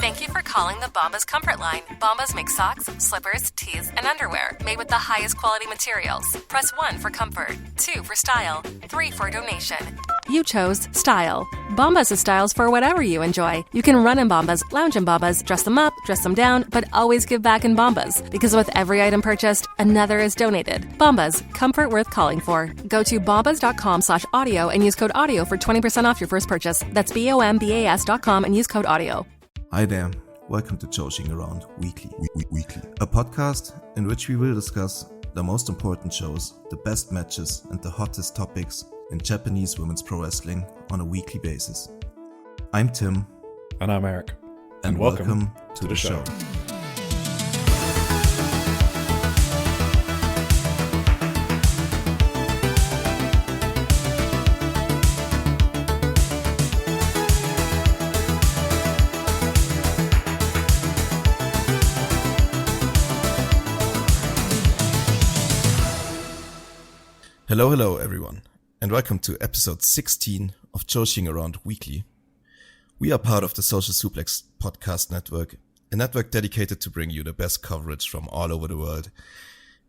Thank you for calling the Bombas Comfort Line. Bombas make socks, slippers, tees, and underwear made with the highest quality materials. Press 1 for comfort, 2 for style, 3 for donation. You chose style. Bombas has styles for whatever you enjoy. You can run in Bombas, lounge in Bombas, dress them up, dress them down, but always give back in Bombas. Because with every item purchased, another is donated. Bombas, comfort worth calling for. Go to bombas.com/audio and use code AUDIO for 20% off your first purchase. That's BOMBAS.com and use code AUDIO. Hi there, welcome to Joshi'ing Around Weekly, a podcast in which we will discuss the most important shows, the best matches and the hottest topics in Japanese women's pro wrestling on a weekly basis. I'm Tim. And I'm Eric. And welcome to the show. Hello everyone, and welcome to episode 16 of Joshi'ing Around Weekly. We are part of the Social Suplex podcast network, a network dedicated to bring you the best coverage from all over the world,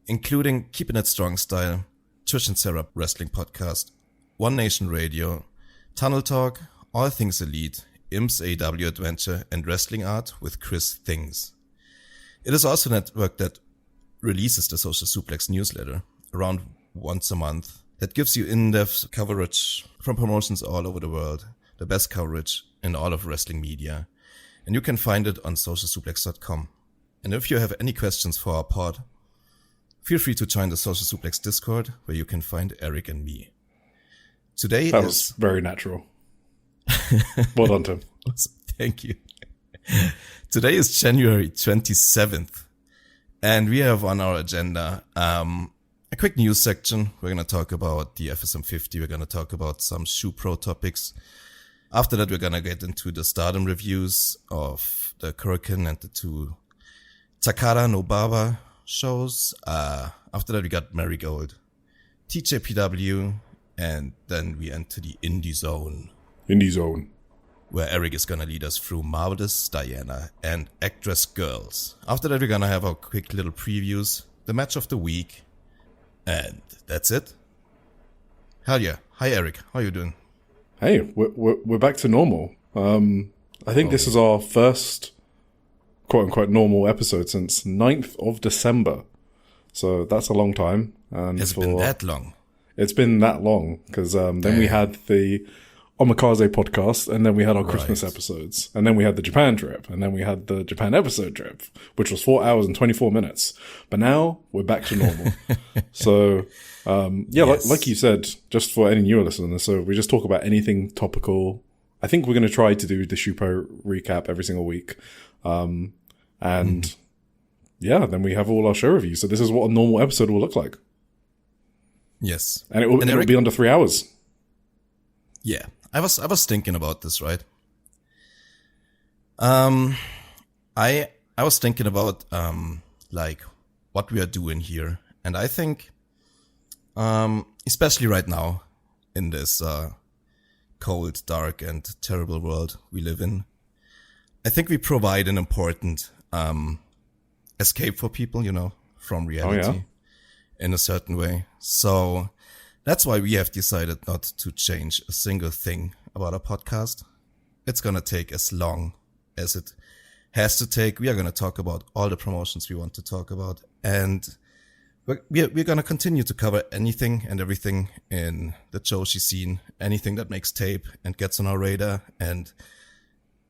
including Keeping It Strong Style, Trish and Sarah Wrestling Podcast, One Nation Radio, Tunnel Talk, All Things Elite, IMS AW Adventure, and Wrestling Art with Chris Things. It is also a network that releases the Social Suplex newsletter around once a month that gives you in-depth coverage from promotions all over the world, the best coverage in all of wrestling media. And you can find it on socialsuplex.com. And if you have any questions for our pod, feel free to join the Social Suplex Discord where you can find Eric and me. Today that was very natural. Well done, Tim. Thank you. Today is January 27th, and we have on our agenda a quick news section. We're going to talk about the FSM 50. We're going to talk about some ShuPro topics. After that, we're going to get into the STARDOM reviews of the Kurikan and the two Takara no Baba shows. After that, we got Marigold, TJPW, and then we enter the Indie Zone. Where Eric is going to lead us through Marvelous Diana and Actress Girls. After that, we're going to have our quick little previews, the match of the week, and that's it. Hell yeah. Hi, Eric. How are you doing? Hey, we're back to normal. I think this is our first quote-unquote normal episode since 9th of December. So that's a long time. And Has it been that long? It's been that long, because then we had the Omikaze podcast, and then we had our Christmas episodes, and then we had the Japan trip, and then we had the Japan episode trip, which was 4 hours and 24 minutes. But now we're back to normal. So, yes. like you said, just for any newer listeners, so we just talk about anything topical. I think we're going to try to do the ShuPro recap every single week. Then we have all our show reviews. So this is what a normal episode will look like. It will be under 3 hours. Yeah. I was thinking about this, right? I was thinking about like what we are doing here, and I think especially right now in this cold, dark, and terrible world we live in, I think we provide an important escape for people, from reality in a certain way. So that's why we have decided not to change a single thing about our podcast. It's going to take as long as it has to take. We are going to talk about all the promotions we want to talk about. And we're going to continue to cover anything and everything in the Joshi scene. Anything that makes tape and gets on our radar and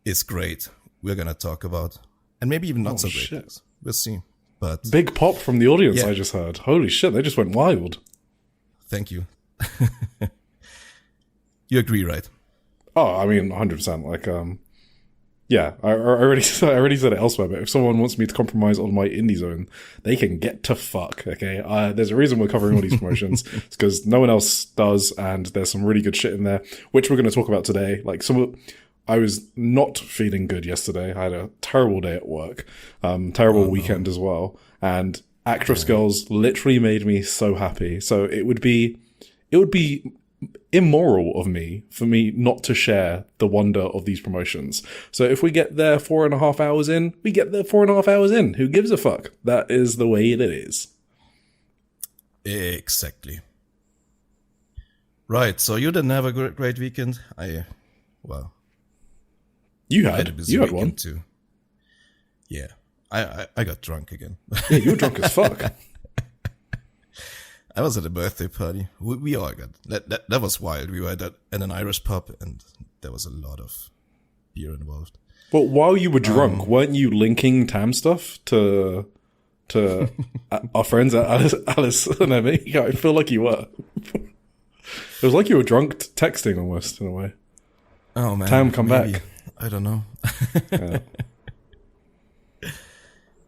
is great, we're going to talk about. And maybe even not so great. Shit. We'll see. But big pop from the audience, I just heard. Holy shit, they just went wild. Thank you. You agree, right? Oh, I mean, 100%. Like, I already said it elsewhere, but if someone wants me to compromise on my indie zone, they can get to fuck, okay? There's a reason we're covering all these promotions. It's because no one else does, and there's some really good shit in there, which we're going to talk about today. Like, I was not feeling good yesterday. I had a terrible day at work, terrible weekend as well, and Actress Girls literally made me so happy. So it would be immoral of me for me not to share the wonder of these promotions. So if we get there 4.5 hours in, we get there 4.5 hours in. Who gives a fuck? That is the way it is. Exactly. Right, so you didn't have a great weekend. You had one too. Yeah, I got drunk again. Yeah, you were drunk as fuck. I was at a birthday party. We all got that was wild. We were at an Irish pub, and there was a lot of beer involved. Well, while you were drunk, weren't you linking Tam stuff to our friends at Alice and Emmy? Yeah, I feel like you were. It was like you were drunk texting almost in a way. Oh man, Tam, come back. I don't know. Yeah.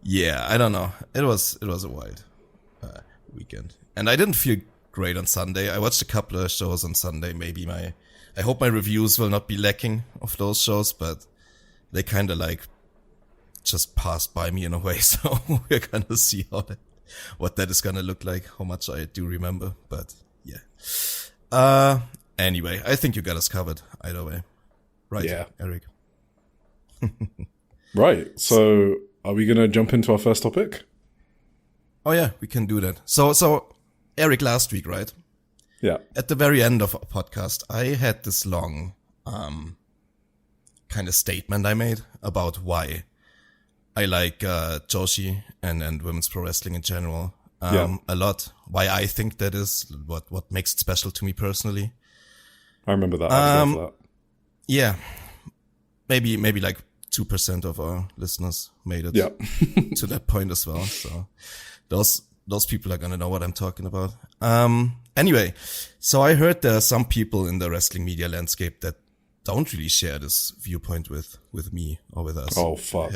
Yeah, I don't know. It was a wild weekend, and I didn't feel great on Sunday. I watched a couple of shows on Sunday. I hope my reviews will not be lacking of those shows, but they kind of like just passed by me in a way. So we're gonna see what that is gonna look like. How much I do remember, but yeah. Anyway, I think you got us covered either way. Right, yeah. Eric? Right, so are we going to jump into our first topic? Oh yeah, we can do that. So Eric, last week, right? Yeah. At the very end of our podcast, I had this long kind of statement I made about why I like Joshi and women's pro wrestling in general a lot. Why I think that is what makes it special to me personally. I remember that. Yeah, maybe like 2% of our listeners made it to that point as well. So those people are gonna know what I'm talking about. Anyway, so I heard there are some people in the wrestling media landscape that don't really share this viewpoint with me or with us. Oh fuck!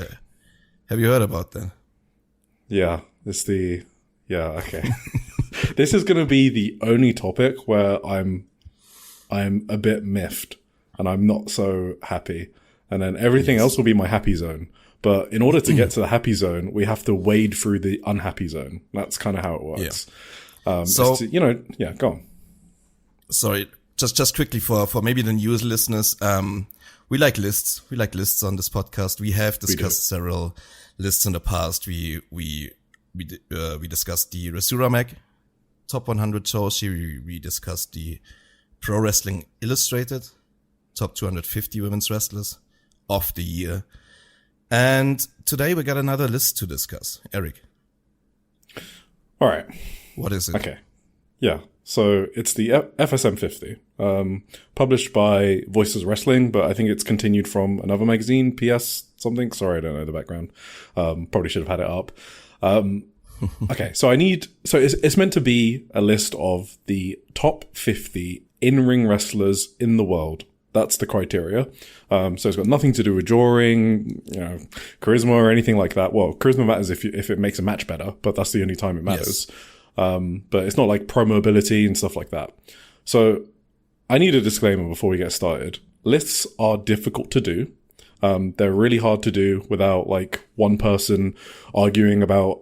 Have you heard about that? Yeah, okay. This is gonna be the only topic where I'm a bit miffed and I'm not so happy. And then everything else will be my happy zone. But in order to get to the happy zone, we have to wade through the unhappy zone. That's kind of how it works. Yeah. Go on. Sorry, just quickly for maybe the news listeners. We like lists. We like lists on this podcast. We have discussed several lists in the past. We discussed the Resura Mag Top 100 Joshi. We discussed the Pro Wrestling Illustrated Top 250 Women's Wrestlers of the Year. And today we got another list to discuss. Eric. All right. What is it? Okay. Yeah. So it's the FSM 50, published by Voices Wrestling, but I think it's continued from another magazine, PS something. Sorry, I don't know the background. Probably should have had it up. Okay. So it's meant to be a list of the top 50 in-ring wrestlers in the world. That's the criteria. So it's got nothing to do with drawing, charisma or anything like that. Well, charisma matters if it makes a match better, but that's the only time it matters. Yes. But it's not like pro mobility and stuff like that. So I need a disclaimer before we get started. Lists are difficult to do. They're really hard to do without like one person arguing without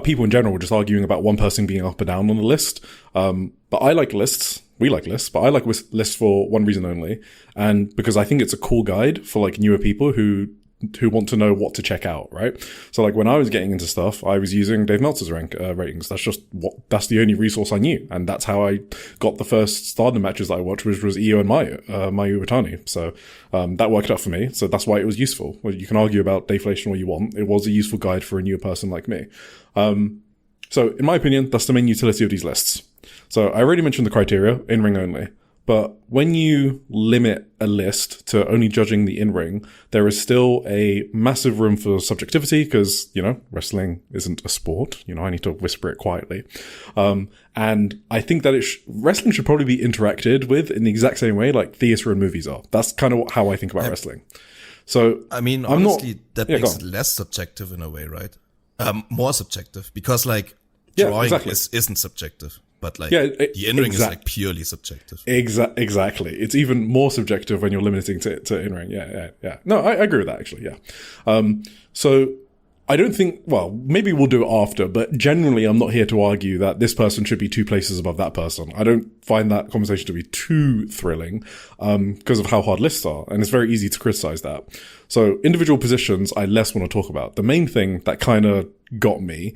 people in general just arguing about one person being up or down on the list. But I like lists. We like lists, but I like lists for one reason only. And because I think it's a cool guide for like newer people who want to know what to check out, right? So like when I was getting into stuff, I was using Dave Meltzer's ratings. That's the only resource I knew. And that's how I got the first Stardom matches that I watched, which was Io and Mayu Iwatani. So, that worked out for me. So that's why it was useful. Well, you can argue about deflation all you want. It was a useful guide for a newer person like me. So in my opinion, that's the main utility of these lists. So I already mentioned the criteria, in-ring only. But when you limit a list to only judging the in-ring, there is still a massive room for subjectivity because, wrestling isn't a sport. I need to whisper it quietly. And I think that wrestling should probably be interacted with in the exact same way like theater and movies are. That's kind of how I think about wrestling. So, I mean, honestly, that makes it less subjective in a way, right? More subjective because drawing isn't subjective. But the in-ring is purely subjective. Exactly. It's even more subjective when you're limiting to in-ring. Yeah. No, I agree with that actually. Yeah. So I don't think, well, maybe we'll do it after, but generally I'm not here to argue that this person should be 2 places above that person. I don't find that conversation to be too thrilling, because of how hard lists are, and it's very easy to criticize that. So individual positions I less want to talk about. The main thing that kind of got me,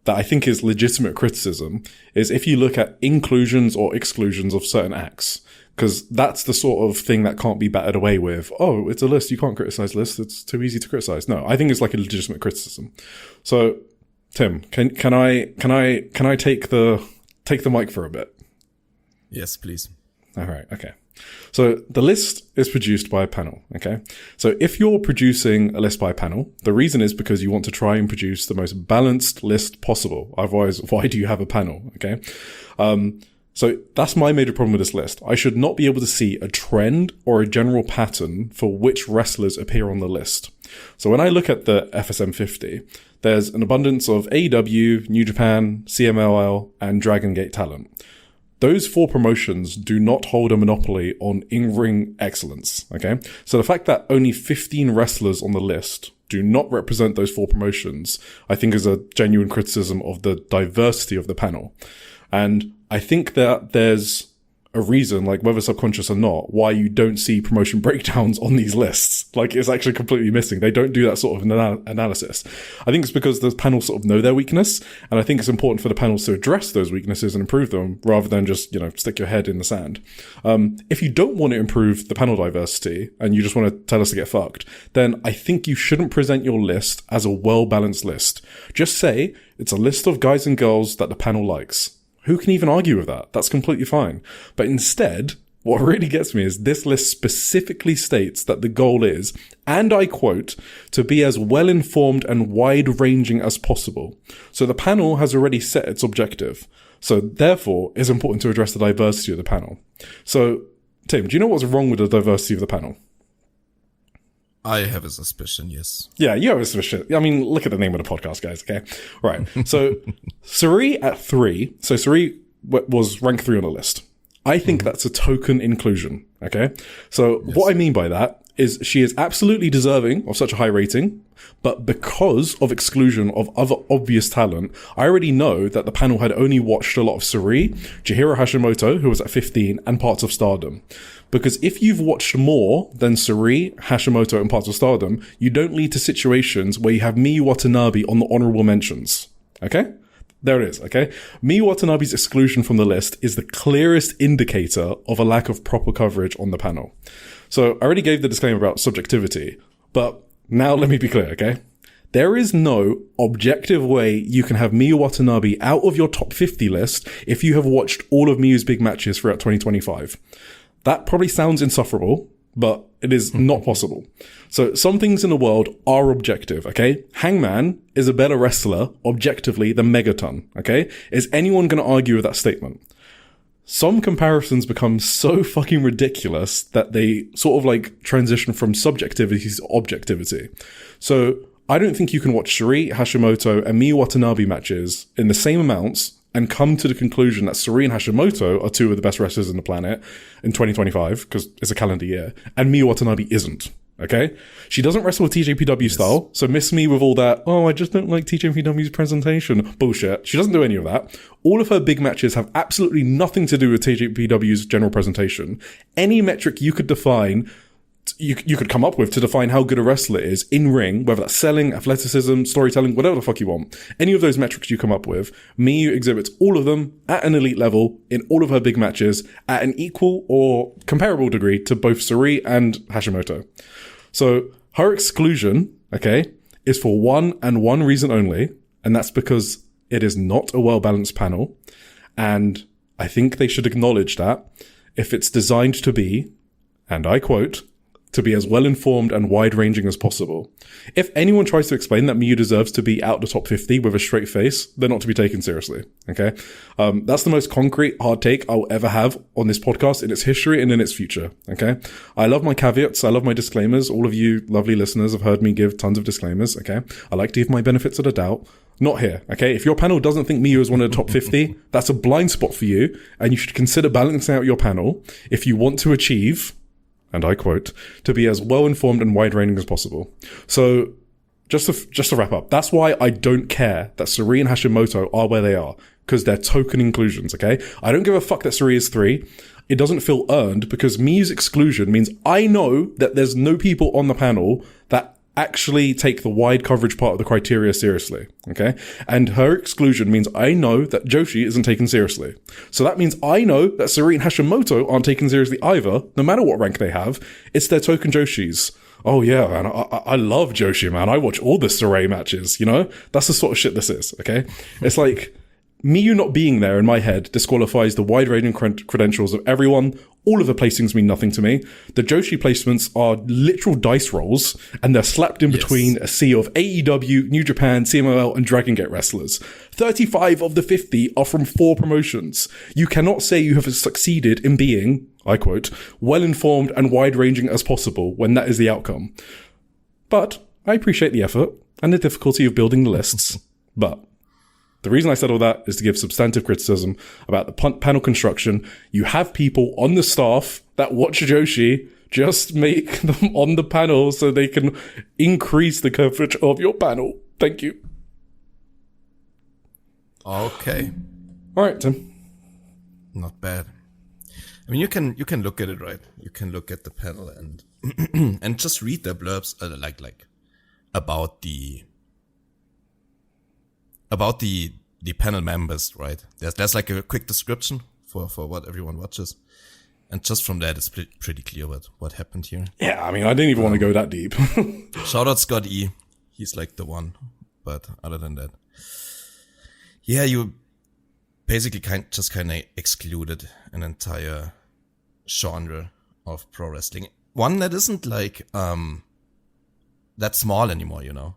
that I think is legitimate criticism, is if you look at inclusions or exclusions of certain acts. Because that's the sort of thing that can't be battered away with, oh, it's a list, you can't criticize lists, it's too easy to criticize. No, I think it's like a legitimate criticism. So, Tim, can I take the mic for a bit? Yes, please. All right, okay. So the list is produced by a panel, okay? So if you're producing a list by a panel, the reason is because you want to try and produce the most balanced list possible. Otherwise, why do you have a panel, okay? So that's my major problem with this list. I should not be able to see a trend or a general pattern for which wrestlers appear on the list. So when I look at the FSM 50, there's an abundance of AEW, New Japan, CMLL, and Dragon Gate talent. Those 4 promotions do not hold a monopoly on in-ring excellence, okay? So the fact that only 15 wrestlers on the list do not represent those 4 promotions, I think is a genuine criticism of the diversity of the panel. And I think that there's a reason, like whether subconscious or not, why you don't see promotion breakdowns on these lists. Like, it's actually completely missing. They don't do that sort of analysis. I think it's because the panels sort of know their weakness, and I think it's important for the panels to address those weaknesses and improve them, rather than just, stick your head in the sand. If you don't want to improve the panel diversity, and you just want to tell us to get fucked, then I think you shouldn't present your list as a well-balanced list. Just say, it's a list of guys and girls that the panel likes. Who can even argue with that? That's completely fine. But instead, what really gets me is this list specifically states that the goal is, and I quote, to be as well-informed and wide-ranging as possible. So the panel has already set its objective. So therefore, it's important to address the diversity of the panel. So, Tim, do you know what's wrong with the diversity of the panel? I have a suspicion, yes. Yeah, you have a suspicion. I mean, look at the name of the podcast, guys, okay? Right. So, Suri at 3. So, Suri was rank 3 on the list. I think that's a token inclusion, okay? So, what I mean by that is she is absolutely deserving of such a high rating, but because of exclusion of other obvious talent, I already know that the panel had only watched a lot of Suri, Chihiro Hashimoto, who was at 15, and parts of Stardom. Because if you've watched more than Suri, Hashimoto, and parts of Stardom, you don't lead to situations where you have Miyu Watanabe on the honorable mentions. Okay? There it is, okay? Miyu Watanabe's exclusion from the list is the clearest indicator of a lack of proper coverage on the panel. So I already gave the disclaimer about subjectivity, but now let me be clear, okay? There is no objective way you can have Miyu Watanabe out of your top 50 list if you have watched all of Miyu's big matches throughout 2025. That probably sounds insufferable, but it is not possible. So some things in the world are objective, okay? Hangman is a better wrestler, objectively, than Megaton, okay? Is anyone going to argue with that statement? Some comparisons become so fucking ridiculous that they sort of like transition from subjectivity to objectivity. So I don't think you can watch Suri, Hashimoto, and Miyu Watanabe matches in the same amounts and come to the conclusion that Suri and Hashimoto are 2 of the best wrestlers on the planet in 2025, because it's a calendar year, and Miyu Watanabe isn't, okay? She doesn't wrestle with TJPW style, so miss me with all that, oh, I just don't like TJPW's presentation bullshit. She doesn't do any of that. All of her big matches have absolutely nothing to do with TJPW's general presentation. Any metric you could define, you could come up with to define how good a wrestler is in ring, whether that's selling, athleticism, storytelling, whatever the fuck you want. Any of those metrics you come up with, Miyu exhibits all of them at an elite level in all of her big matches at an equal or comparable degree to both Suri and Hashimoto. So her exclusion, okay, is for one and one reason only, and that's because it is not a well-balanced panel. And I think they should acknowledge that if it's designed to be, and I quote, to be as well-informed and wide-ranging as possible. If anyone tries to explain that Miyu deserves to be out the top 50 with a straight face, they're not to be taken seriously, okay? That's the most concrete, hard take I'll ever have on this podcast in its history and in its future, okay? I love my caveats, I love my disclaimers. All of you lovely listeners have heard me give tons of disclaimers, okay? I like to give my benefits of the doubt. Not here, okay? If your panel doesn't think Miyu is one of the top 50, that's a blind spot for you, and you should consider balancing out your panel if you want to achieve, and I quote, to be as well-informed and wide-ranging as possible. So just to wrap up, that's why I don't care that Suri and Hashimoto are where they are, because they're token inclusions, okay? I don't give a fuck that Suri is 3. It doesn't feel earned, because Miu's exclusion means I know that there's no people on the panel that actually take the wide coverage part of the criteria seriously, okay? And her exclusion means I know that Joshi isn't taken seriously. So that means I know that Suri and Hashimoto aren't taken seriously either, no matter what rank they have. It's their token Joshis. Oh yeah, man, I love Joshi, man. I watch all the Saray matches, you know? That's the sort of shit this is, okay? It's like, Miu not being there in my head disqualifies the wide-ranging credentials of everyone. All of the placings mean nothing to me. The Joshi placements are literal dice rolls, and they're slapped in between a sea of AEW, New Japan, CMLL, and Dragon Gate wrestlers. 35 of the 50 are from 4 promotions. You cannot say you have succeeded in being, I quote, well-informed and wide-ranging as possible when that is the outcome. But I appreciate the effort and the difficulty of building the lists. But the reason I said all that is to give substantive criticism about the panel construction. You have people on the staff that watch Joshi. Just make them on the panel so they can increase the coverage of your panel. Thank you. Okay. All right, Tim. Not bad. I mean, you can look at it, right? You can look at the panel and and just read the blurbs, like about the panel members, right? There's like a quick description for what everyone watches, and just from that, it's pretty clear what happened here. Yeah, I mean, I didn't even want to go that deep. Shout out Scott E. He's like the one, but other than that, yeah, you basically kind of excluded an entire genre of pro wrestling, one that isn't like that small anymore, you know.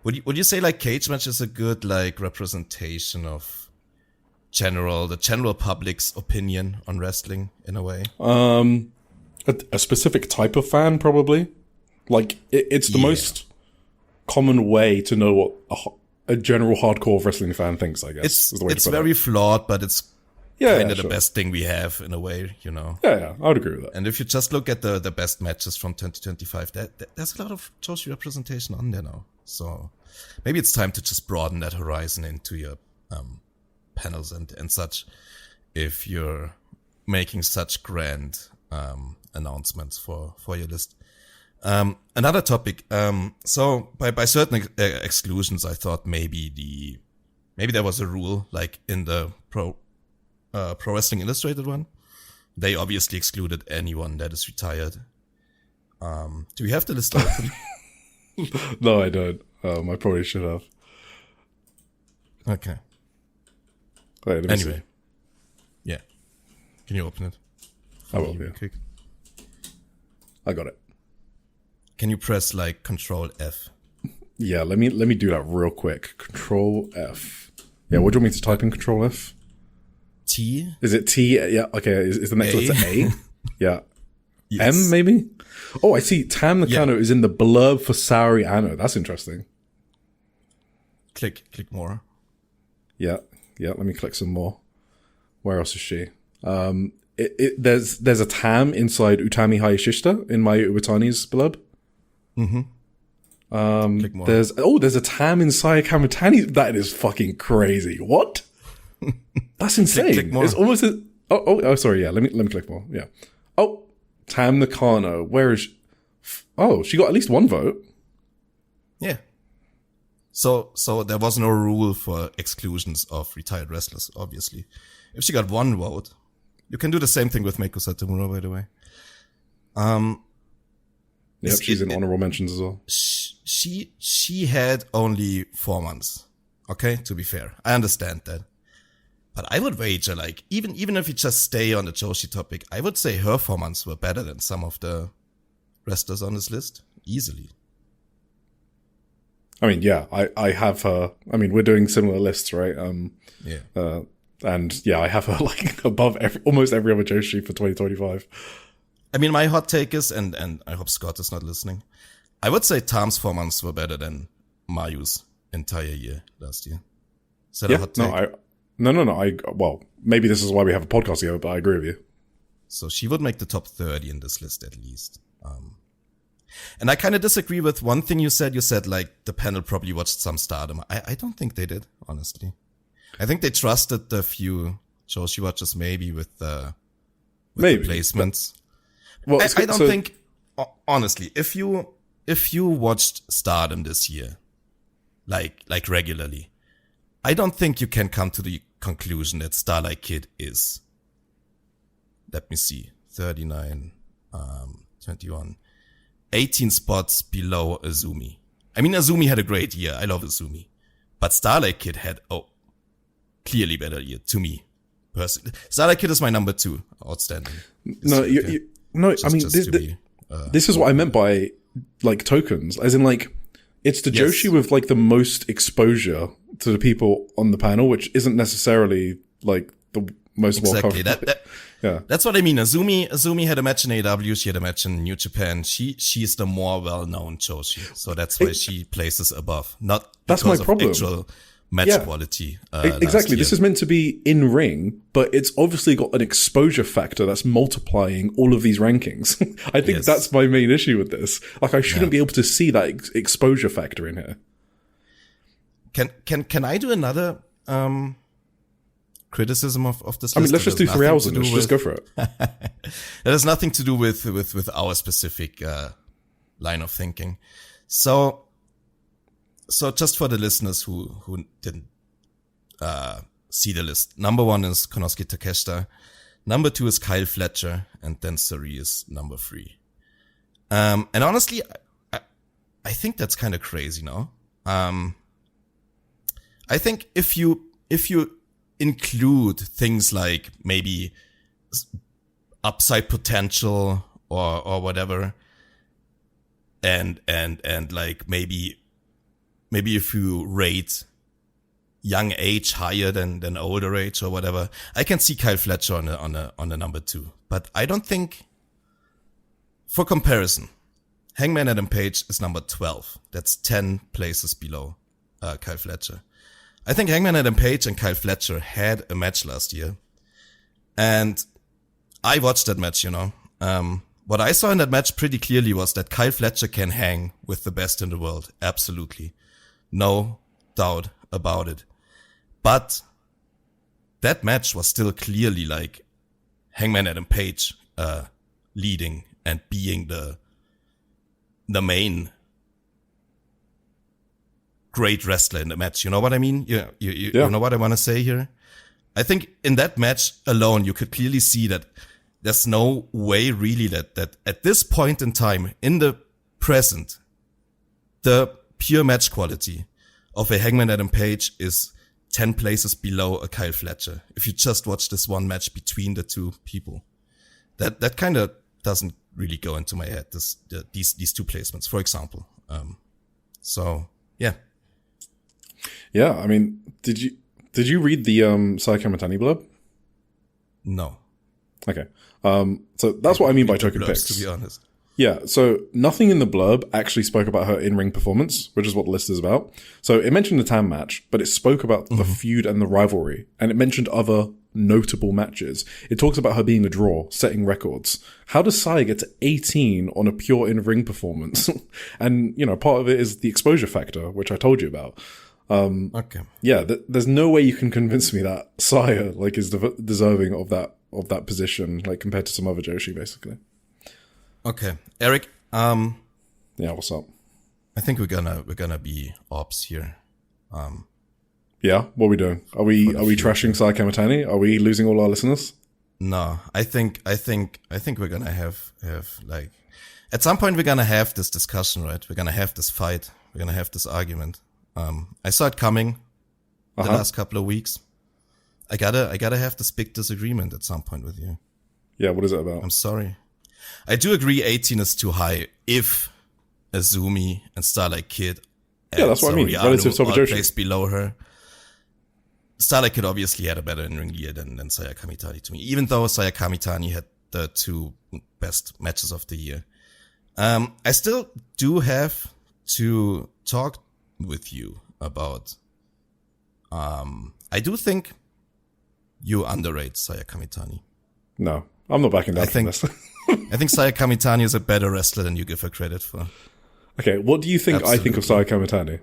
Would you say like cage match is a good like representation of the general public's opinion on wrestling in a way? A specific type of fan, probably. Like it's the most common way to know what a general hardcore wrestling fan thinks, I guess. It's very flawed, but it's kind of the best thing we have in a way, you know. Yeah, I would agree with that. And if you just look at the best matches from 2025, there's a lot of Joshi representation on there now. So maybe it's time to just broaden that horizon into your panels and such, if you're making such grand announcements for your list. Another topic. So by certain exclusions, I thought maybe there was a rule like in the Pro Wrestling Illustrated one. They obviously excluded anyone that is retired. Do we have the list open? No, I don't. I probably should have. Okay. Wait, anyway. Yeah. Can you open it? I will, yeah. Quick. I got it. Can you press like Control F? Yeah, let me do that real quick. Control F. Yeah, what do you want me to type in Control F? T? Is it T? Yeah, okay. Is the next letter A? Yeah. Yes. M, maybe? Oh, I see. Tam Nakano is in the blurb for Saori Anno. That's interesting. Click more. Yeah. Let me click some more. Where else is she? There's a Tam inside Utami Hayashishita in my Uwatani's blurb. Mm-hmm. Click more. There's a Tam inside Kamitani. That is fucking crazy. What? That's insane. Click more. It's almost sorry. Yeah, let me click more. Yeah. Oh, Tam Nakano. Where is she? Oh, she got at least one vote. Yeah. So there was no rule for exclusions of retired wrestlers, obviously. If she got one vote, you can do the same thing with Meiko Satomura, by the way. Yep, she's in honorable mentions as well. She had only 4 months. Okay, to be fair. I understand that. But I would wager, like, even if you just stay on the Joshi topic, I would say her 4 months were better than some of the wrestlers on this list. Easily. I mean, yeah, I have her. I mean, we're doing similar lists, right? Yeah. And yeah, I have her like above almost every other Joshi for 2025. I mean, my hot take is, and I hope Scott is not listening, I would say Tom's 4 months were better than Mayu's entire year last year. Is that a hot take? No. Well, maybe this is why we have a podcast here, but I agree with you. So she would make the top 30 in this list at least. And I kind of disagree with one thing you said. You said, like, the panel probably watched some Stardom. I don't think they did, honestly. I think they trusted the few Joshi watchers maybe with the placements. Well, I don't think, honestly, if you watched Stardom this year, like regularly, I don't think you can come to the conclusion that Starlight Kid is, let me see, 39, 21, 18 spots below Azumi. I mean, Azumi had a great year. I love Azumi. But Starlight Kid had, clearly better year to me, personally. Starlight Kid is my number 2 outstanding. No, I mean, this is what I meant by, like, tokens. As in, like, it's the Joshi with, like, the most exposure to the people on the panel, which isn't necessarily, like, the most exactly. well-covered. Yeah. That's what I mean. Azumi had a match in AW, she had a match in New Japan. She's the more well-known Joshi. So that's why she places above. Not that's because my problem. Of actual match quality. Exactly. This is meant to be in ring, but it's obviously got an exposure factor that's multiplying all of these rankings. I think that's my main issue with this. Like, I shouldn't be able to see that exposure factor in here. Can I do another criticism of this list? I mean, let's just do 3 hours on this. Just go for it. That has nothing to do with our specific line of thinking. So just for the listeners who didn't see the list, number 1 is Konosuke Takeshita, number 2 is Kyle Fletcher, and then Sari is number 3. And honestly, I think that's kind of crazy, no? I think if you include things like maybe upside potential or whatever, and like maybe if you rate young age higher than older age or whatever, I can see Kyle Fletcher on a number 2. But I don't think, for comparison, Hangman Adam Page is number 12. That's 10 places below Kyle Fletcher. I think Hangman Adam Page and Kyle Fletcher had a match last year. And I watched that match, you know. What I saw in that match pretty clearly was that Kyle Fletcher can hang with the best in the world. Absolutely. No doubt about it. But that match was still clearly like Hangman Adam Page leading and being the main great wrestler in the match. You know what I mean? You know what I want to say here? I think in that match alone, you could clearly see that there's no way really that at this point in time, in the present, the pure match quality of a Hangman Adam Page is 10 places below a Kyle Fletcher. If you just watch this one match between the two people, that kind of doesn't really go into my head. These two placements, for example. So yeah. Yeah, I mean, did you read the Saya Kamitani blurb? No. Okay. So that's what I mean by token blurbs, picks. to be honest. Yeah, so nothing in the blurb actually spoke about her in-ring performance, which is what the list is about. So it mentioned the TAM match, but it spoke about the feud and the rivalry, and it mentioned other notable matches. It talks about her being a draw, setting records. How does Saya get to 18 on a pure in-ring performance? And, you know, part of it is the exposure factor, which I told you about. Okay. Yeah, there's no way you can convince me that Saya, like, is deserving of that position, like, compared to some other Joshi, basically. Okay, Eric. Yeah, what's up? I think we're gonna be ops here. Yeah, what are we doing? Are we trashing Saya Kamitani? Are we losing all our listeners? No, I think we're gonna have like, at some point we're gonna have this discussion, right? We're gonna have this fight. We're gonna have this argument. I saw it coming the last couple of weeks. I gotta have this big disagreement at some point with you. Yeah, what is it about? I'm sorry. I do agree 18 is too high if Azumi and Starlight Kid and that's what I mean. Relative to Joshi. Placed below her. Starlight Kid obviously had a better in-ring year than Saya Kamitani to me, even though Saya Kamitani had the 2 best matches of the year. I still do have to talk with you about, I do think you underrate Saya Kamitani. No, I'm not backing down from this. I think Saya Kamitani is a better wrestler than you give her credit for. Okay, what do you think Absolutely. I think of Saya Kamitani?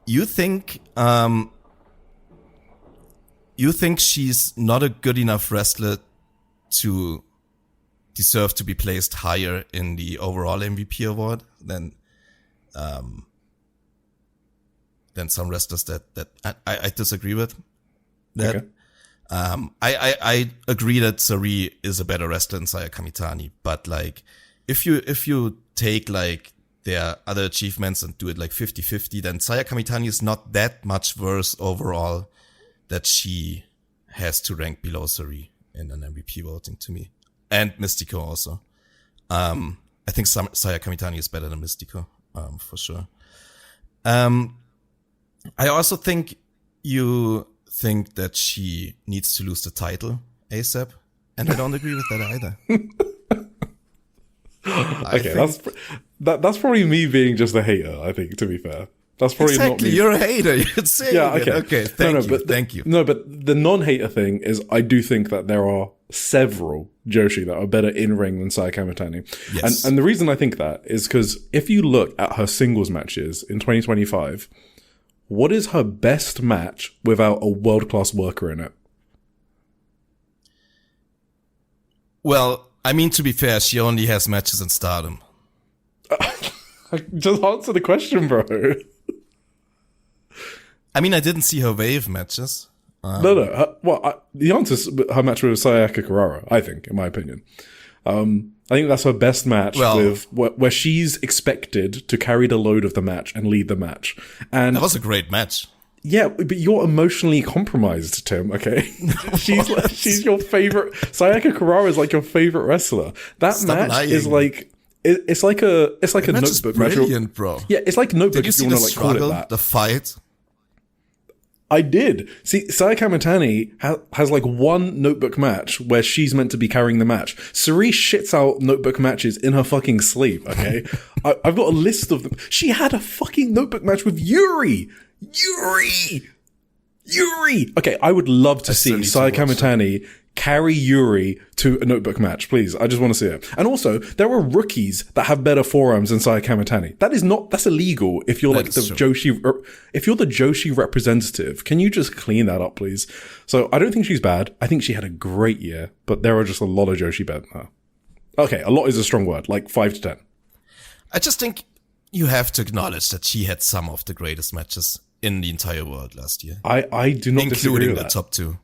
You think she's not a good enough wrestler to deserve to be placed higher in the overall MVP award than some wrestlers that I disagree with that. Okay. I agree that Sari is a better wrestler than Saya Kamitani, but like if you take like their other achievements and do it like 50-50, then Saya Kamitani is not that much worse overall that she has to rank below Sari in an MVP voting to me. And Mystico also. I think Saya Kamitani is better than Mystico, for sure. I also think you think that she needs to lose the title ASAP, and I don't agree with that either. Okay, that's probably me being just a hater, I think, to be fair. That's probably exactly, not me. You're a hater. You're saying okay, thank you. No, but the non-hater thing is I do think that there are several Joshi that are better in ring than Saya Kamitani. Yes. And the reason I think that is because if you look at her singles matches in 2025, what is her best match without a world-class worker in it? Well, I mean, to be fair, she only has matches in Stardom. Just answer the question, bro. I mean, I didn't see her wave matches. No. The answer is her match with Sayaka Kurara, I think, in my opinion. I think that's her best match where she's expected to carry the load of the match and lead the match. And that was a great match. Yeah, but you're emotionally compromised, Tim, okay? She's your favorite. Sayaka Kurara is like your favorite wrestler. That match is like... It's like a notebook match. Brilliant, bro. Yeah, it's like notebook. Did you see the struggle, the fight? I did. See, Saya Kamitani has like one notebook match where she's meant to be carrying the match. Sari shits out notebook matches in her fucking sleep, okay? I've got a list of them. She had a fucking notebook match with Yuri! Okay, I would love to see Saya Kamitani carry Yuri to a notebook match, please. I just want to see it. And also, there are rookies that have better forearms than Saya Kamitani. That's illegal if you're like the Joshi, if you're the Joshi representative. Can you just clean that up, please? So I don't think she's bad. I think she had a great year, but there are just a lot of Joshi better than her. Okay, a lot is a strong word, like 5 to 10. I just think you have to acknowledge that she had some of the greatest matches in the entire world last year. I do not disagree with that. Including the top 2.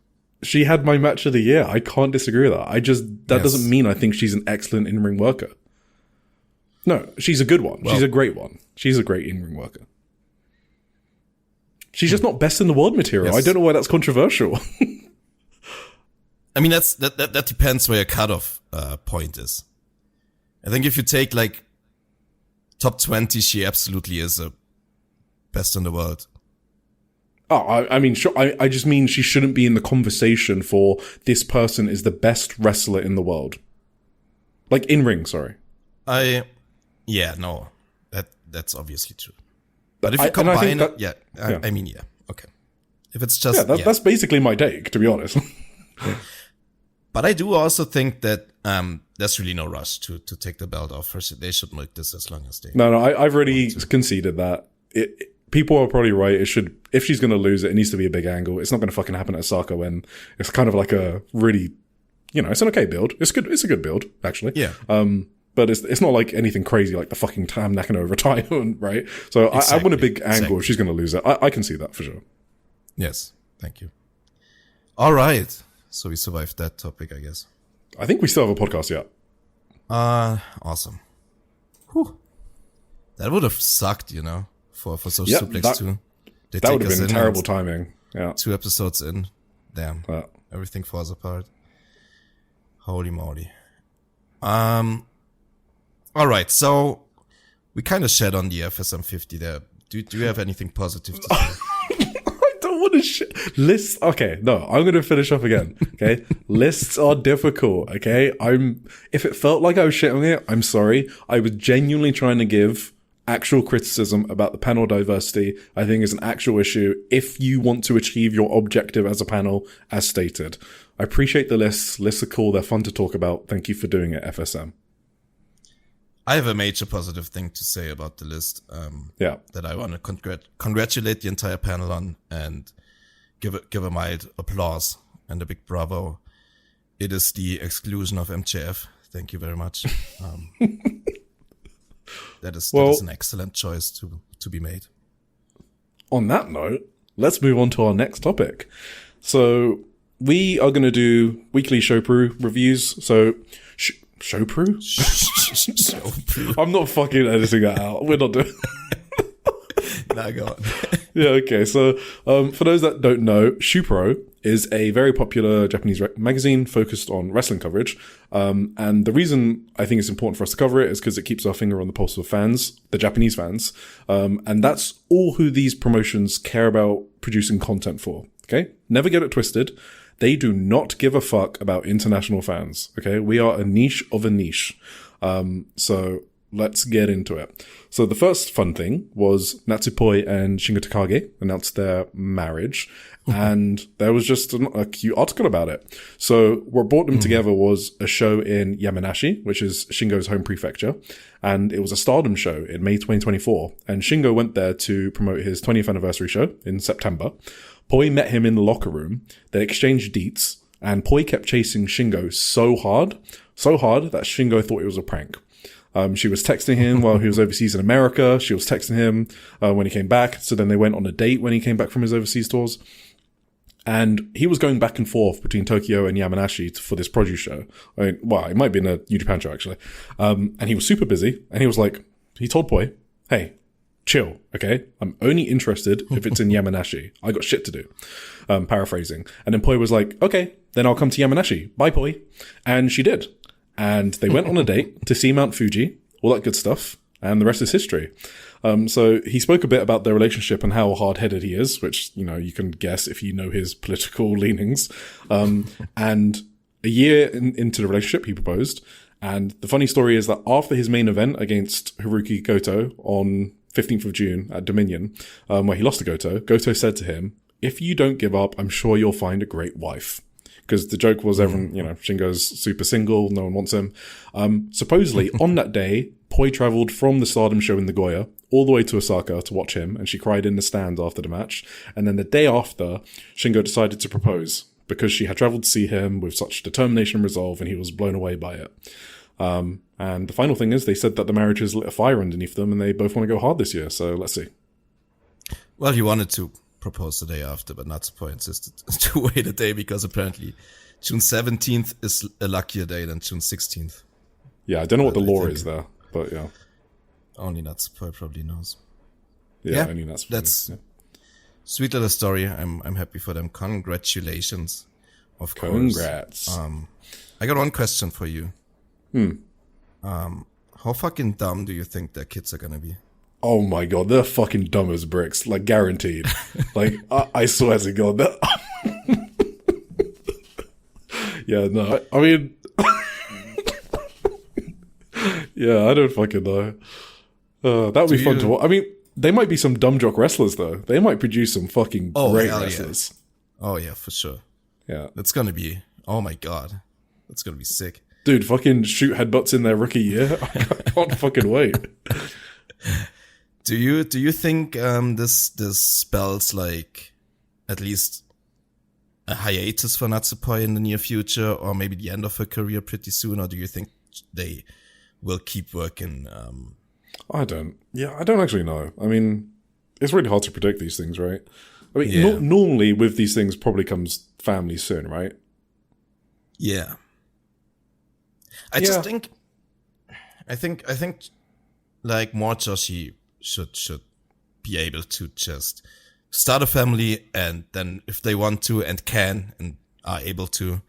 She had my match of the year. I can't disagree with that. Doesn't mean I think she's an excellent in-ring worker. No, she's a good one. She's a great one. She's a great in-ring worker. She's just not best in the world material. Yes. I don't know why that's controversial. I mean, that depends where your cutoff point is. I think if you take like top 20, she absolutely is a best in the world. Oh, I mean, sure. I just mean she shouldn't be in the conversation for this person is the best wrestler in the world. Like in ring, sorry. No, that's obviously true. But if you combine it, I mean, okay. If it's just that's basically my take, to be honest. But I do also think that there's really no rush to take the belt off her. They should milk this as long as they. No, I've already conceded that. People are probably right. It should, if she's going to lose it needs to be a big angle. It's not going to fucking happen at Osaka when it's kind of like a really, it's an okay build. It's good. It's a good build, actually. Yeah. But it's not like anything crazy like the fucking Tam Nakano retirement, right? So exactly. I want a big angle if she's going to lose it. I can see that for sure. Yes. Thank you. All right. So we survived that topic, I guess. I think we still have a podcast yet. Awesome. Whew. That would have sucked, for Social Suplex 2. That would have been terrible timing. Yeah. 2 episodes in. Damn. Everything falls apart. Holy moly. All right. So we kind of shed on the FSM 50 there. Do you have anything positive to say? I don't want to lists. Okay. No, I'm going to finish up again. Okay. Lists are difficult. Okay. If it felt like I was shitting it, I'm sorry. I was genuinely trying to give actual criticism about the panel diversity, I think is an actual issue if you want to achieve your objective as a panel, as stated. I appreciate the lists. Lists are cool. They're fun to talk about. Thank you for doing it, FSM. I have a major positive thing to say about the list. That I want to congratulate the entire panel on and give a mild applause and a big bravo. It is the exclusion of MJF. Thank you very much. That is an excellent choice to be made. On that note, let's move on to our next topic. So we are going to do weekly ShuPro reviews. So ShuPro? I'm not fucking editing that out. We're not doing. Nah, go on. Yeah, okay. So, for those that don't know, ShuPro is a very popular Japanese magazine focused on wrestling coverage. And the reason I think it's important for us to cover it is because it keeps our finger on the pulse of fans, the Japanese fans. And that's all who these promotions care about producing content for. Okay? Never get it twisted. They do not give a fuck about international fans. Okay? We are a niche of a niche. So let's get into it. So the first fun thing was Natsupoi and Shingo Takagi announced their marriage. And there was just a cute article about it. So what brought them together was a show in Yamanashi, which is Shingo's home prefecture. And it was a Stardom show in May 2024. And Shingo went there to promote his 20th anniversary show in September. Poi met him in the locker room. They exchanged deets. And Poi kept chasing Shingo so hard that Shingo thought it was a prank. She was texting him while he was overseas in America. She was texting him when he came back. So then they went on a date when he came back from his overseas tours. And he was going back and forth between Tokyo and Yamanashi for this produce show. I mean, well, it might be in a New Japan show, actually. And he was super busy. And he was like, he told Poi, hey, chill, okay? I'm only interested if it's in Yamanashi. I got shit to do. Paraphrasing. And then Poi was like, okay, then I'll come to Yamanashi. Bye, Poi. And she did. And they went on a date to see Mount Fuji, all that good stuff. And the rest is history. So he spoke a bit about their relationship and how hard-headed he is, which, you know, you can guess if you know his political leanings. And a year into the relationship, he proposed. And the funny story is that after his main event against Haruki Goto on 15th of June at Dominion, where he lost to Goto, Goto said to him, if you don't give up, I'm sure you'll find a great wife. Because the joke was everyone, you know, Shingo's super single, no one wants him. Supposedly, on that day, Poi travelled from the Stardom show in Nagoya all the way to Osaka to watch him, and she cried in the stand after the match. And then the day after, Shingo decided to propose, because she had travelled to see him with such determination and resolve, and he was blown away by it. And the final thing is, they said that the marriage has lit a fire underneath them, and they both want to go hard this year, so let's see. Well, he wanted to propose the day after, but Natsupoi insisted to wait a day because apparently June 17th is a luckier day than June 16th. Yeah, I don't know what the law is there, but yeah. Only Natsupoi probably knows. Yeah, only Natsupoi. That's sweet little story. I'm happy for them. Congratulations, of course. Congrats. I got one question for you. How fucking dumb do you think their kids are gonna be? Oh my god, they're fucking dumb as bricks, like guaranteed. Like I swear to God, yeah, no, I mean, yeah, I don't fucking know. That would be fun to watch. I mean, they might be some dumb jock wrestlers though. They might produce some fucking great wrestlers. Yeah. Oh yeah, for sure. Yeah, that's gonna be. Oh my god, that's gonna be sick. Dude, fucking shoot headbutts in their rookie year. I can't fucking wait. Do you think this spells like at least a hiatus for Natsupoi in the near future, or maybe the end of her career pretty soon, or do you think they will keep working? I don't actually know. I mean, it's really hard to predict these things, right? I mean, normally with these things probably comes family soon, right? Yeah. I think like more Joshi should be able to just start a family, and then if they want to and can and are able to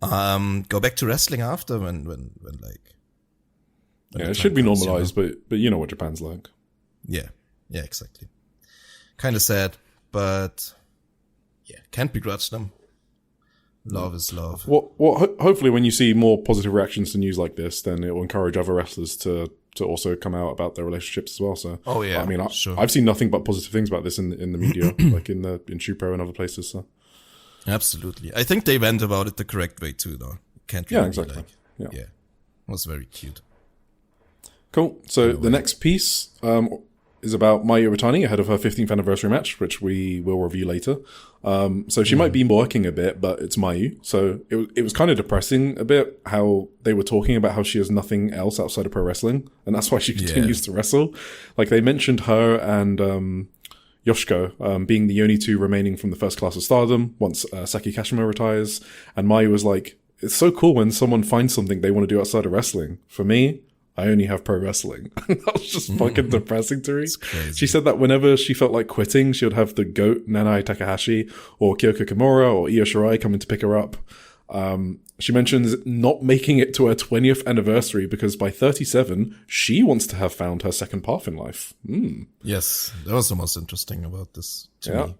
go back to wrestling after when it should be normalized, but you know what Japan's like. Yeah, exactly. Kind of sad, but yeah, can't begrudge them. Love is love. Well, hopefully when you see more positive reactions to news like this, then it will encourage other wrestlers to to also come out about their relationships as well. So, oh yeah, I mean, sure. I've seen nothing but positive things about this in the media, like in ShuPro and other places. So, absolutely, I think they went about it the correct way too, though. Can't really exactly. yeah, it was very cute. Cool. So the next piece is about Mayu Iwatani ahead of her 15th anniversary match, which we will review later. So she might be working a bit, but it's Mayu. So it was kind of depressing a bit how they were talking about how she has nothing else outside of pro wrestling, and that's why she continues to wrestle. Like they mentioned her and Yoshiko being the only two remaining from the first class of Stardom once Saki Kashima retires, and Mayu was like, it's so cool when someone finds something they want to do outside of wrestling. For me, I only have pro wrestling. That was just fucking depressing to me. She said that whenever she felt like quitting, she would have the GOAT, Nanai Takahashi, or Kyoko Kimura, or Io Shirai coming to pick her up. She mentions not making it to her 20th anniversary because by 37, she wants to have found her second path in life. Yes, that was the most interesting about this to me.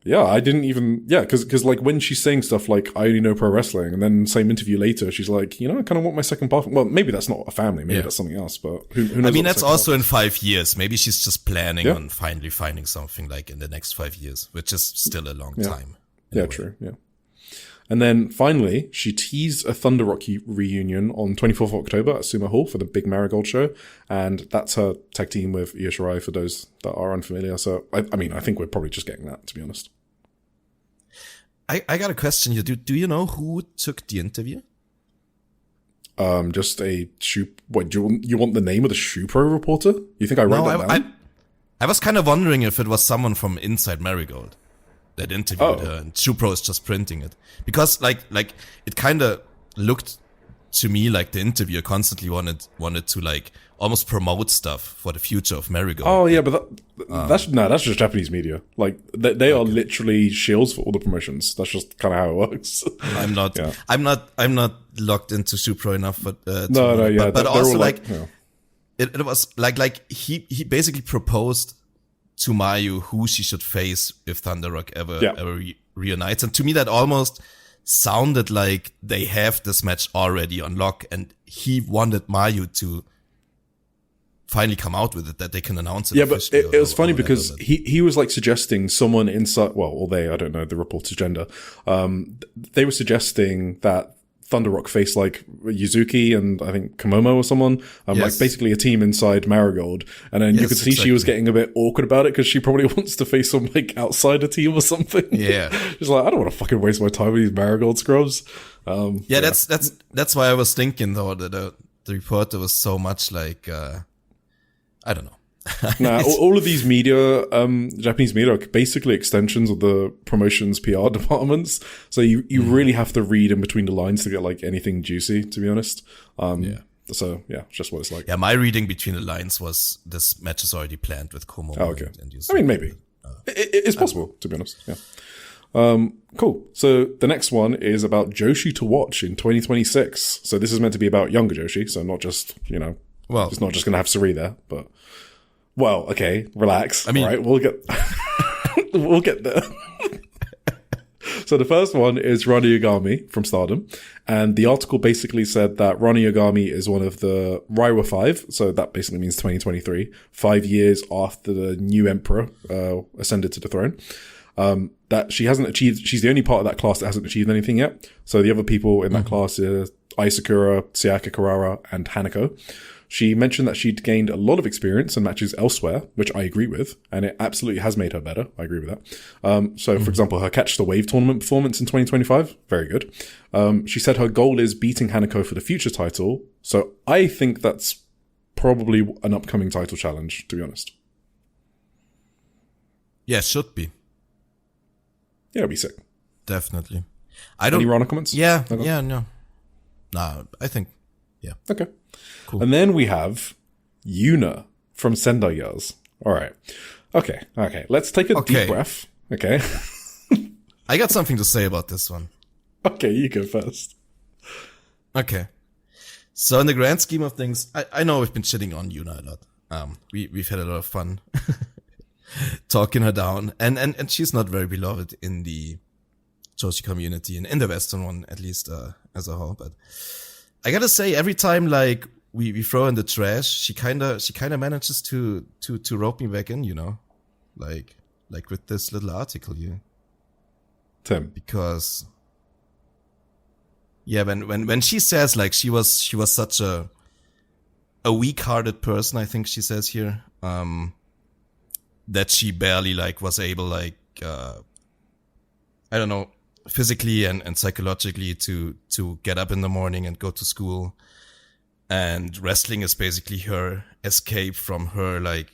Yeah, I didn't even... Yeah, because like when she's saying stuff like, I only know pro wrestling, and then same interview later, she's like, I kind of want my second path. Well, maybe that's not a family. Maybe that's something else, but who knows? I mean, that's also in 5 years. Maybe she's just planning on finally finding something like in the next 5 years, which is still a long time. Yeah, true, yeah. And then finally, she teased a Thunder Rock reunion on 24th of October at Sumo Hall for the big Marigold show. And that's her tag team with Io Shirai for those that are unfamiliar. So, I mean, I think we're probably just getting that, to be honest. I got a question here. Do you know who took the interview? Just a what, do you want the name of the ShuPro reporter? You think I wrote that down? I was kind of wondering if it was someone from inside Marigold that interviewed her, and ShuPro is just printing it. Because like it kind of looked to me like the interviewer constantly wanted to like almost promote stuff for the future of Marigold. Oh yeah, but that's just Japanese media. Like they are literally shields for all the promotions. That's just kind of how it works. I'm not locked into ShuPro enough, but but also it was like he basically proposed to Mayu who she should face if Thunder Rock ever reunites, and to me that almost sounded like they have this match already on lock, and he wanted Mayu to finally come out with it, that they can announce it. Yeah, but it was funny because he was like suggesting someone inside, I don't know the reporter's gender. They were suggesting that Thunder Rock faced like Yuzuki and I think Komomo or someone, like basically a team inside Marigold. And then you could see she was getting a bit awkward about it because she probably wants to face some like outsider team or something. Yeah. She's like, I don't want to fucking waste my time with these Marigold scrubs. That's why I was thinking though that the reporter was so much like, I don't know. All of these media, Japanese media, are basically extensions of the promotion's PR departments. So you really have to read in between the lines to get like anything juicy, to be honest. So it's just what it's like. Yeah, my reading between the lines was this match is already planned with Komo. Oh, okay. I mean, maybe. It's possible, to be honest. Yeah. Cool. So the next one is about Joshi to watch in 2026. So this is meant to be about younger Joshi. So not just, it's not just going to have Sari there, but... Well, okay, relax. I mean, all right, we'll get there. So the first one is Rani Yagami from Stardom, and the article basically said that Rani Yagami is one of the Reiwa 5, so that basically means 2023, 5 years after the new emperor ascended to the throne. That she hasn't achieved. She's the only part of that class that hasn't achieved anything yet. So the other people in that class are Ai Sakura, Sayaka Karara, and Hanako. She mentioned that she'd gained a lot of experience in matches elsewhere, which I agree with, and it absolutely has made her better. I agree with that. So, for example, her Catch the Wave tournament performance in 2025, very good. She said her goal is beating Hanako for the future title, so I think that's probably an upcoming title challenge, to be honest. Yeah, should be. Yeah, it'd be sick. Definitely. Any Rana comments? Yeah, no. Nah, I think, yeah. Okay. Cool. And then we have Yuna from Sendai Girls. All right. Okay. Let's take a deep breath. Okay. I got something to say about this one. Okay, you go first. Okay. So in the grand scheme of things, I know we've been shitting on Yuna a lot. We've had a lot of fun talking her down, and she's not very beloved in the Joshi community and in the Western one, at least, as a whole. But I gotta say, every time like we throw in the trash, she kind of manages to rope me back in, you know, like with this little article here. Tim, because yeah, when she says like she was such a weak-hearted person, I think she says here, that she barely like was able like I don't know, physically and psychologically to get up in the morning and go to school. And wrestling is basically her escape from her, like,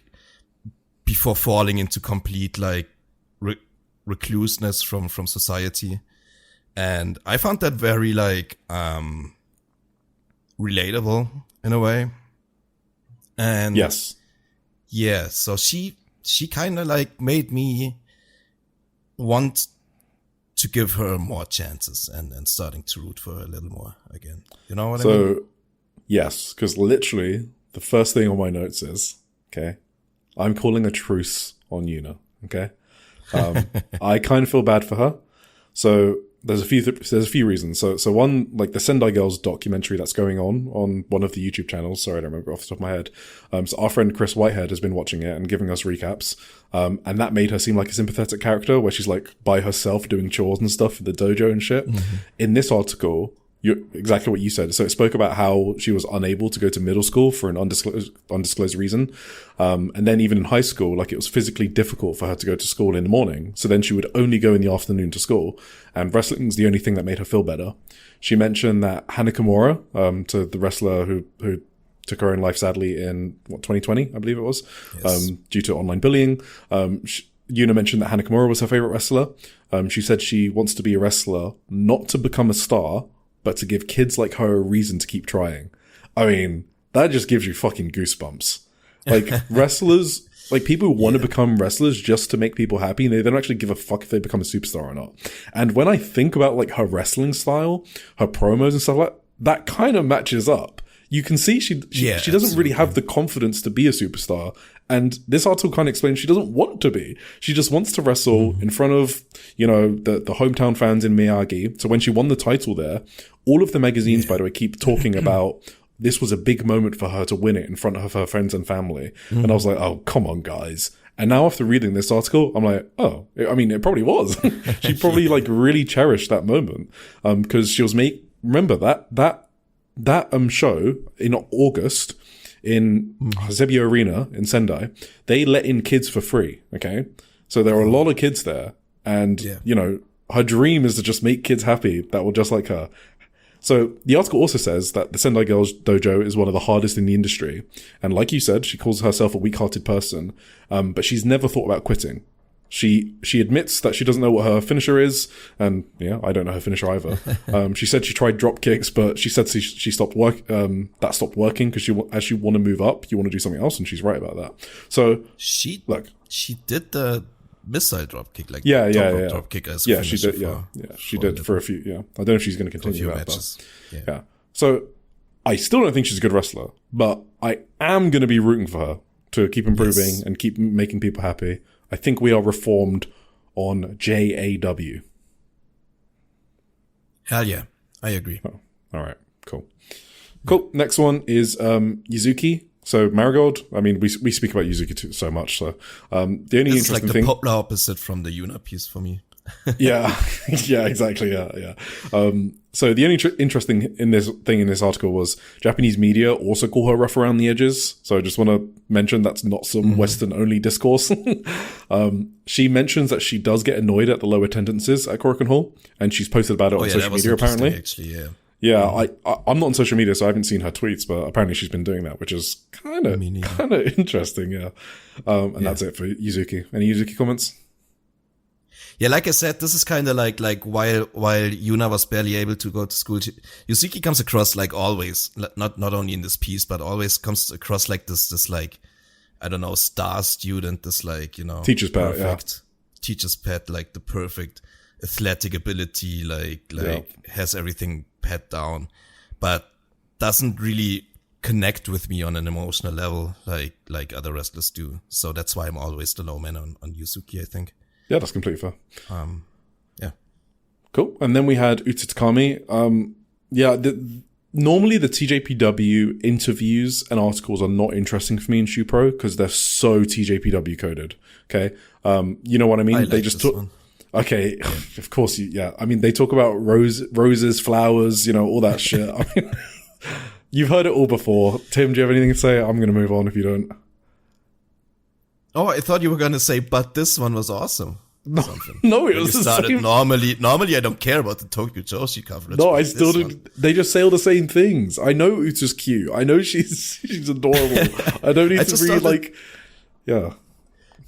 before falling into complete, like, recluseness from society. And I found that very, like, relatable in a way. And yes. Yeah, so she kind of, like, made me want to give her more chances and starting to root for her a little more again. You know what I mean? Yes, because literally the first thing on my notes is, okay, I'm calling a truce on Yuna, okay? I kind of feel bad for her. So there's a few reasons. So one, like the Sendai Girls documentary that's going on one of the YouTube channels. Sorry, I don't remember off the top of my head. So our friend Chris Whitehead has been watching it and giving us recaps. And that made her seem like a sympathetic character where she's like by herself doing chores and stuff in the dojo and shit. Mm-hmm. In this article, exactly what you said. So it spoke about how she was unable to go to middle school for an undisclosed reason. And then even in high school, like it was physically difficult for her to go to school in the morning. So then she would only go in the afternoon to school. And wrestling's the only thing that made her feel better. She mentioned that Hana Kimura, to the wrestler who took her own life sadly in 2020, I believe it was, yes. Due to online bullying. Yuna mentioned that Hana Kimura was her favorite wrestler. She said she wants to be a wrestler, not to become a star, but to give kids like her a reason to keep trying. I mean, that just gives you fucking goosebumps. Like, wrestlers, like people who want to become wrestlers just to make people happy, and they don't actually give a fuck if they become a superstar or not. And when I think about like her wrestling style, her promos and stuff like that kind of matches up. You can see she doesn't really have the confidence to be a superstar. And this article kind of explains she doesn't want to be. She just wants to wrestle in front of, you know, the hometown fans in Miyagi. So when she won the title there, all of the magazines, by the way, keep talking about this was a big moment for her to win it in front of her friends and family. And I was like, oh, come on, guys. And now after reading this article, I'm like, oh, I mean, it probably was. She probably like really cherished that moment. Because she was remember that show in August in Zebbio Arena in Sendai, they let in kids for free. Okay. So there are a lot of kids there, and you know, her dream is to just make kids happy that were just like her. So the article also says that the Sendai Girls dojo is one of the hardest in the industry. And like you said, she calls herself a weak-hearted person. But she's never thought about quitting. She admits that she doesn't know what her finisher is, and I don't know her finisher either. She said she tried drop kicks, but she said she stopped that stopped working because as you want to move up, you want to do something else, and she's right about that. So she did the missile drop kick, like drop kick as she did, she did for a few. I don't know if she's going to continue that matches. But, So I still don't think she's a good wrestler, but I am going to be rooting for her to keep improving and keep making people happy. I think we are reformed on JAW. Hell yeah. I agree. Oh, all right. Cool. Next one is Yuzuki. So Marigold. I mean, we speak about Yuzuki so much. So the only interesting like the thing, polar opposite from the Yuna piece for me. yeah, exactly. Yeah. So the only interesting thing in this article was Japanese media also call her rough around the edges. So I just want to mention that's not some Western only discourse. She mentions that she does get annoyed at the low attendances at Korakuen Hall, and she's posted about it on social media apparently. Actually, I'm not on social media, so I haven't seen her tweets, but apparently she's been doing that, which is kind of interesting. And that's it for Yuzuki. Any Yuzuki comments? Yeah, like I said, this is kind of like while Yuna was barely able to go to school, Yuzuki comes across like always, not only in this piece, but always comes across like this like, I don't know, star student, this like, teacher's pet, teacher's pet, like the perfect athletic ability, has everything pat down, but doesn't really connect with me on an emotional level like other wrestlers do. So that's why I'm always the low man on Yuzuki, I think. Yeah, that's completely fair. Yeah. Cool. And then we had Utsutakami. Normally the TJPW interviews and articles are not interesting for me in ShuPro because they're so TJPW coded. Okay. You know what I mean? I like they just this took, one. okay. Of course yeah. I mean, they talk about roses, flowers, you know, all that shit. I mean, you've heard it all before. Tim, do you have anything to say? I'm going to move on if you don't. Oh, I thought you were going to say, but this one was awesome. No, no, it was the same. Normally, I don't care about the Tokyo Joshi coverage. No, I still didn't. They just say all the same things. I know Uta's cute. I know she's adorable. I don't need to read like, yeah.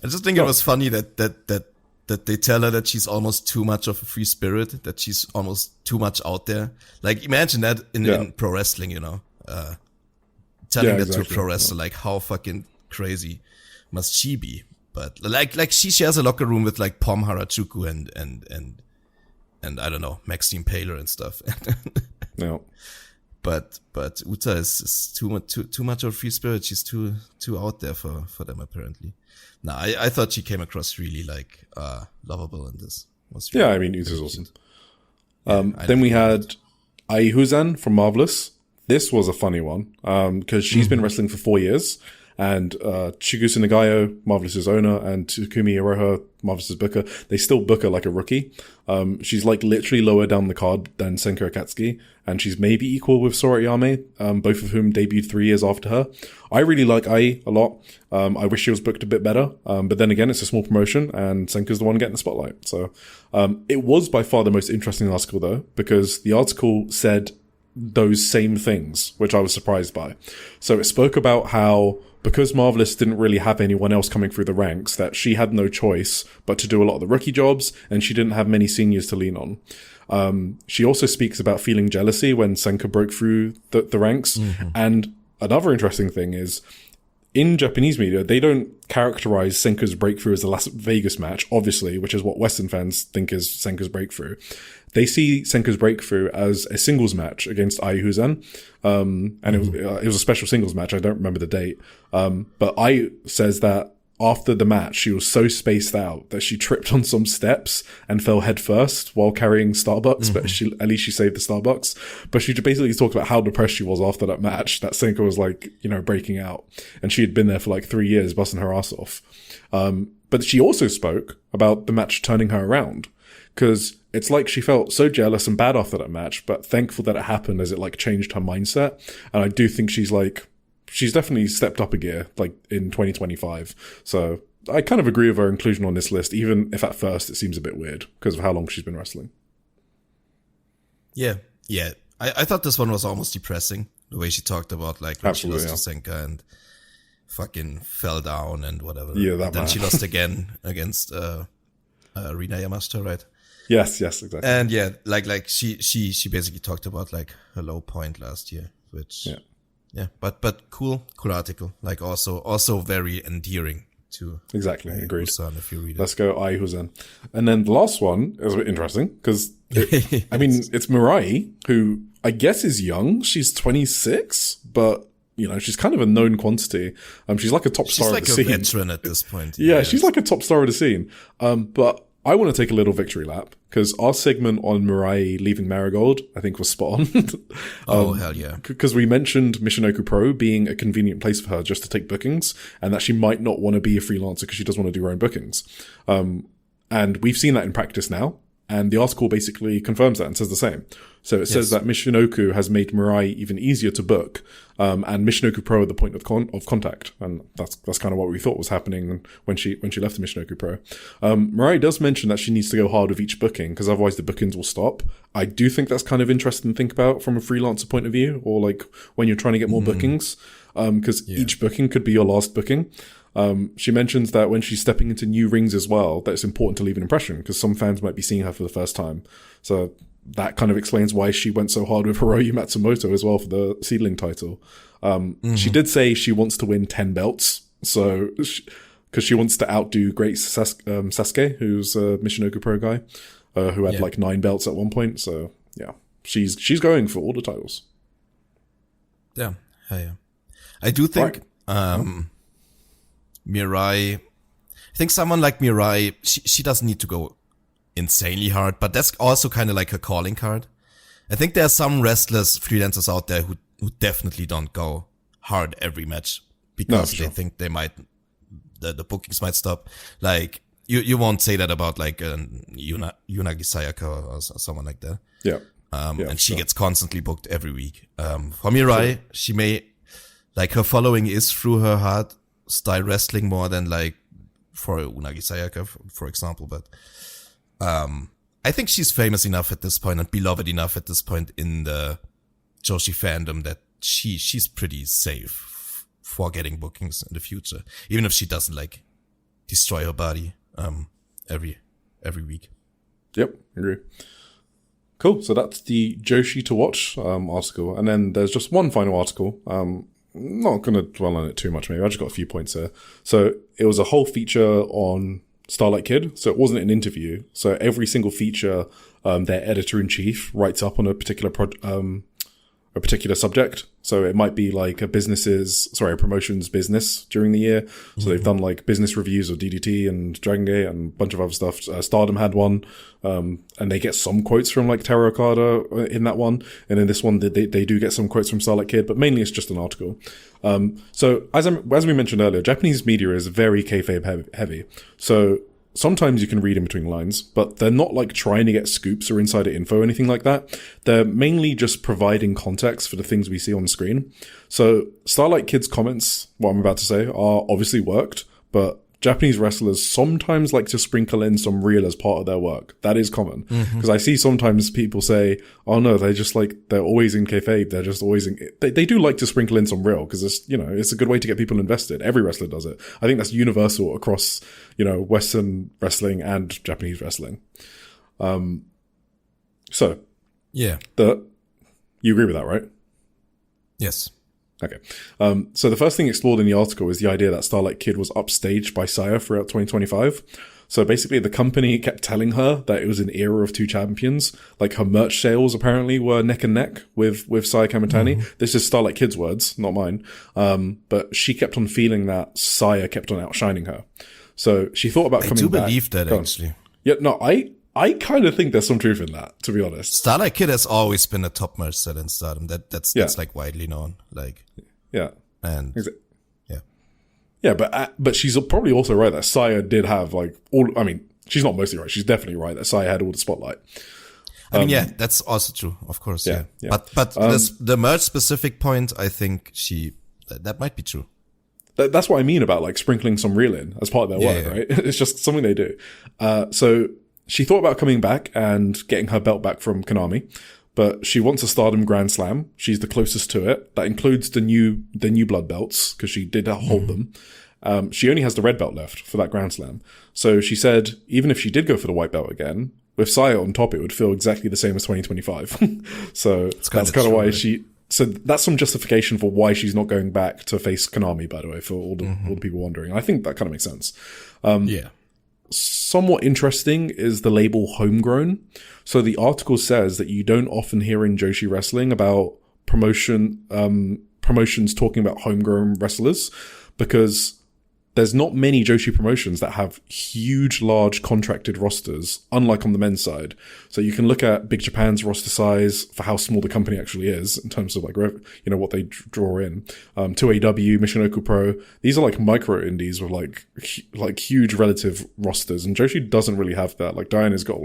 I just think it was funny that they tell her that she's almost too much of a free spirit, that she's almost too much out there. Like, imagine that in pro wrestling, you know, telling that to a pro wrestler, like how fucking crazy must she be? But like she shares a locker room with like Pom Harajuku and I don't know, Maxine Paler and stuff. No. But Uta is too much of a free spirit. She's too out there for them apparently. No, I thought she came across really like lovable in this. Really, I mean Uta's awesome. Then we had Ai Huzan from Marvelous. This was a funny one because she's been wrestling for 4 years. And Chigusa Nagayo, Marvelous's owner, and Takumi Iroha, Marvelous's booker, they still book her like a rookie. She's like literally lower down the card than Senko Akatsuki, and she's maybe equal with Sora Yame, both of whom debuted 3 years after her. I really like Ai a lot. I wish she was booked a bit better, but then again, it's a small promotion, and Senko's the one getting the spotlight. So it was by far the most interesting article, though, because the article said those same things, which I was surprised by. So it spoke about how because Marvelous didn't really have anyone else coming through the ranks, that she had no choice but to do a lot of the rookie jobs, and she didn't have many seniors to lean on. She also speaks about feeling jealousy when Senka broke through the ranks. And another interesting thing is, in Japanese media, they don't characterize Senka's breakthrough as the Las Vegas match, obviously, which is what Western fans think is Senka's breakthrough. They see Senka's breakthrough as a singles match against Ai Huzan. And it was a special singles match. I don't remember the date. But Ai says that after the match, she was so spaced out that she tripped on some steps and fell headfirst while carrying Starbucks, but at least she saved the Starbucks. But she basically talked about how depressed she was after that match, that Senka was like, you know, breaking out. And she had been there for like 3 years, busting her ass off. But she also spoke about the match turning her around, because it's like she felt so jealous and bad after that match, but thankful that it happened as it like changed her mindset. And I do think she's definitely stepped up a gear, like in 2025. So I kind of agree with her inclusion on this list, even if at first it seems a bit weird because of how long she's been wrestling. Yeah. I thought this one was almost depressing, the way she talked about like when she lost to Senka and fucking fell down and whatever. Yeah, that then she lost again against Rina Yamashita, right? Yes, exactly. And yeah, like she basically talked about like her low point last year, which but cool article. Like also very endearing to exactly agreed. Huzan, if you read it. Let's go Ai Huzan. And then the last one is a bit interesting because I mean it's Mirai, who I guess is young. She's 26, but you know, she's kind of a known quantity. She's like a top star of the scene. She's like a veteran at this point. Yeah, she's like a top star of the scene. But I want to take a little victory lap because our segment on Mirai leaving Marigold, I think, was spot on. Oh, hell yeah. Because we mentioned Michinoku Pro being a convenient place for her just to take bookings and that she might not want to be a freelancer because she does want to do her own bookings. And we've seen that in practice now. And the article basically confirms that and says the same. So it says that Michinoku has made Mirai even easier to book, and Michinoku Pro at the point of contact. And that's kind of what we thought was happening when she left the Michinoku Pro. Mirai does mention that she needs to go hard with each booking because otherwise the bookings will stop. I do think that's kind of interesting to think about from a freelancer point of view, or like when you're trying to get more bookings, because each booking could be your last booking. She mentions that when she's stepping into new rings as well, that it's important to leave an impression because some fans might be seeing her for the first time. So that kind of explains why she went so hard with Hiroyu Matsumoto as well for the seedling title. She did say she wants to win 10 belts. So, because she wants to outdo great Sasuke, who's a Michinoku Pro guy, who had like 9 belts at one point. So yeah, she's going for all the titles. Yeah. Yeah. I do think, Mirai, I think someone like Mirai, she doesn't need to go insanely hard, but that's also kind of like her calling card. I think there are some wrestlers, freelancers out there who definitely don't go hard every match because they think they might, the bookings might stop. Like, you won't say that about like Yunagi Sayaka or someone like that. Yeah. And she gets constantly booked every week. For Mirai, she may, like, her following is through her hard style wrestling more than like for Unagi Sayaka, for example. But I think she's famous enough at this point and beloved enough at this point in the Joshi fandom that she's pretty safe for getting bookings in the future, even if she doesn't like destroy her body every week. Yep, agree. Cool. So that's the Joshi to watch article, and then there's just one final article. Not going to dwell on it too much. Maybe I just got a few points here. So it was a whole feature on Starlight Kid. So it wasn't an interview. So every single feature, their editor-in-chief writes up on a particular subject. So it might be like a promotions business during the year. So they've done like business reviews of DDT and Dragon Gate and a bunch of other stuff. Stardom had one. And they get some quotes from like Taro Okada in that one. And in this one, they do get some quotes from Starlight Kid, but mainly it's just an article. So as we mentioned earlier, Japanese media is very kayfabe heavy. So sometimes you can read in between lines, but they're not like trying to get scoops or insider info or anything like that. They're mainly just providing context for the things we see on screen. So Starlight Kid's comments, what I'm about to say, are obviously worked, but Japanese wrestlers sometimes like to sprinkle in some real as part of their work. That is common. Because I see sometimes people say, oh no, they're always in kayfabe. They're just always in, they do like to sprinkle in some real because it's a good way to get people invested. Every wrestler does it. I think that's universal across, Western wrestling and Japanese wrestling. So. Yeah. You agree with that, right? Yes. Okay. So the first thing explored in the article is the idea that Starlight Kid was upstaged by Saya throughout 2025. So basically the company kept telling her that it was an era of two champions. Like her merch sales apparently were neck and neck with Saya Kamitani. This is Starlight Kid's words, not mine. But she kept on feeling that Saya kept on outshining her. So she thought about coming back. I do believe that actually. Yeah, no, I kind of think there's some truth in that, to be honest. Starlight Kid has always been a top merch seller in Stardom. That's like widely known. Like, yeah, and yeah, but she's probably also right that Saya did have like all. I mean, she's not mostly right. She's definitely right that Saya had all the spotlight. I mean, yeah, that's also true, of course. Yeah. But the merch specific point, I think that might be true. That's what I mean about like sprinkling some real in as part of their work, right? It's just something they do. So. She thought about coming back and getting her belt back from Konami, but she wants a Stardom Grand Slam. She's the closest to it. That includes the new blood belts because she did hold them. She only has the red belt left for that Grand Slam. So she said, even if she did go for the white belt again, with Saya on top, it would feel exactly the same as 2025. So that's kind of why so that's some justification for why she's not going back to face Konami, by the way, for all the people wondering. I think that kind of makes sense. Somewhat interesting is the label homegrown. So the article says that you don't often hear in Joshi wrestling about promotions talking about homegrown wrestlers because there's not many Joshi promotions that have huge, large contracted rosters, unlike on the men's side. So you can look at Big Japan's roster size for how small the company actually is in terms of like, what they draw in. 2AW, Michinoku Pro, these are like micro indies with like huge relative rosters. And Joshi doesn't really have that. Like Diana's got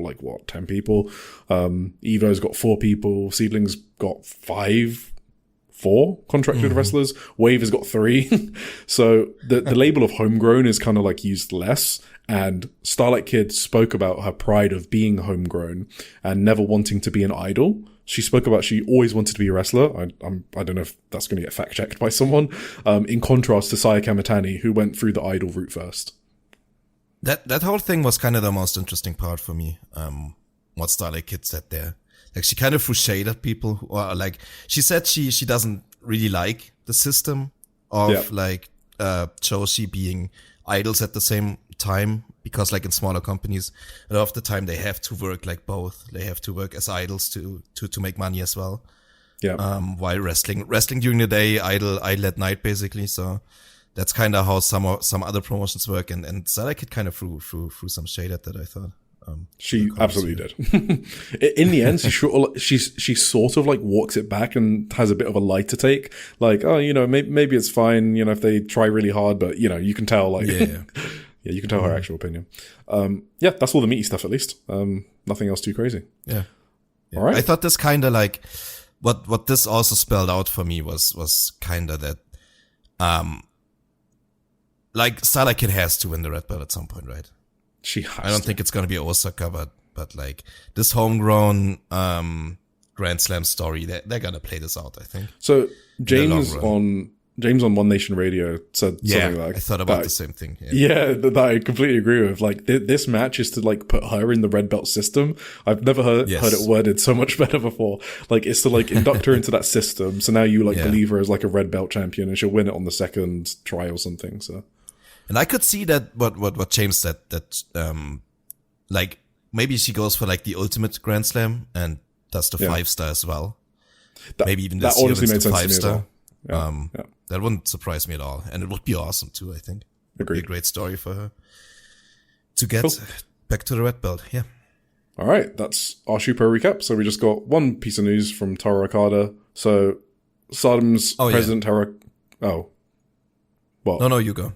10 people. Evo's got 4 people. Seedling's got 4 contracted wrestlers. Wave has got 3. So the label of homegrown is kind of like used less. And Starlight Kid spoke about her pride of being homegrown and never wanting to be an idol. She spoke about she always wanted to be a wrestler. I don't know if that's going to get fact checked by someone. In contrast to Saya Kamitani, who went through the idol route first. That whole thing was kind of the most interesting part for me. What Starlight Kid said there. Like she kind of threw shade at people who are like, she said she doesn't really like the system of Joshi being idols at the same time because like in smaller companies, a lot of the time they have to work like both. They have to work as idols to make money as well. Yeah. While wrestling during the day, idol at night basically. So that's kind of how some other promotions work. And Starlight Kid kind of threw some shade at that, I thought. She absolutely did. In the end, she sort of like walks it back and has a bit of a lighter take. Like, oh, maybe it's fine, if they try really hard, but you can tell like, yeah, you can tell her actual opinion. Yeah, that's all the meaty stuff at least. Nothing else too crazy. Yeah. All right. I thought this kind of like, what this also spelled out for me was kind of that, like Starlight Kid has to win the red belt at some point, right? I don't think it's going to be Osaka, but like this homegrown Grand Slam story, they're going to play this out, I think. So James on One Nation Radio said something like, I thought about the same thing. Yeah, that I completely agree with. Like this match is to like put her in the red belt system. I've never heard it worded so much better before. Like it's to like induct her into that system. So now you like believe her as like a red belt champion, and she'll win it on the second try or something. So. And I could see that what James said, that like maybe she goes for like the ultimate Grand Slam and does the 5-star as well. Maybe even this year wins the 5-star. That wouldn't surprise me at all, and it would be awesome too. I think it'd be a great story for her to get back to the red belt. Yeah. All right, that's our ShuPro recap. So we just got one piece of news from Taro Okada. So Stardom's president Taro. Oh, well, no, you go.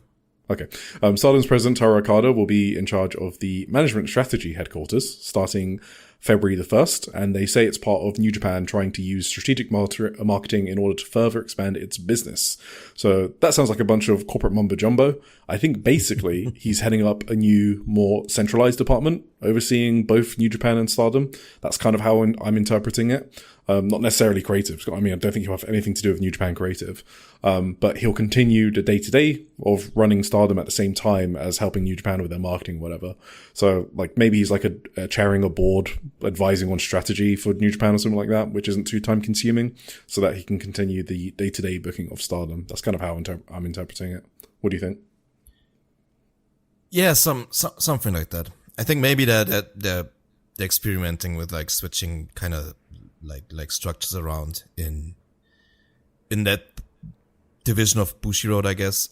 Okay. Stardom's president, Taro Okada, will be in charge of the management strategy headquarters starting February the 1st, and they say it's part of New Japan trying to use strategic marketing in order to further expand its business. So that sounds like a bunch of corporate mumbo jumbo. I think basically he's heading up a new, more centralized department overseeing both New Japan and Stardom. That's kind of how I'm interpreting it. Not necessarily creative. I mean, I don't think he'll have anything to do with New Japan creative. But he'll continue the day-to-day of running Stardom at the same time as helping New Japan with their marketing, whatever. So, like, maybe he's like a chairing a board, advising on strategy for New Japan or something like that, which isn't too time-consuming, so that he can continue the day-to-day booking of Stardom. That's kind of how I'm interpreting it. What do you think? Yeah, something like that. I think maybe that they're experimenting with like switching kind of like structures around in that division of Bushiroad, I guess.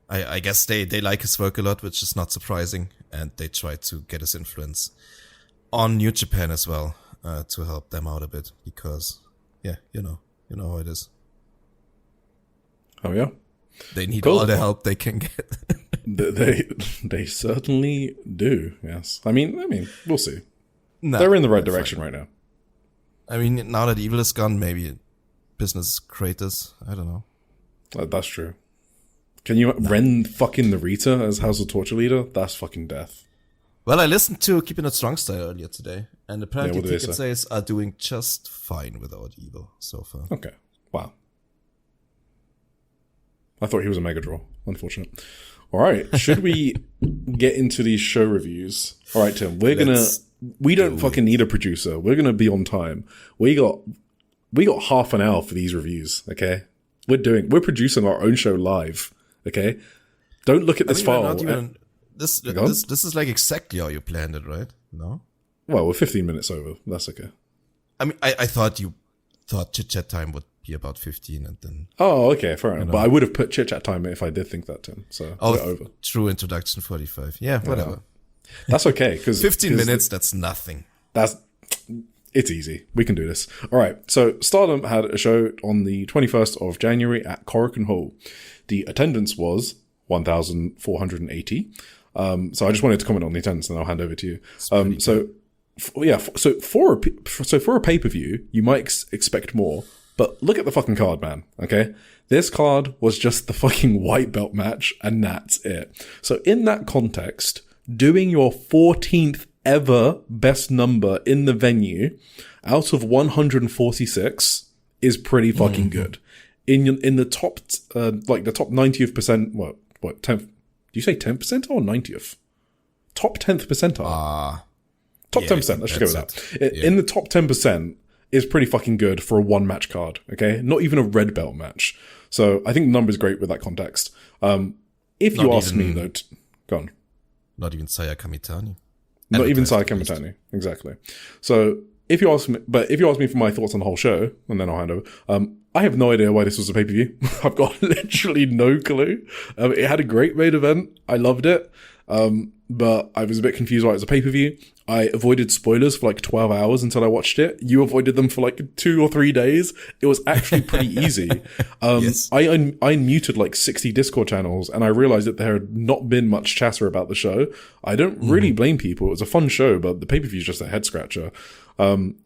I guess they like his work a lot, which is not surprising, and they try to get his influence on New Japan as well, to help them out a bit, because you know how it is. Oh yeah, they need all the help they can get. They certainly do. Yes, I mean, we'll see. No, they're in the right direction right now. I mean, now that Evil is gone, maybe business creators. I don't know. That's true. Can you Ren fucking Narita as House of Torture leader? That's fucking death. Well, I listened to Keeping It Strong Style earlier today, and apparently ticket sales are doing just fine without Evil so far. Okay. Wow. I thought he was a mega draw. Unfortunate. All right. Should we get into these show reviews? All right, Tim. We don't fucking need a producer. We're gonna be on time. We got half an hour for these reviews. Okay. We're producing our own show live. Okay. Don't look at this file. This is like exactly how you planned it, right? No? Well, we're 15 minutes over. That's okay. I mean, I thought you thought chit chat time would be about 15 and then. Oh, okay, fair enough. But I would have put chit chat time if I did think that, Tim. So over. True introduction 45. Yeah, whatever. That's okay, because 15 minutes. That's nothing. It's easy. We can do this. All right. So Stardom had a show on the 21st of January at Korakuen Hall. The attendance was 1,480. So I just wanted to comment on the attendance, and I'll hand over to you. So for a pay-per-view, you might expect more, but look at the fucking card, man. Okay. This card was just the fucking white belt match, and that's it. So in that context, doing your 14th ever best number in the venue out of 146 is pretty fucking good. In the top, like the top 90th percent, what 10th? Do you say 10% or 90th? Top 10th percentile. Top 10%. Let's just go with that. In the top 10% is pretty fucking good for a one match card. Okay, not even a red belt match. So I think the number is great with that context. If you ask me though, go on. Not even Saya Kamitani. Not even Saya Kamitani. Exactly. So if you ask me for my thoughts on the whole show, and then I'll hand over. I have no idea why this was a pay-per-view. I've got literally no clue. It had a great main event. I loved it. But I was a bit confused why it was a pay-per-view. I avoided spoilers for like 12 hours until I watched it. You avoided them for like 2 or 3 days. It was actually pretty easy. Yes. I unmuted like 60 Discord channels, and I realized that there had not been much chatter about the show. I don't really blame people. It was a fun show, but the pay-per-view is just a head scratcher.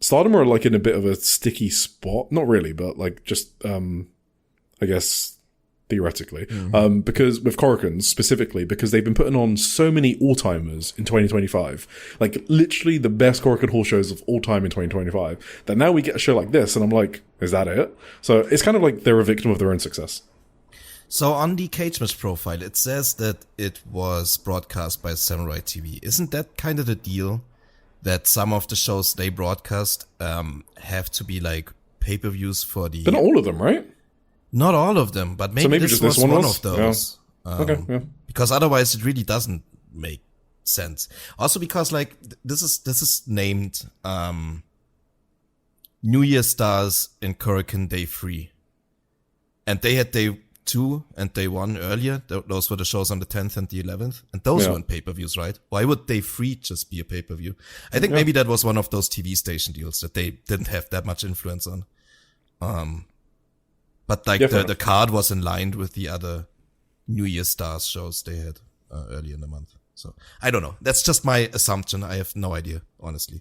Stardom are like in a bit of a sticky spot. Not really, but like just, I guess, theoretically, because with Coruscant specifically, because they've been putting on so many all-timers in 2025, like literally the best Coruscant Hall shows of all time in 2025, that now we get a show like this, and I'm like, is that it? So it's kind of like they're a victim of their own success. So on the Cage Match profile, it says that it was broadcast by Samurai TV. Isn't that kind of the deal? That some of the shows they broadcast have to be like pay-per-views for the... But not all of them, right? Not all of them, but maybe just this was one of those. Yeah. Okay, yeah. Because otherwise it really doesn't make sense. Also because like this is named New Year Stars in Coruscant Day 3. And they had Day 2 and Day 1 earlier. Those were the shows on the 10th and the 11th. And those weren't pay-per-views, right? Why would Day 3 just be a pay-per-view? I think maybe that was one of those TV station deals that they didn't have that much influence on. But like the card was in line with the other New Year Stars shows they had early in the month. So I don't know. That's just my assumption. I have no idea, honestly.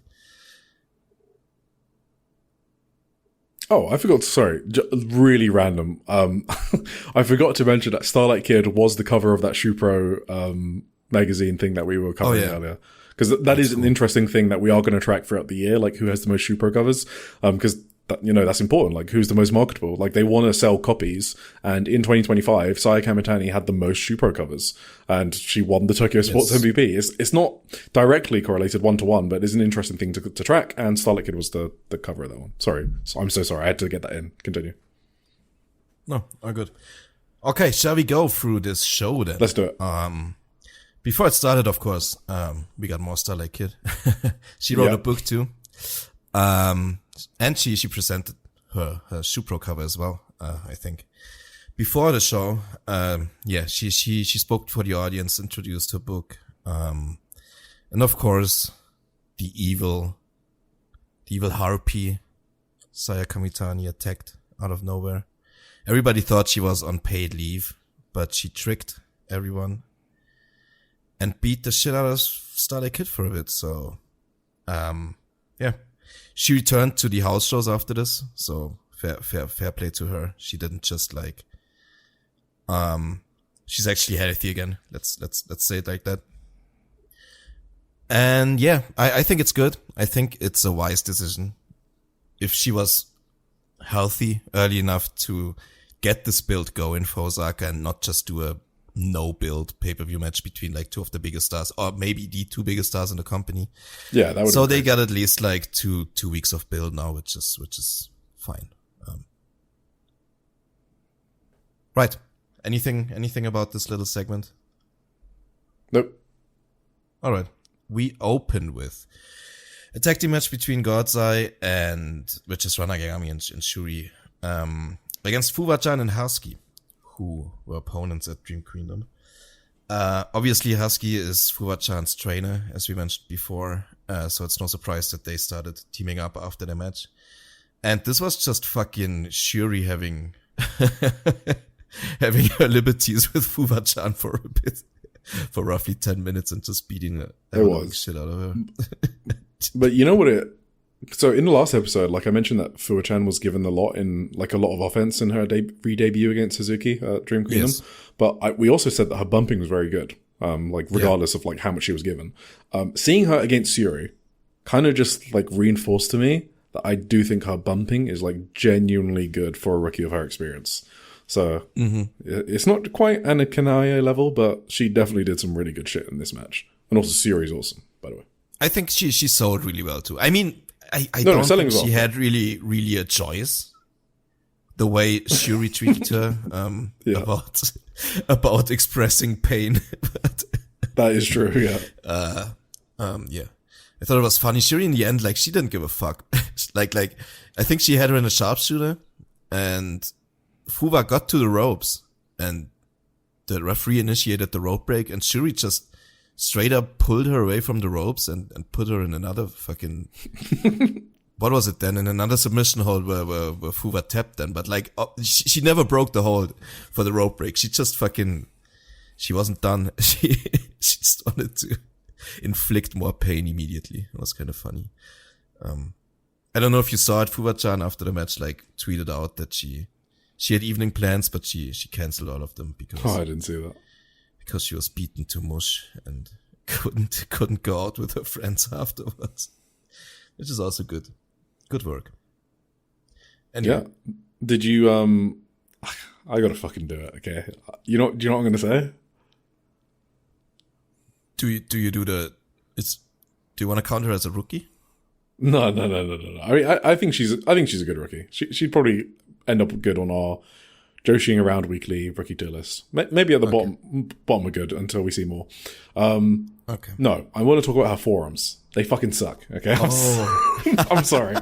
Oh, I forgot. Sorry, really random. I forgot to mention that Starlight Kid was the cover of that ShuPro magazine thing that we were covering earlier. Because that is an interesting thing that we are going to track throughout the year, like who has the most ShuPro covers. Because that's important. Like, who's the most marketable? Like, they want to sell copies. And in 2025, Saya Kamitani had the most ShuPro covers, and she won the Tokyo Sports MVP. It's not directly correlated 1-to-1, but it's an interesting thing to track. And Starlight Kid was the cover of that one. Sorry, I'm so sorry. I had to get that in. Continue. No, all good. Okay, shall we go through this show then? Let's do it. Before it started, of course, we got more Starlight Kid. She wrote a book too. And she presented her ShuPro cover as well, I think. Before the show, she spoke for the audience, introduced her book. And of course, the evil harpy, Saya Kamitani, attacked out of nowhere. Everybody thought she was on paid leave, but she tricked everyone and beat the shit out of Starlight Kid for a bit. So, she returned to the house shows after this, so fair play to her. She didn't just like, she's actually healthy again. Let's say it like that. And yeah, I think it's good. I think it's a wise decision. If she was healthy early enough to get this build going for Osaka and not just do a no build pay-per-view match between like two of the biggest stars, or maybe the two biggest stars in the company. Yeah, that would. So they got at least like two weeks of build now, which is fine. Right. Anything about this little segment? Nope. All right. We open with a tag team match between God's Eye which is Ranagami and Shuri, against Fuwa-chan and Husky, who were opponents at Dream Queendom. Obviously Husky is Fuwa-chan's trainer, as we mentioned before, so it's no surprise that they started teaming up after the match. And this was just fucking Shuri having her liberties with Fuwa-chan for a bit, for roughly 10 minutes, and just beating the shit out of her. But you know what so in the last episode, like I mentioned that Fuwa-chan was given a lot of offense in her re-debut against Suzuki at Dream Kingdom. Yes. But we also said that her bumping was very good, regardless of like how much she was given. Seeing her against Yuri kind of just like reinforced to me that I do think her bumping is like genuinely good for a rookie of her experience. So it's not quite Anna Kanaya level, but she definitely did some really good shit in this match. And also Yuri's awesome, by the way. I think she sold really well too. I mean, I don't think she had really a choice. The way Shuri treated her, about expressing pain. That is true, yeah. I thought it was funny. Shuri in the end, like, she didn't give a fuck. like, I think she had her in a sharpshooter, and Fuwa got to the ropes, and the referee initiated the rope break, and Shuri just straight up pulled her away from the ropes and put her in another fucking, what was it then? In another submission hold where Fuwa tapped then, but like, she never broke the hold for the rope break. She just fucking, she wasn't done. She just wanted to inflict more pain immediately. It was kind of funny. I don't know if you saw it, Fuwa-chan after the match, like, tweeted out that she had evening plans, but she canceled all of them because I didn't see that. Because she was beaten to mush and couldn't go out with her friends afterwards. Which is also good. Good work. Anyway. Yeah. Did you I gotta fucking do it, okay? Do you know what I'm gonna say? Do you do you want to count her as a rookie? No. I mean, I think she's a good rookie. She'd probably end up good on our Joshi'ing around weekly rookie tier list. Maybe at the bottom are good until we see more. Okay. No, I want to talk about her forearms. They fucking suck. Okay. I'm sorry.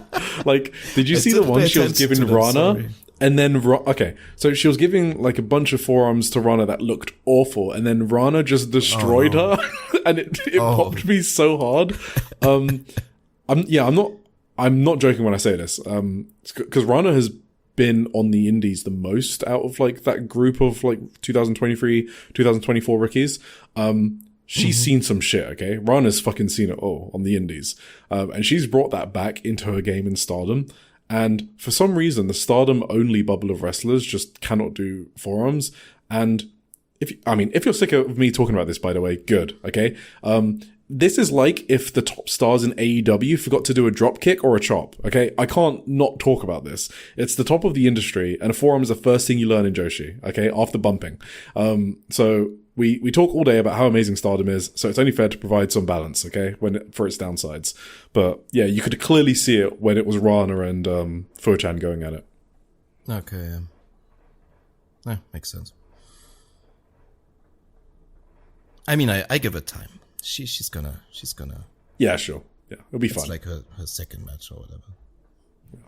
Like, did you see the one she was giving Rana? And then, okay, so she was giving like a bunch of forearms to Rana that looked awful, and then Rana just destroyed her, and it popped me so hard. I'm not joking when I say this, because Rana has been on the indies the most out of like that group of like 2023, 2024 rookies. She's seen some shit, okay? Rana's fucking seen it all on the indies. And she's brought that back into her game in Stardom. And for some reason, the Stardom only bubble of wrestlers just cannot do forearms. And if you're sick of me talking about this, by the way, good, okay? This is like if the top stars in AEW forgot to do a drop kick or a chop, okay? I can't not talk about this. It's the top of the industry, and a forearm is the first thing you learn in Joshi, okay? After bumping. So we talk all day about how amazing Stardom is, so it's only fair to provide some balance, okay? For its downsides. But yeah, you could clearly see it when it was Rana and Fo-chan going at it. Okay, yeah, makes sense. I mean, I give it time. She's gonna. Yeah, sure. Yeah, it'll be fun. It's like her second match or whatever. Yeah.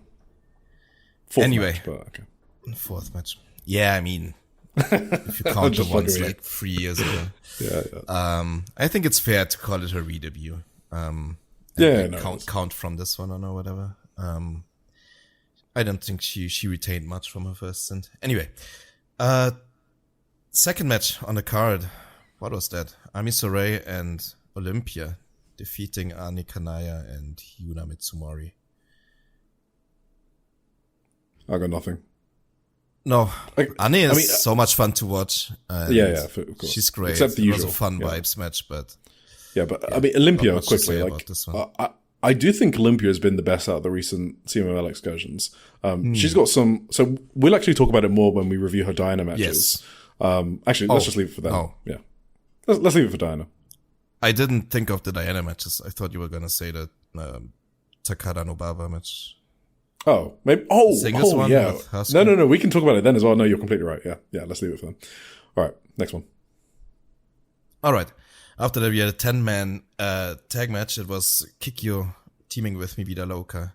Fourth anyway, match, but okay. Fourth match. Yeah, I mean, if you count the ones like 3 years ago. Yeah. I think it's fair to call it her re-debut. Count from this one on or whatever. I don't think she retained much from her first stint. Anyway, second match on the card. What was that? Ami Sourei and Olympia defeating Ani Kanaya and Yuna Mitsumori. I got nothing. No, Ani is so much fun to watch. Yeah, of course. She's great. Except the usual. It was a fun vibes match, but... Yeah, but I mean, Olympia, quickly, like, I do think Olympia has been the best out of the recent CMLL excursions. She's got some... So we'll actually talk about it more when we review her Diana matches. Yes. Actually, let's just leave it for that. Yeah. Let's leave it for Diana. I didn't think of the Diana matches. I thought you were going to say that Takada Nobaba match. Oh, maybe. One yeah. No. We can talk about it then as well. No, you're completely right. Yeah. Let's leave it for them. All right, next one. All right. After that, we had a 10-man tag match. It was Kikyo teaming with Mibida Loka,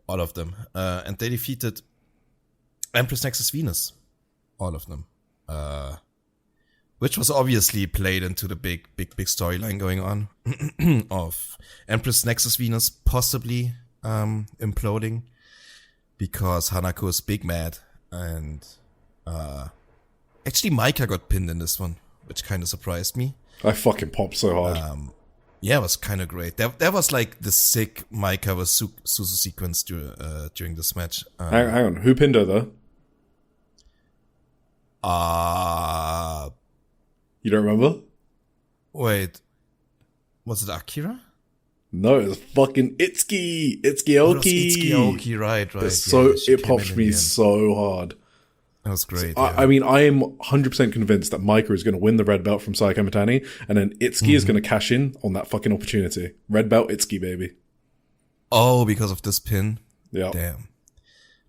all of them, and they defeated Empress Nexus Venus, all of them. Which was obviously played into the big storyline going on of Empress Nexus Venus possibly imploding because Hanako is big mad, and actually Maika got pinned in this one, which kind of surprised me. I fucking popped so hard. Yeah, it was kind of great. That was like the sick Maika vs. Suzu sequence during this match. Hang on, who pinned her though? You don't remember? Wait. Was it Akira? No, it was fucking Itsuki Aoki. Itsuki Aoki, right. It popped me so hard. That was great. I mean, I am 100% convinced that Maika is going to win the red belt from Saya Kamitani, and then Itsuki is going to cash in on that fucking opportunity. Red belt Itsuki, baby. Oh, because of this pin? Yeah. Damn.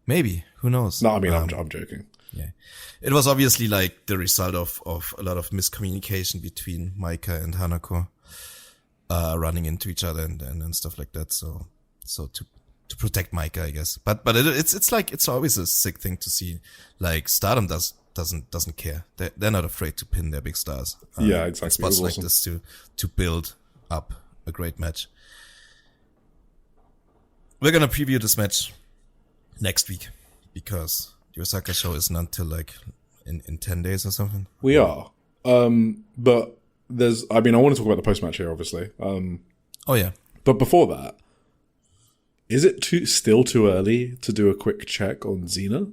Maybe. Who knows? No, I mean, I'm joking. Yeah. It was obviously like the result of a lot of miscommunication between Maika and Hanako, running into each other and stuff like that. So to protect Maika, I guess. But it's like, it's always a sick thing to see. Like Stardom does doesn't care. They're not afraid to pin their big stars. Yeah, exactly. In spots like this to build up a great match. We're gonna preview this match next week because the Osaka show isn't until like in 10 days or something. We are. But I want to talk about the post-match here, obviously. Oh yeah. But before that, is it still too early to do a quick check on Xena?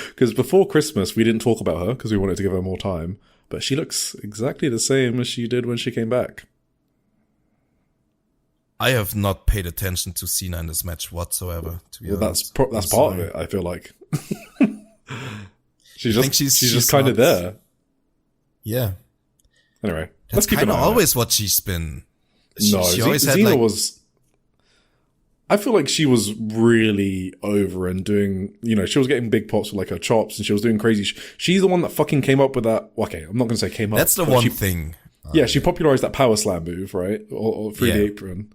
Because before Christmas, we didn't talk about her because we wanted to give her more time. But she looks exactly the same as she did when she came back. I have not paid attention to Cena in this match whatsoever, to be honest. That's part of it, I feel like. she's just kind of there. Yeah. Anyway, that's kind of always what she's been. She always had Xena was... I feel like she was really over and doing, she was getting big pops with like her chops and she was doing crazy. She's the one that fucking came up with that. Okay, I'm not going to say came up. That's the one thing. Yeah, she popularized that power slam move, right? Or through the apron.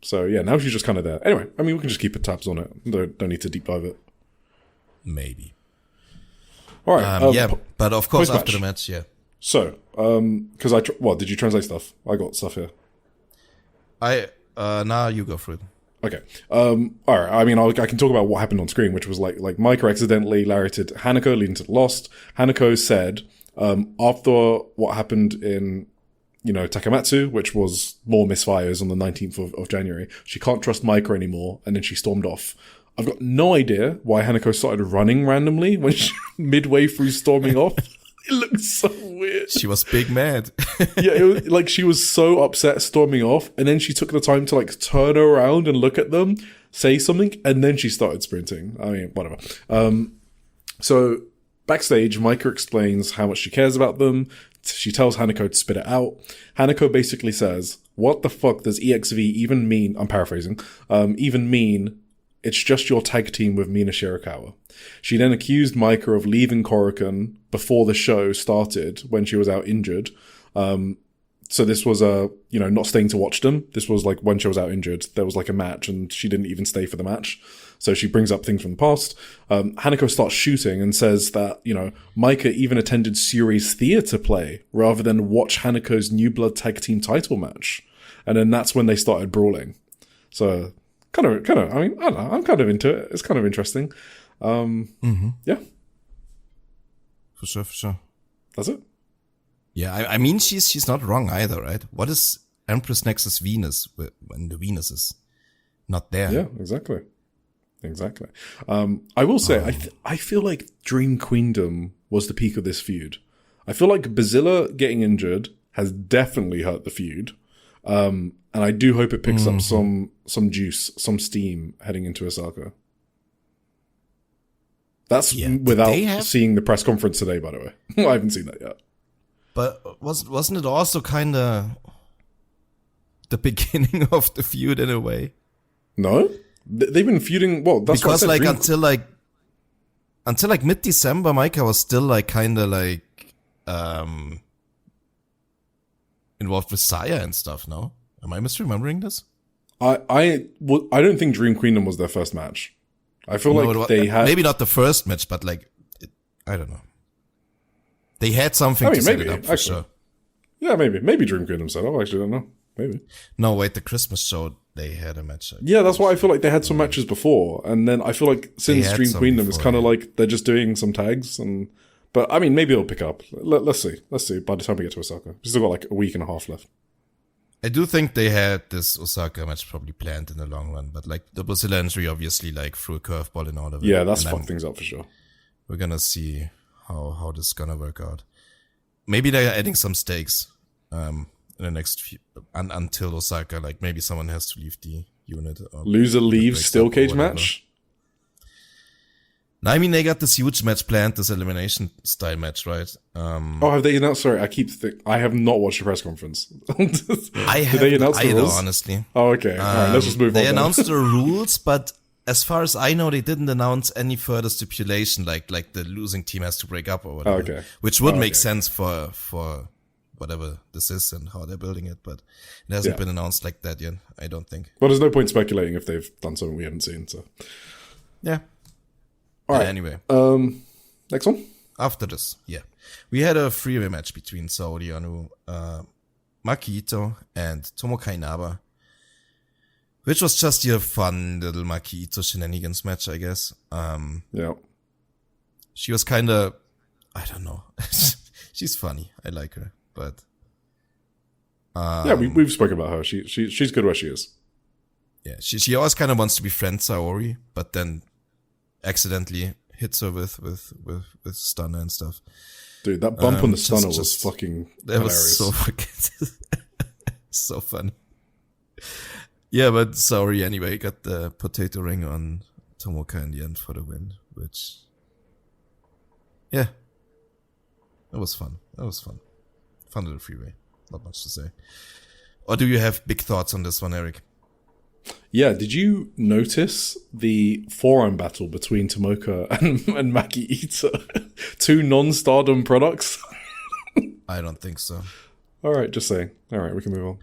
So yeah, now she's just kind of there. Anyway, we can just keep tabs on it. Don't need to deep dive it. Maybe. All right. But of course after the match, yeah. So, because did you translate stuff? I got stuff here. Now you go through it. Okay. All right. I can talk about what happened on screen, which was like Micah accidentally lariated Hanako, leading to the lost. Hanako said, after what happened in, Takamatsu, which was more misfires on the 19th of January, she can't trust Micah anymore, and then she stormed off. I've got no idea why Hanako started running randomly when midway through storming off. It looks so weird. She was big mad. Yeah, it was, like she was so upset storming off, and then she took the time to like turn around and look at them, say something, and then she started sprinting. Whatever. So backstage, Micah explains how much she cares about them. She tells Hanako to spit it out. Hanako basically says, "What the fuck does EXV even mean?" I'm paraphrasing. Even mean? It's just your tag team with Mina Shirakawa. She then accused Micah of leaving Korakuen before the show started when she was out injured. So this was not staying to watch them. This was like when she was out injured. There was like a match and she didn't even stay for the match. So she brings up things from the past. Hanako starts shooting and says that, Micah even attended Suri's theater play rather than watch Hanako's New Blood tag team title match. And then that's when they started brawling. So... Kind of. I don't know. I'm kind of into it. It's kind of interesting. Yeah. For sure. That's it. Yeah, she's not wrong either, right? What is Empress Nexus Venus when the Venus is not there? Yeah, exactly. I will say, I feel like Dream Queendom was the peak of this feud. I feel like Bazilla getting injured has definitely hurt the feud. And I do hope it picks up some juice, some steam heading into Osaka. That's without seeing the press conference today, by the way. I haven't seen that yet. But wasn't it also kind of the beginning of the feud in a way? No, they've been feuding. Well, that's because like until mid-December, Micah was still like kind of like involved with Saya and stuff. No. Am I misremembering this? I don't think Dream Queendom was their first match. I feel like they had... Maybe not the first match, but like... I don't know. They had something to set it up for sure. Yeah, maybe. Maybe Dream Queendom set up. I actually don't know. Maybe. No, wait. The Christmas show, they had a match. Yeah, that's why I feel like they had some matches before. And then I feel like since Dream Queendom, it's kind of like they're just doing some tags. But maybe it'll pick up. Let's see. By the time we get to Osaka. We've still got like a week and a half left. I do think they had this Osaka match probably planned in the long run, but like the Bazilla injury obviously like threw a curveball in all of it. Yeah, that's fucked things up for sure. We're gonna see how this is gonna work out. Maybe they're adding some stakes in the next few until Osaka. Like maybe someone has to leave the unit. Loser leaves steel cage match. No, I mean they got this huge match planned, this elimination style match, right? Have they announced? Sorry, I have not watched the press conference. Did they announce the rules? Honestly. Oh, okay. All right, let's just move on. They announced the rules, but as far as I know, they didn't announce any further stipulation, like the losing team has to break up or whatever. Okay. Which would make sense for whatever this is and how they're building it, but it hasn't been announced like that yet. I don't think. Well, there's no point speculating if they've done something we haven't seen. So. Yeah. All right. Anyway. Next one. After this, yeah. We had a freeway match between Saori Anou, Maki Ito, and Tomoka Inaba, which was just your fun little Maki Ito shenanigans match, I guess. Yeah. She was kind of, I don't know. She's funny. I like her, but yeah, we've spoken about her. She's good where she is. Yeah, she always kind of wants to befriend Saori, but then accidentally hits her with stunner and stuff. Dude, that bump on the stunner was fucking that hilarious. Was so fucking so funny. Yeah, but Saori anyway got the potato ring on Tomoka in the end for the win, which, yeah, that was fun. Fun little freeway. Not much to say. Or do you have big thoughts on this one, Eric? Yeah, did you notice the forearm battle between Tomoka and Maki Ito? Two non-Stardom products? I don't think so. All right, just saying. All right, we can move on.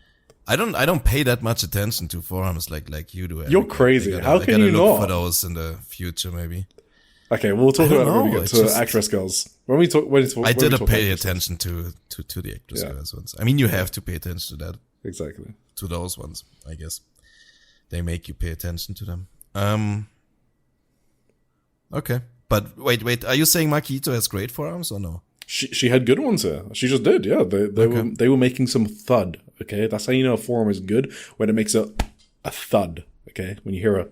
I don't pay that much attention to forearms like you do, Eric. You're crazy. How can you look not? for those in the future, maybe. Okay, we'll talk about it when we get to actress girls. I did pay attention to the actress girls ones. I mean, you have to pay attention to that. Exactly. To those ones, I guess. They make you pay attention to them. Okay. But wait, are you saying Maki Ito has great forearms or no? She had good ones here. She just did, yeah. They were making some thud, okay? That's how you know a forearm is good, when it makes a thud, okay? When you hear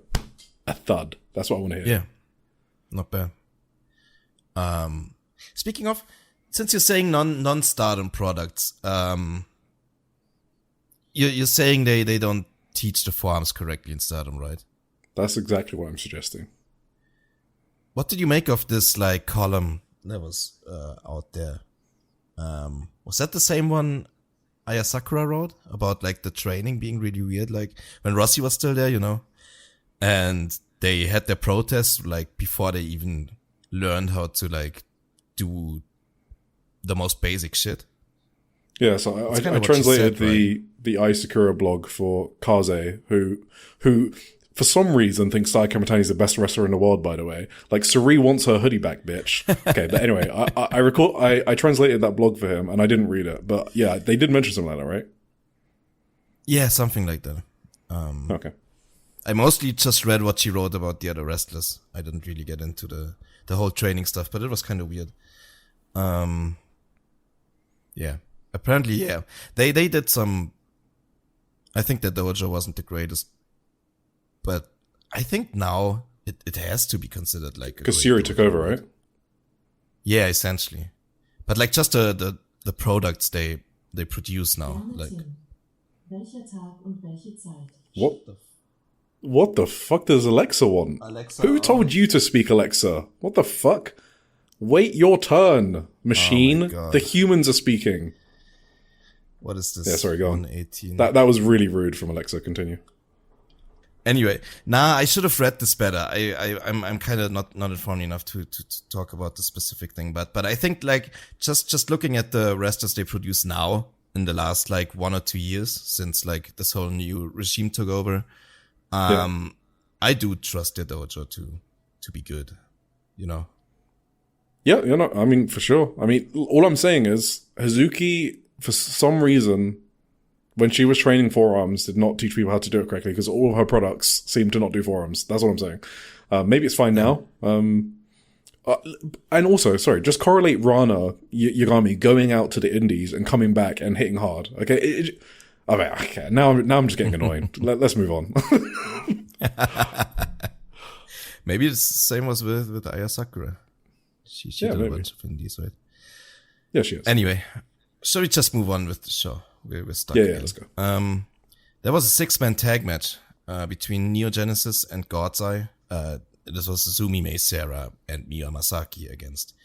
a thud. That's what I want to hear. Yeah. Not bad. Speaking of, since you're saying non-Stardom products, you're saying they don't teach the forearms correctly in Stardom, right? That's exactly what I'm suggesting. What did you make of this like column that was out there? Was that the same one Aya Sakura wrote about like the training being really weird, like when Rossi was still there, you know? And they had their protests like before they even learned how to like do the most basic shit. Yeah, so I translated the Ai Sakura blog for Kaze, who for some reason thinks Saya Kamitani is the best wrestler in the world, by the way. Like, Suri wants her hoodie back, bitch. Okay, but anyway, I translated that blog for him, and I didn't read it. But yeah, they did mention something like that, right? Yeah, something like that. Okay. I mostly just read what she wrote about the other wrestlers. I didn't really get into the whole training stuff, but it was kind of weird. Yeah. Apparently, yeah. They did some... I think the dojo wasn't the greatest, but I think now it has to be considered like... Because Suri took over, right? Yeah, essentially. But like just the products they produce now. Like, What the fuck does Alexa want? Who told you to speak, Alexa? What the fuck? Wait your turn, machine. Oh the humans are speaking. What is this? Yeah, sorry, go on. 118. That was really rude from Alexa. Continue. Anyway, I should have read this better. I'm kind of not informed enough to talk about the specific thing, but I think like just looking at the wrestlers they produce now in the last like 1 or 2 years since like this whole new regime took over, I do trust the dojo to be good, you know. Yeah, you know, I mean, for sure. I mean, all I'm saying is Hazuki, for some reason, when she was training forearms, did not teach people how to do it correctly because all of her products seem to not do forearms. That's what I'm saying. Maybe it's fine now. And also, sorry, just correlate Rana Yagami going out to the indies and coming back and hitting hard. Okay, okay. Now I'm just getting annoyed. Let's move on. Maybe it's the same as with Aya Sakura. She did a bunch of indies, right? Yeah, she is. Anyway, shall we just move on with the show? We're stuck. Yeah, again. Let's go. There was a 6-man tag match between Neo Genesis and God's Eye. This was Zumi Mei Sarah and Miya Masaki against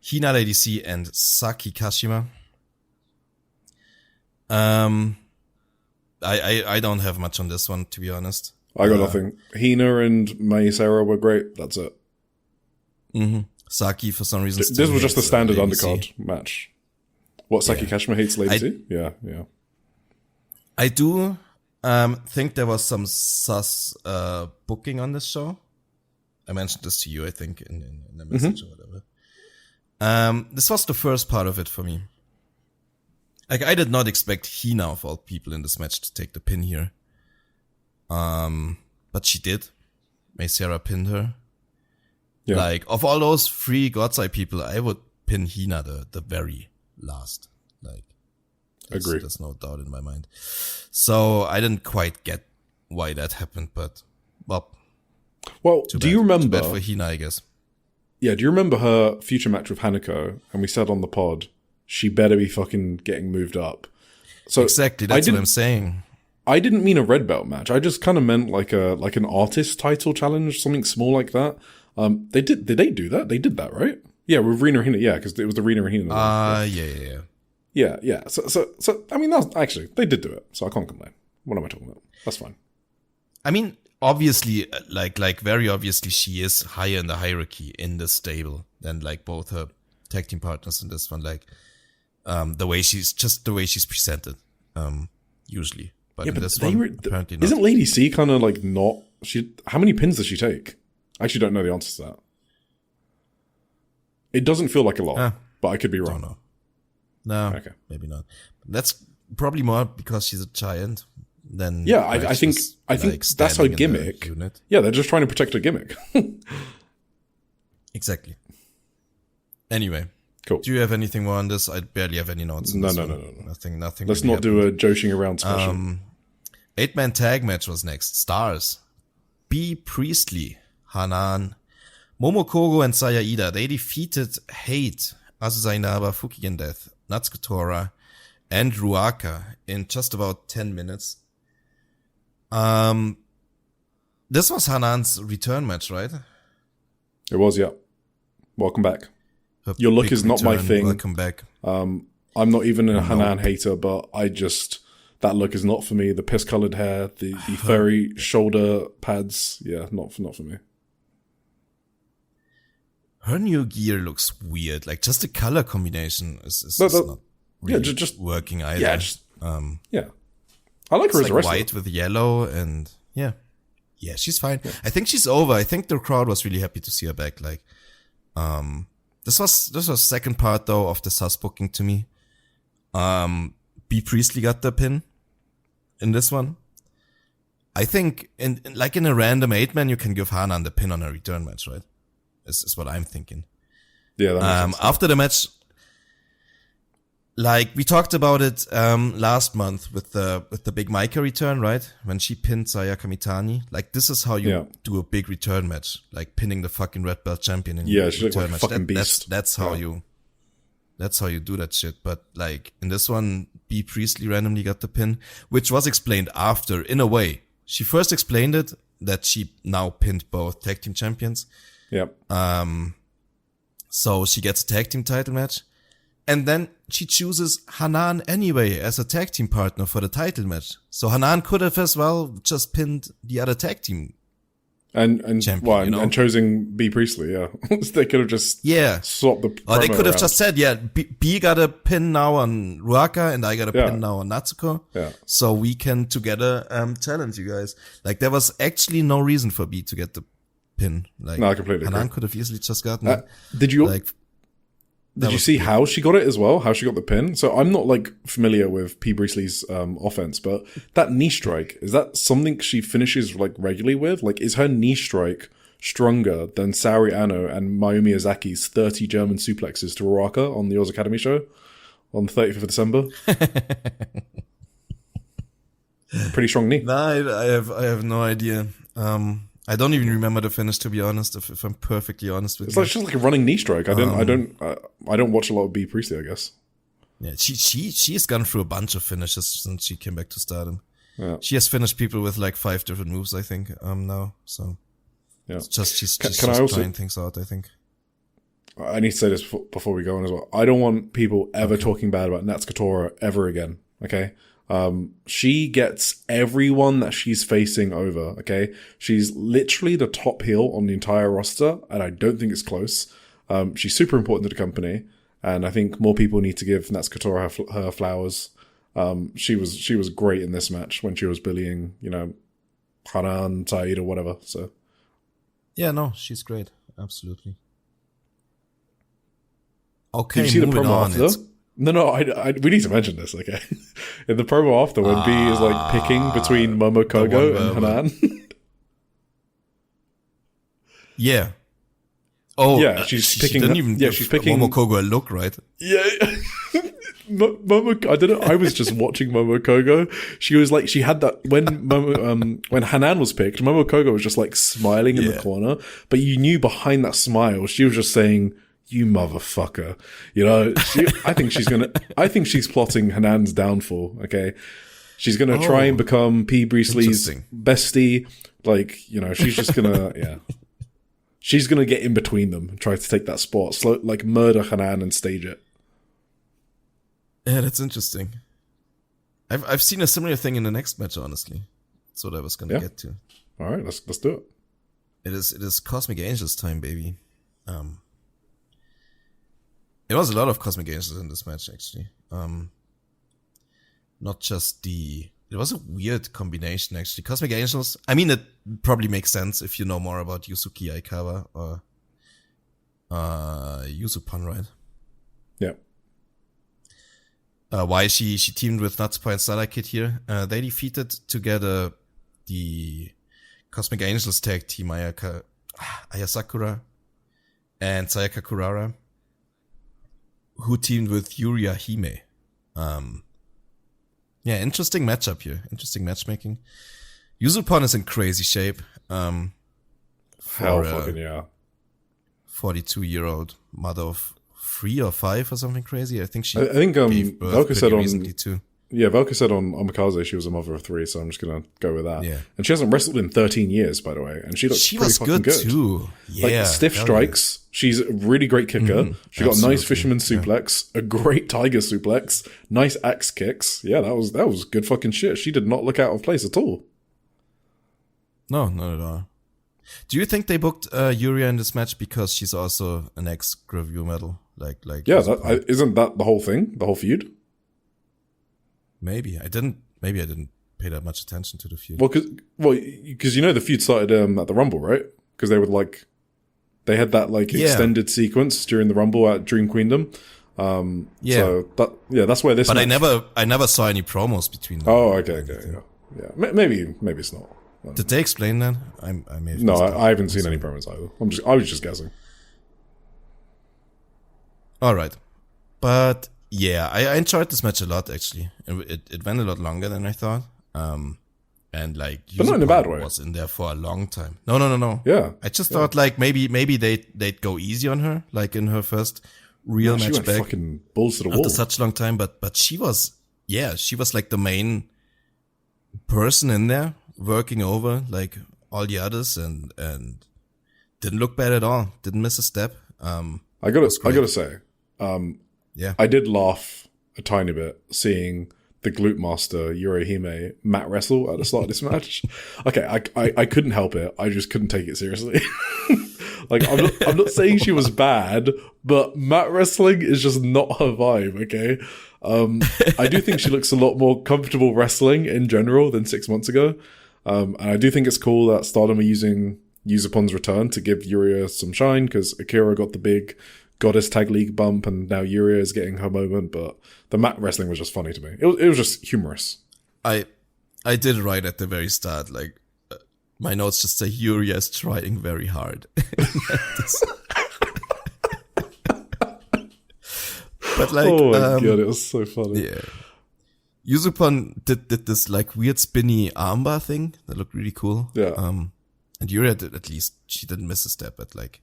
Hina Lady C and Saki Kashima. I don't have much on this one, to be honest. I got nothing. Hina and Mei Sarah were great. That's it. Mm-hmm. Saki, for some reason, this was just a standard undercard match. What, Saki Kashima hates Lady C? Yeah. I do think there was some sus booking on this show. I mentioned this to you, I think, in the message or whatever. This was the first part of it for me. Like, I did not expect Hina, of all people in this match, to take the pin here. But she did. May Sarah pinned her. Yeah. Like, of all those 3 God's Eye people, I would pin Hina the very last. Like, agree. There's no doubt in my mind. So I didn't quite get why that happened, but well, do you remember? Too bad for Hina, I guess. Yeah, do you remember her future match with Hanako? And we said on the pod, she better be fucking getting moved up. So exactly, that's what I'm saying. I didn't mean a red belt match. I just kind of meant like an artist title challenge, something small like that. Did they do that? They did that, right? Yeah, with Rina Hina. Yeah, because it was the Rina Hina. Yeah. So I mean, actually they did do it. So I can't complain. What am I talking about? That's fine. I mean, obviously, like very obviously, she is higher in the hierarchy in the stable than like both her tag team partners in this one. Like, the way she's presented, usually. But in this one, apparently not. Isn't Lady C kind of like not? How many pins does she take? I actually don't know the answer to that. It doesn't feel like a lot, but I could be wrong. Don't know. No, okay, maybe not. That's probably more because she's a giant than. Yeah, I think that's her gimmick. Yeah, they're just trying to protect her gimmick. Exactly. Anyway, cool. Do you have anything more on this? I barely have any notes. No. Nothing. Let's really not do a Joshi'ing around special. 8-man tag match was next. Stars. B. Priestley, Hanan, Momokogo, and Sayaida. They defeated Hate, Azusa Inaba, Fukigen Death, Natsuko and Ruaka in just about 10 minutes. This was Hanan's return match, right? It was, yeah. Welcome back. Your look is not my thing. Welcome back. I'm not even a Hanan hater, but that look is not for me. The piss-colored hair, the furry shoulder pads, yeah, not for me. Her new gear looks weird. Like, just the color combination is not really just working either. Yeah, I like her as a wrestler. White with yellow and yeah, she's fine. Yeah. I think she's over. I think the crowd was really happy to see her back. Like, this was second part though of the sus booking to me. B. Priestley got the pin in this one. I think in a random 8-man, you can give Hanan the pin on a return match, right? Is what I'm thinking. Yeah, that makes sense. After the match, like we talked about it last month with the big Maika return, right? When she pinned Sayaka Mitani. Like, this is how you do a big return match, like pinning the fucking red belt champion in a return like match. Fucking beast. That's how you do that shit. But like in this one, B. Priestley randomly got the pin, which was explained after in a way. She first explained it that she now pinned both tag team champions. Yep. So she gets a tag team title match. And then she chooses Hanan anyway as a tag team partner for the title match. So Hanan could have as well just pinned the other tag team and champion, and choosing B. Priestley, yeah. They could have just swapped the Or they could have around. just said, B got a pin now on Ruaka and I got a pin now on Natsuko. Yeah. So we can together challenge you guys. Like, there was actually no reason for B to get the pin. Like, no, I completely Hanan agree. could have easily just gotten it. Did you see how she got it as well? How she got the pin? So I'm not like familiar with P. Priestley's offense, but that knee strike, is that something she finishes like regularly with? Like, is her knee strike stronger than Saori Ano and Mayumi Azaki's 30 German suplexes to Ruaka on the Oz Academy show on the 30th of December? Pretty strong knee. No, I have no idea. I don't even remember the finish, to be honest. If I'm perfectly honest with you, it's just like a running knee strike. I don't watch a lot of B. Priestley, I guess. Yeah, she's gone through a bunch of finishes since she came back to Stardom. Yeah. She has finished people with like 5 different moves, I think. Now, so yeah, it's just she's trying things out, I think. I need to say this before we go on as well. I don't want people ever talking bad about Natsuko ever again. Okay. She gets everyone that she's facing over, okay? She's literally the top heel on the entire roster, and I don't think it's close. She's super important to the company, and I think more people need to give Natsuko her flowers. She was great in this match when she was bullying, Hanan, Saida, whatever, so. Yeah, no, she's great. Absolutely. Okay, did you see the moving promo on. after? No, we need to mention this, okay? In the promo after, when B is like picking between Momokogo and Hanan. Yeah. Oh, yeah, she's picking. She's picking Momokogo a look, right? Yeah. I don't know. I was just watching Momokogo. She was like, she had that when Hanan was picked. Momokogo was just like smiling in the corner, but you knew behind that smile, she was just saying, "You motherfucker." You know, I think she's plotting Hanan's downfall. Okay, she's gonna try and become P. Priestley's bestie. Like, you know, she's just gonna she's gonna get in between them and try to take that spot, like murder Hanan and stage it. Yeah, that's interesting. I've seen a similar thing in the next match, honestly. That's what I was gonna get to. All right, let's do it. It is Cosmic Angels time, baby. It was a lot of Cosmic Angels in this match, actually. Not just it was a weird combination, actually. Cosmic Angels, I mean, it probably makes sense if you know more about Yusuki Aikawa or Yusupon, right? Yeah. Why she teamed with Natsupai and Starlight Kid here. They defeated together the Cosmic Angels tag team Ayasakura and Sayaka Kurara, who teamed with Yuria Hime. Interesting matchup here. Interesting matchmaking. Yusupon is in crazy shape. Hell fucking yeah. 42-year-old mother of 3 or 5 or something crazy. I think Velka said recently too. Yeah, Velka said on Omikaze she was a mother of 3, so I'm just gonna go with that. Yeah. And she hasn't wrestled in 13 years, by the way, and she looks pretty fucking good too. Yeah, like stiff strikes. Yeah. She's a really great kicker. She got a nice fisherman suplex, a great tiger suplex, nice axe kicks. Yeah, that was good fucking shit. She did not look out of place at all. No, not at all. Do you think they booked Yuria in this match because she's also an ex-Gravure medal? Like isn't that the whole thing? The whole feud? Maybe I didn't pay that much attention to the feud. Because you know the feud started at the Rumble, right? Because they had that extended sequence during the Rumble at Dream Queendom. So that's where this. But I never saw any promos between them. Oh, okay, yeah. Maybe it's not. Did they explain that? I may have no, I haven't seen any promos either. I was just guessing. All right, but yeah, I enjoyed this match a lot actually. It went a lot longer than I thought. And like, but not in a bad way. Was in there for a long time. No. Yeah, I just thought like maybe they'd go easy on her, like in her first real match back. Fucking balls to the wall after such a long time. But she was like the main person in there, working over like all the others, and didn't look bad at all. Didn't miss a step. I gotta say, I did laugh a tiny bit seeing the Glute Master Yurihime mat wrestle at the start of this match. Okay, I couldn't help it. I just couldn't take it seriously. Like, I'm not saying she was bad, but mat wrestling is just not her vibe. Okay, I do think she looks a lot more comfortable wrestling in general than 6 months ago. And I do think it's cool that Stardom are using Yusupon's return to give Yuria some shine, because Akira got the big Goddess Tag League bump, and now Yuria is getting her moment. But the mat wrestling was just funny to me. It was just humorous. I did write at the very start, like, my notes just say Yuria is trying very hard. But like, oh my god, it was so funny. Yeah. Yusupon did this like weird spinny armbar thing that looked really cool. Yeah. And Yuria did, at least she didn't miss a step at like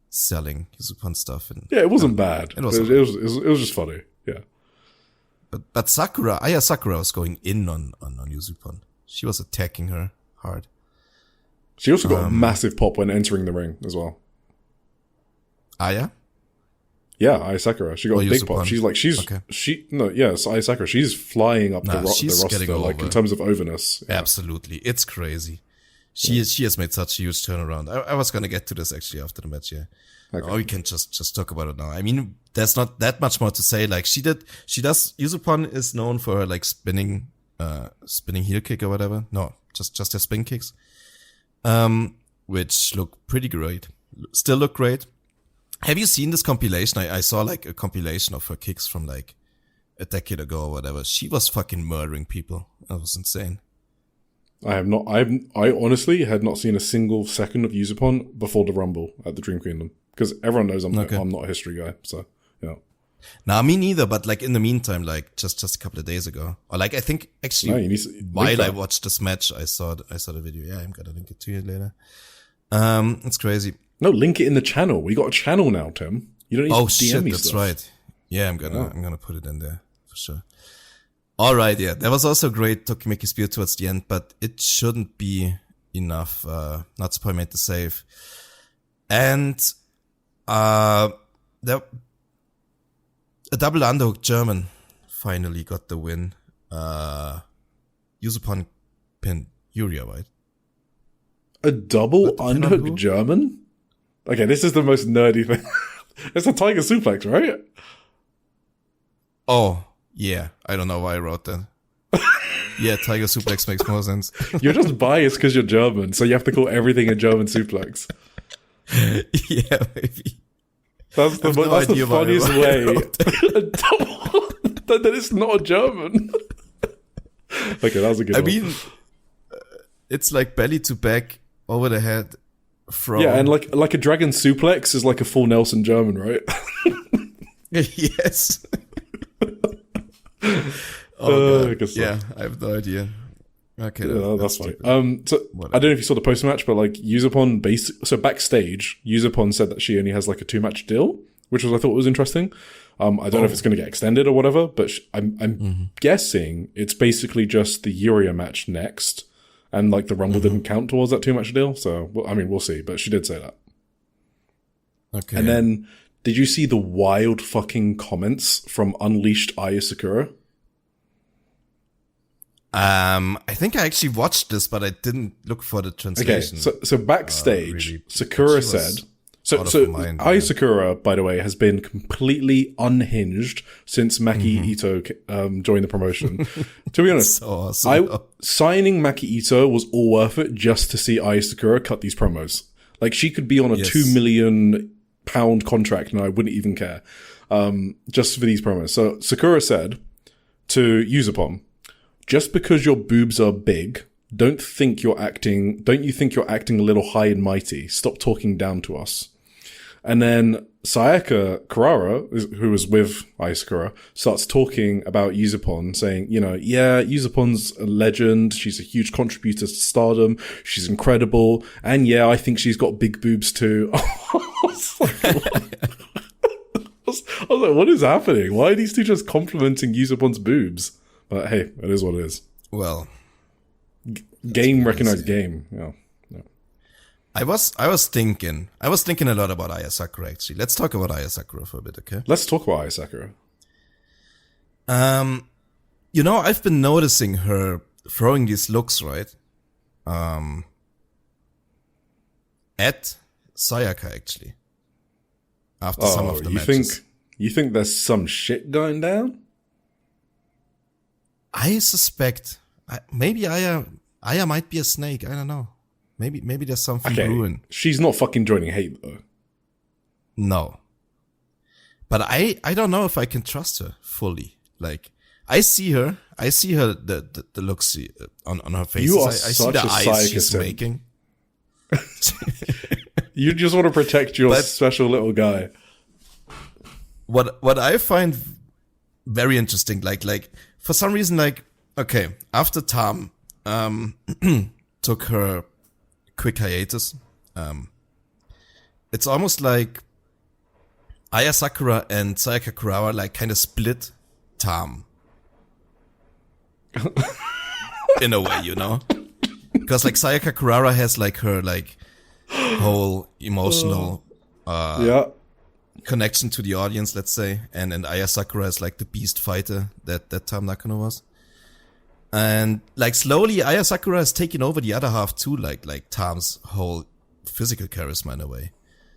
selling Yusupon stuff. And yeah, it wasn't bad. It was just funny. Yeah. But Aya Sakura was going in on Yusupon. She was attacking her hard. She also got a massive pop when entering the ring as well. Aya? Yeah, Aya Sakura. She got a big pop. She's Aya Sakura. She's flying up the roster, like, in terms of overness. Yeah. Absolutely. It's crazy. She has made such a huge turnaround. I was gonna get to this actually after the match, yeah. Okay. Or we can just talk about it now. I mean, there's not that much more to say. Like, Yusupon is known for her like spinning heel kick or whatever. No, just her spin kicks. Which look pretty great. Still look great. Have you seen this compilation? I saw like a compilation of her kicks from like a decade ago or whatever. She was fucking murdering people. That was insane. I have not. I honestly had not seen a single second of Yusupon before the Rumble at the Dream Kingdom, because everyone knows I'm not a history guy. So yeah. Nah, me neither. But like in the meantime, like just a couple of days ago, or like I think actually while I watched this match, I saw the video. Yeah, I'm gonna link it to you later. It's crazy. No, link it in the channel. We got a channel now, Tim. You don't need to DM me that's stuff. Right. Yeah, I'm gonna put it in there for sure. All right, yeah, there was also a great Tokimeki Spear towards the end, but it shouldn't be enough. Natsupoi made the save, and there a double underhook German finally got the win. Yusupon pinned Yuria, right? A double underhook German? Okay, this is the most nerdy thing. It's a Tiger Suplex, right? Oh, yeah. I don't know why I wrote that. Yeah, Tiger Suplex makes more sense. You're just biased because you're German, so you have to call everything a German suplex. Yeah, maybe. That's the funniest way. That it's not a German. Okay, that was a good one. I mean, it's like belly to back over the head. Yeah, and like a dragon suplex is like a full Nelson German, right? Yes. Yeah, I have no idea. Okay, that's fine. So whatever. I don't know if you saw the post match, but like Yusupon backstage, Yusupon said that she only has like a 2-match deal, which I thought was interesting. I don't know if it's going to get extended or whatever, but I'm guessing it's basically just the Yuria match next, and like the Rumble didn't count towards that 2-match deal. So we'll see, but she did say that. Okay. And then, did you see the wild fucking comments from Unleashed Aya Sakura? I think I actually watched this, but I didn't look for the translation. Okay, so backstage, Sakura said... So Aya Sakura, by the way, has been completely unhinged since Maki Ito joined the promotion. To be honest, so awesome. Signing Maki Ito was all worth it just to see Aya Sakura cut these promos. Like, she could be on a £2 million contract and I wouldn't even care, just for these promos. So Sakura said to Yusupon, just because your boobs are big, don't you think you're acting a little high and mighty? Stop talking down to us. And then Sayaka Kurara, who was with Aya Sakura, starts talking about Yusupon, saying, Yusupon's a legend. She's a huge contributor to Stardom. She's incredible. And yeah, I think she's got big boobs too. I was like, what is happening? Why are these two just complimenting Yusupon's boobs? But hey, it is what it is. Well, game recognized game. Yeah. I was thinking a lot about Aya Sakura, actually. Let's talk about Aya Sakura for a bit, okay? Let's talk about Aya Sakura. I've been noticing her throwing these looks, right? At Sayaka, actually. After some of the matches. You think there's some shit going down? I suspect maybe Aya might be a snake. I don't know. Maybe there's something brewing. She's not fucking joining Hate though. No. But I don't know if I can trust her fully. Like, I see her the looks on her face. I see the eyes she's making. You just want to protect your special little guy. What I find very interesting, like for some reason, like, okay, after Tam took her quick hiatus, it's almost like Aya Sakura and Sayaka Kurara like kind of split Tam in a way, because like Sayaka Kurara has like her like whole emotional connection to the audience, let's say, and Aya Sakura is like the beast fighter that Tam Nakano was. And like slowly Aya Sakura has taken over the other half too, like Tam's whole physical charisma in a way.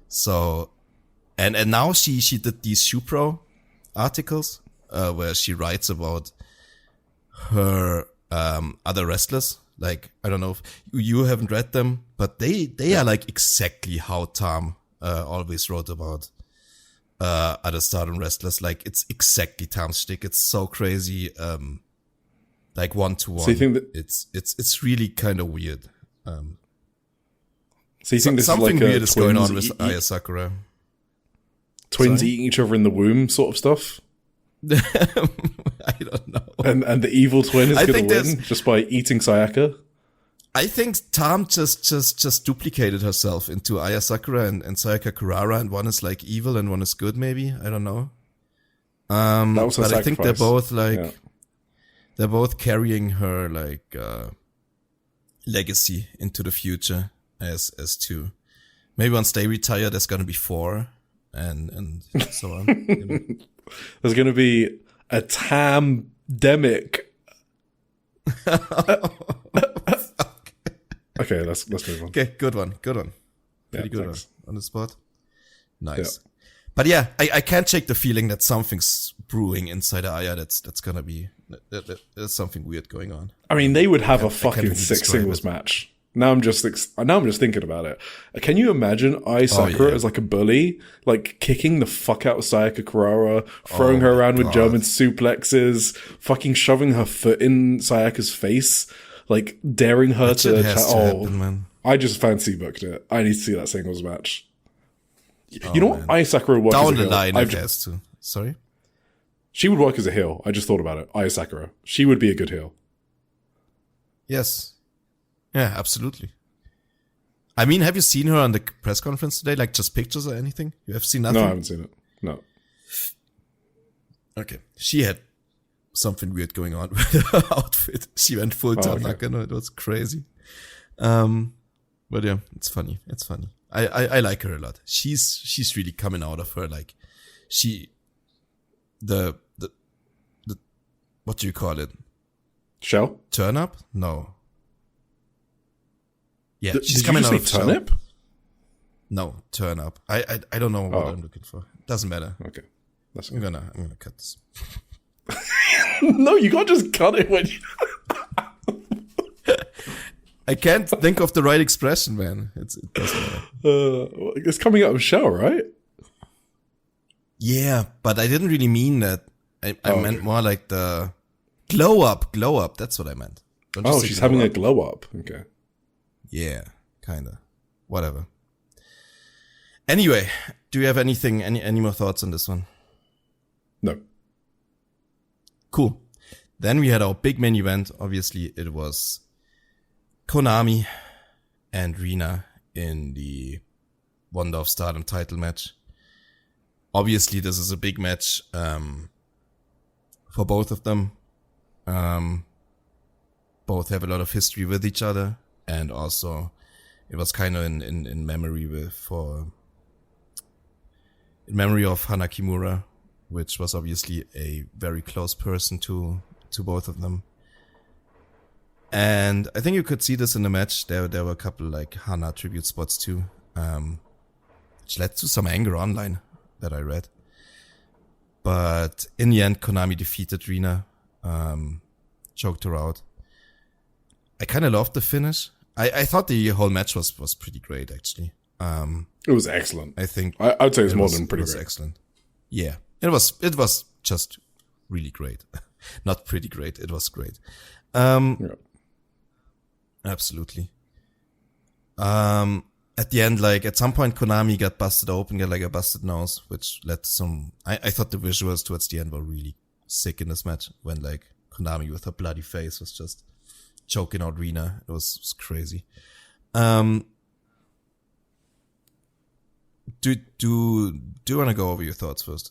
So, and now she did these ShuPro articles, where she writes about her, other wrestlers. Like, I don't know if you haven't read them, but they are like exactly how Tam, always wrote about other Stardom wrestlers. Like, it's exactly Tom's shtick. It's so crazy. Like 1-to-1. So you think that it's really kind of weird. So you think this something is like weird is going on with Aya Sakura? Twins eating each other in the womb, sort of stuff. I don't know. And the evil twin is going to win just by eating Sayaka. I think Tom just duplicated herself into Aya Sakura and Sayaka Kurara, and one is like evil and one is good. Maybe, I don't know. That was her but sacrifice. I think they're both like they're both carrying her like legacy into the future as two. Maybe once they retire, there's gonna be 4 and so on. You know? There's gonna be a Tam-demic. Okay, let's move on. Okay, good one. Pretty good thanks. one on the spot. Nice. Yeah. But yeah, I can't shake the feeling that something's brewing inside Aya. That's gonna be there's something weird going on. I mean, they would have a fucking 6 singles match. Now I'm just thinking about it. Can you imagine Aya Sakura as like a bully, like kicking the fuck out of Sayaka Kurara, throwing her around with German suplexes, fucking shoving her foot in Sayaka's face, like daring her to happen, man. I just fancy booked it. I need to see that singles match. You know what? Aya Sakura would work down as a heel. The line, I guess too. Sorry, she would work as a heel. I just thought about it. Aya Sakura, she would be a good heel. Yes. Yeah, absolutely. I mean, have you seen her on the press conference today? Like, just pictures or anything? You have seen nothing? No, I haven't seen it. No. Okay. She had something weird going on with her outfit. She went full Tom Nakano. It was crazy. But yeah, it's funny. I like her a lot. She's really coming out of her, like, the what do you call it? Shell? Turn up? No. Yeah, she's did coming you out just of say turn up? No, turn up. I don't know what I'm looking for. Doesn't matter. Okay. I'm gonna cut this. No, you can't just cut it when you I can't think of the right expression, man. It doesn't matter. It's coming out of Shell, right? Yeah, but I didn't really mean that. I meant more like the glow up. That's what I meant. She's having a glow up. Okay. Yeah, kinda. Whatever. Anyway, do you have any more thoughts on this one? No. Cool. Then we had our big main event. Obviously, it was Konami and Rina in the Wonder of Stardom title match. Obviously, this is a big match for both of them. Both have a lot of history with each other. And also, it was kind of in memory in memory of Hana Kimura, which was obviously a very close person to both of them. And I think you could see this in the match. There were a couple like Hana tribute spots too, which led to some anger online that I read. But in the end, Konami defeated Rina, choked her out. I kind of loved the finish. I thought the whole match was pretty great, actually. It was excellent. I think I'd say it's more than pretty great. Excellent. Yeah, it was just really great. Not pretty great. It was great. Absolutely. At the end, like at some point, Konami got busted open, got like a busted nose, which led to some. I thought the visuals towards the end were really sick in this match when like Konami with her bloody face was just choking out Rina. It was crazy. Do you want to go over your thoughts first?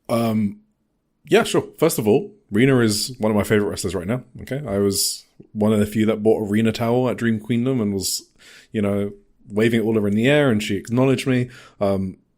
Yeah, sure. First of all, Rina is one of my favorite wrestlers right now. Okay. I was one of the few that bought a Rina towel at Dream Queendom and was, waving it all over in the air, and she acknowledged me.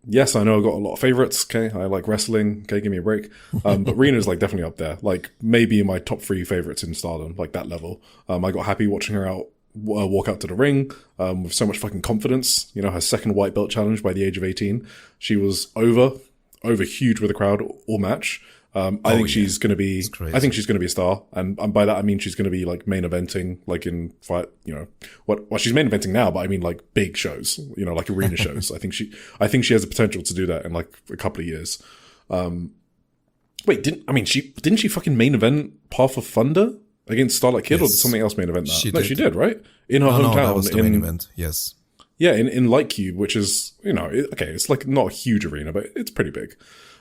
Yes, I know I got a lot of favorites. Okay. I like wrestling. Okay. Give me a break. But Rina is like definitely up there. Like maybe in my top 3 favorites in Stardom, like that level. I got happy watching her walk out to the ring, with so much fucking confidence. Her second white belt challenge by the age of 18. She was over huge with the crowd all match. I think she's going to be. I think she's going to be a star, and by that I mean she's going to be like main eventing, like in fight. You know, what she's main eventing now, but I mean like big shows. You know, like arena shows. I think she has the potential to do that in like a couple of years. Wait, didn't she fucking main event Path of Thunder against Starlight Kid, or did something else main event that? She did, right? In her hometown. That was the main event. Yes. Yeah, in Light Cube, which is, you know, it's like not a huge arena, but it's pretty big.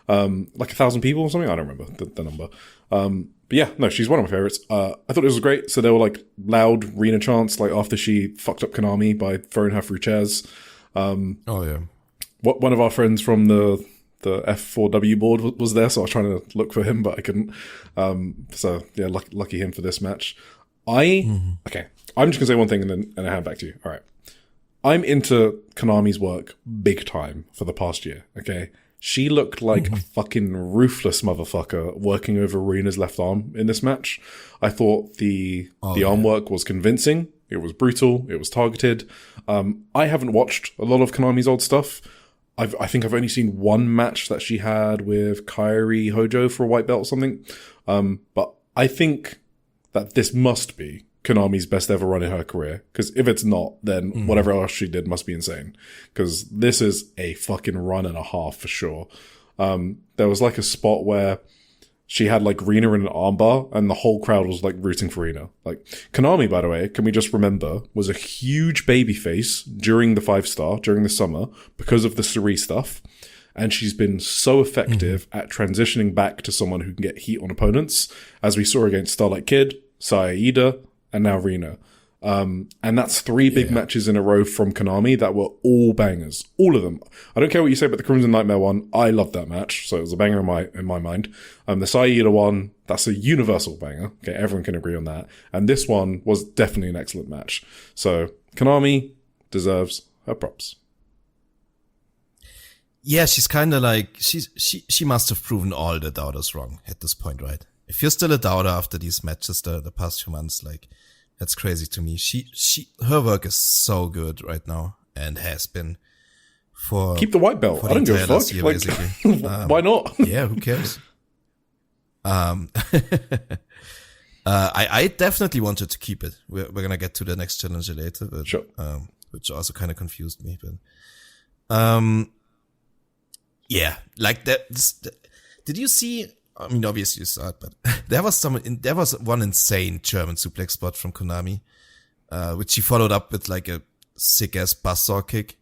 Like 1,000 people or something. I don't remember the number. But yeah, no, she's one of my favorites. I thought it was great. So there were like loud arena chants, like after she fucked up Konami by throwing her through chairs. Oh yeah. One of our friends from the F4W board was there, so I was trying to look for him, but I couldn't. So yeah, lucky him for this match. Okay, I'm just gonna say one thing and I hand back to you. All right. I'm into Konami's work big time for the past year, okay? She looked like a fucking ruthless motherfucker working over Rena's left arm in this match. I thought the arm work was convincing. It was brutal. It was targeted. I haven't watched a lot of Konami's old stuff. I think I've only seen one match that she had with Kairi Hojo for a white belt or something. But I think that this must be Konami's best ever run in her career. Because if it's not, then whatever else she did must be insane. Because this is a fucking run and a half for sure. There was like a spot where she had like Rena in an armbar and the whole crowd was like rooting for Rena. Like Konami, by the way, can we just remember, was a huge babyface during the 5-star, during the summer, because of the Suri stuff. And she's been so effective at transitioning back to someone who can get heat on opponents, as we saw against Starlight Kid, Saida, and now Rena. And that's 3 big matches in a row from Konami that were all bangers. All of them. I don't care what you say about the Crimson Nightmare one. I loved that match. So it was a banger in my mind. The Saida one, that's a universal banger. Okay, everyone can agree on that. And this one was definitely an excellent match. So Konami deserves her props. Yeah, she's kind of like, she must have proven all the doubters wrong at this point, right? If you're still a doubter after these matches the past few months, like, that's crazy to me. Her work is so good right now and has been for. Keep the white belt. I don't give a fuck. Year, like, why not? Yeah, who cares? I definitely wanted to keep it. We're gonna get to the next challenger later, but, sure. Which also kind of confused me, but, yeah, like that. Did you see? I mean, obviously you saw it, but there was one insane German suplex spot from Konami, which she followed up with like a sick ass buzzsaw kick.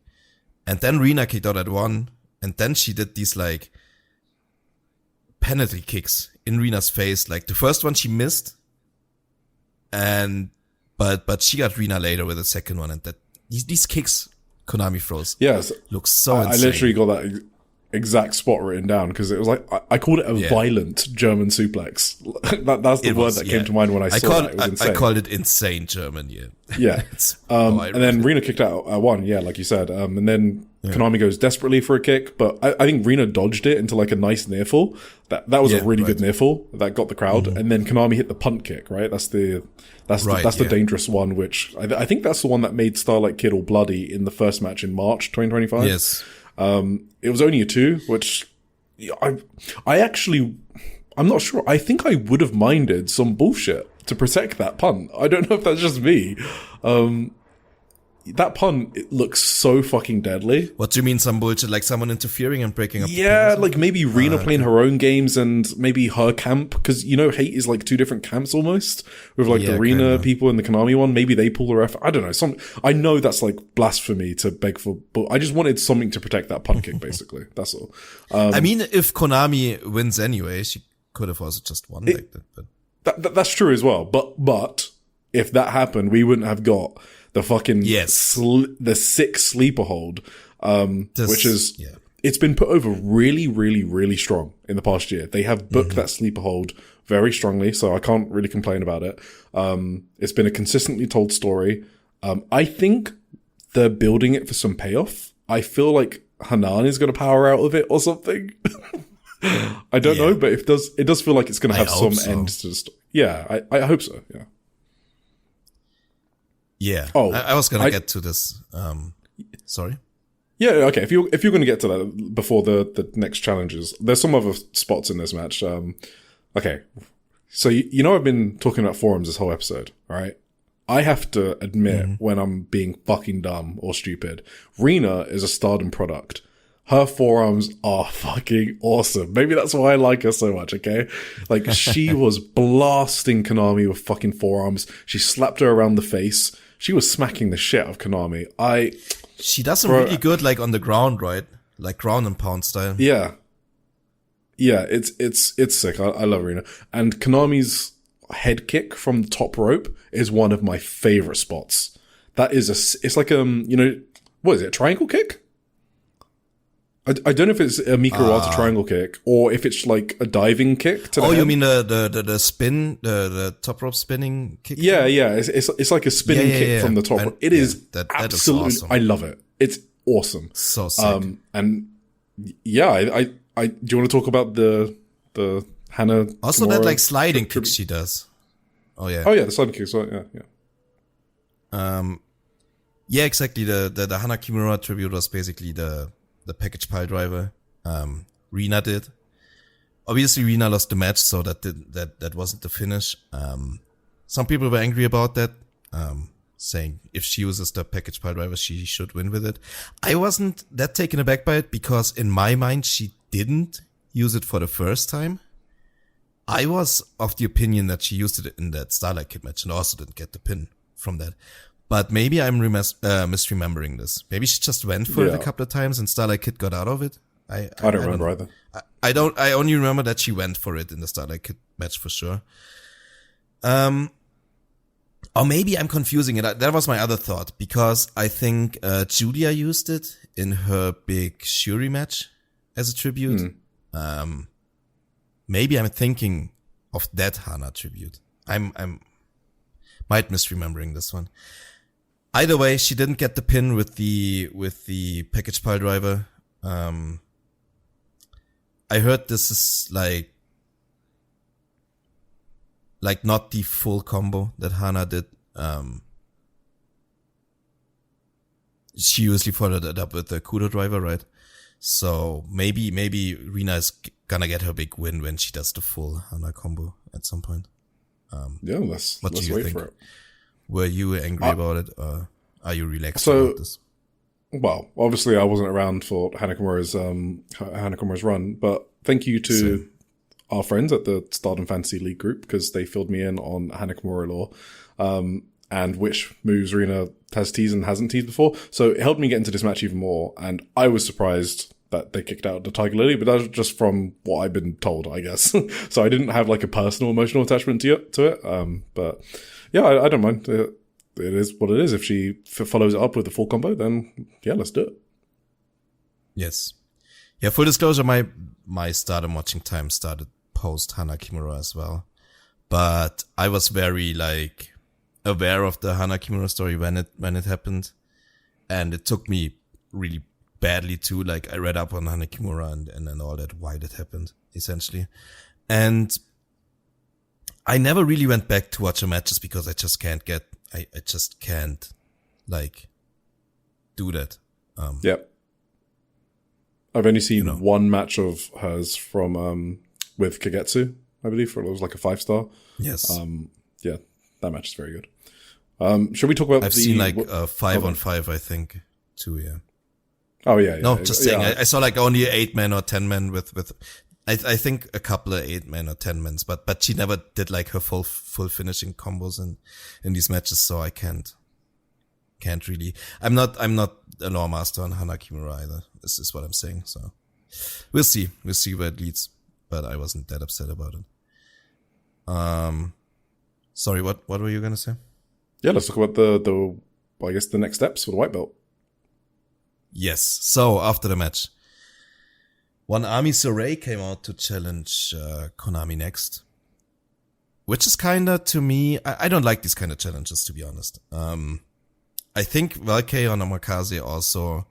And then Rena kicked out at 1. And then she did these like penalty kicks in Rena's face. Like the first one she missed. But she got Rena later with the second one. And these kicks Konami throws. Yes. Look so insane. I literally got that exact spot written down because it was like I called it a violent German suplex. That's the word that came to mind when I saw that. It was insane. I called it insane German. Yeah. And then Rena kicked out at 1. Yeah, like you said. And then Konami goes desperately for a kick, but I think Rena dodged it into like a nice near fall. That was a really good near fall that got the crowd. And then Konami hit the punt kick. Right. That's the dangerous one. Which I think that's the one that made Starlight Kid all bloody in the first match in March 2025. Yes. It was only a 2, which I'm not sure. I think I would have minded some bullshit to protect that punt. I don't know if that's just me. That punt, it looks so fucking deadly. What do you mean some bullshit? Like someone interfering and breaking up? Yeah, like maybe Rena playing her own games and maybe her camp. Because, you know, Hate is like 2 different camps almost. With like the Rena people and the Konami one. Maybe they pull the ref. I don't know. I know that's like blasphemy to beg for, but I just wanted something to protect that punt kick, basically. That's all. I mean, if Konami wins anyway, she could have also just won like that. But that's true as well. But if that happened, we wouldn't have got the fucking the 6 sleeper hold, which is it's been put over really, really, really strong in the past year. They have booked that sleeper hold very strongly, so I can't really complain about it. It's been a consistently told story. I think they're building it for some payoff. I feel like Hanan is going to power out of it or something. I don't know, but it does feel like it's going to have some end to the story. Yeah, I hope so. Yeah. Yeah. Oh, I was gonna get to this. Sorry. Yeah, okay. If you're going to get to that before the next challenges, there's some other spots in this match. Okay, so you know I've been talking about forearms this whole episode, all right? I have to admit when I'm being fucking dumb or stupid. Rina is a Stardom product. Her forearms are fucking awesome. Maybe that's why I like her so much, okay? Like, she was blasting Konami with fucking forearms. She slapped her around the face. She was smacking the shit out of Konami. She does them really good, like, on the ground, right? Like, ground and pound style. Yeah. Yeah, it's sick. I love Rina. And Konami's head kick from the top rope is one of my favorite spots. That is it's like, what is it? A triangle kick? I don't know if it's a Mikarata triangle kick or if it's like a diving kick to the head. You mean the spin, the top rope spinning kick? Yeah, yeah. It's like a spinning kick from the top rope. It is absolutely is awesome. I love it. It's awesome. So sick. And yeah, I do you want to talk about the Hana also Kimura that like sliding kick she does? Oh yeah. Oh yeah, the sliding kicks. Yeah. Yeah, exactly. The Hana Kimura tribute was basically the package pile driver. Rina did. Obviously, Rina lost the match, so that wasn't the finish. Some people were angry about that, saying if she uses the package pile driver, she should win with it. I wasn't that taken aback by it because in my mind, she didn't use it for the first time. I was of the opinion that she used it in that Starlight Kid match and also didn't get the pin from that. But maybe I'm misremembering this. Maybe she just went for it a couple of times and Starlight Kid got out of it. I don't remember either. I only remember that she went for it in the Starlight Kid match for sure. Or maybe I'm confusing it. That was my other thought because I think Julia used it in her big Shuri match as a tribute. Maybe I'm thinking of that Hana tribute. I'm might misremembering this one. Either way, she didn't get the pin with the package pile driver. I heard this is like not the full combo that Hana did. She usually followed it up with the Kudo driver, right? So maybe Rina is gonna get her big win when she does the full Hana combo at some point. Let's wait for it. Were you angry about it, or are you relaxed about this? Well, obviously I wasn't around for Hana Kimura's run, but thank you to our friends at the Stardom Fantasy League group because they filled me in on Hana Kimura lore, and which moves Rina has teased and hasn't teased before. So it helped me get into this match even more, and I was surprised that they kicked out the Tiger Lily, but that was just from what I've been told, I guess. So I didn't have like a personal emotional attachment to it. But yeah, I don't mind. It is what it is. If she follows it up with the full combo, then yeah, let's do it. Yes. Yeah, full disclosure, my Stardom watching time started post Hana Kimura as well. But I was very aware of the Hana Kimura story when it happened. And it took me really badly too. I read up on Hana Kimura and all that, why that happened, essentially. And I never really went back to watch her matches because I just can't do that. Yep. I've only seen one match of hers from, with Kagetsu, I believe, it was like a 5-star. Yes. Yeah, that match is very good. Should we talk about I've seen 5-on-5, I think, too, yeah. Oh yeah. No, just saying. I saw only 8-man or 10-man with I think a couple of 8-man or 10-mans, but she never did her full finishing combos in these matches, so I can't really. I'm not a lore master on Hana Kimura either. This is what I'm saying. So we'll see where it leads. But I wasn't that upset about it. Sorry, what were you gonna say? Yeah, let's talk about the I guess the next steps for the white belt. Yes. So after the match, one Ami Sourei came out to challenge Konami next, which is kinda, to me, I don't like these kind of challenges, to be honest. I think Valkyrie on Omakase also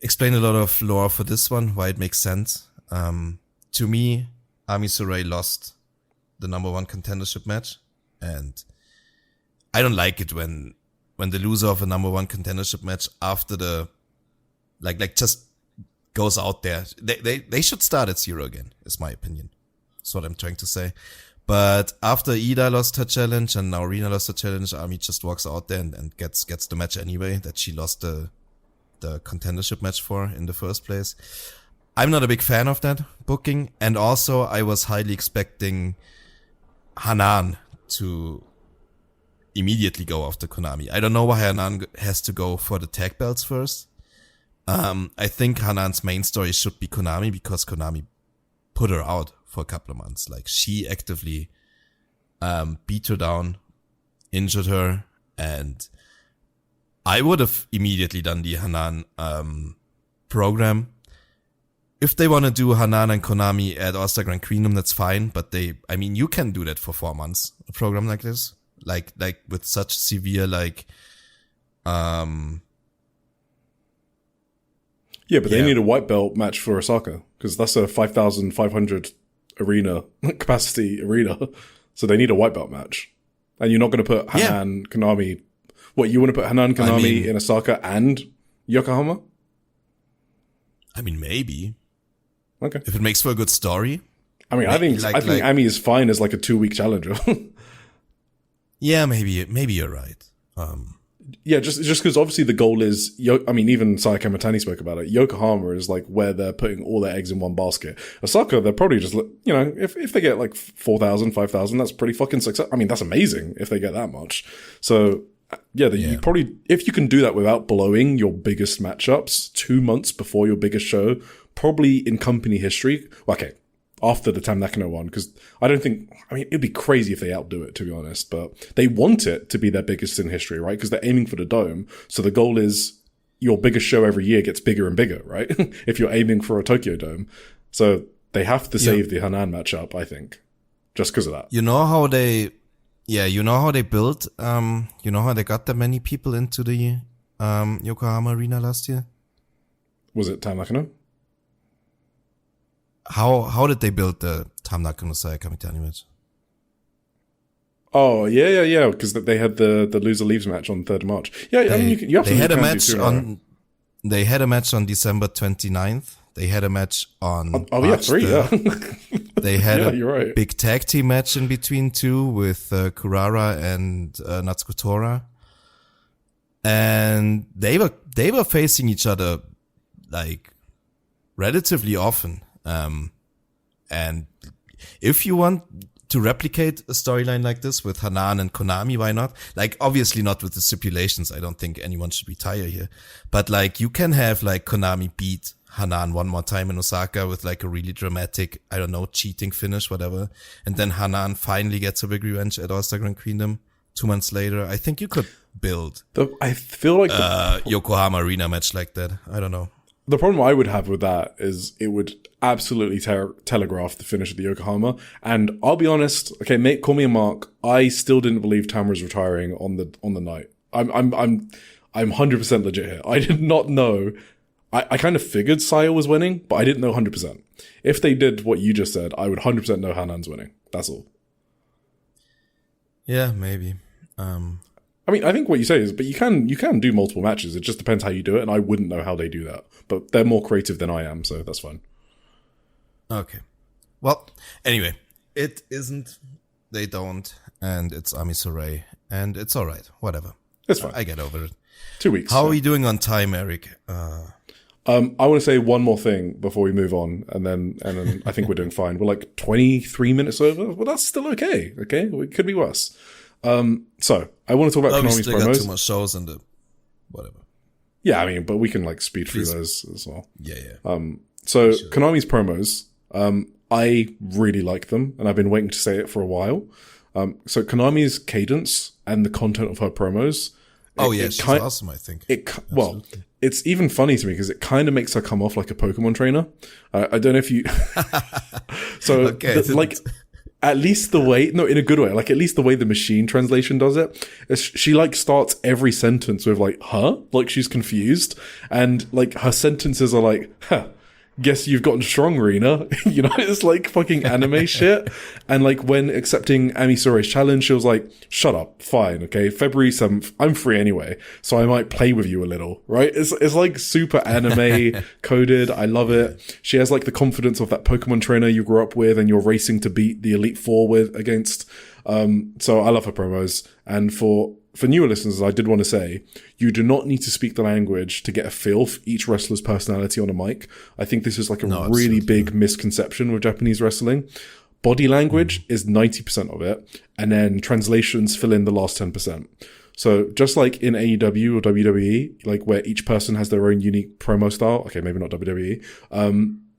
explained a lot of lore for this one, why it makes sense. To me, Ami Sourei lost the number 1 contendership match, and I don't like it when the loser of a number 1 contendership match after the like just goes out there. They should start at 0 again, is my opinion. That's what I'm trying to say. But after Ida lost her challenge and now Rina lost her challenge, Ami just walks out there and gets the match anyway that she lost the contendership match for in the first place. I'm not a big fan of that booking, and also I was highly expecting Hanan to immediately go after Konami. I don't know why Hanan has to go for the tag belts first. I think Hanan's main story should be Konami, because Konami put her out for a couple of months. Like, she actively beat her down, injured her, and I would have immediately done the Hanan program. If they want to do Hanan and Konami at All-Star Grand Queendom, that's fine, but you can do that for 4 months, a program like this. Like with such severe, Yeah, but they need a white belt match for Osaka, because that's a 5,500 arena, capacity arena. So they need a white belt match. And you're not going to put Hanan, Konami. What, you want to put Hanan, Konami in Osaka and Yokohama? I mean, maybe. Okay. If it makes for a good story. I mean, I think Ami is fine as like a 2-week challenger. Yeah, maybe you're right. Yeah, just because obviously the goal is, even Sayaka Matani spoke about it. Yokohama is like where they're putting all their eggs in one basket. Osaka, they're probably just, if they get like 4,000, 5,000, that's pretty fucking success. I mean, that's amazing if they get that much. So you probably, if you can do that without blowing your biggest matchups 2 months before your biggest show, probably in company history. Okay, after the Tam Nakano one, because it'd be crazy if they outdo it, to be honest, but they want it to be their biggest in history, right? Because they're aiming for the Dome. So the goal is your biggest show every year gets bigger and bigger, right? If you're aiming for a Tokyo Dome. So they have to save the Hanan matchup, I think, just because of that. You know how they built, how they got that many people into the Yokohama arena last year? Was it Tam Nakano? How did they build the Tam Nakano Sayaka Mitani match? Oh, yeah, because they had the loser leaves match on 3rd of March. Yeah, you they had a match on. They had a match on December 29th. They had a match on. March 3. They had you're right. Big tag team match in between too with Kurara and Natsuko Tora, and they were facing each other like relatively often. And if you want to replicate a storyline like this with Hanan and Konami, why not? Like, obviously not with the stipulations. I don't think anyone should retire here. But like, you can have like Konami beat Hanan one more time in Osaka with like a really dramatic, I don't know, cheating finish, whatever. And then Hanan finally gets a big revenge at All-Star Grand Queendom 2 months later. I think you could build I feel like Yokohama arena match like that. I don't know. The problem I would have with that is it would absolutely telegraph the finish of the Yokohama. And I'll be honest, okay, mate, call me a mark. I still didn't believe Tam was retiring on the night. I'm 100% legit here. I did not know. I kind of figured Saya was winning, but I didn't know 100%. If they did what you just said, I would 100% know Hanan's winning. That's all. Yeah, maybe. I think what you say is, but you can do multiple matches. It just depends how you do it, and I wouldn't know how they do that. But they're more creative than I am, so that's fine. Okay. Well, anyway, it isn't, they don't, and it's Ami Sourei, and it's alright. Whatever. It's fine. I get over it. 2 weeks. How are we doing on time, Eric? I want to say one more thing before we move on, and then I think we're doing fine. We're like 23 minutes over. Well, that's still okay. Okay, it could be worse. So I want to talk about Konami's we still promos. got too much shows and the whatever. Yeah, but we can like speed through those as well. Yeah. So sure. Konami's promos, I really like them, and I've been waiting to say it for a while. So Konami's cadence and the content of her promos. She's awesome, I think. Well, it's even funny to me because it kind of makes her come off like a Pokemon trainer. I don't know if you. So, okay, at least the way, no, in a good way, like at least the way the machine translation does it, is she like starts every sentence with like, huh? Like she's confused. And like her sentences are like, huh, guess you've gotten strong, Rina. You know, it's like fucking anime shit. And like when accepting Ami Sore's challenge, she was like, shut up, fine, okay, February 7th, I'm free anyway, so I might play with you a little, right? It's like super anime coded. I love it. She has like the confidence of that Pokemon trainer you grew up with and you're racing to beat the Elite Four with against. So I love her promos. And for newer listeners, I did want to say, you do not need to speak the language to get a feel for each wrestler's personality on a mic. I think this is like a really big misconception with Japanese wrestling. Body language is 90% of it, and then translations fill in the last 10%. So just like in AEW or WWE, like where each person has their own unique promo style. Okay, maybe not WWE.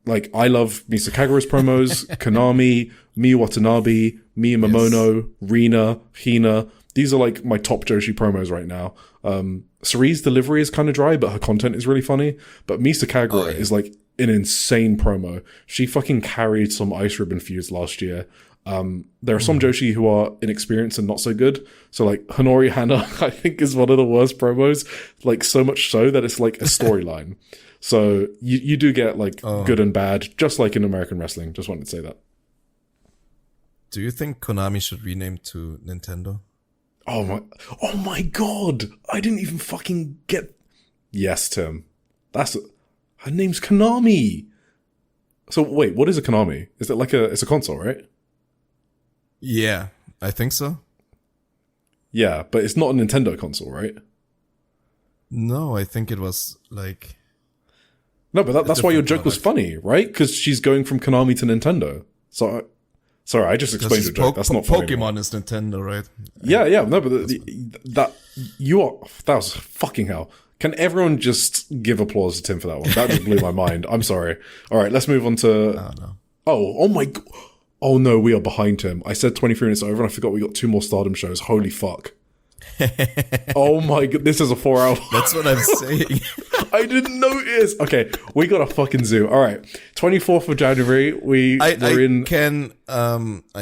Like I love Misa Kagura's promos, Konami, Miyu Watanabe, Miyu Momono, Rina, Hina. These are like my top Joshi promos right now. Cerie's delivery is kind of dry, but her content is really funny. But Misa Kagura is like an insane promo. She fucking carried some Ice Ribbon feuds last year. There are some Joshi who are inexperienced and not so good. So like Honori Hana, I think is one of the worst promos. Like so much so that it's like a storyline. So you do get like good and bad, just like in American wrestling. Just wanted to say that. Do you think Konami should rename to Nintendo? Oh my god! I didn't even fucking get. Yes, Tim. Her name's Konami. So wait, what is a Konami? Is it like it's a console, right? Yeah, I think so. Yeah, but it's not a Nintendo console, right? No, I think it was like. No, but that's why your joke was funny, right? Because she's going from Konami to Nintendo. So. Sorry, I just explained your joke. That's not funny. Pokemon is Nintendo, right? Yeah. No, but that was fucking hell. Can everyone just give applause to Tim for that one? That just blew my mind. I'm sorry. All right, let's move on to. Oh no. Oh my. Oh no, we are behind Tim. I said 23 minutes over, and I forgot we got 2 more Stardom shows. Holy fuck. Oh my god, this is a 4-hour. That's what I'm saying. I didn't notice. Okay, we got a fucking zoo. All right, 24th of January. I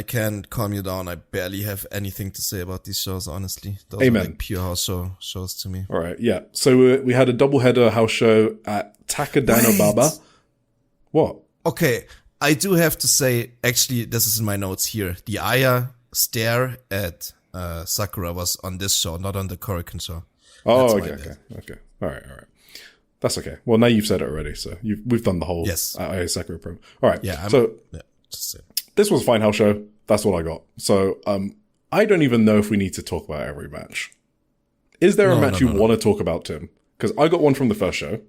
can calm you down. I barely have anything to say about these shows, honestly. Those Amen. are like pure house shows to me. All right, yeah. So we had a doubleheader house show at Takadano Baba. What? Okay, I do have to say, actually, this is in my notes here. The Aya stare at Sakura was on this show, not on the Korakuen show. Oh, okay. All right. That's okay. Well, now you've said it already, so we've done the whole Aya Sakura promo. All right. Yeah. Just this was a fine house show. That's all I got. So I don't even know if we need to talk about every match. Is there a match you want to talk about, Tim? Because I got one from the first show.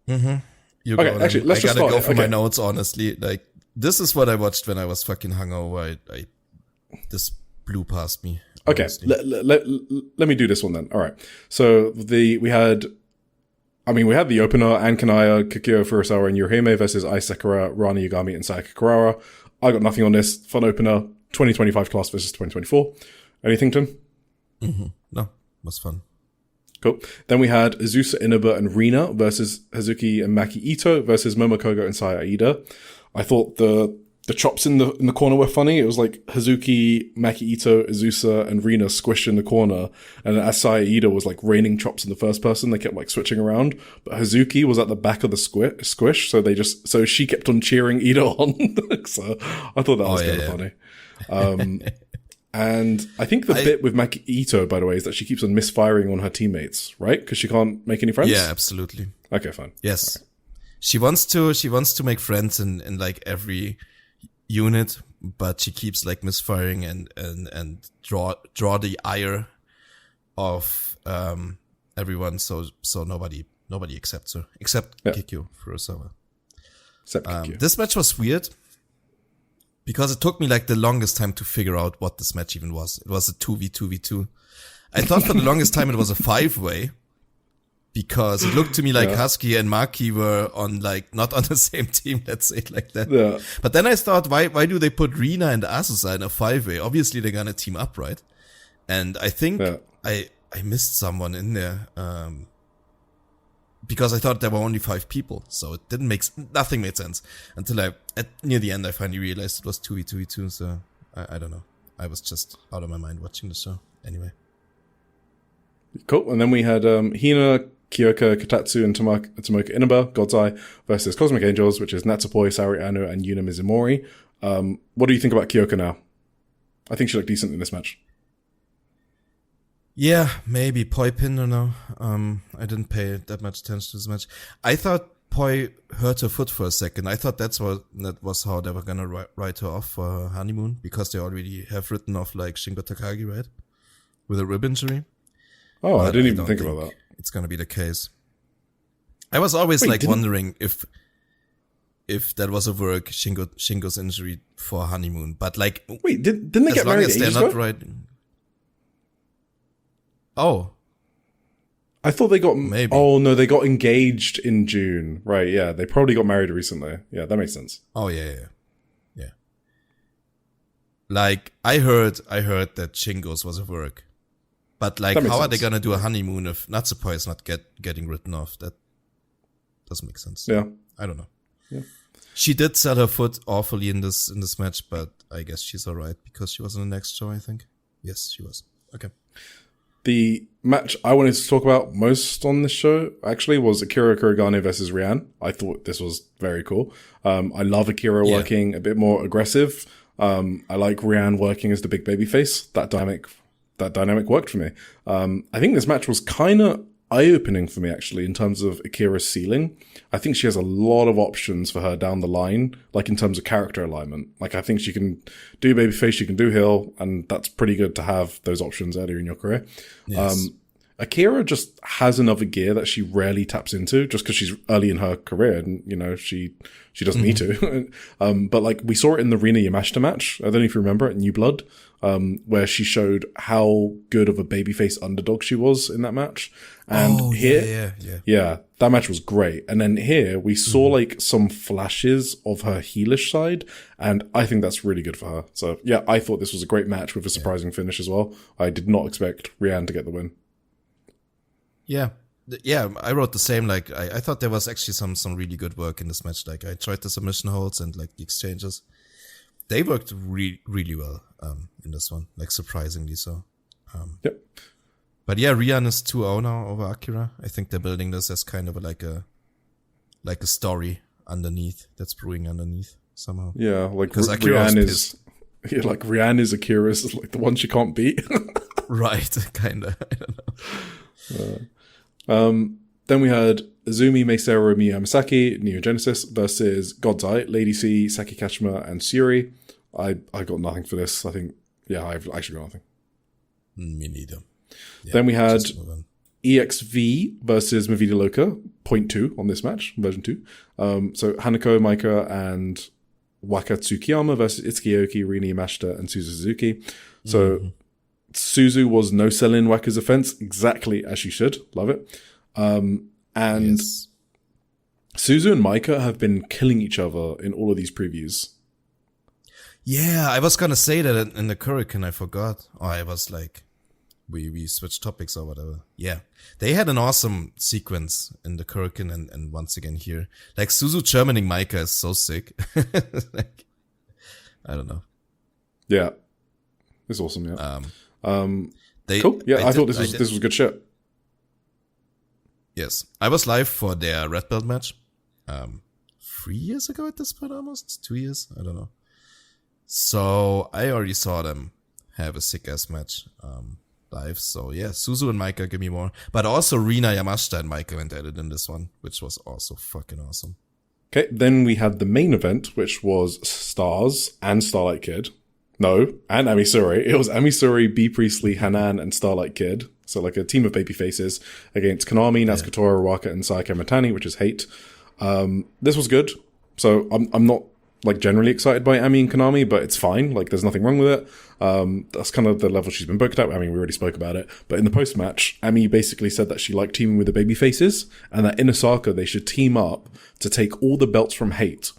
Mm-hmm. Actually, let's just start. I gotta go for my notes, honestly. Like, this is what I watched when I was fucking hungover. This blew past me. Okay, let me do this one then. All right. So we had the opener, Ankanaya, Kikyo Furusawa, and Yohime versus Ai Sakura, Rana Yagami, and Sayaka Kurara. I got nothing on this. Fun opener, 2025 class versus 2024. Anything, Tim? Mm-hmm. No, it was fun. Cool. Then we had Azusa Inaba and Rina versus Hazuki and Maki Ito versus Momokogo and Saya Aida. I thought the chops in the corner were funny. It was like Hazuki, Maki Ito, Azusa, and Rina squished in the corner. And as Saya Aida was like raining chops in the first person, they kept like switching around. But Hazuki was at the back of the squish, so she kept on cheering Ida on. So I thought that was kind of funny. And I think the bit with Maki Ito, by the way, is that she keeps on misfiring on her teammates, right? Because she can't make any friends? Yeah, absolutely. Okay, fine. Yes. Right. She wants to make friends in like every unit, but she keeps like misfiring and draw the ire of everyone, so nobody accepts her except Kikyo Furusawa. Except Kikyo. This match was weird because it took me like the longest time to figure out what this match even was. It was a 2v2v2. I thought for the longest time it was a 5-way. Because it looked to me like Husky and Maki were on like not on the same team, let's say it like that. Yeah. But then I thought, why do they put Rina and Asusa in a 5-way? Obviously they're gonna team up, right? And I think I missed someone in there, because I thought there were only 5 people, so it nothing made sense until near the end I finally realized it was 2v2v2. So I don't know. I was just out of my mind watching the show. Anyway. Cool. And then we had Hina, Kyoka Katatsu and Tomoka Inaba, God's Eye, versus Cosmic Angels, which is Natsupoi, Saori Ano, and Yuna Mizumori. What do you think about Kyoka now? I think she looked decent in this match. Yeah, maybe Poi pinned or no. I didn't pay that much attention to this match. I thought Poi hurt her foot for a second. I thought that was how they were gonna write her off for her honeymoon, because they already have written off like Shingo Takagi, right? With a rib injury. Oh, I didn't even think about that. It's gonna be the case. I was always wondering if that was a work, Shingo's injury for honeymoon, but like, wait, didn't they get married ages ago? Right. Oh, I thought they got maybe. Oh no, they got engaged in June, right? Yeah, they probably got married recently. Yeah, that makes sense. Oh yeah. Like I heard that Shingo's was a work, but like, how are they gonna do a honeymoon if Natsupoi is not getting written off? That doesn't make sense. Yeah, I don't know. Yeah. She did sell her foot awfully in this match, but I guess she's alright because she was in the next show, I think. Yes, she was. Okay. The match I wanted to talk about most on this show, actually, was Akira Kurogane versus Rian. I thought this was very cool. I love Akira working a bit more aggressive. I like Rian working as the big baby face. That dynamic worked for me. I think this match was kind of eye-opening for me, actually, in terms of Akira's ceiling. I think she has a lot of options for her down the line, like in terms of character alignment. Like, I think she can do babyface, she can do heel, and that's pretty good to have those options earlier in your career. Yes. Akira just has another gear that she rarely taps into, just because she's early in her career, and, you know, she doesn't need to. But like, we saw it in the Rina Yamashita match. I don't know if you remember it, New Blood, where she showed how good of a babyface underdog she was in that match. And yeah, that match was great. And then here we saw like some flashes of her heelish side, and I think that's really good for her. So yeah, I thought this was a great match with a surprising finish as well. I did not expect Rian to get the win. Yeah, I wrote the same. Like, I thought there was actually some really good work in this match. Like, I tried the submission holds and like the exchanges. They worked really well in this one, like surprisingly so. Yep. But yeah, Rian is 2-0 now over Akira. I think they're building this as kind of like a story underneath that's brewing underneath somehow. Yeah, like Rian is like Rian is Akira's like the one she can't beat. Right, kinda. I don't know. Then we had Azumi, Meisero, Miyu Hamasaki, Neo Genesis versus God's Eye, Lady C, Saki Kashima, and Syuri. I got nothing for this. I think, I've actually got nothing. Me neither. Yeah, then we had EXV versus Movida Loca, 0.2 on this match, version 2. So Hanako, Maika, and Waka Tsukiyama versus Itsuki Aoki, Rina Yamashita, and Suzu Suzuki. So Suzu was no-selling Waka's offense, exactly as she should. Love it. And yes. Suzu and Maika have been killing each other in all of these previews. Yeah, I was gonna say that in the Hurricane, I forgot. Or I was like, we switched topics or whatever. Yeah, they had an awesome sequence in the Hurricane and once again here. Like, Suzu Germaning Maika is so sick. Like, I don't know. Yeah. It's awesome, yeah. Cool. Yeah, I thought this was good shit. Yes. I was live for their Red Belt match. 3 years ago at this point almost? 2 years? I don't know. So I already saw them have a sick ass match live. So yeah, Suzu and Maika, give me more. But also Rina Yamashita and Maika went at it in this one, which was also fucking awesome. Okay, then we had the main event, which was Stars and Starlight Kid. No, and Amisuri. It was Amisuri, B. Priestley, Hanan, and Starlight Kid. So like a team of baby faces against Konami, Natsuko Iwaka, and Sayaka Mitani, which is Hate. This was good. So I'm not like generally excited by Ami and Konami, but it's fine. Like, there's nothing wrong with it. That's kind of the level she's been booked at. I mean, we already spoke about it. But in the post-match, Ami basically said that she liked teaming with the baby faces, and that in Osaka they should team up to take all the belts from Hate.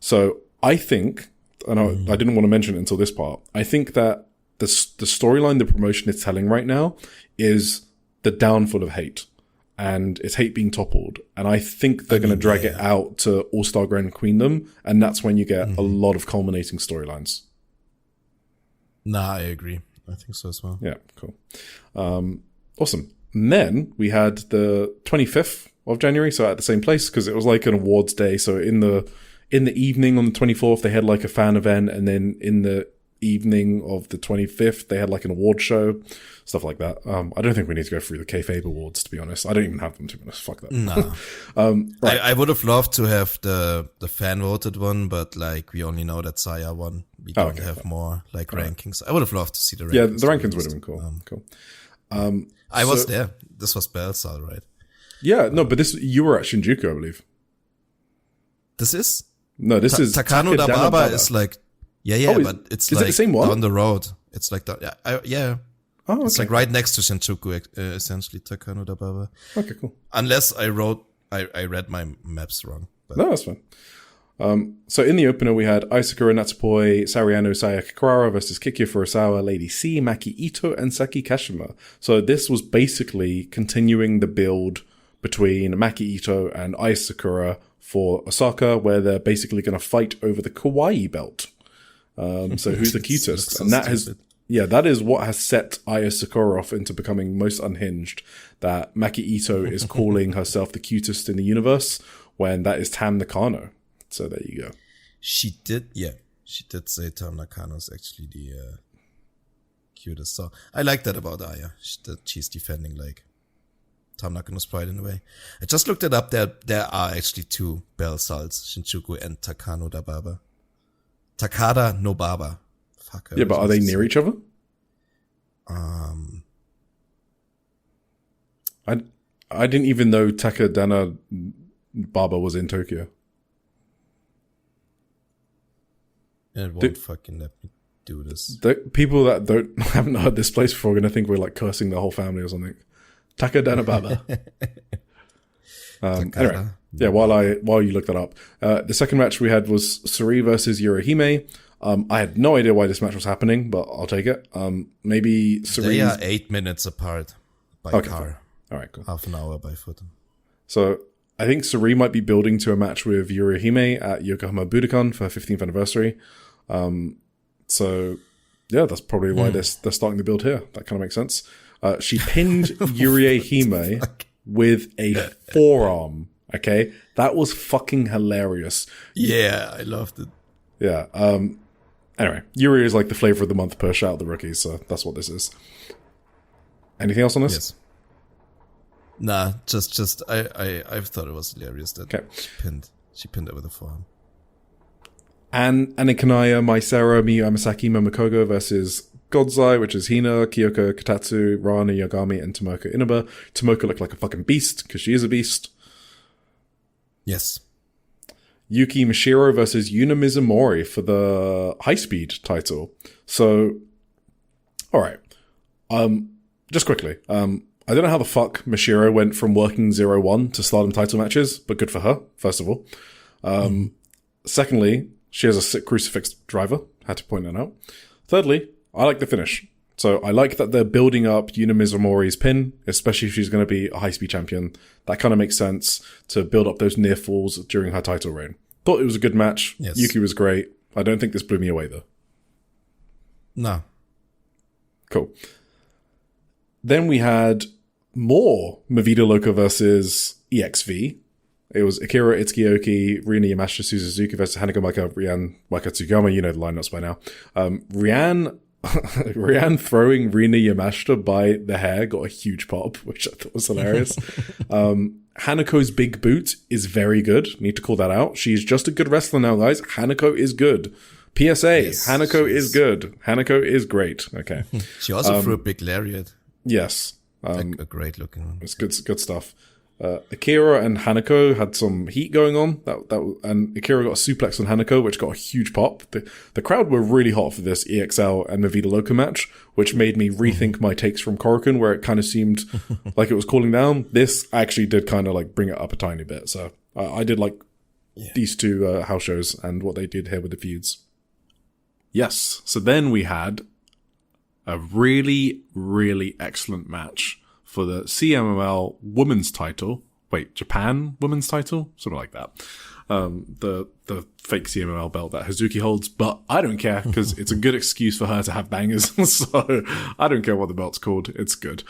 So I think, and I didn't want to mention it until this part, I think that the storyline the promotion is telling right now is the downfall of Hate. And it's Hate being toppled. And I think they're going to drag it out to All-Star Grand Queendom. And that's when you get a lot of culminating storylines. Nah, I agree. I think so as well. Yeah, cool. Awesome. And then we had the 25th of January, so at the same place, because it was like an awards day. So in the evening on the 24th, they had like a fan event, and then in the evening of the 25th, they had like an award show, stuff like that. I don't think we need to go through the kayfabe awards, to be honest. I don't even have them, to be honest. Fuck that. No. Right. I would have loved to have the fan voted one, but like we only know that Saya won. We don't have more like rankings. I would have loved to see the rankings. Yeah, the rankings would have been cool. Cool. I was there. This was Belsal, right? Yeah, no, but you were at Shinjuku, I believe. This is? No, this is Takano Dababa is like, but it's is like it the same one? down the road. It's like that. Yeah. Oh, okay. It's like right next to Shinjuku, essentially, Takano Dababa. Okay, cool. Unless I read my maps wrong. But. No, that's fine. So in the opener, we had Isakura, Natsupoi, Sariano, Saya Kikawara versus Kikia Furusawa, Lady C, Maki Ito, and Saki Kashima. So this was basically continuing the build between Maki Ito and Isakura for Osaka, where they're basically going to fight over the Kawaii belt. So who's the cutest? And that that is what has set Aya Sakura off into becoming most unhinged, that Maki Ito is calling herself the cutest in the universe, when that is Tam Nakano. So there you go. She did say Tam Nakano is actually the cutest. So I like that about Aya, that she's defending like Tam Nakano's pride in a way. I just looked it up. There are actually two Belsals, Shinjuku and Takano Dababa. Takada no Baba. Fuck. Yeah, but are they near each other? I didn't even know Takadana Baba was in Tokyo. It won't fucking let me do this. The people that haven't heard this place before are going to think we're like cursing the whole family or something. Takadana Baba. Anyway, yeah, while you look that up. The second match we had was Suri versus Yorohime. I had no idea why this match was happening, but I'll take it. Maybe Suri. They are 8 minutes apart by car. Fine. All right, cool. Half an hour by foot. So I think Suri might be building to a match with Yorohime at Yokohama Budokan for her 15th anniversary. So yeah, that's probably why they're starting to build here. That kind of makes sense. She pinned Yorohime with a forearm. Okay, that was fucking hilarious. Yeah, I loved it. Yeah. Anyway, Yuri is like the flavor of the month push out of the rookies, so that's what this is. Anything else on this? Yes. Nah, just I thought it was hilarious that she pinned it with a forearm. And Kanaya, Maisara, Miyu Amasaki, Momokogo versus Godzai, which is Hina, Kyoko Katatsu, Rana Yagami, and Tomoko Inaba. Tomoko looked like a fucking beast, because she is a beast. Yes. Yuki Mishiro versus Yuna Mizumori for the high-speed title. So, alright. Just quickly. I don't know how the fuck Mishiro went from working 0-1 to Stardom title matches, but good for her, first of all. Secondly, she has a sick crucifix driver. Had to point that out. Thirdly, I like the finish. So I like that they're building up Yuna Mizumori's pin, especially if she's going to be a high-speed champion. That kind of makes sense to build up those near falls during her title reign. Thought it was a good match. Yes. Yuki was great. I don't think this blew me away, though. No. Cool. Then we had more Movida Loca versus EXV. It was Akira Itsuki, Rina Yamashita Suzuki versus Hanako Maika, Rian Wakatsugama. You know the lineups by now. Rian throwing Rina Yamashita by the hair got a huge pop, which I thought was hilarious. Hanako's big boot is very good. Need to call that out. She's just a good wrestler now, guys. Hanako is good. PSA, yes, Hanako is good. Hanako is great. Okay. She also threw a big lariat. Yes. A great looking one. It's good stuff. Akira and Hanako had some heat going on. And Akira got a suplex on Hanako, which got a huge pop. The crowd were really hot for this EXL and Movida Loca match, which made me rethink my takes from Korakuen, where it kind of seemed like it was cooling down. This actually did kind of like bring it up a tiny bit. So I did like these two house shows and what they did here with the feuds. Yes. So then we had a really, really excellent match for the CMLL women's title. Wait, Japan women's title? Sort of like that. the fake CMLL belt that Hazuki holds, but I don't care because it's a good excuse for her to have bangers. So I don't care what the belt's called. It's good.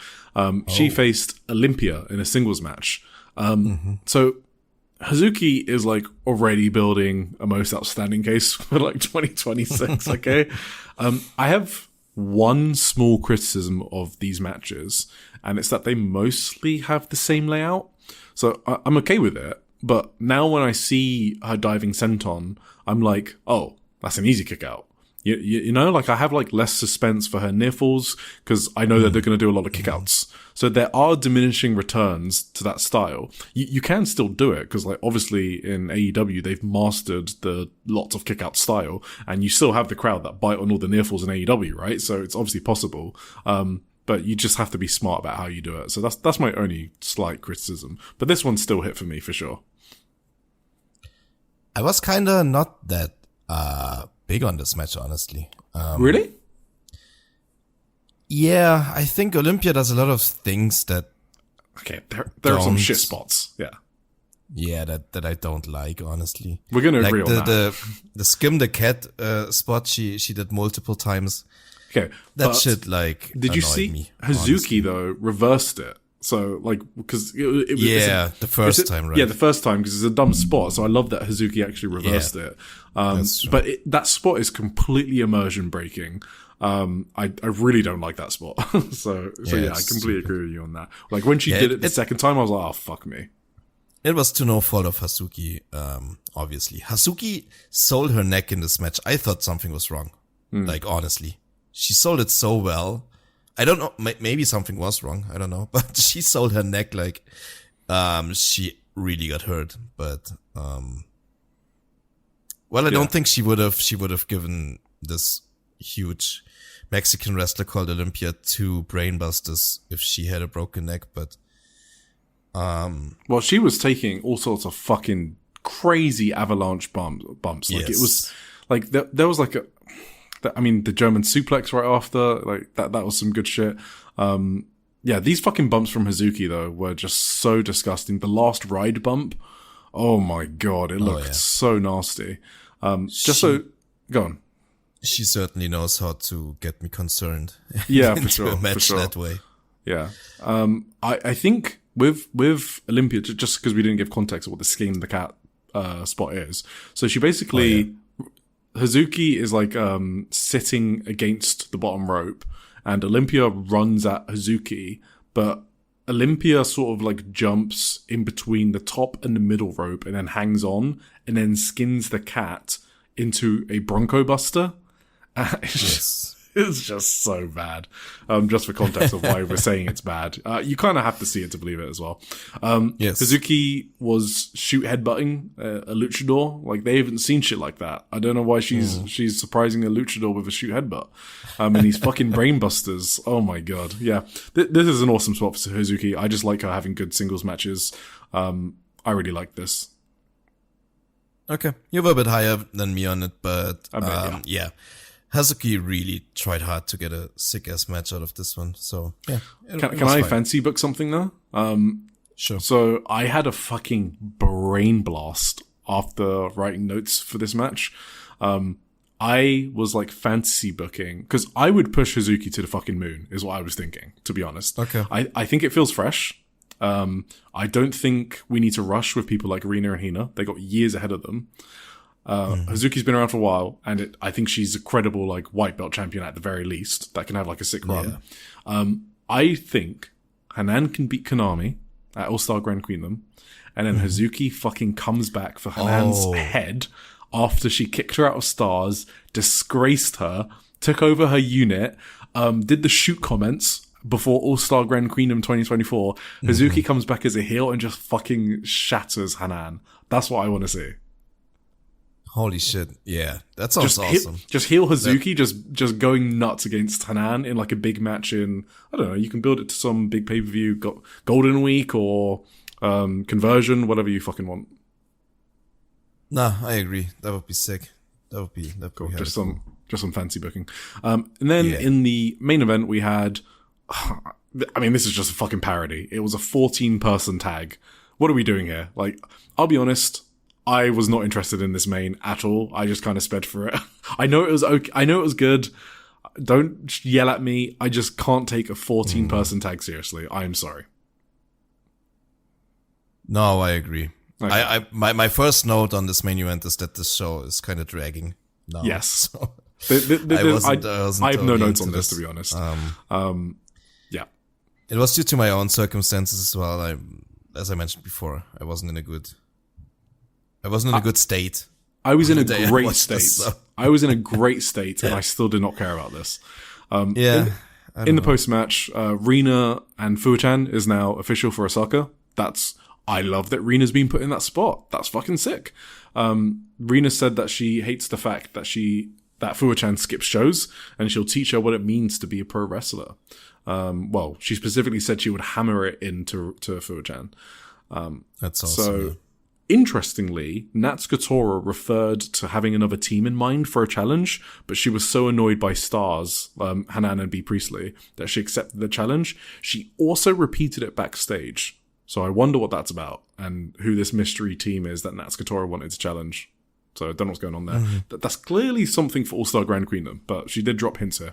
She faced Olympia in a singles match. So Hazuki is like already building a most outstanding case for like 2026. Okay. I have one small criticism of these matches, and it's that they mostly have the same layout. So I'm okay with it. But now when I see her diving senton, I'm like, oh, that's an easy kick out. You know, like I have like less suspense for her near falls because I know that they're going to do a lot of kickouts. So there are diminishing returns to that style. You can still do it because like obviously in AEW, they've mastered the lots of kickout style and you still have the crowd that bite on all the near falls in AEW, right? So it's obviously possible. But you just have to be smart about how you do it. So that's my only slight criticism. But this one still hit for me for sure. I was kind of not that big on this match, honestly. Really? Yeah, I think Olympia does a lot of things that... Okay, there are some shit spots, yeah. Yeah, that I don't like, honestly. We're going to agree on that. The skim the cat spot she did multiple times. Okay. That shit, like, did you see me, Hazuki, honestly. though, reversed it? So, like, because it was... Yeah, the first time, right? Yeah, the first time, because it's a dumb spot. So I love that Hazuki actually reversed it. But that spot is completely immersion breaking. I really don't like that spot. so yeah, I completely agree with you on that. Like, when she did it the second time, I was like, oh, fuck me. It was to no fault of Hazuki, obviously. Hazuki sold her neck in this match. I thought something was wrong. Like, honestly. She sold it so well. I don't know, maybe something was wrong, I don't know, but she sold her neck like, she really got hurt, but, I don't think she would have given this huge Mexican wrestler called Olympia 2 brainbusters if she had a broken neck, but, well, she was taking all sorts of fucking crazy avalanche bumps. Like, it was, like, there was like the German suplex right after, like, that was some good shit. Yeah, these fucking bumps from Hazuki, though, were just so disgusting. The last ride bump, oh my god, it looked so nasty. Go on. She certainly knows how to get me concerned. Yeah, for sure. A match for sure. that way. Yeah. I think with Olympia, just because we didn't give context of what the skin the cat, spot is. So she basically, Hazuki is like, sitting against the bottom rope and Olympia runs at Hazuki, but Olympia sort of like jumps in between the top and the middle rope and then hangs on and then skins the cat into a Bronco Buster. It's just so bad. Just for context of why we're saying it's bad. You kind of have to see it to believe it as well. Hazuki was shoot headbutting a luchador. Like, they haven't seen shit like that. I don't know why she's surprising a luchador with a shoot headbutt. And these fucking brainbusters. Oh my god. Yeah. This is an awesome spot for Hazuki. I just like her having good singles matches. I really like this. Okay. You were a bit higher than me on it, but yeah. Hazuki really tried hard to get a sick-ass match out of this one, so yeah. Can I fancy book something though? Sure. So I had a fucking brain blast after writing notes for this match. I was like fantasy booking, because I would push Hazuki to the fucking moon, is what I was thinking, to be honest. Okay. I think it feels fresh. I don't think we need to rush with people like Rina and Hina. They got years ahead of them. Hazuki's been around for a while, and I think she's a credible, like, white belt champion at the very least that can have like a sick run. I think Hanan can beat Konami at All-Star Grand Queendom, and then Hazuki fucking comes back for Hanan's head after she kicked her out of Stars, disgraced her, took over her unit, did the shoot comments before All-Star Grand Queendom 2024. Hazuki comes back as a heel and just fucking shatters Hanan. That's what I want to see. Holy shit. Yeah. That sounds awesome. Just heel Hazuki, just going nuts against Hanan in like a big match in, I don't know, you can build it to some big pay-per-view, Golden Week or Conversion, whatever you fucking want. Nah, I agree. That would be sick. That would be cool. Just some fancy booking. And then in the main event we had, I mean, this is just a fucking parody. It was a 14-person tag. What are we doing here? Like, I'll be honest, I was not interested in this main at all. I just kind of sped for it. I know it was okay. I know it was good. Don't yell at me. I just can't take a 14-person tag seriously. I am sorry. No, I agree. Okay. My first note on this main event is that this show is kind of dragging now. Yes. So I have no notes on this, to be honest. Yeah. It was due to my own circumstances as well. As I mentioned before, I wasn't in a good state. I was in a great state. This, so. I was in a great state, and I still did not care about this. In the post-match, Rina and Fuchan is now official for Osaka. I love that Rina's been put in that spot. That's fucking sick. Rina said that she hates the fact that Fuchan skips shows, and she'll teach her what it means to be a pro wrestler. Well, she specifically said she would hammer it into Fuchan. That's awesome. So, interestingly, Natsukatora referred to having another team in mind for a challenge, but she was so annoyed by Stars, Hanan and B. Priestley, that she accepted the challenge. She also repeated it backstage. So I wonder what that's about, and who this mystery team is that Natsukatora wanted to challenge. So I don't know what's going on there. Mm-hmm. That's clearly something for All-Star Grand Queendom, but she did drop hints here.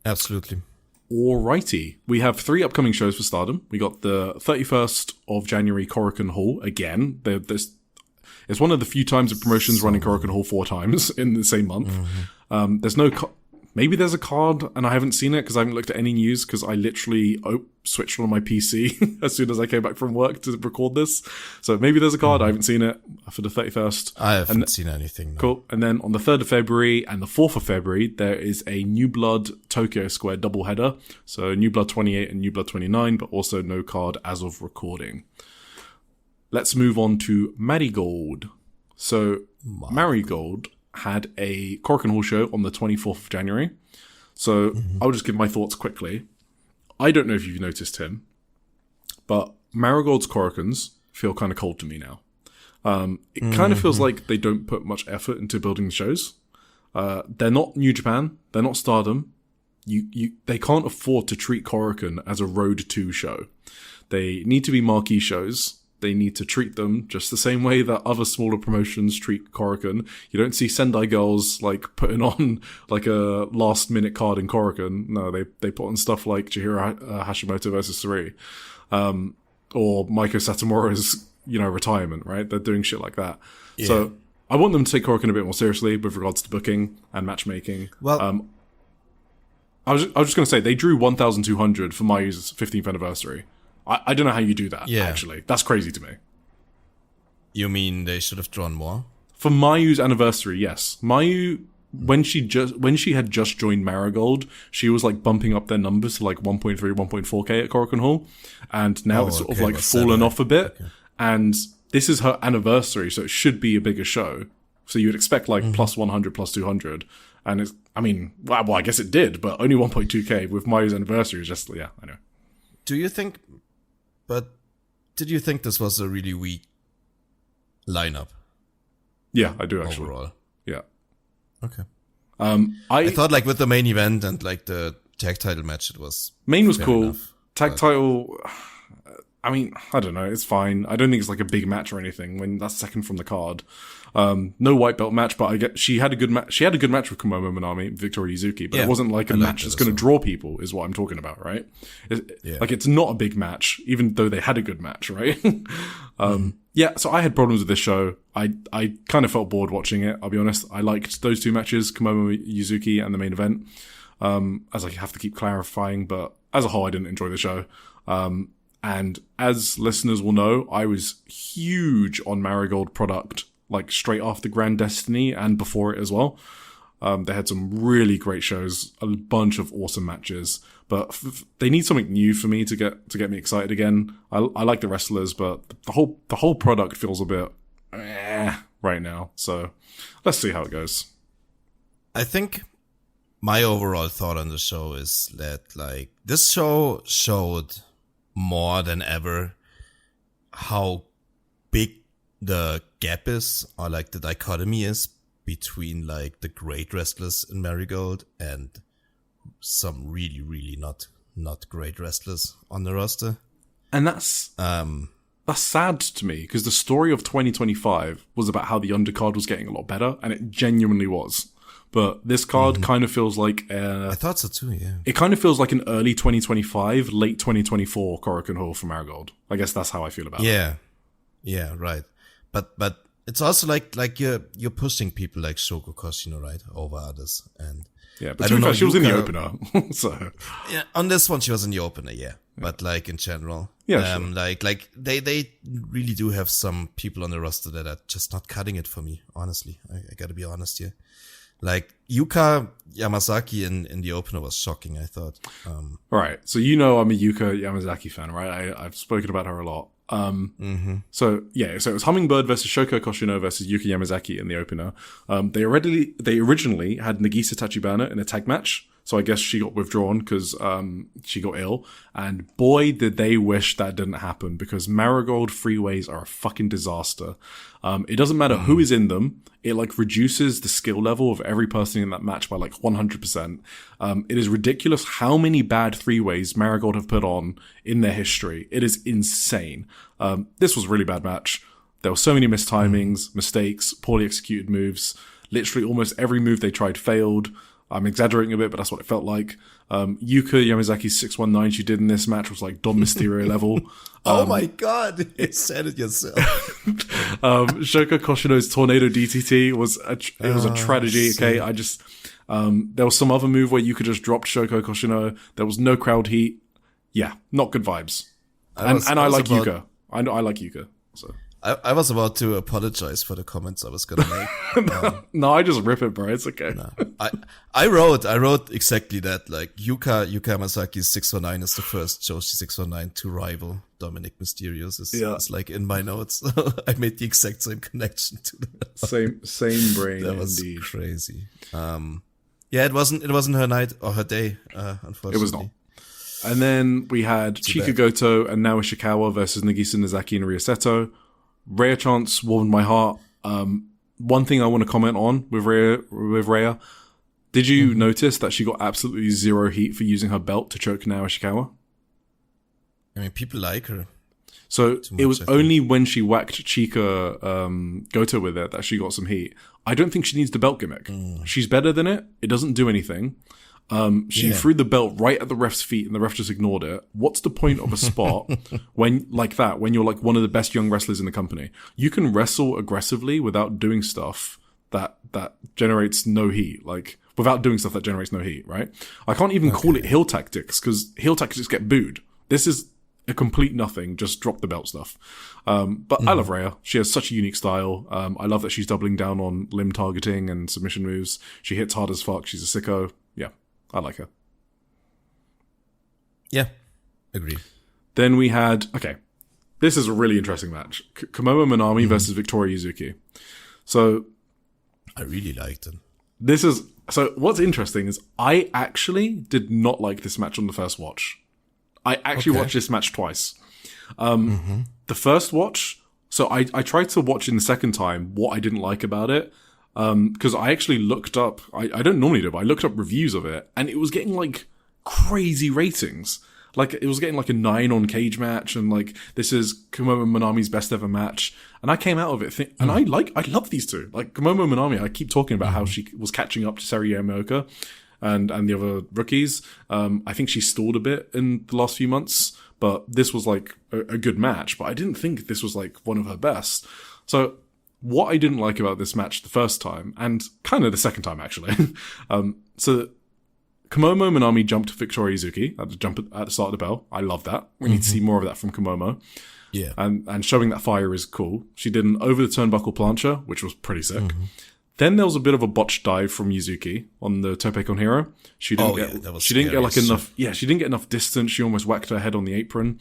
Absolutely. Alrighty. We have 3 upcoming shows for Stardom. We got the 31st of January, Korakuen Hall. Again, it's one of the few times that promotions running Korakuen Hall 4 times in the same month. Mm-hmm. There's no... Maybe there's a card, and I haven't seen it because I haven't looked at any news because I literally switched on my PC as soon as I came back from work to record this. So maybe there's a card. I haven't seen it for the 31st. I haven't seen anything. No. Cool. And then on the 3rd of February and the 4th of February, there is a New Blood Tokyo Square doubleheader. So New Blood 28 and New Blood 29, but also no card as of recording. Let's move on to Marigold. So Marigold had a Korakuen Hall show on the 24th of January. So I'll just give my thoughts quickly. I don't know if you've noticed him, but Marigold's Korakuens feel kind of cold to me now. It kind of feels like they don't put much effort into building the shows. They're not New Japan. They're not Stardom. They can't afford to treat Korakuen as a Road 2 show. They need to be marquee shows. They need to treat them just the same way that other smaller promotions treat Korakuen. You don't see Sendai Girls like putting on like a last minute card in Korakuen. No, they put on stuff like Chihiro Hashimoto versus 3, or Maiko Satomura's retirement. Right? They're doing shit like that. Yeah. So I want them to take Korakuen a bit more seriously with regards to booking and matchmaking. Well, I was just going to say they drew 1,200 for Mayu's 15th anniversary. I don't know how you do that, actually. That's crazy to me. You mean they should have drawn more? For Mayu's anniversary, yes. Mayu, when she had just joined Marigold, she was like bumping up their numbers to like 1.3, 1.4k at Korakuen Hall. And now it's sort of like fallen off a bit. Okay. And this is her anniversary, so it should be a bigger show. So you would expect like plus 100, plus 200. And I guess it did, but only 1.2k with Mayu's anniversary is just, I know. But did you think this was a really weak lineup? Yeah, I do actually. Overall. Yeah. Okay. I thought like with the main event and like the tag title match, it was main was cool. Enough, tag title. I don't know. It's fine. I don't think it's like a big match or anything when that's second from the card. No white belt match, but she had a good match. She had a good match with Komomo Minami, Victoria Yuzuki, but it wasn't like a match that's going to draw people, is what I'm talking about, right? Like it's not a big match, even though they had a good match, right? Yeah. So I had problems with this show. I kind of felt bored watching it. I'll be honest. I liked those 2 matches, Komomo Yuzuki and the main event. As I have to keep clarifying, but as a whole, I didn't enjoy the show. And as listeners will know, I was huge on Marigold product, like straight after Grand Destiny and before it as well. They had some really great shows, a bunch of awesome matches, but they need something new for me to get me excited again. I like the wrestlers, but the whole product feels a bit right now. So let's see how it goes. I think my overall thought on the show is that like this show showed more than ever how big the gap is, or like the dichotomy is between like the great wrestlers in Marigold and some really, really not great wrestlers on the roster. And that's that's sad to me, because the story of 2025 was about how the undercard was getting a lot better, and it genuinely was. But this card kind of feels like... I thought so too, yeah. It kind of feels like an early 2025, late 2024 Korakuen Hall for Marigold. I guess that's how I feel about it. Yeah. Yeah, right. But it's also like you're pushing people like Shoko Koshino, right, over others. And yeah, but to be fair, she was in the opener. So yeah, on this one she was in the opener, yeah. But like in general, yeah, sure. like they really do have some people on the roster that are just not cutting it for me. Honestly, I got to be honest here. Like Yuka Yamazaki in the opener was shocking, I thought. Right, so I'm a Yuka Yamazaki fan, right? I've spoken about her a lot. So it was Hummingbird versus Shoko Koshino versus Yuka Yamazaki in the opener. They originally had Nagisa Tachibana in a tag match. So I guess she got withdrawn because she got ill. And boy, did they wish that didn't happen, because Marigold freeways are a fucking disaster. It doesn't matter who is in them. It like reduces the skill level of every person in that match by like 100%. It is ridiculous how many bad three-ways Marigold have put on in their history. It is insane. This was a really bad match. There were so many mistimings, mistakes, poorly executed moves. Literally almost every move they tried failed. I'm exaggerating a bit, but that's what it felt like. Yuka Yamazaki's 619 she did in this match was like Dom Mysterio level. Oh my god, you said it yourself. Shoko Koshino's Tornado DTT was a tragedy. Okay, I just there was some other move where you could just drop Shoko Koshino. There was no crowd heat. Yeah, not good vibes. I like Yuka. I like Yuka. So. I was about to apologize for the comments I was gonna make. No, I just rip it, bro. It's okay. No. I wrote exactly that. Like Yuka Yamazaki's 619 is the first Joshi 619 to rival Dominic Mysterio's. It's like in my notes. I made the exact same connection to that. Same brain. That was indeed. crazy. Yeah, it wasn't her night or her day. Unfortunately, it was not. And then we had Chika Goto and Nao Ishikawa versus Nagisa Nozaki and Ryo Seto. Rhea Chance warmed my heart. One thing I want to comment on with Rhea, did you notice that she got absolutely zero heat for using her belt to choke Nao Ishikawa? I mean, people like her. So it was only when she whacked Chika Goto with it that she got some heat. I don't think she needs the belt gimmick. She's better than it. It doesn't do anything. She threw the belt right at the ref's feet and the ref just ignored it. What's the point of a spot when you're like one of the best young wrestlers in the company? You can wrestle aggressively without doing stuff that generates no heat. Like without doing stuff that generates no heat, right? I can't even call it heel tactics because heel tactics get booed. This is a complete nothing, just drop the belt stuff. But I love Rhea. She has such a unique style. I love that she's doubling down on limb targeting and submission moves. She hits hard as fuck. She's a sicko. Yeah. I like her. Yeah, agree. Then we had, this is a really interesting match. Komomo Manami versus Victoria Yuzuki. So, I really liked it. So what's interesting is I actually did not like this match on the first watch. I actually watched this match twice. The first watch, so I tried to watch in the second time what I didn't like about it. Because I actually looked up, I don't normally do, but I looked up reviews of it, and it was getting like crazy ratings. Like it was getting like a 9 on Cage Match, and like this is Komomo Manami's best ever match. And I came out of it, and I love these two. Like Komomo Manami, I keep talking about how she was catching up to Sari Yamaoka and the other rookies. I think she stalled a bit in the last few months, but this was like a good match. But I didn't think this was like one of her best. So. What I didn't like about this match the first time, and kind of the second time actually, so Komomo Manami jumped Victoria Yuzuki at the start of the bell. I love that. We need to see more of that from Komomo. Yeah. And showing that fire is cool. She did an over the turnbuckle plancha, which was pretty sick. Then there was a bit of a botched dive from Yuzuki on the Tope Con Hero. She didn't get enough distance. She almost whacked her head on the apron.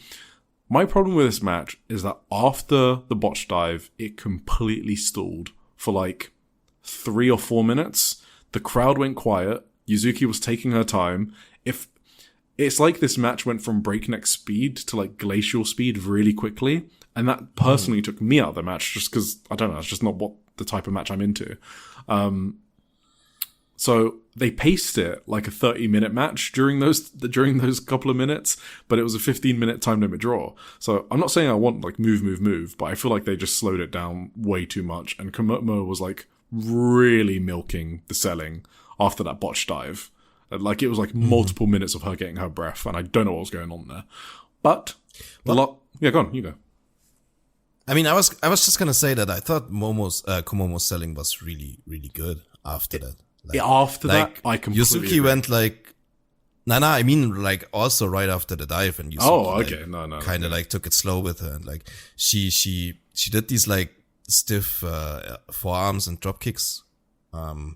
My problem with this match is that after the botch dive, it completely stalled for like 3 or 4 minutes. The crowd went quiet. Yuzuki was taking her time. It's like this match went from breakneck speed to like glacial speed really quickly. And that personally took me out of the match just because, I don't know, it's just not what the type of match I'm into. So they paced it like a 30-minute match during those couple of minutes, but it was a 15-minute time limit draw. So I'm not saying I want like move, but I feel like they just slowed it down way too much. And Komomo was like really milking the selling after that botch dive. Like it was like multiple minutes of her getting her breath, and I don't know what was going on there. But go on, you go. I mean, I was just gonna say that I thought Komomo's selling was really, really good after that. Like, I completely Yuzuki agree. went like, I mean like also right after the dive, and Yuzuki kind of like took it slow with her, and like she did these like stiff forearms and drop kicks, and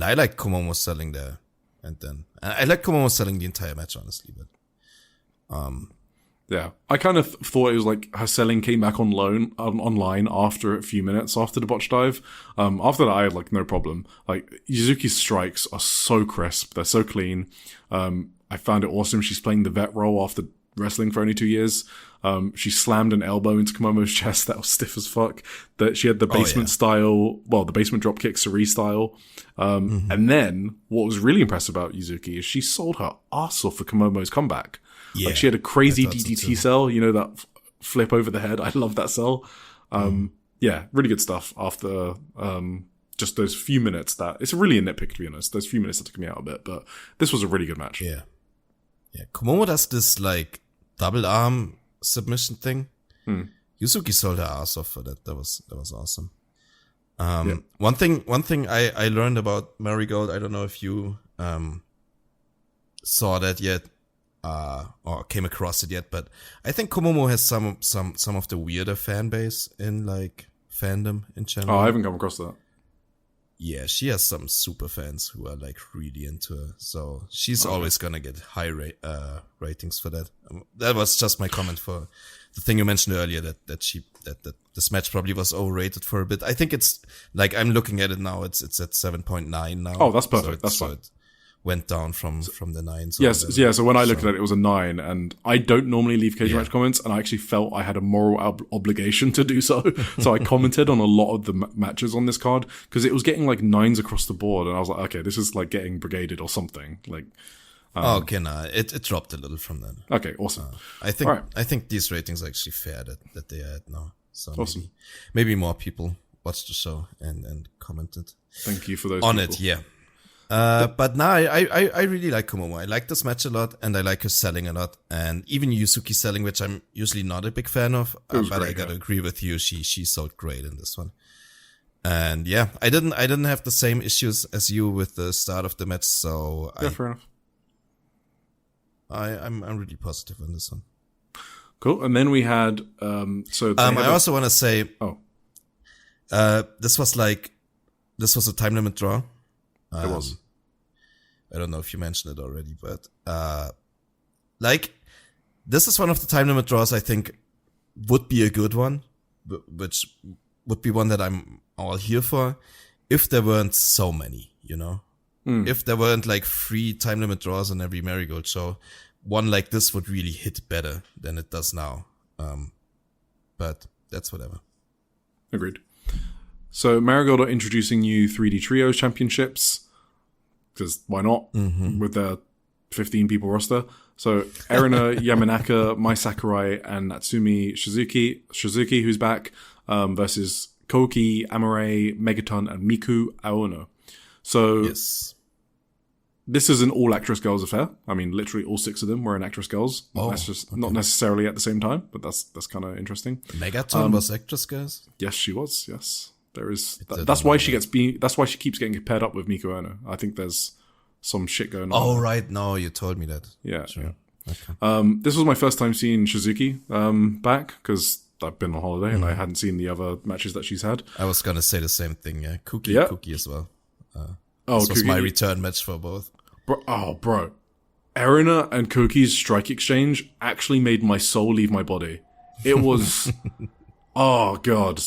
I like Komomo's selling there, and then I like Komomo's selling the entire match honestly, but yeah, I kind of thought it was like her selling came back online after a few minutes after the botch dive. After that, I had like no problem. Like Yuzuki's strikes are so crisp, they're so clean. I found it awesome. She's playing the vet role after wrestling for only 2 years. She slammed an elbow into Komomo's chest that was stiff as fuck. That she had the basement style, the basement drop kick Sari style. And then what was really impressive about Yuzuki is she sold her ass off for Komomo's comeback. yeah, Like she had a crazy DDT DDT cell, you know, that flip over the head. I love that cell. Yeah, really good stuff after just those few minutes that it's really a nitpick to be honest. Those few minutes that took me out a bit, but this was a really good match. Yeah. Komomo does this like double arm submission thing. Yuzuki sold her ass off for that. That was awesome. One thing I learned about Marigold, I don't know if you saw that yet or came across it yet, but I think Komomo has some of the weirder fan base in like fandom in general. Oh, I haven't come across that. Yeah, she has some super fans who are like really into her, so she's always gonna get high ratings for that. That was just my comment for the thing you mentioned earlier that this match probably was overrated for a bit. I think it's like I'm looking at it now. It's at 7.9 now. Oh, that's perfect. That's fine. It went down from the 9. So when I looked at it, it was a 9, and I don't normally leave cage match comments, and I actually felt I had a moral obligation to do so. So I commented on a lot of the matches on this card because it was getting like 9s across the board, and I was like, okay, this is like getting brigaded or something. Like, it dropped a little from then. Okay, awesome. I think these ratings are actually fair that they are at now. So awesome. Maybe more people watched the show and commented. Thank you for those on people. it. Yeah. But now I really like Komomo. I like this match a lot, and I like her selling a lot, and even Yuzuki selling, which I'm usually not a big fan of. But great, I gotta agree with you. She sold great in this one. And yeah, I didn't have the same issues as you with the start of the match, so fair enough. I'm really positive on this one. Cool. And then we had I also want to say this was a time limit draw. It was. I don't know if you mentioned it already, but this is one of the time limit draws I think would be a good one, which would be one that I'm all here for if there weren't so many, you know? If there weren't like 3 time limit draws on every Marigold show, one like this would really hit better than it does now. But that's whatever. Agreed. So Marigold are introducing new 3D Trios championships. Because why not? With their 15 people roster. So Erina Yamanaka, Mai Sakurai, and Natsumi Shizuki, who's back, versus Koki, Amare, Megaton, and Miku Aono. So this is an all actress girls affair. I mean, literally all 6 of them were in actress girls. Not necessarily at the same time, but that's kind of interesting. Megaton was actress girls? Yes, she was. Yes. There is. That's why she keeps getting paired up with Miku Ono. I think there's some shit going on. Oh right, no, you told me that. Yeah. Sure. Yeah. Okay. This was my first time seeing Shizuki back because I've been on holiday and I hadn't seen the other matches that she's had. I was gonna say the same thing. Yeah, Cookie as well. This was my return match for both. Bro, Erina and Koki's strike exchange actually made my soul leave my body. It was. Oh god.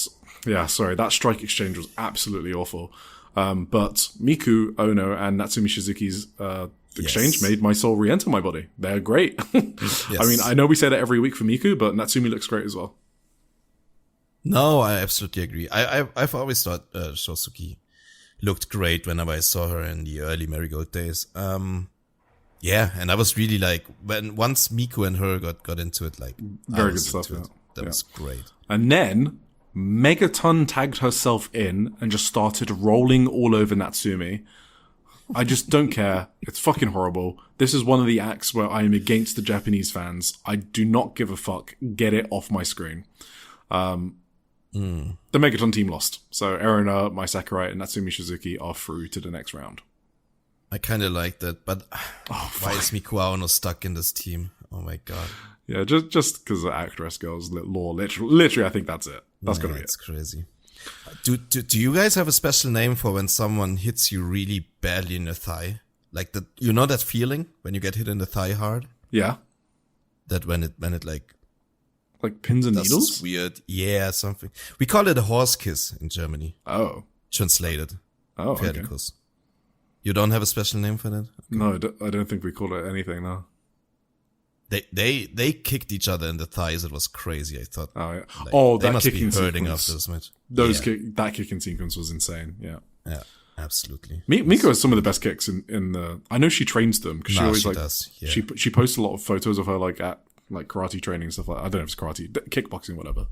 Yeah, sorry, that strike exchange was absolutely awful. But Miku Ono and Natsumi Shizuki's exchange made my soul re-enter my body. They're great. I mean, I know we say that every week for Miku, but Natsumi looks great as well. No, I absolutely agree. I've always thought Shosuke looked great whenever I saw her in the early Marigold days. Yeah, and I was really like, once Miku and her got into it, like, very good stuff. Yeah. That was great. And then Megaton tagged herself in and just started rolling all over Natsumi. I just don't care. It's fucking horrible. This is one of the acts where I am against the Japanese fans. I do not give a fuck. Get it off my screen. The Megaton team lost. So Erina, Mai Sakurai, and Natsumi Shizuki are through to the next round. I kind of like that, but why is Miku Aono stuck in this team? Oh my god. Yeah, just because the actress girls lore. Literally, I think that's it. That's gonna be it. It's crazy. Do you guys have a special name for when someone hits you really badly in the thigh? Like that, you know that feeling when you get hit in the thigh hard? Yeah. That when it like pins and needles? This weird, yeah, something. We call it a horse kiss in Germany. Oh. Translated. Oh, okay. Pferdekuss. You don't have a special name for that? Okay. No, I don't think we call it anything, no. They kicked each other in the thighs. It was crazy. I thought. Oh, yeah. Like, they must be hurting after this match. That kicking sequence was insane. Yeah. Yeah, absolutely. Miko has some of the best kicks in the. I know she trains them because she always does. Yeah. She posts a lot of photos of her like at like karate training and stuff like. I don't know if it's karate, kickboxing, whatever.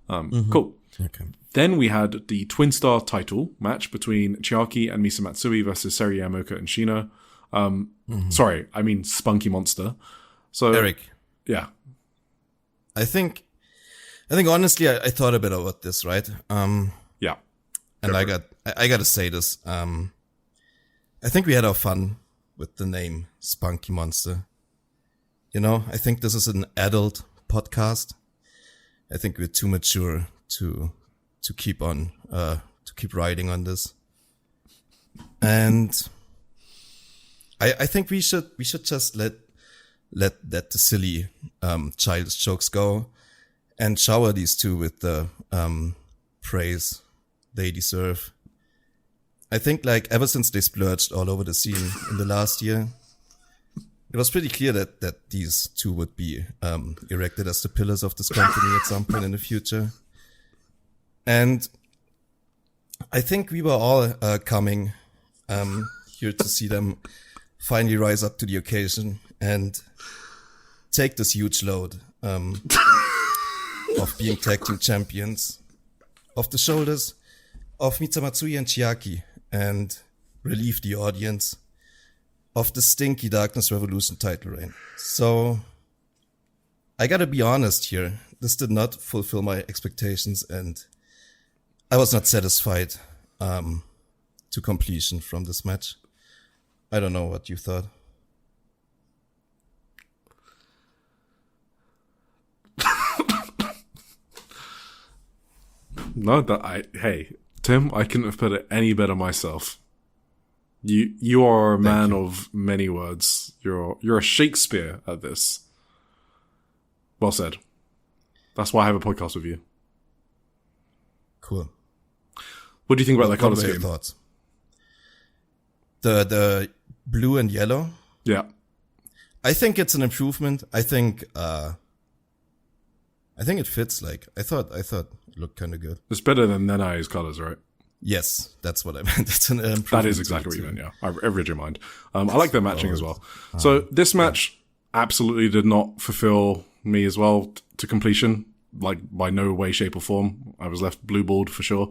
Cool. Okay. Then we had the Twin Star title match between Chiaki and Misa Matsui versus Seri Yamaoka and Shino. Sorry, I mean Spunky Monster. So Eric. Yeah. I think honestly I thought a bit about this, right? Yeah. And I gotta say this. I think we had our fun with the name Spunky Monster. You know, I think this is an adult podcast. I think we're too mature to keep on to keep riding on this. And I think we should just let the silly childish jokes go and shower these two with the praise they deserve. I think like ever since they splurged all over the scene in the last year, it was pretty clear that these two would be erected as the pillars of this company at some point in the future. And I think we were all coming here to see them finally rise up to the occasion and take this huge load of being tag team champions off the shoulders of Misa Matsui and Chiaki and relieve the audience of the stinky Darkness Revolution title reign. So I gotta be honest here. This did not fulfill my expectations and I was not satisfied to completion from this match. I don't know what you thought. No, hey, Tim, I couldn't have put it any better myself. You are a man of many words. You're a Shakespeare at this. Well said. That's why I have a podcast with you. Cool. What do you think about that color scheme? Your thoughts? The blue and yellow. Yeah. I think it's an improvement. I think it fits. Like I thought it looked kind of good. It's better than Nenai's colors, right? Yes, that's what I meant. It's an improvement. That is exactly what you meant. Yeah, I've read your mind. I like their matching as well. So this match absolutely did not fulfill me as well to completion. Like by no way, shape, or form. I was left blue balled for sure.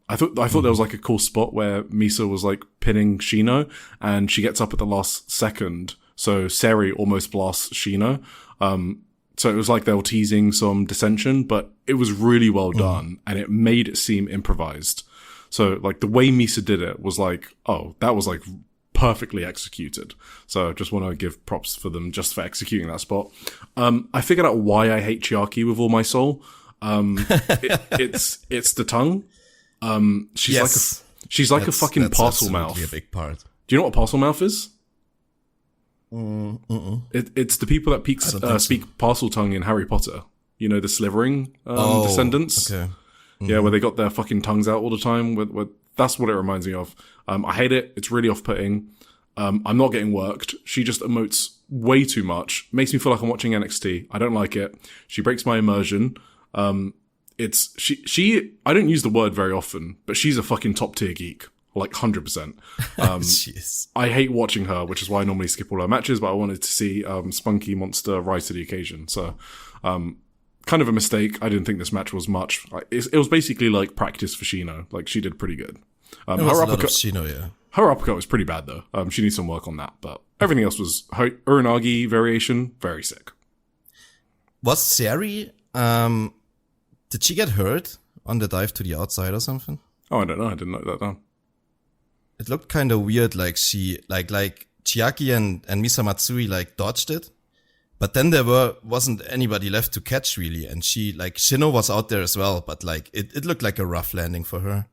I thought there was like a cool spot where Misa was like pinning Shino, and she gets up at the last second. So Seri almost blasts Shino. So it was like they were teasing some dissension, but it was really well done, and it made it seem improvised. So like the way Misa did it was like, oh, that was like perfectly executed. So I just want to give props for them just for executing that spot. I figured out why I hate Chiaki with all my soul. It's the tongue. She's like a fucking parcel mouth. A big part. Do you know what parcel mouth is? It's the people that speak parcel tongue in Harry Potter. You know, the Slytherin descendants. Okay. Yeah, where they got their fucking tongues out all the time. That's what it reminds me of. I hate it. It's really off-putting. I'm not getting worked. She just emotes way too much. Makes me feel like I'm watching NXT. I don't like it. She breaks my immersion. she I don't use the word very often, but she's a fucking top tier geek. Like 100%. I hate watching her, which is why I normally skip all her matches, but I wanted to see Spunky Monster rise to the occasion. So kind of a mistake. I didn't think this match was much. It was basically like practice for Shino. Like, she did pretty good. Her uppercut, Shino, yeah. Her uppercut was pretty bad though. She needs some work on that, but everything else was her Uranagi variation, very sick. Was Sari, did she get hurt on the dive to the outside or something? Oh, I don't know. I didn't note that down. It looked kind of weird, like she, like Chiaki and Misa Matsui, like, dodged it. But then wasn't anybody left to catch, really. And she, like, Shino was out there as well, but, like, it looked like a rough landing for her.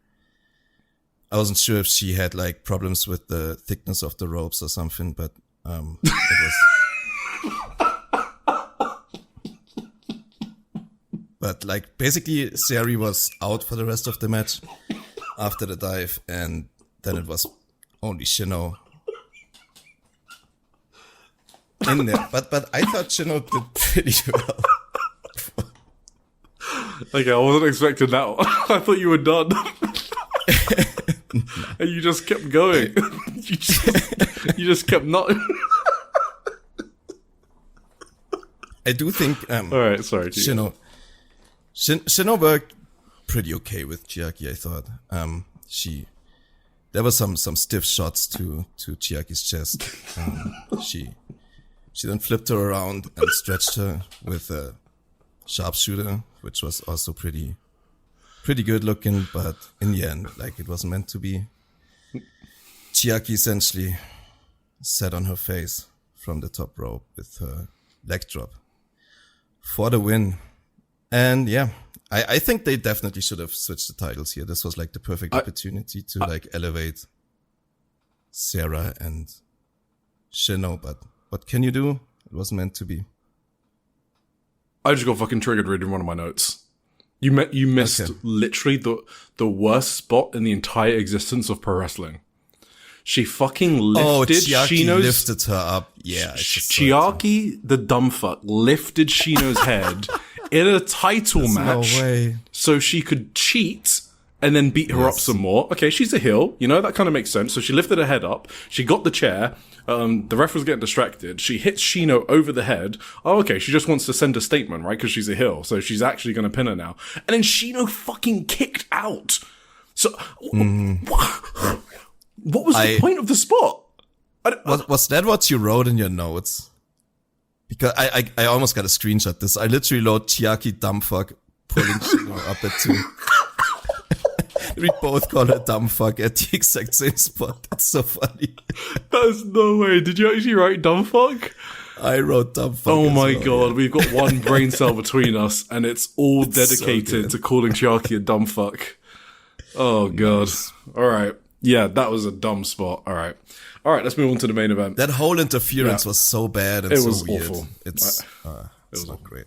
I wasn't sure if she had, like, problems with the thickness of the ropes or something, but, it was... But, like, basically, Sari was out for the rest of the match after the dive, and then it was only Shino in there. But I thought Shino did pretty well. Okay, I wasn't expecting that one. I thought you were done. And you just kept going. You just kept not. I do think alright, sorry. Shino worked pretty okay with Chiaki, I thought. There were some stiff shots to Chiaki's chest. She then flipped her around and stretched her with a sharpshooter, which was also pretty good looking, but in the end, like, it wasn't meant to be. Chiaki essentially sat on her face from the top rope with her leg drop for the win. And yeah, I think they definitely should have switched the titles here. This was like the perfect opportunity to like elevate Sarah and Shino, but what can you do? It wasn't meant to be. I just got fucking triggered reading one of my notes. You missed literally the worst spot in the entire existence of pro wrestling. She fucking lifted Shino's... lifted her up. Yeah. Chiaki, the dumb fuck, lifted Shino's head in a title match. No way. So she could cheat and then beat her up some more. Okay, she's a heel. You know, that kind of makes sense. So she lifted her head up. She got the chair. The ref was getting distracted. She hits Shino over the head. Oh, okay. She just wants to send a statement, right? Because she's a heel. So she's actually going to pin her now. And then Shino fucking kicked out. So, what was the point of the spot? Was that what you wrote in your notes? Because I almost got a screenshot this. I literally wrote Chiaki dumbfuck pulling Shino up at 2. We both call her dumbfuck at the exact same spot. That's so funny. There's no way. Did you actually write dumbfuck? I wrote dumbfuck. Oh my god, we've got one brain cell between us, and it's all dedicated to calling Chiaki a dumbfuck. Oh god. Alright. Yeah, that was a dumb spot. Alright, let's move on to the main event. That whole interference was so bad and it so was weird. Awful. It's not great.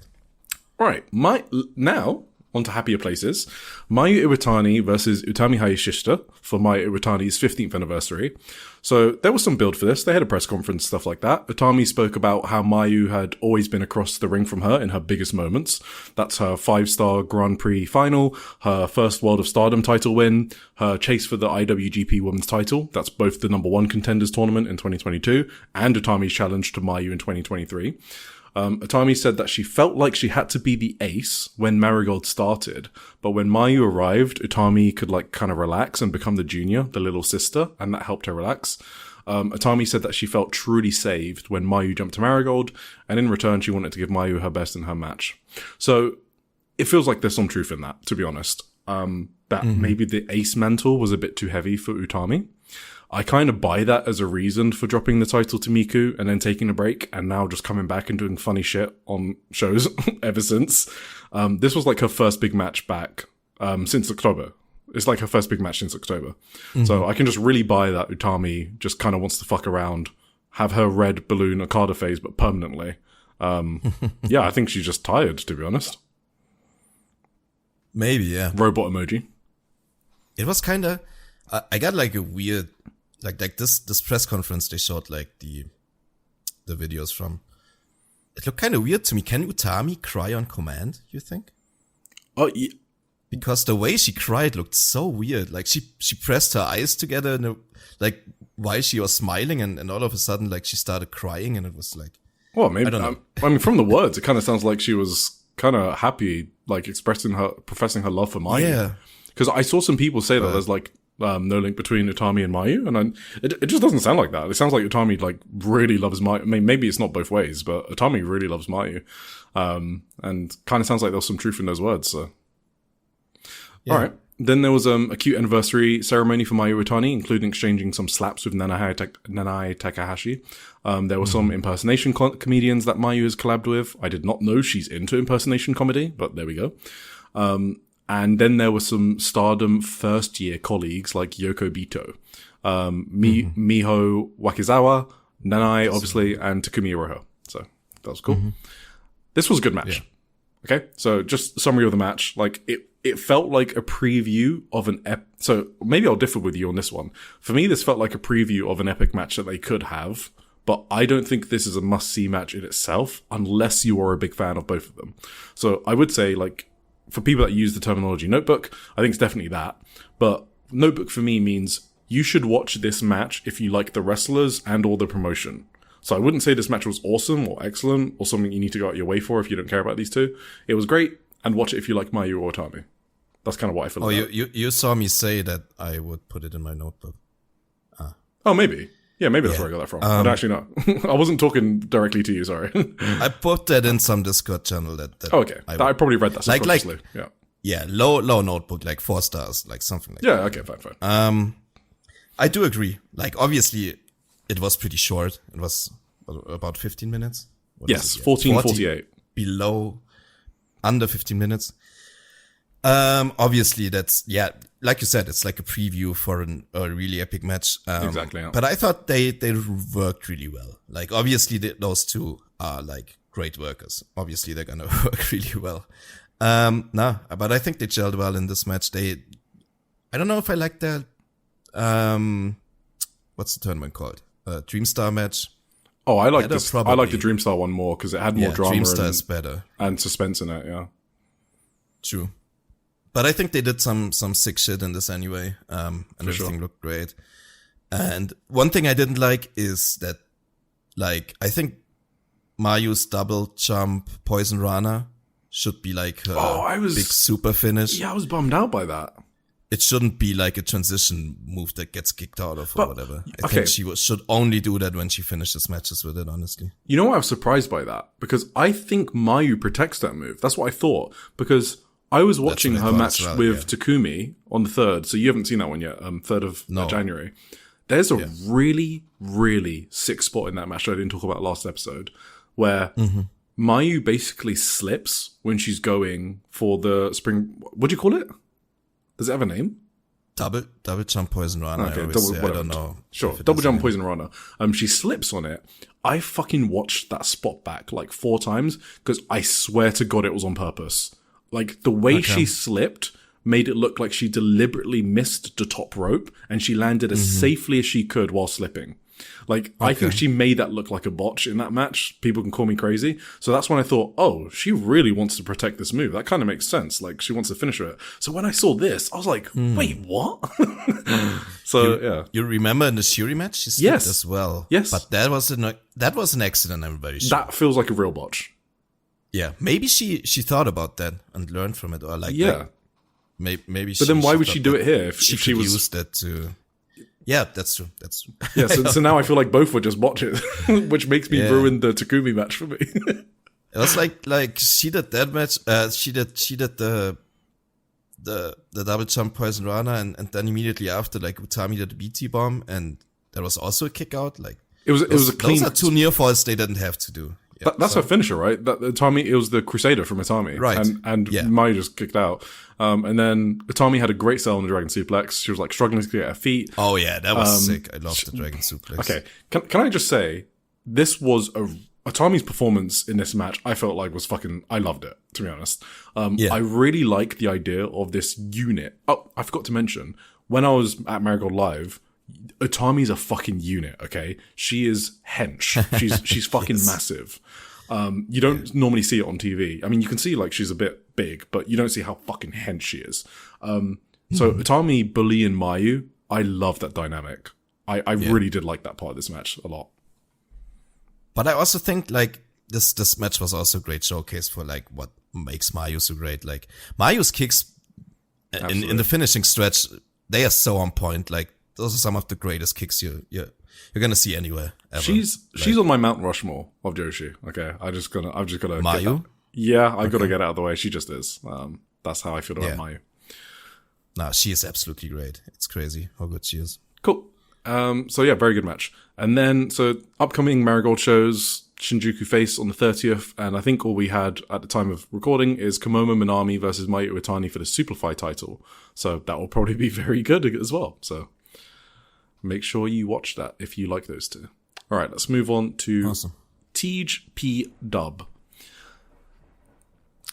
Alright, now on to happier places. Mayu Iwatani versus Utami Hayashishita for Mayu Iwatani's 15th anniversary. So there was some build for this. They had a press conference, stuff like that. Utami spoke about how Mayu had always been across the ring from her in her biggest moments. That's her 5-star Grand Prix final, her first World of Stardom title win, her chase for the IWGP Women's title. That's both the #1 contenders tournament in 2022 and Utami's challenge to Mayu in 2023. Utami said that she felt like she had to be the ace when Marigold started, but when Mayu arrived, Utami could like kind of relax and become the junior, the little sister, and that helped her relax. Utami said that she felt truly saved when Mayu jumped to Marigold, and in return she wanted to give Mayu her best in her match. So it feels like there's some truth in that, to be honest. Maybe the ace mantle was a bit too heavy for Utami. I kind of buy that as a reason for dropping the title to Miku and then taking a break and now just coming back and doing funny shit on shows ever since. This was like her first big match back since October. It's like her first big match since October. Mm-hmm. So I can just really buy that Utami just kind of wants to fuck around, have her red balloon Okada phase, but permanently. Yeah, I think she's just tired, to be honest. Maybe, yeah. Robot emoji. It was kind of... I got like a weird... Like this press conference they showed like the videos from. It looked kind of weird to me. Can Utami cry on command, you think? Oh, because the way she cried looked so weird. Like she pressed her eyes together and like while she was smiling and all of a sudden like she started crying and it was like, well, maybe, I don't know. I mean, from the words, it kind of sounds like she was kind of happy, like professing her love for Mayu. Yeah. Because I saw some people say that there's like no link between Utami and Mayu, and it just doesn't sound like that. It sounds like Utami like really loves Mayu. I mean, maybe it's not both ways, but Utami really loves Mayu, and kind of sounds like there was some truth in those words. So, yeah. All right. Then there was a cute anniversary ceremony for Mayu Utani, including exchanging some slaps with Nanae Takahashi. There were some impersonation comedians that Mayu has collabed with. I did not know she's into impersonation comedy, but there we go. And then there were some Stardom first-year colleagues like Yoko Bito, Miho Wakizawa, Nanae, obviously, and Takumi Iroha. So that was cool. This was a good match. Yeah. Okay, so just summary of the match. Like, it felt like a preview of an so maybe I'll differ with you on this one. For me, this felt like a preview of an epic match that they could have, but I don't think this is a must-see match in itself unless you are a big fan of both of them. So I would say, like, for people that use the terminology notebook, I think it's definitely that. But notebook for me means you should watch this match if you like the wrestlers and or the promotion. So I wouldn't say this match was awesome or excellent or something you need to go out your way for if you don't care about these two. It was great, and watch it if you like Mayu or Utami. That's kind of what I feel about. You saw me say that I would put it in my notebook. Oh, maybe. Yeah, maybe that's where I got that from. But actually, no. I wasn't talking directly to you, sorry. I put that in some Discord channel that okay. I probably read that subconsciously. Yeah, low notebook, like 4 stars, like something like that. Yeah, okay, fine. I do agree. Like, obviously, it was pretty short. It was about 15 minutes. Yes, 14:48. Below, under 15 minutes. Obviously that's, like you said, it's like a preview for a really epic match. Exactly. Yeah. But I thought they worked really well. Like, obviously those two are like great workers. Obviously they're gonna work really well. But I think they gelled well in this match. I don't know if I like the, what's the tournament called? Dreamstar match. Oh, I like this. I like the Dreamstar one more because it had more drama. Dreamstar is better. And suspense in it, yeah. True. But I think they did some sick shit in this anyway, and everything looked great. And one thing I didn't like is that, like, I think Mayu's double jump Poison Rana should be like her big super finish. Yeah, I was bummed out by that. It shouldn't be like a transition move that gets kicked out of or whatever. I think she should only do that when she finishes matches with it, honestly. You know what? I was surprised by that because I think Mayu protects that move. That's what I thought because I was watching her match with Takumi on the 3rd, so you haven't seen that one yet, 3rd of January. There's a really, really sick spot in that match that I didn't talk about last episode, where Mayu basically slips when she's going for the spring... What do you call it? Does it have a name? Double jump Poison Rana. Okay, I don't know. Sure, double jump Poison Rana. She slips on it. I fucking watched that spot back like 4 times, because I swear to God it was on purpose. Like, the way she slipped made it look like she deliberately missed the top rope and she landed as safely as she could while slipping. Like, I think she made that look like a botch in that match. People can call me crazy. So that's when I thought, oh, she really wants to protect this move. That kind of makes sense. Like, she wants to finish it. So when I saw this, I was like, wait, what? So, You remember in the Shuri match? She slipped as well. Yes. But that was an accident, I'm very sure. That feels like a real botch. Yeah, maybe she thought about that and learned from it, or like maybe. But then why would she do it here if she was use that to? Yeah, that's true. Yeah, so now I feel like both were just botches, which makes me ruin the Takumi match for me. It was like she did that match. She did the double jump Poison Rana, and then immediately after, like, Utami did the BT bomb, and there was also a kick out. Like, it was a clean. Those are 2 near falls they didn't have to do. Yeah, that's her finisher, right? That Utami, it was the Crusader from Utami. Right. And Mayu just kicked out. And then Utami had a great sell on the Dragon Suplex. She was like struggling to get her feet. Oh yeah, that was sick. I loved the Dragon Suplex. Okay. Can I just say, this was Utami's performance in this match, I felt like was I loved it, to be honest. I really like the idea of this unit. Oh, I forgot to mention, when I was at Marigold Live, Utami's a fucking unit, okay? She is hench. She's fucking massive. You don't normally see it on TV. I mean, you can see, like, she's a bit big, but you don't see how fucking hench she is. So Utami, Bully, and Mayu, I love that dynamic. I really did like that part of this match a lot. But I also think, like, this match was also a great showcase for, like, what makes Mayu so great. Like, Mayu's kicks in the finishing stretch, they are so on point. Like, those are some of the greatest kicks you're gonna see anywhere ever. She's on my Mount Rushmore of Joshi. Okay, I've just gotta Mayu? I've got to get out of the way. She just is. That's how I feel about Mayu. No, she is absolutely great. It's crazy how good she is. Cool. So yeah, very good match. And then, so upcoming Marigold shows, Shinjuku Face on the 30th, and I think all we had at the time of recording is Komomo Minami versus Mayu Iwatani for the Superfly title. So that will probably be very good as well. So make sure you watch that if you like those two. All right, let's move on to TJPW.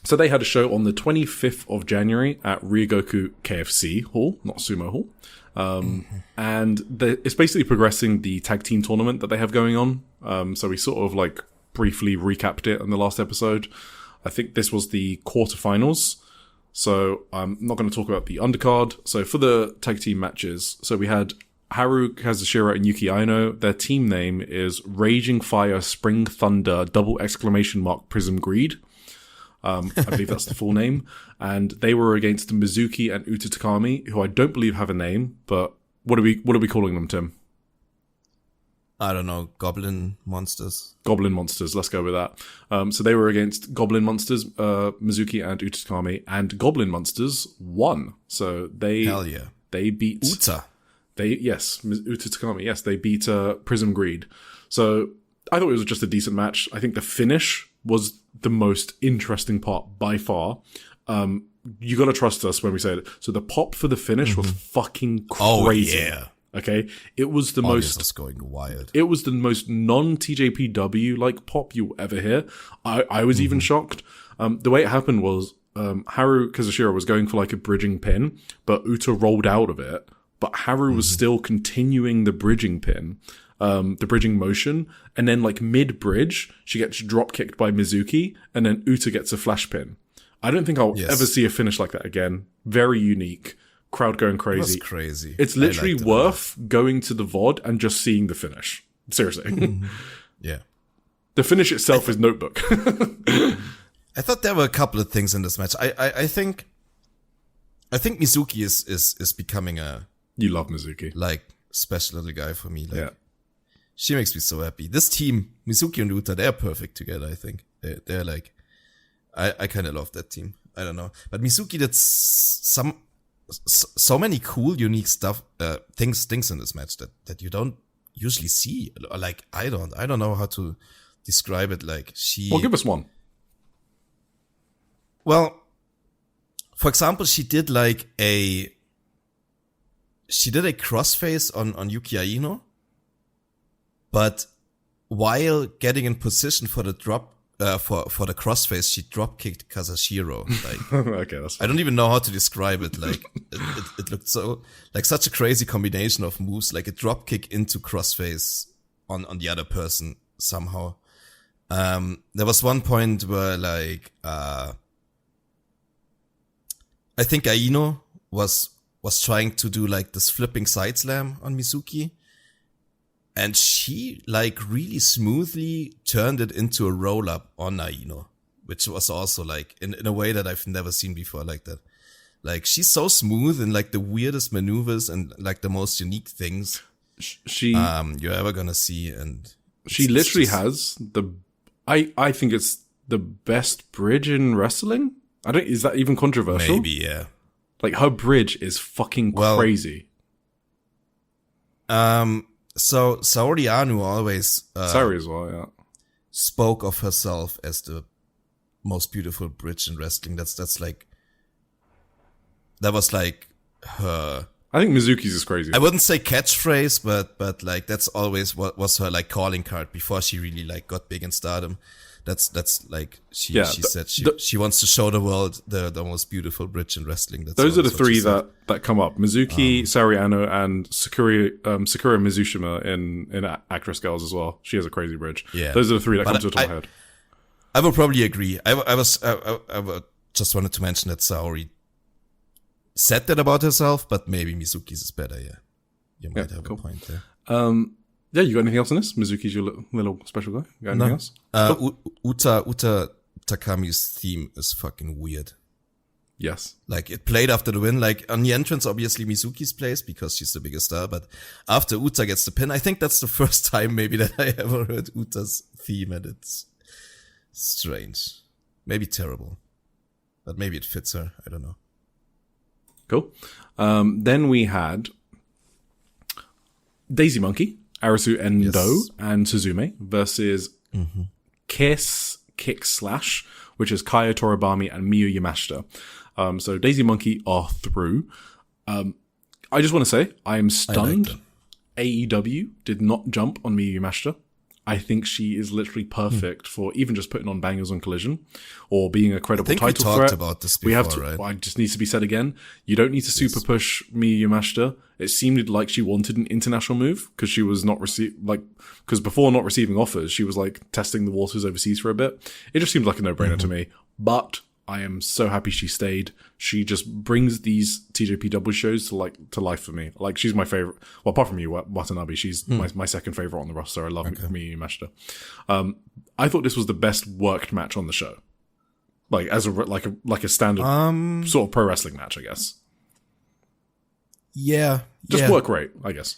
So they had a show on the 25th of January at Ryogoku KFC Hall, not Sumo Hall. And it's basically progressing the tag team tournament that they have going on. So we sort of like briefly recapped it in the last episode. I think this was the quarterfinals. So I'm not going to talk about the undercard. So for the tag team matches, so we had Haru Kazushira and Yuki Aino. Their team name is Raging Fire Spring Thunder !Prism Greed. I believe that's the full name. And they were against Mizuki and Uta Takami, who I don't believe have a name, but what are we calling them, Tim? I don't know, Goblin Monsters. Goblin Monsters, let's go with that. So they were against Goblin Monsters, Mizuki and Uta Takami, and Goblin Monsters won. So Hell yeah. They beat Uta. Uta Takami, yes, they beat Prism Greed. So I thought it was just a decent match. I think the finish was the most interesting part by far. You gotta trust us when we say it. So the pop for the finish was fucking crazy. Oh yeah. Okay? It was the most... was going wild. It was the most non-TJPW like pop you'll ever hear. I was even shocked. The way it happened was, Haru Kazushira was going for like a bridging pin, but Uta rolled out of it. But Haru was still continuing the bridging pin. The bridging motion, and then like mid-bridge, she gets drop kicked by Mizuki, and then Uta gets a flash pin. I don't think I'll ever see a finish like that again. Very unique. Crowd going crazy. That's crazy. It's literally worth going to the VOD and just seeing the finish. Seriously. Yeah. The finish itself is Notebook. I thought there were a couple of things in this match. I think Mizuki is becoming a... You love Mizuki. Like, special little guy for me. Like, she makes me so happy. This team, Mizuki and Uta, they're perfect together, I think. They're like, I kind of love that team. I don't know. But Mizuki did so many cool, unique stuff, things in this match that you don't usually see. Like, I don't know how to describe it. Like, Well, give us one. Well, for example, she did a crossface on Yuki Aino. But while getting in position for the drop, for the crossface, she drop kicked Kazushiro. Like, okay, that's fine. I don't even know how to describe it. Like, it looked so like such a crazy combination of moves, like a drop kick into crossface on the other person somehow. There was one point where like, I think Aino was trying to do like this flipping side slam on Mizuki. And she, like, really smoothly turned it into a roll-up on Aino, which was also, like, in a way that I've never seen before like that. Like, she's so smooth in, like, the weirdest maneuvers and, like, the most unique things you're ever gonna see. And she literally has I think it's the best bridge in wrestling. Is that even controversial? Maybe, yeah. Like, her bridge is fucking crazy. So Saori Anu always Saori as well, yeah, spoke of herself as the most beautiful bridge in wrestling. That's like, that was like her. I think Mizuki's is crazy. I wouldn't say catchphrase, but like that's always what was her like calling card before she really like got big in Stardom. That's like she said she wants to show the world the most beautiful bridge in wrestling. Those are the three that come up: Mizuki, Saori Ano, and Sakura Mizushima in Actress Girls as well. She has a crazy bridge. Yeah, those are the three that come to my head. I will probably agree. I just wanted to mention that Saori said that about herself, but maybe Mizuki's is better, yeah. You might have a point there. Yeah, you got anything else on this? Mizuki's your little special guy? You got anything else? Uta Takami's theme is fucking weird. Yes. Like, it played after the win. Like, on the entrance, obviously Mizuki's plays because she's the biggest star, but after Uta gets the pin, I think that's the first time maybe that I ever heard Uta's theme, and it's strange. Maybe terrible. But maybe it fits her. I don't know. Cool. Then we had Daisy Monkey, Arisu Endo, and Suzume versus Kiss Kick Slash, which is Kaya Toribami and Miyu Yamashita. So Daisy Monkey are through. I just want to say, I am stunned. AEW did not jump on Miyu Yamashita. I think she is literally perfect for even just putting on bangers on Collision or being a credible title threat. We talked about this before, right? Well, it just needs to be said again. You don't need to super push Miyu Yamashita. It seemed like she wanted an international move because she was not because before not receiving offers, she was like testing the waters overseas for a bit. It just seemed like a no-brainer to me. But I am so happy she stayed. She just brings these TJPW shows to life for me. Like, she's my favorite. Well, apart from you, Watanabe, she's my second favorite on the roster. I love Miyu Yamashita. I thought this was the best worked match on the show. Like, as a standard sort of pro wrestling match, I guess. Yeah. Just work rate, I guess.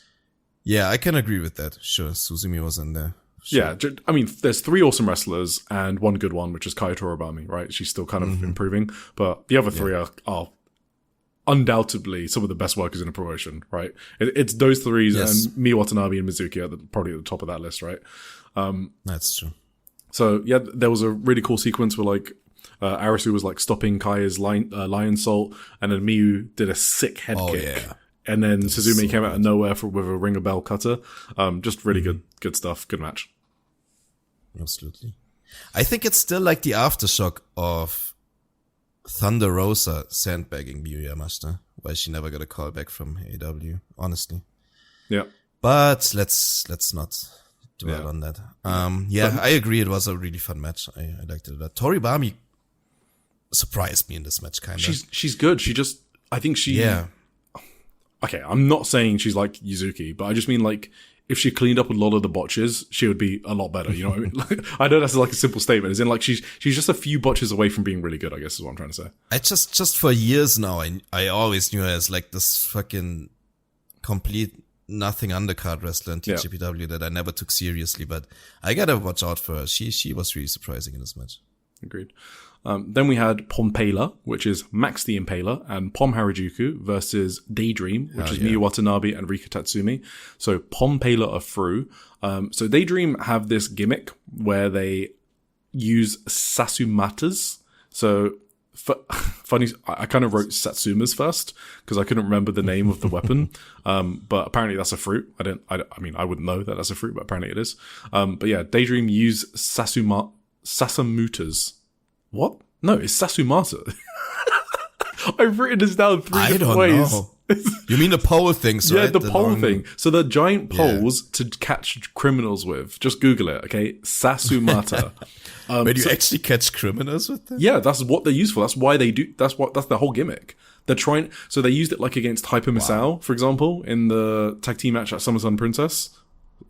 Yeah, I can agree with that. Sure, Suzumi was in there. Sure. Yeah, I mean, there's 3 awesome wrestlers and 1 good one, which is Kaya Toribami, right? She's still kind of improving, but the other 3 are undoubtedly some of the best workers in the promotion, right? It's those 3 and Miyu Watanabe and Mizuki are probably at the top of that list, right? That's true. So, yeah, there was a really cool sequence where, like, Arisu was, like, stopping Kaya's lion salt, and then Miyu did a sick head kick. Yeah. And then Suzume came out of nowhere with a ringer bell cutter. Just really good stuff. Good match. Absolutely. I think it's still like the aftershock of Thunder Rosa sandbagging Miyu Yamashita, why she never got a call back from AW, honestly. Yeah. But let's not dwell on that. I agree. It was a really fun match. I liked it a lot. Toribami surprised me in this match, kind of. She's good. I think she... Yeah. Okay, I'm not saying she's like Yuzuki, but I just mean, like, if she cleaned up a lot of the botches, she would be a lot better, you know what I mean? Like, I know that's like a simple statement, as in, like, she's just a few botches away from being really good, I guess is what I'm trying to say. I just for years now, I always knew her as, like, this fucking complete nothing undercard wrestler in TJPW that I never took seriously, but I gotta watch out for her. She was really surprising in this match. Agreed. Then we had Pompela, which is Max the Impaler, and Pom Harajuku versus Daydream, which is Miyu Watanabe and Rika Tatsumi. So Pompela are through. So Daydream have this gimmick where they use Sasumatas. So funny, I kind of wrote Satsumas first because I couldn't remember the name of the weapon. But apparently that's a fruit. I mean, I wouldn't know that that's a fruit, but apparently it is. But yeah, Daydream use Sasamutas. What? No, it's Sasumata. I've written this down 3 different ways. Know. You mean the pole things, right? Yeah, the pole thing. So the giant poles to catch criminals with. Just Google it, okay? Sasumata. But you actually catch criminals with them? Yeah, that's what they're used for. That's why they do. That's the whole gimmick. They're trying. So they used it like against Hyper Misao, for example, in the tag team match at SummerSlam Princess.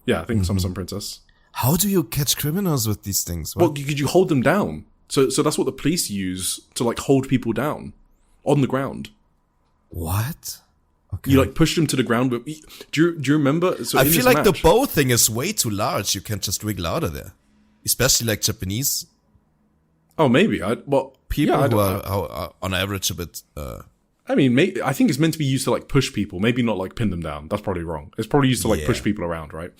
Yeah, I think SummerSlam Princess. How do you catch criminals with these things? What? Well, you hold them down. So that's what the police use to, like, hold people down on the ground. What? Okay. You, like, push them to the ground. But do you remember? So I feel like the bow thing is way too large. You can't just wiggle out of there, especially like Japanese. Oh, maybe. People who are on average a bit. I mean, I think it's meant to be used to, like, push people. Maybe not, like, pin them down. That's probably wrong. It's probably used to, like, push people around, right?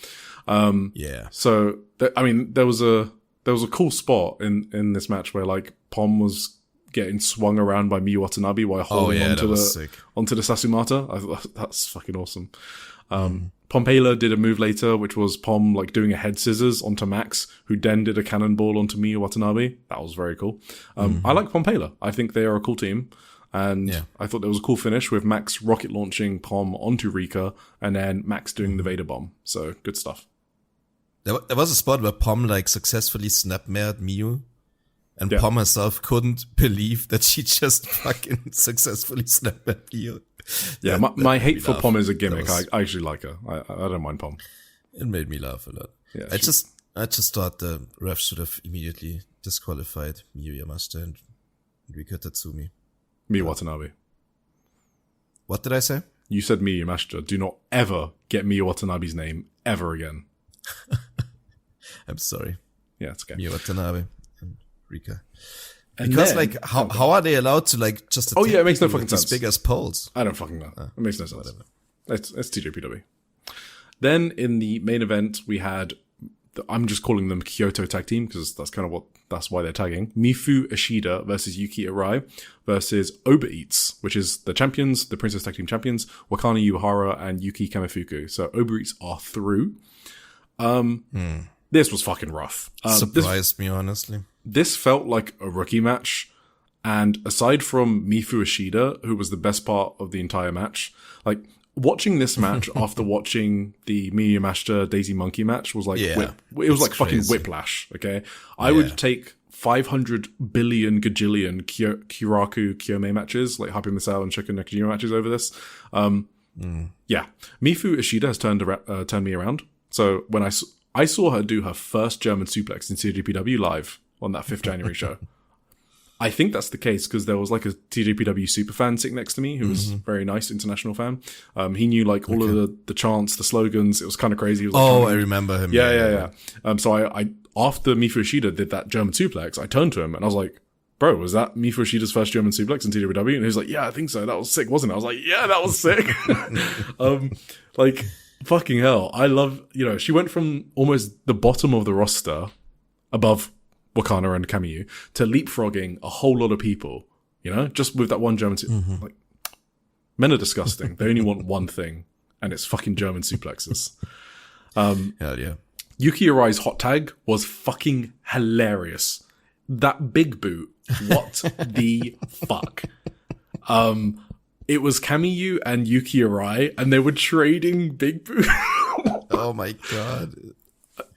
So I mean, there was a cool spot in this match where, like, Pom was getting swung around by Miyu Watanabe while holding onto the Sasumata. I thought that's fucking awesome. Pompela did a move later, which was Pom, like, doing a head scissors onto Max, who then did a cannonball onto Miyu Watanabe. That was very cool. I like Pompela. I think they are a cool team. And I thought there was a cool finish with Max rocket launching Pom onto Rika and then Max doing the Vader bomb. So good stuff. There was a spot where Pom, like, successfully snapmared Miyu And Pom herself couldn't believe that she just fucking successfully snapped that deal. Yeah, my hate for Pom is a gimmick. I actually like her. I don't mind Pom. It made me laugh a lot. Yeah, I just thought the ref should have immediately disqualified Miyu Yamashita and Rika Tatsumi. Miyu Watanabe. What did I say? You said Miyu Yamashita. Do not ever get Miyu Watanabe's name ever again. I'm sorry. Yeah, it's okay. Miyu Watanabe and Rika. And because then, how are they allowed to just oh yeah, it makes no fucking sense. As big as poles? I don't fucking know. It makes no sense. It's TJPW. Then in the main event we had I'm just calling them Kyoto Tag Team because that's why they're tagging. Mifu Ishida versus Yuki Arai versus Uber Eats, which is the champions, the Princess Tag Team champions, Wakana Yuhara and Yuki Kamifuku. So Uber Eats are through. This was fucking rough. Surprised me, honestly. This felt like a rookie match. And aside from Mifu Ishida, who was the best part of the entire match, watching this match after watching the Miyu Yamashita Daisy Monkey match was like, it was like fucking whiplash, okay? I would take 500 billion gajillion Kiraku Kiyome matches, like Happy Misao and Shoko Nakajima matches over this. Yeah. Mifu Ishida has turned me around. So when I saw her do her first German suplex in TJPW live on that 5th January show. I think that's the case because there was like a TJPW super fan sitting next to me who was a very nice international fan. He knew all of the chants, the slogans. It was kind of crazy. He was I remember him. Yeah. So I after Mifu Ishida did that German suplex, I turned to him and I was like, bro, was that Mifu Ishida's first German suplex in TJPW? And he was like, yeah, I think so. That was sick, wasn't it? I was like, yeah, that was sick. Fucking hell. I love, she went from almost the bottom of the roster above Wakana and Kamiyu to leapfrogging a whole lot of people, just with that one German men are disgusting. They only want one thing, and it's fucking German suplexes. Hell yeah. Yuki Arai's hot tag was fucking hilarious. That big boot, what the fuck? It was Kamiyu and Yuki Arai, and they were trading big boot. Oh my god.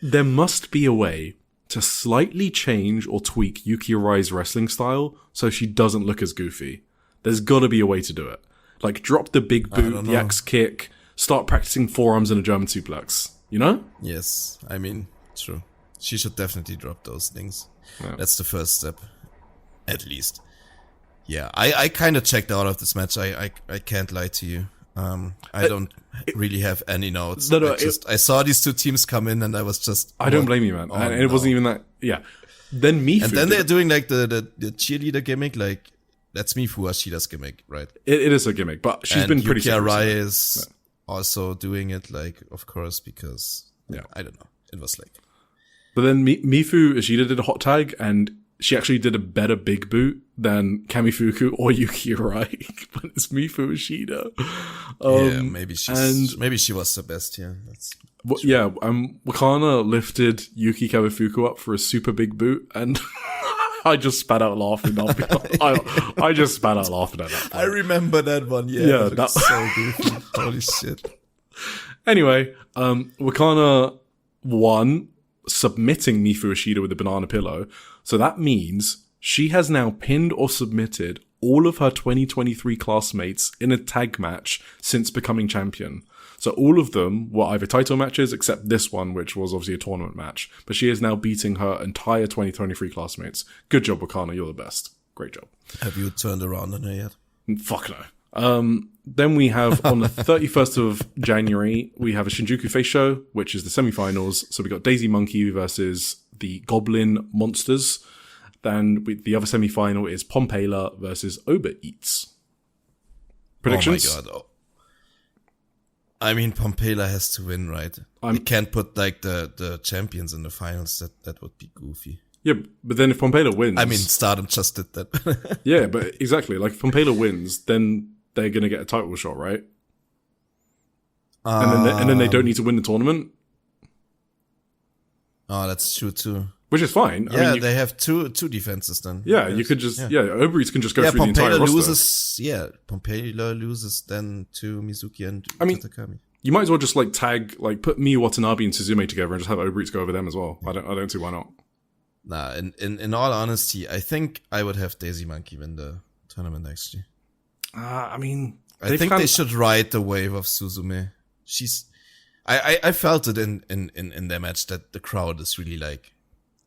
There must be a way to slightly change or tweak Yuki Arai's wrestling style so she doesn't look as goofy. There's got to be a way to do it. Drop the big boot, the axe kick, start practicing forearms in a German suplex. Yes. I mean, true. She should definitely drop those things. Yeah. That's the first step. At least. Yeah, I kind of checked out of this match. I can't lie to you. I don't really have any notes. No, I saw these two teams come in and I was just... I don't blame you, man. And it wasn't even that... Yeah. Then Mifu... And then they're doing the cheerleader gimmick, that's Mifu Ishida's gimmick, right? It is a gimmick, but she's been pretty... Yuki Arai is also doing it, of course, because... Yeah. I don't know. It was But then Mifu Ishida did a hot tag and she actually did a better big boot than Kamifuku or Yuki Arai, but it's Mifu Ishida. Maybe she was the best. Yeah, Wakana lifted Yuki Kamifuku up for a super big boot, and I just spat out laughing. I just spat out laughing at that. I remember that one. Yeah, that's so goofy. Holy shit. Anyway, Wakana won, submitting Mifu Ishida with a banana pillow. So that means she has now pinned or submitted all of her 2023 classmates in a tag match since becoming champion. So all of them were either title matches, except this one, which was obviously a tournament match. But she is now beating her entire 2023 classmates. Good job, Wakana. You're the best. Great job. Have you turned around on her yet? Fuck no. Then we have on the 31st of January, we have a Shinjuku Face Show, which is the semifinals. So we got Daisy Monkey versus the Goblin Monsters. Then the other semifinal is Pompela versus Uber Eats. Predictions? Oh my god. I mean, Pompela has to win, right? We can't put the champions in the finals. That would be goofy. Yeah, but then if Pompela wins... I mean, Stardom just did that. Yeah, but exactly. If Pompela wins, then they're going to get a title shot, right? And then they don't need to win the tournament. Oh, that's true too. Which is fine. Yeah, I mean, they have two defenses then. Yeah, you could just... Yeah, Uber Eats can just go through the entire roster. Pompela loses then to Mizuki and Tatakami. You might as well just tag, put Miyu Watanabe and Suzume together and just have Uber Eats go over them as well. I don't see why not. Nah, in all honesty, I think I would have Daisy Monkey win the tournament, actually. I mean... I think they should ride the wave of Suzume. I felt it in their match that the crowd is really, like,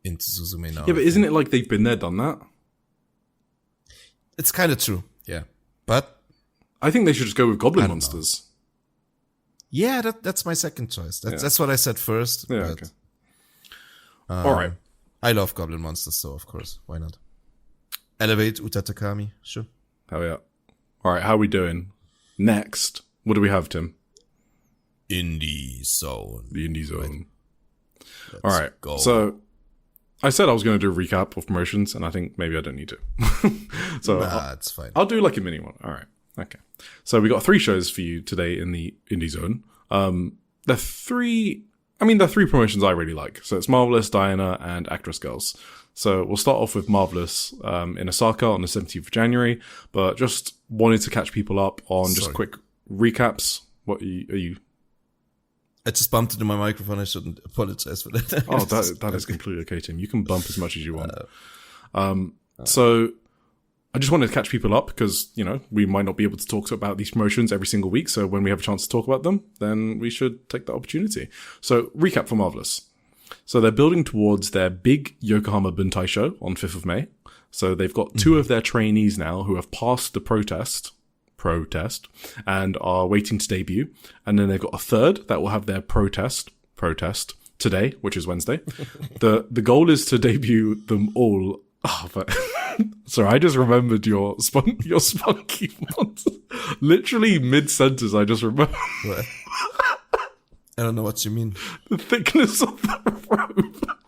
into Suzume now. Yeah, but isn't it like they've been there, done that? It's kind of true, yeah. But... I think they should just go with Goblin Monsters. Yeah, that's my second choice. That's what I said first. Yeah, okay. All right. I love Goblin Monsters, so of course, why not? Elevate Uta Takami, sure. Hell yeah. All right, how are we doing? Next, what do we have, Tim? Indie Zone. The Indie Zone. Right. All right, go. So I said I was going to do a recap of promotions, and I think maybe I don't need to. So it's fine. I'll do like a mini one. All right. Okay. So we got 3 shows for you today in the Indie Zone. They're 3 promotions I really like. So it's Marvelous, Diana, and Actress Girls. So we'll start off with Marvelous in Osaka on the 17th of January, but just wanted to catch people up on just quick recaps. What are you? I just bumped into my microphone. I shouldn't apologize for that. Oh, that is completely okay, Tim. You can bump as much as you want. So I just wanted to catch people up because, you know, we might not be able to talk about these promotions every single week. So when we have a chance to talk about them, then we should take that opportunity. So recap for Marvelous. So they're building towards their big Yokohama Buntai show on 5th of May. So they've got 2 of their trainees now who have passed the protest and are waiting to debut. And then they've got a 3rd that will have their protest today, which is Wednesday. The goal is to debut them all. Oh, but sorry, I just remembered your spunky ones. Literally mid-sentence, I just remembered. What? I don't know what you mean. The thickness of the rope.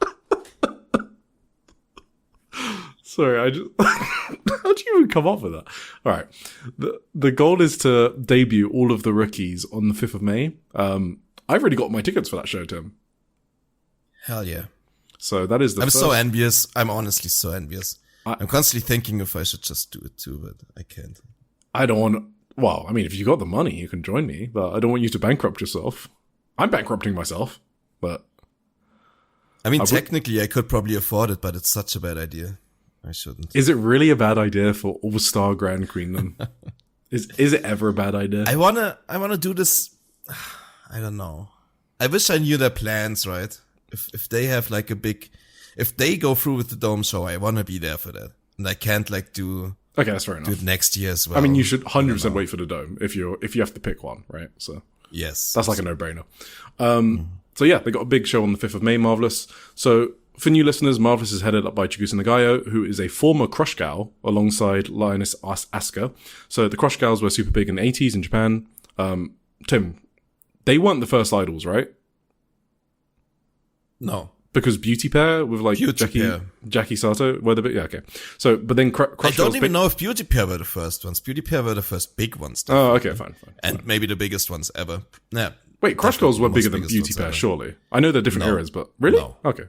Sorry, I just... How'd you even come up with that? All right. The goal is to debut all of the rookies on the 5th of May. I've already got my tickets for that show, Tim. Hell yeah. So that is the so envious. I'm honestly so envious. I'm constantly thinking if I should just do it too, but I can't. I don't want... Well, I mean, if you got the money, you can join me, but I don't want you to bankrupt yourself. I'm bankrupting myself, but... I mean, technically, I could probably afford it, but it's such a bad idea. I shouldn't. Is it really a bad idea for All-Star Grand Queendom? Is it ever a bad idea? I wanna do this... I don't know. I wish I knew their plans, right? If they have like a big... If they go through with the Dome show, I wanna be there for that. And I can't like do... Okay, that's fair enough. Do it next year as well. I mean, you should 100% wait for the Dome if you have to pick one, right? So... Yes. That's like a no-brainer. So yeah, they got a big show on the 5th of May, Marvelous. So for new listeners, Marvelous is headed up by Chigusa Nagayo, who is a former Crush Gal alongside Lioness Asuka. So the Crush Gals were super big in the 80s in Japan. Tim, they weren't the first idols, right? No. Because Beauty Pair with like Jackie Sato were the big... Yeah, okay. So, but then Crush Gals... I don't even know if Beauty Pair were the first ones. Beauty Pair were the first big ones. Oh, okay, fine. And maybe the biggest ones ever. Yeah. Wait, Crush Gals were bigger than Beauty Pair, surely. I know they're different eras, but... Really? No. Okay.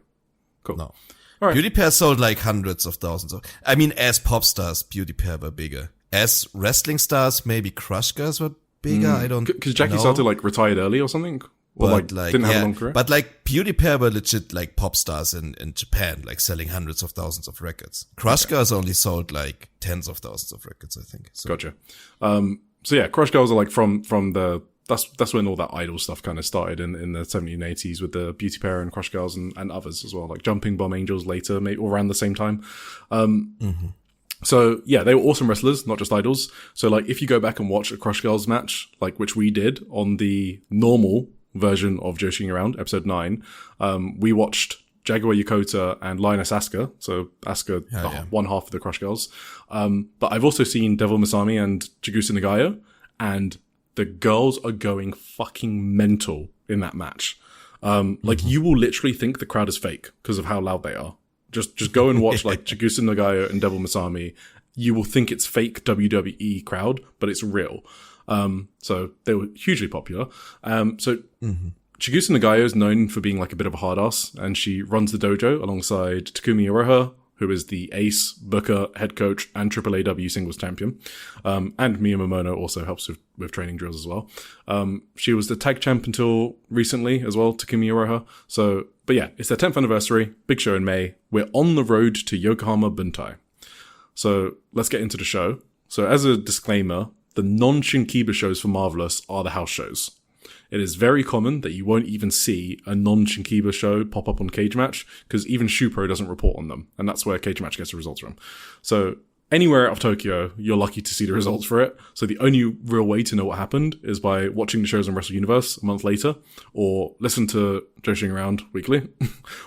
Cool. No. All right. Beauty Pair sold like hundreds of thousands of... I mean, as pop stars, Beauty Pair were bigger. As wrestling stars, maybe Crush Girls were bigger. I don't know. Because Jackie Sato like retired early or something? Or like didn't have a long career? But like Beauty Pair were legit like pop stars in Japan, like selling hundreds of thousands of records. Crush Girls only sold like tens of thousands of records, I think. So. Gotcha. So yeah, Crush Girls are like from the that's when all that idol stuff kind of started in the 70s and 80s with the Beauty Pair and Crush Girls and others as well, like Jumping Bomb Angels later, maybe around the same time. So yeah, they were awesome wrestlers, not just idols. So like if you go back and watch a Crush Girls match, like which we did on the normal version of Joshi'ing Around, episode 9, we watched Jaguar Yokota and Lioness Asuka. So Asuka, one half of the Crush Girls. But I've also seen Devil Masami and Chigusa Nagayo, and the girls are going fucking mental in that match. Like you will literally think the crowd is fake because of how loud they are. Just go and watch like Chigusa Nagayo and Devil Masami. You will think it's fake WWE crowd, but it's real. So they were hugely popular. Chigusa Nagayo is known for being like a bit of a hard ass, and she runs the dojo alongside Takumi Iroha, who is the ace, booker, head coach, and AAAW singles champion. And Miyu Momono also helps with training drills as well. She was the tag champ until recently as well, Takumi Iroha. So, but yeah, it's their 10th anniversary, big show in May. We're on the road to Yokohama Buntai. So let's get into the show. So as a disclaimer, the non-Shinkiba shows for Marvelous are the house shows. It is very common that you won't even see a non-Shinkiba show pop up on Cage Match, because even ShuPro doesn't report on them, and that's where Cage Match gets the results from. So anywhere out of Tokyo, you're lucky to see the results for it. So the only real way to know what happened is by watching the shows on Wrestle Universe a month later, or listen to Joshi'ing Around weekly,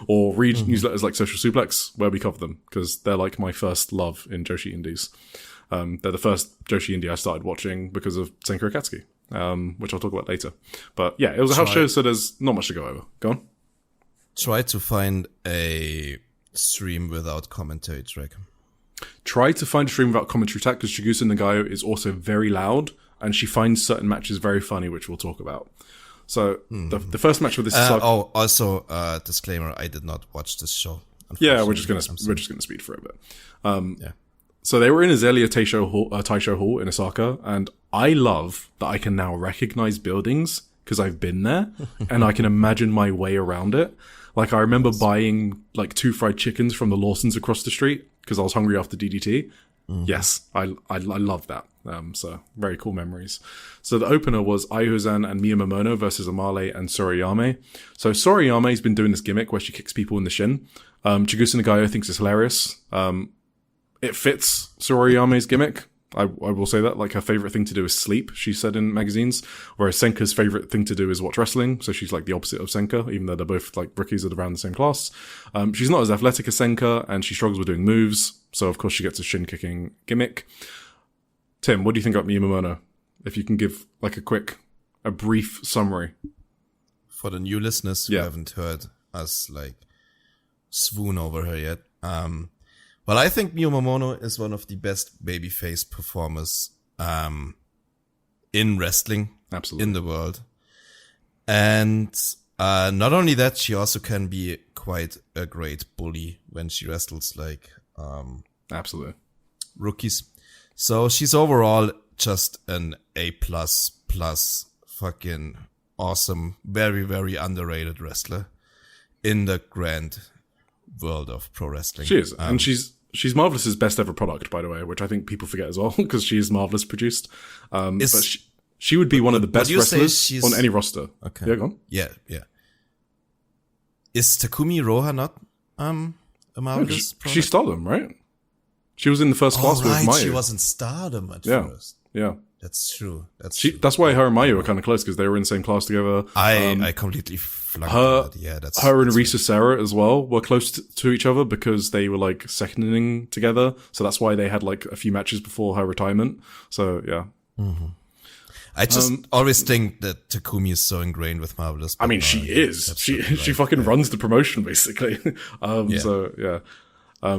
or read newsletters like Social Suplex, where we cover them, because they're like my first love in Joshi Indies. They're the first Joshi Indie I started watching because of Senko Akatsuki. Which I'll talk about later. But yeah, it was a house show, so there's not much to go over. Go on. Try to find a stream without commentary track. Try to find a stream without commentary track, because Chigusa Nagayo is also very loud, and she finds certain matches very funny, which we'll talk about. So the first match with this is also disclaimer: I did not watch this show. Yeah, we're just gonna speed for a bit. Yeah. So they were in Azalea Taisho Hall in Osaka, and I love that I can now recognize buildings because I've been there and I can imagine my way around it. Like, I remember buying like 2 fried chickens from the Lawsons across the street because I was hungry after DDT. Yes, I love that. So very cool memories. So the opener was Aihuzan and Miyu Momono versus Amale and Sorayame. So Sorayame's been doing this gimmick where she kicks people in the shin. Chigusa Nagayo thinks it's hilarious. It fits Soroyame's gimmick. I will say that. Like, her favorite thing to do is sleep, she said in magazines, whereas Senka's favorite thing to do is watch wrestling. So she's like the opposite of Senka, even though they're both like rookies at around the same class. She's not as athletic as Senka, and she struggles with doing moves. So of course she gets a shin kicking gimmick. Tim, what do you think about Miyu Momono? If you can give like a brief summary. For the new listeners who haven't heard us like swoon over her yet. Well, I think Miyu Momono is one of the best babyface performers in wrestling, absolutely, in the world. And not only that, she also can be quite a great bully when she wrestles like absolutely rookies. So she's overall just an A++ fucking awesome, very, very underrated wrestler in the grand world of pro wrestling. She is, and She's Marvelous's best ever product, by the way, which I think people forget as well, because she is Marvelous produced. But she would be one of the best wrestlers on any roster. Okay. Yeah, go on. Yeah. Is Takumi Iroha not a Marvelous product? She's Stardom, right? She was in the first class with Mayu. She was in Stardom at first. Yeah. That's true. That's why her and Mayu are kind of close, because they were in the same class together. I completely flunked that. Yeah, her and Risa Serra as well were close to each other because they were like seconding together. So that's why they had like a few matches before her retirement. So yeah. Mm-hmm. I just always think that Takumi is so ingrained with Marvelous. I mean, she is. She fucking runs the promotion basically. So yeah.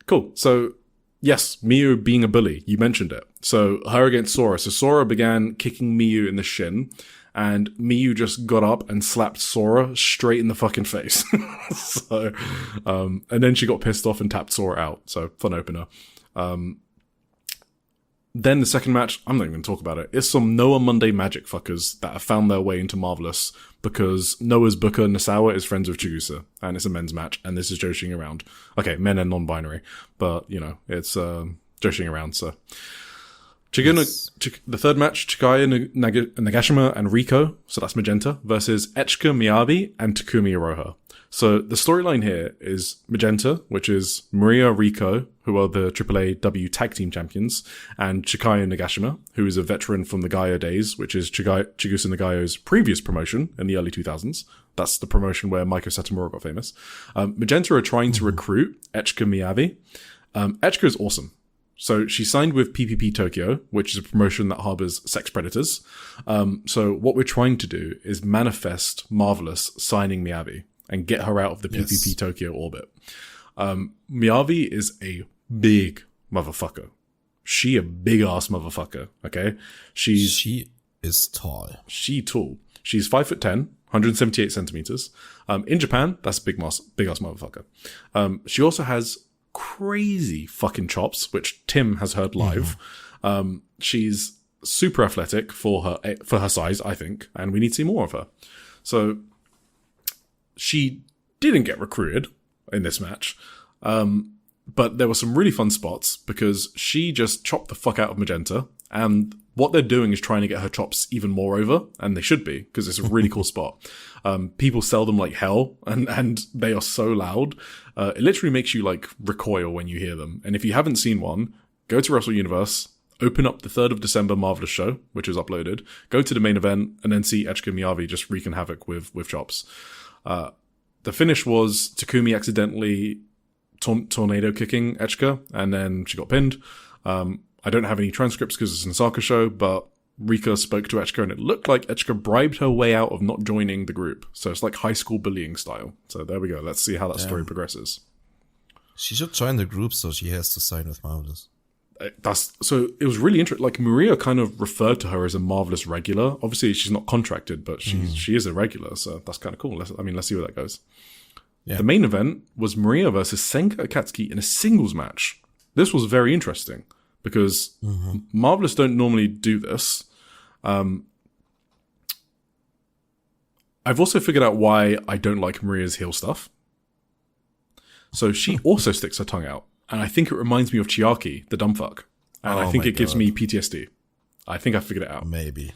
Cool. So. Yes, Miyu being a bully. You mentioned it. So her against Sora. So Sora began kicking Miyu in the shin, and Miyu just got up and slapped Sora straight in the fucking face. So, and then she got pissed off and tapped Sora out. So fun opener. Then the second match, I'm not even going to talk about it. It's some Noah Monday Magic fuckers that have found their way into Marvelous because Noah's booker, Nasawa, is friends with Chigusa, and it's a men's match, and this is Joshi'ing Around. Okay, men and non-binary, but, you know, it's Joshi'ing Around, so. The third match, Chikaya Nagashima and Riko, so that's Magenta, versus Echika Miyabi and Takumi Iroha. So the storyline here is Magenta, which is Maria Riko, who are the AAAW Tag Team Champions, and Chikaya Nagashima, who is a veteran from the Gaia days, which is Chigusa Nagayo's previous promotion in the early 2000s. That's the promotion where Maiko Satomura got famous. Magenta are trying to recruit Echika Miyabi. Echika is awesome. So she signed with PPP Tokyo, which is a promotion that harbors sex predators. So what we're trying to do is manifest Marvelous signing Miyabi and get her out of the PPP Tokyo orbit. Miyabi is a big motherfucker. She a big ass motherfucker. Okay. She is tall. She tall. She's 5'10", 178 centimeters. In Japan, that's big ass motherfucker. She also has crazy fucking chops, which Tim has heard live. She's super athletic for her size, I think, and we need to see more of her. So she didn't get recruited in this match, but there were some really fun spots because she just chopped the fuck out of Magenta, and what they're doing is trying to get her chops even more over, and they should be, because it's a really cool spot. People sell them like hell, and they are so loud. It literally makes you like recoil when you hear them. And if you haven't seen one, go to Wrestle Universe, open up the 3rd of December Marvelous show, which is uploaded, go to the main event, and then see Echika Miyavi just wreaking havoc with chops. The finish was Takumi accidentally tornado kicking Echika, and then she got pinned. I don't have any transcripts because it's an Osaka show, but Rika spoke to Echika, and it looked like Echika bribed her way out of not joining the group. So it's like high school bullying style. So there we go. Let's see how that story progresses. She should join the group, so she has to sign with Marvelous. So it was really interesting. Like, Maria kind of referred to her as a Marvelous regular. Obviously, she's not contracted, but she is a regular, so that's kind of cool. Let's see where that goes. Yeah. The main event was Maria versus Senka Akatsuki in a singles match. This was very interesting because Marvelous don't normally do this. I've also figured out why I don't like Maria's heel stuff. So she also sticks her tongue out. And I think it reminds me of Chiaki, the dumb fuck. And I think it gives me PTSD. I think I figured it out. Maybe.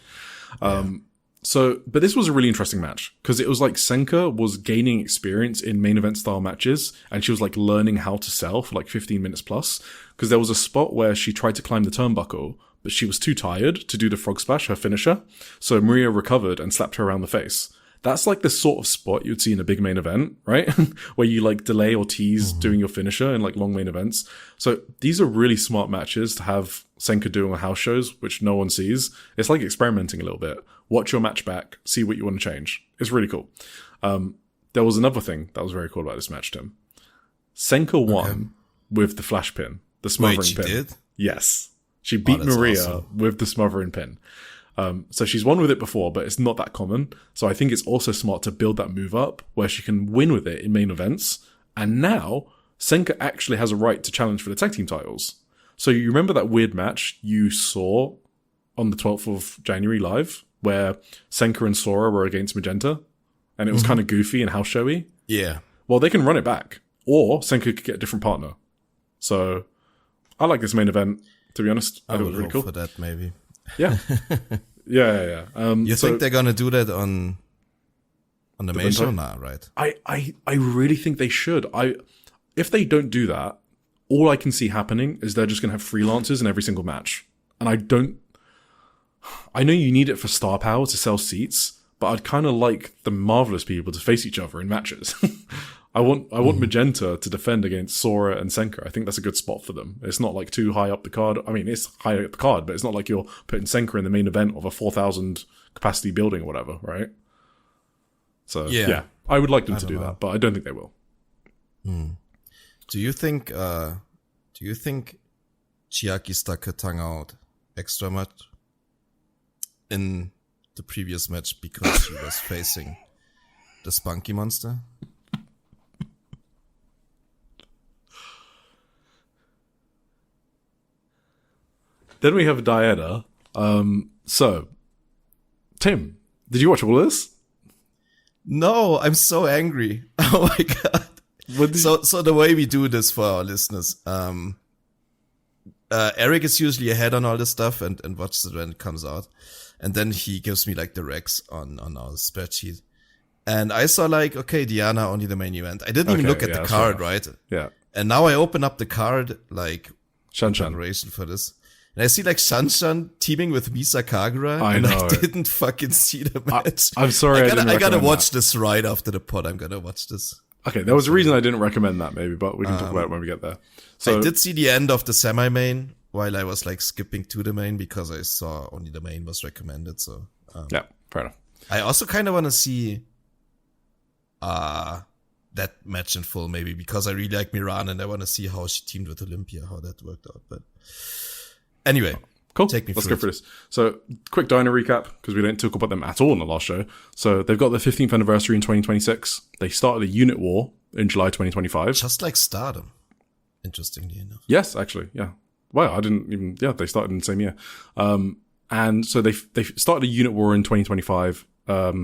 But this was a really interesting match because it was like Senka was gaining experience in main event style matches, and she was like learning how to sell for like 15 minutes plus. Because there was a spot where she tried to climb the turnbuckle, but she was too tired to do the frog splash, her finisher. So Maria recovered and slapped her around the face. That's like the sort of spot you'd see in a big main event, right? Where you like delay or tease doing your finisher in like long main events. So these are really smart matches to have Senka doing on house shows, which no one sees. It's like experimenting a little bit. Watch your match back, see what you want to change. It's really cool. There was another thing that was very cool about this match, Tim. Senka won with the flash pin, the smothering pin. She did? Yes. She beat Maria with the smothering pin. So she's won with it before, but it's not that common. So I think it's also smart to build that move up where she can win with it in main events. And now Senka actually has a right to challenge for the tag team titles. So you remember that weird match you saw on the 12th of January live where Senka and Sora were against Magenta? And it was kind of goofy and house showy? Yeah. Well, they can run it back. Or Senka could get a different partner. So I like this main event, to be honest. I thought it was really cool. For that, maybe. Yeah. Yeah. You think they're gonna do that on the main show now, right? I really think they should. If they don't do that, all I can see happening is they're just gonna have freelancers in every single match. And I know you need it for star power to sell seats, but I'd kind of like the Marvelous people to face each other in matches. I want Magenta to defend against Sora and Senka. I think that's a good spot for them. It's not like too high up the card. I mean, it's high up the card, but it's not like you're putting Senka in the main event of a 4,000 capacity building or whatever, right? So yeah I would like them to do that, but I don't think they will. Do you think Chiaki stuck her tongue out extra much in the previous match because she was facing the Spunky Monster? Then we have Diana. So, Tim, did you watch all this? No, I'm so angry. Oh my god. So the way we do this for our listeners, Eric is usually ahead on all this stuff and watches it when it comes out. And then he gives me like the recs on our spreadsheet. And I saw like, okay, Diana, only the main event. I didn't even look at the card, right? Yeah. And now I open up the card, like, Shanshan for this. And I see like Shanshan teaming with Misa Kagura. I didn't fucking see the match. I'm sorry. I gotta watch this right after the pod. I'm gonna watch this. Okay, there was a reason I didn't recommend that maybe, but we can talk about it when we get there. So I did see the end of the semi-main while I was like skipping to the main because I saw only the main was recommended. So yeah, fair enough. I also kind of want to see that match in full maybe because I really like Miran and I want to see how she teamed with Olympia, how that worked out. But anyway, cool. Let's go for this. So, quick Dyna recap, because we didn't talk about them at all in the last show. So, they've got their 15th anniversary in 2026. They started a unit war in July 2025. Just like Stardom. interestingly enough. Yes, actually, yeah. Wow, I didn't even... Yeah, they started in the same year. And so they started a unit war in 2025,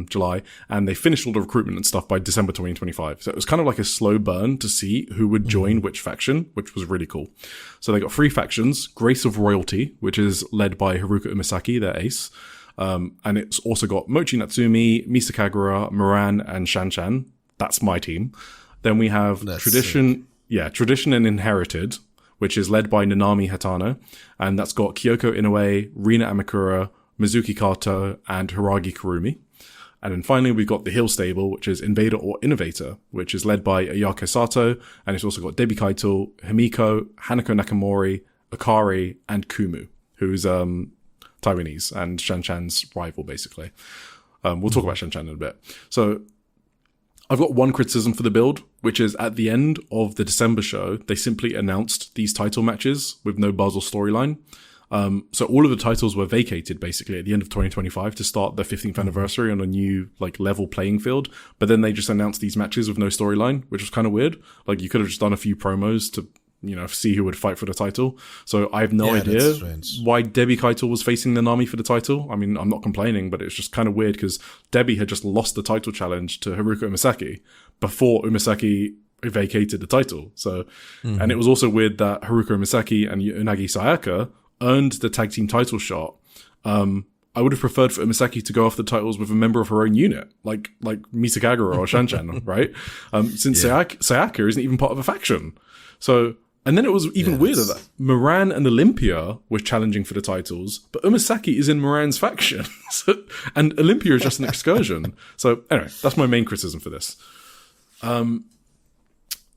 July, and they finished all the recruitment and stuff by December 2025. So it was kind of like a slow burn to see who would join which faction, which was really cool. So they got 3 factions: Grace of Royalty, which is led by Haruka Umisaki, their ace. And it's also got Mochi Natsumi, Misa Kagura, Moran, and Shan-chan. That's my team. Then we have Tradition and Inherited, which is led by Nanami Hatano, and that's got Kyoko Inoue, Rina Amakura, Mizuki Kato, and Hiragi Kurumi. And then finally, we've got the Hill Stable, which is Invader or Innovator, which is led by Ayako Sato, and it's also got Debbie Kaito, Himiko, Hanako Nakamori, Akari, and Kumu, who's Taiwanese and Shan-chan's rival, basically. We'll talk about Shan-chan in a bit. So I've got one criticism for the build, which is at the end of the December show, they simply announced these title matches with no buzz or storyline. So all of the titles were vacated basically at the end of 2025 to start the 15th anniversary on a new level playing field. But then they just announced these matches with no storyline, which was kind of weird. Like you could have just done a few promos to, see who would fight for the title. So I have no idea why Debbie Kaito was facing Nanami for the title. I mean, I'm not complaining, but it's just kind of weird because Debbie had just lost the title challenge to Haruka Umisaki before Umisaki vacated the title. So, and it was also weird that Haruka Umisaki and Unagi Sayaka earned the tag team title shot. I would have preferred for Umisaki to go off the titles with a member of her own unit, like Misa Kagura or Shan-chan, right? Since Sayaka isn't even part of a faction. So, and then it was even weirder that Moran and Olympia were challenging for the titles, but Umisaki is in Moran's faction. And Olympia is just an excursion. So anyway, that's my main criticism for this.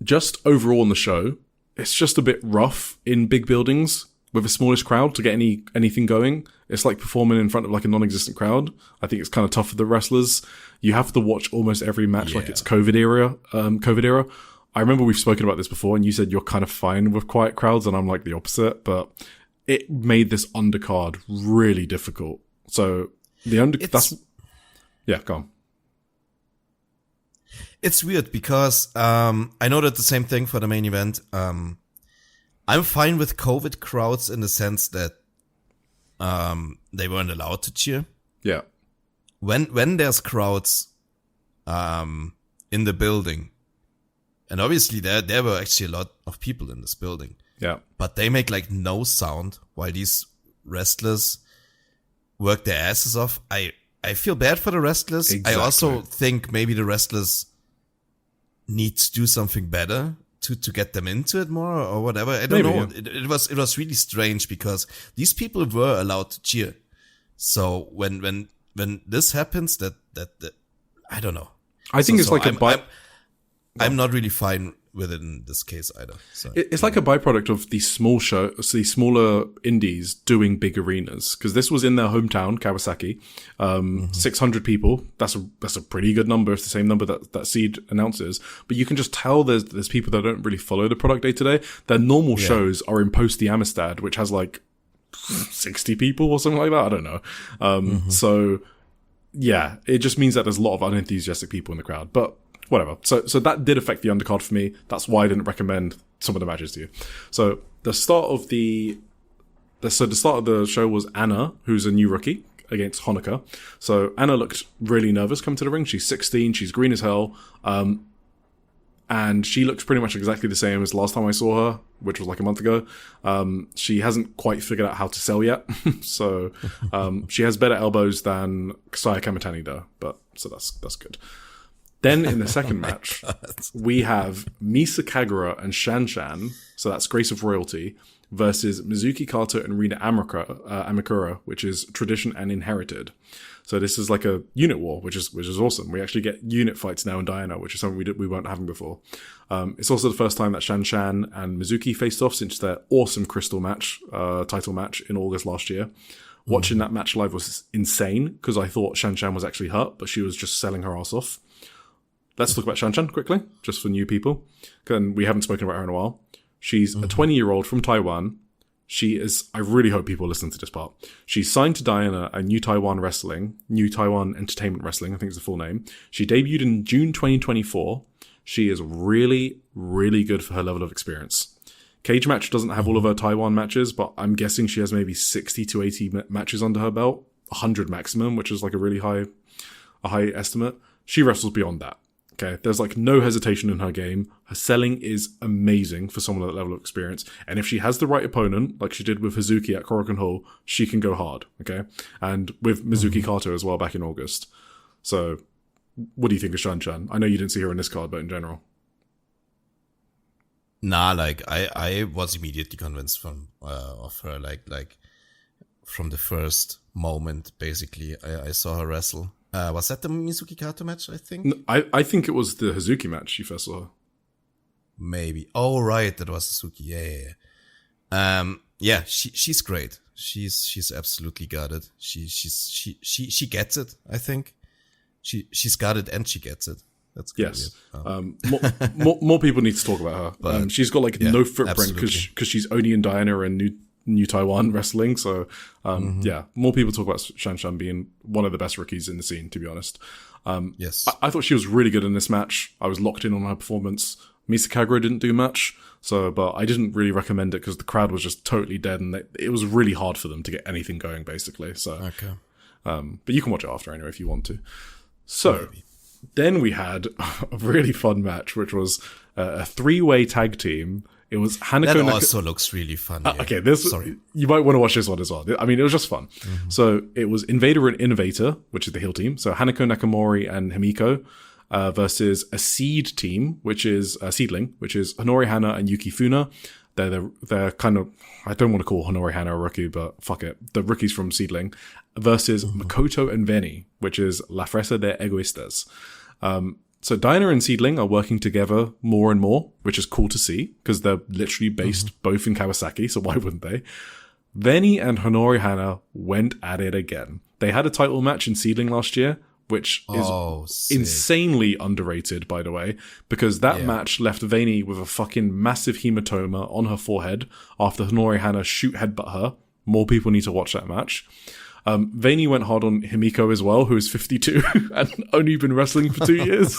Just overall on the show, it's just a bit rough in big buildings with a smallish crowd to get anything going. It's like performing in front of a non-existent crowd. I think it's kind of tough for the wrestlers. You have to watch almost every match like it's COVID era. I remember we've spoken about this before, and you said you're kind of fine with quiet crowds, and I'm like the opposite. But it made this undercard really difficult. So go on. It's weird because I noted the same thing for the main event. I'm fine with COVID crowds in the sense that they weren't allowed to cheer. Yeah. When there's crowds in the building, and obviously there were actually a lot of people in this building. Yeah. But they make no sound while these wrestlers work their asses off. I feel bad for the wrestlers. Exactly. I also think maybe the wrestlers need to do something better to get them into it more or whatever. I don't know. Yeah. It was really strange because these people were allowed to cheer. So when this happens, that I don't know. I think it's I'm not really fine with it in this case either. So, it's like a byproduct of these these smaller indies doing big arenas. Because this was in their hometown, Kawasaki. 600 people. That's a pretty good number. It's the same number that Seed announces. But you can just tell there's people that don't really follow the product day to day. Their normal shows are in Post the Amistad, which has 60 people or something like that. I don't know. So yeah, it just means that there's a lot of unenthusiastic people in the crowd. But whatever. So that did affect the undercard for me. That's why I didn't recommend some of the matches to you. So the start of the show was Anna, who's a new rookie, against Honoka. So Anna looked really nervous coming to the ring. She's 16. She's green as hell. And she looks pretty much exactly the same as last time I saw her, which was a month ago. She hasn't quite figured out how to sell yet. So she has better elbows than Saya Kamitani though. So that's good. Then in the second match, we have Misa Kagura and Shan-chan, so that's Grace of Royalty, versus Mizuki Kato and Rina Amakura, which is Tradition and Inherited. So this is a unit war, which is awesome. We actually get unit fights now in Diana, which is something we weren't having before. It's also the first time that Shan-chan and Mizuki faced off since their awesome Crystal match, title match in August last year. Watching that match live was insane because I thought Shan-chan was actually hurt, but she was just selling her ass off. Let's talk about Shan-chan quickly, just for new people. And we haven't spoken about her in a while. She's a 20-year-old from Taiwan. I really hope people listen to this part. She's signed to Diana at New Taiwan Entertainment Wrestling, I think is the full name. She debuted in June 2024. She is really, really good for her level of experience. Cage Match doesn't have all of her Taiwan matches, but I'm guessing she has maybe 60 to 80 matches under her belt, 100 maximum, which is like a high estimate. She wrestles beyond that. Okay, there's like no hesitation in her game. Her selling is amazing for someone at that level of experience. And if she has the right opponent, like she did with Hazuki at Korakuen Hall, she can go hard. Okay, and with Mizuki Kato as well back in August. So, what do you think of Shan-chan? I know you didn't see her in this card, but in general. Nah, like I was immediately convinced of her, like from the first moment. Basically, I saw her wrestle. Was that the Mizuki Kato match, I think? No, I think it was the Hazuki match you first saw her. Maybe. Oh, right. That was Hazuki. Yeah. She's great. She's absolutely got it. She gets it, I think. She's got it and she gets it. That's good. Yes. More people need to talk about her. She's got like no footprint because she's only in Diana and New Taiwan wrestling. So, yeah, more people talk about Shan-chan being one of the best rookies in the scene, to be honest. Yes. I thought she was really good in this match. I was locked in on her performance. Misa Kagura didn't do much, but I didn't really recommend it because the crowd was just totally dead and it was really hard for them to get anything going, basically. So, okay. But you can watch it after anyway if you want to. So, then we had a really fun match, which was a 3-way tag team. It was Hanako. That also looks really fun. Yeah. Okay, sorry. You might want to watch this one as well. I mean, it was just fun. Mm-hmm. So it was Invader and Innovator, which is the heel team. So Hanako Nakamori and Himiko versus a seed team, which is a seedling, which is Honori Hana and Yuki Funa. They're kind of, I don't want to call Honori Hana a rookie, but fuck it. The rookies from Seedling versus Makoto and Veni, which is La Fresa de Egoistas. So Diana and Seedling are working together more and more, which is cool to see because they're literally based both in Kawasaki, so why wouldn't they? Veni and Honori Hana went at it again. They had a title match in Seedling last year, which is insanely underrated, by the way, because that match left Veni with a fucking massive hematoma on her forehead after Honori Hana headbutt her. More people need to watch that match. Veni went hard on Himiko as well, who is 52 and only been wrestling for 2 years.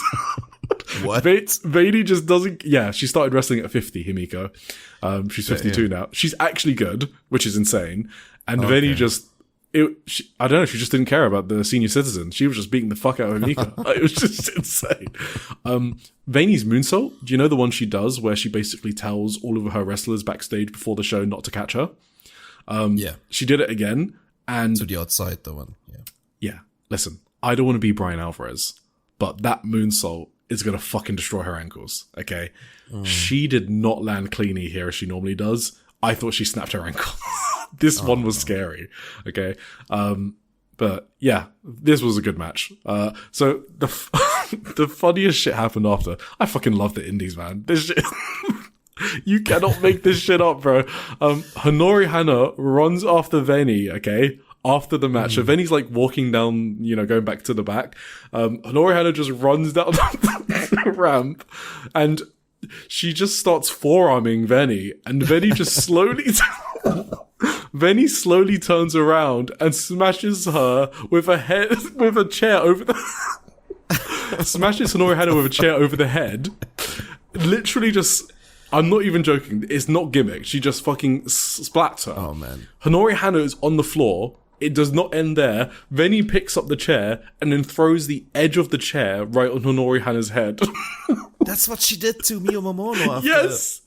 What? Veni just doesn't... Yeah, she started wrestling at 50, Himiko. She's 52 now. She's actually good, which is insane. And Veni just... I don't know, she just didn't care about the senior citizen. She was just beating the fuck out of Himiko. It was just insane. Veni's moonsault, do you know the one she does where she basically tells all of her wrestlers backstage before the show not to catch her? She did it again. And to the outside, the one. Yeah. Listen, I don't want to be Brian Alvarez, but that moonsault is going to fucking destroy her ankles, okay? She did not land cleanly here as she normally does. I thought she snapped her ankle. This one was scary, okay? But yeah, this was a good match. So the funniest shit happened after. I fucking love the indies, man. This shit... You cannot make this shit up, bro. Honori Hana runs after Veni, okay? After the match. So Veni's like walking down, going back to the back. Honori Hana just runs down the ramp and she just starts forearming Veni. And Veni just Veni slowly turns around and smashes her with a chair over smashes Honori Hana with a chair over the head. Literally just... I'm not even joking. It's not gimmick. She just fucking splats her. Oh, man. Honori Hana is on the floor. It does not end there. Veni picks up the chair and then throws the edge of the chair right on Honori Hana's head. That's what she did to Mio Momono after Yes!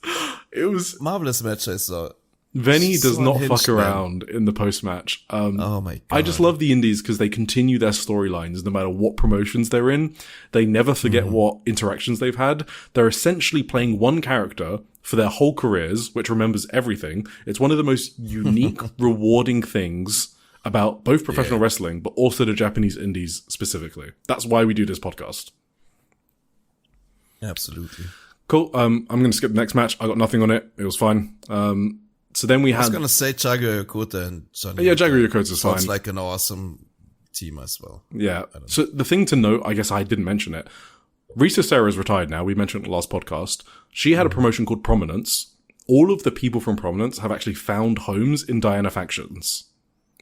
It was... marvelous match I saw. Veni does not fuck around in the post-match. Oh my God. I just love the indies because they continue their storylines no matter what promotions they're in. They never forget what interactions they've had. They're essentially playing one character for their whole careers, which remembers everything. It's one of the most unique, rewarding things about both professional wrestling, but also the Japanese indies specifically. That's why we do this podcast. Absolutely. Cool. I'm going to skip the next match. I got nothing on it. It was fine. So then we had... I was going to say Jaguar Yokota and Johnny. Yeah, Jaguar Yokota is fine. Sounds like an awesome team as well. Yeah. So the thing to note, I guess I didn't mention it. Risa Serra is retired now. We mentioned it in the last podcast. She had a promotion called Prominence. All of the people from Prominence have actually found homes in Diana factions.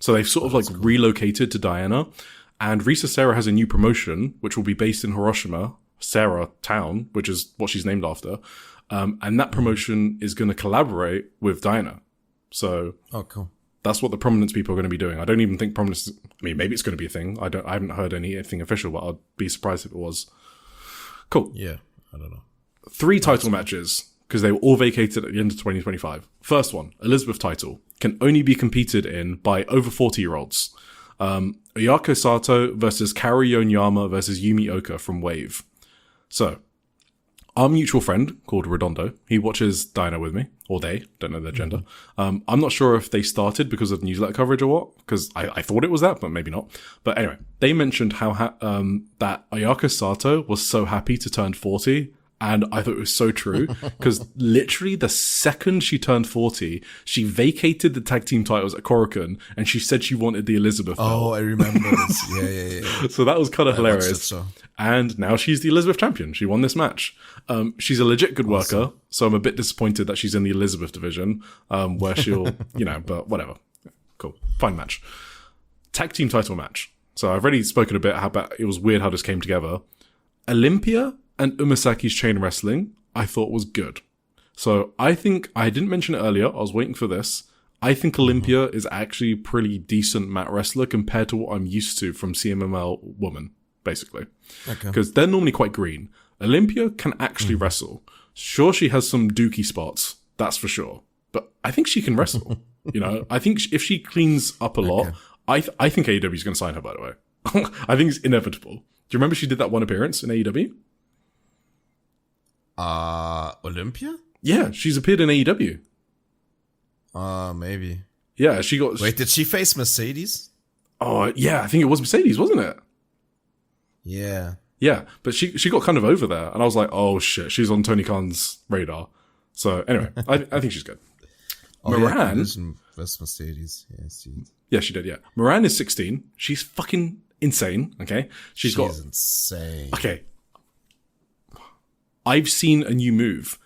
So they've sort of relocated to Diana. And Risa Serra has a new promotion, which will be based in Hiroshima, Serra Town, which is what she's named after. And that promotion is going to collaborate with Diana. So, oh, cool. That's what the Prominence people are going to be doing. I don't even think Prominence, I mean, maybe it's going to be a thing. I haven't heard anything official, but I'd be surprised if it was. Cool. Yeah, I don't know. 3 title matches, because they were all vacated at the end of 2025. First one, Elizabeth title, can only be competed in by over 40-year-olds. Ayako Sato versus Kaori Yonyama versus Yumi Oka from Wave. So, our mutual friend called Redondo, he watches Diana with me, or they, don't know their gender. I'm not sure if they started because of newsletter coverage or what, because I thought it was that, but maybe not. But anyway, they mentioned how that Ayako Sato was so happy to turn 40, and I thought it was so true, because literally the second she turned 40, she vacated the tag team titles at Korakuen, and she said she wanted the Elizabeth belt. Oh, I remember this. Yeah. So that was kind of hilarious. And now she's the Elizabeth champion. She won this match. She's a legit good worker, so I'm a bit disappointed that she's in the Elizabeth division, where she'll, but whatever. Cool. Fine match. Tag team title match. So I've already spoken a bit about it was weird how this came together. Olympia and Umasaki's chain wrestling, I thought was good. So I think, I didn't mention it earlier, I was waiting for this. I think Olympia is actually a pretty decent mat wrestler compared to what I'm used to from CMML woman, basically. Okay. Because they're normally quite green. Olympia can actually wrestle. Sure, she has some dookie spots, that's for sure. But I think she can wrestle. I think if she cleans up a lot, I think AEW is going to sign her, by the way. I think it's inevitable. Do you remember she did that one appearance in AEW? Olympia? Yeah, she's appeared in AEW. Maybe. Yeah, she got... Wait, did she face Mercedes? Oh, yeah, I think it was Mercedes, wasn't it? Yeah. Yeah, but she got kind of over there, and I was like, oh shit, she's on Tony Khan's radar. So anyway, I think she's good. Moran... That's Mercedes. Yeah, she did, yeah. Moran is 16. She's fucking insane, okay? She's insane. Okay. I've seen a new move.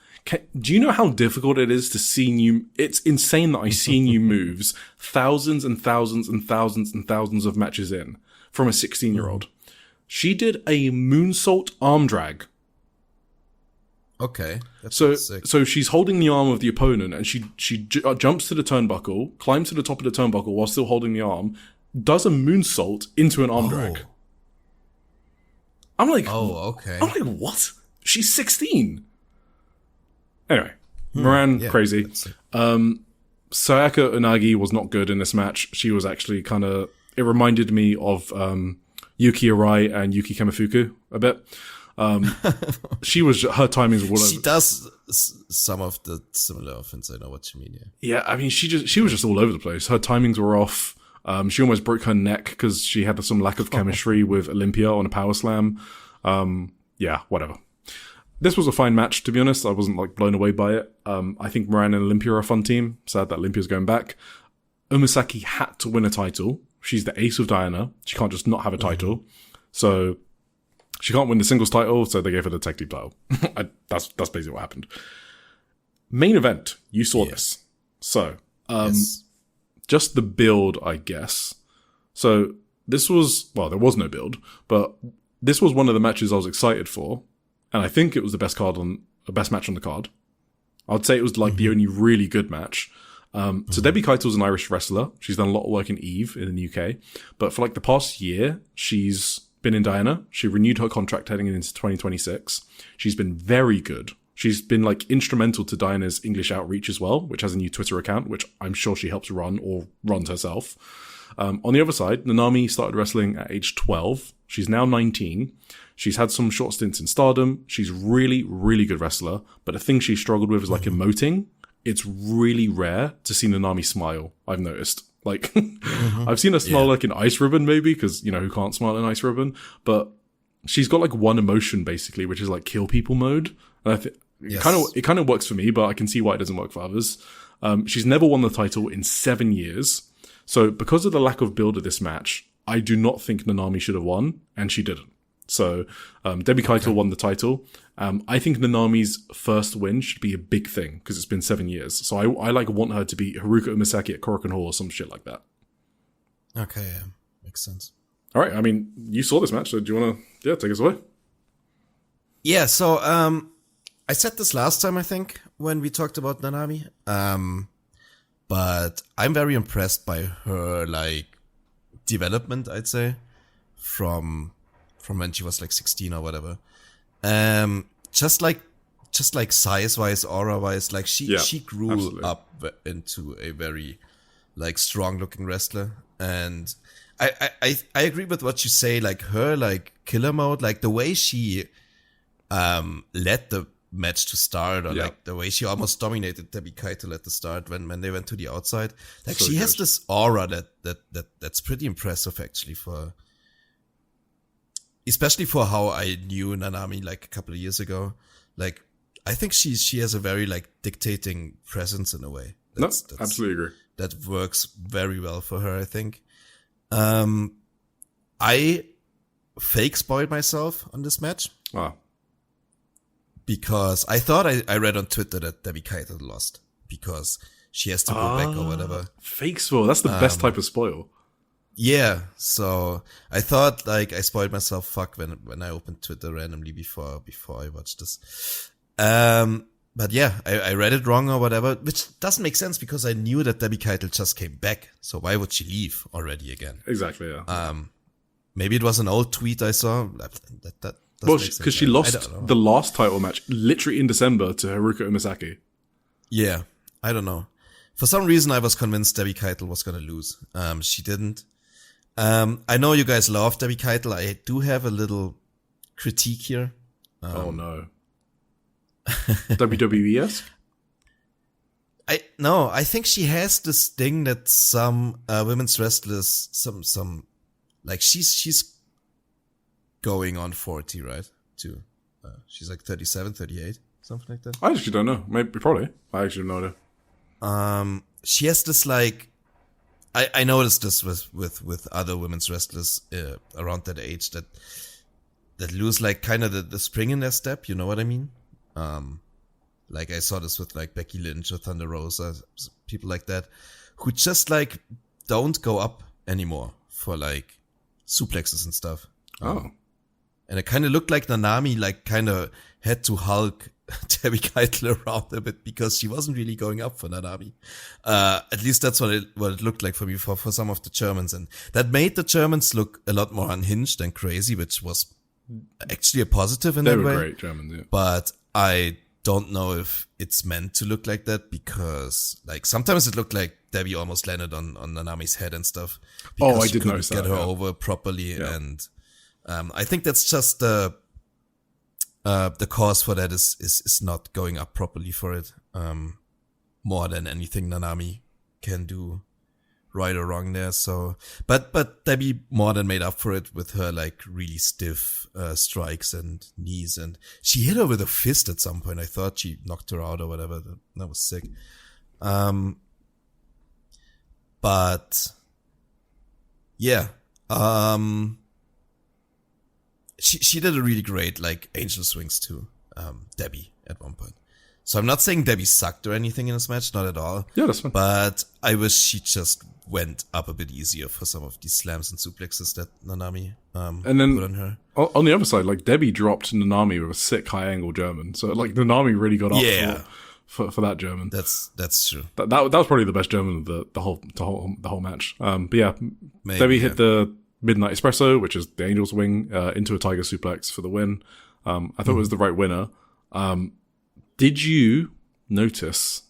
Do you know how difficult it is to see new... It's insane that I see new moves thousands and thousands and thousands and thousands of matches in from a 16-year-old. She did a moonsault arm drag. Okay. So she's holding the arm of the opponent and she jumps to the turnbuckle, climbs to the top of the turnbuckle while still holding the arm, does a moonsault into an arm drag. I'm like... Oh, okay. I'm like, what? She's 16. Anyway, Moran, crazy. Sayaka Unagi was not good in this match. She was actually kind of... It reminded me of Yuki Arai and Yuki Kamifuku a bit. Her timings were... She does some of the similar offense. I know what you mean, Yeah, I mean, she was just all over the place. Her timings were off. She almost broke her neck because she had some lack of chemistry with Olympia on a power slam. Yeah, whatever. This was a fine match, to be honest. I wasn't blown away by it. I think Moran and Olympia are a fun team. Sad that Olympia's going back. Umasaki had to win a title. She's the ace of Diana. She can't just not have a title. So she can't win the singles title, so they gave her the tag team title. That's basically what happened. Main event. You saw this. So, just the build, I guess. So this was, well, there was no build, but this was one of the matches I was excited for. And I think it was the best match on the card. I'd say it was the only really good match. So Debbie Keitel's an Irish wrestler. She's done a lot of work in Eve in the UK. But for the past year, she's been in Diana. She renewed her contract heading into 2026. She's been very good. She's been instrumental to Diana's English outreach as well, which has a new Twitter account, which I'm sure she helps run or runs herself. On the other side, Nanami started wrestling at age 12. She's now 19. She's had some short stints in Stardom. She's really, really good wrestler. But the thing she struggled with is emoting. It's really rare to see Nanami smile, I've noticed. I've seen her smile in Ice Ribbon maybe, because, who can't smile in Ice Ribbon? But she's got one emotion basically, which is kill people mode. And I think it kind of works for me, but I can see why it doesn't work for others. She's never won the title in 7 years. So because of the lack of build of this match, I do not think Nanami should have won, and she didn't. So Debbie Keitel won the title. I think Nanami's first win should be a big thing because it's been 7 years. So I want her to beat Haruka Umasaki at Korakuen Hall or some shit like that. Okay, yeah. Makes sense. All right. I mean, you saw this match, so do you want to take us away? Yeah. So I said this last time, I think, when we talked about Nanami. But I'm very impressed by her, like, development, I'd say, from when she was like 16 or whatever. Just like size-wise, aura-wise, like she grew absolutely. up into a very like strong-looking wrestler. And I agree with what you say, like her like killer mode, like the way she led the match to start, or like the way she almost dominated Debbie Keitel at the start when they went to the outside. Like so she has this aura that's pretty impressive actually, especially for how I knew Nanami like a couple of years ago. Like I think she has a very like dictating presence in a way. That's absolutely agree. That works very well for her, I think. I fake spoiled myself on this match. Because I thought I read on Twitter that Debbie Keitel lost because she has to go back or whatever. Fake spoil. That's the best type of spoil. Yeah. So I thought like I spoiled myself when I opened Twitter randomly before I watched this. But yeah, I read it wrong or whatever, which doesn't make sense because I knew that Debbie Keitel just came back. So why would she leave already again? Exactly. Yeah. Maybe it was an old tweet I saw. That well, because she lost the last title match literally in December to Haruka Umisaki. Yeah, I don't know. For some reason, I was convinced Debbie Keitel was going to lose. She didn't. I know you guys love Debbie Keitel. I do have a little critique here. Oh no. WWE-esque? I think she has this thing that some women's wrestlers, some like she's going on 40, right? Too. She's like 37, 38, something like that. I actually don't know. Maybe, probably. I actually have no idea. She has this like, I noticed this with other women's wrestlers around that age that lose like kind of the spring in their step. You know what I mean? Like I saw this with like Becky Lynch or Thunder Rosa, people like that, who just like don't go up anymore for like suplexes and stuff. And it kind of looked like Nanami like kind of had to Hulk Debbie Keitel around a bit because she wasn't really going up for Nanami. At least that's what it looked like for me for some of the Germans. And that made the Germans look a lot more unhinged and crazy, which was actually a positive in that way. They were great Germans, yeah. But I don't know if it's meant to look like that because like sometimes it looked like Debbie almost landed on Nanami's head and stuff. Oh, I did notice that. Get her over properly and I think that's just the cause for that is not going up properly for it. More than anything Nanami can do right or wrong there. So, but Debbie more than made up for it with her like really stiff strikes and knees, and she hit her with a fist at some point. I thought she knocked her out or whatever. That was sick. But yeah, she did a really great like angel swings too, Debbie at one point. So I'm not saying Debbie sucked or anything in this match, not at all. Yeah, that's fine. But I wish she just went up a bit easier for some of these slams and suplexes that Nanami and then put on her. On the other side, like Debbie dropped Nanami with a sick high angle German. So like Nanami really got up for that German. That's true. That was probably the best German of the whole match. But yeah, maybe, Debbie hit the Midnight Espresso, which is the Angel's Wing, into a Tiger Suplex for the win. I thought it was the right winner. Did you notice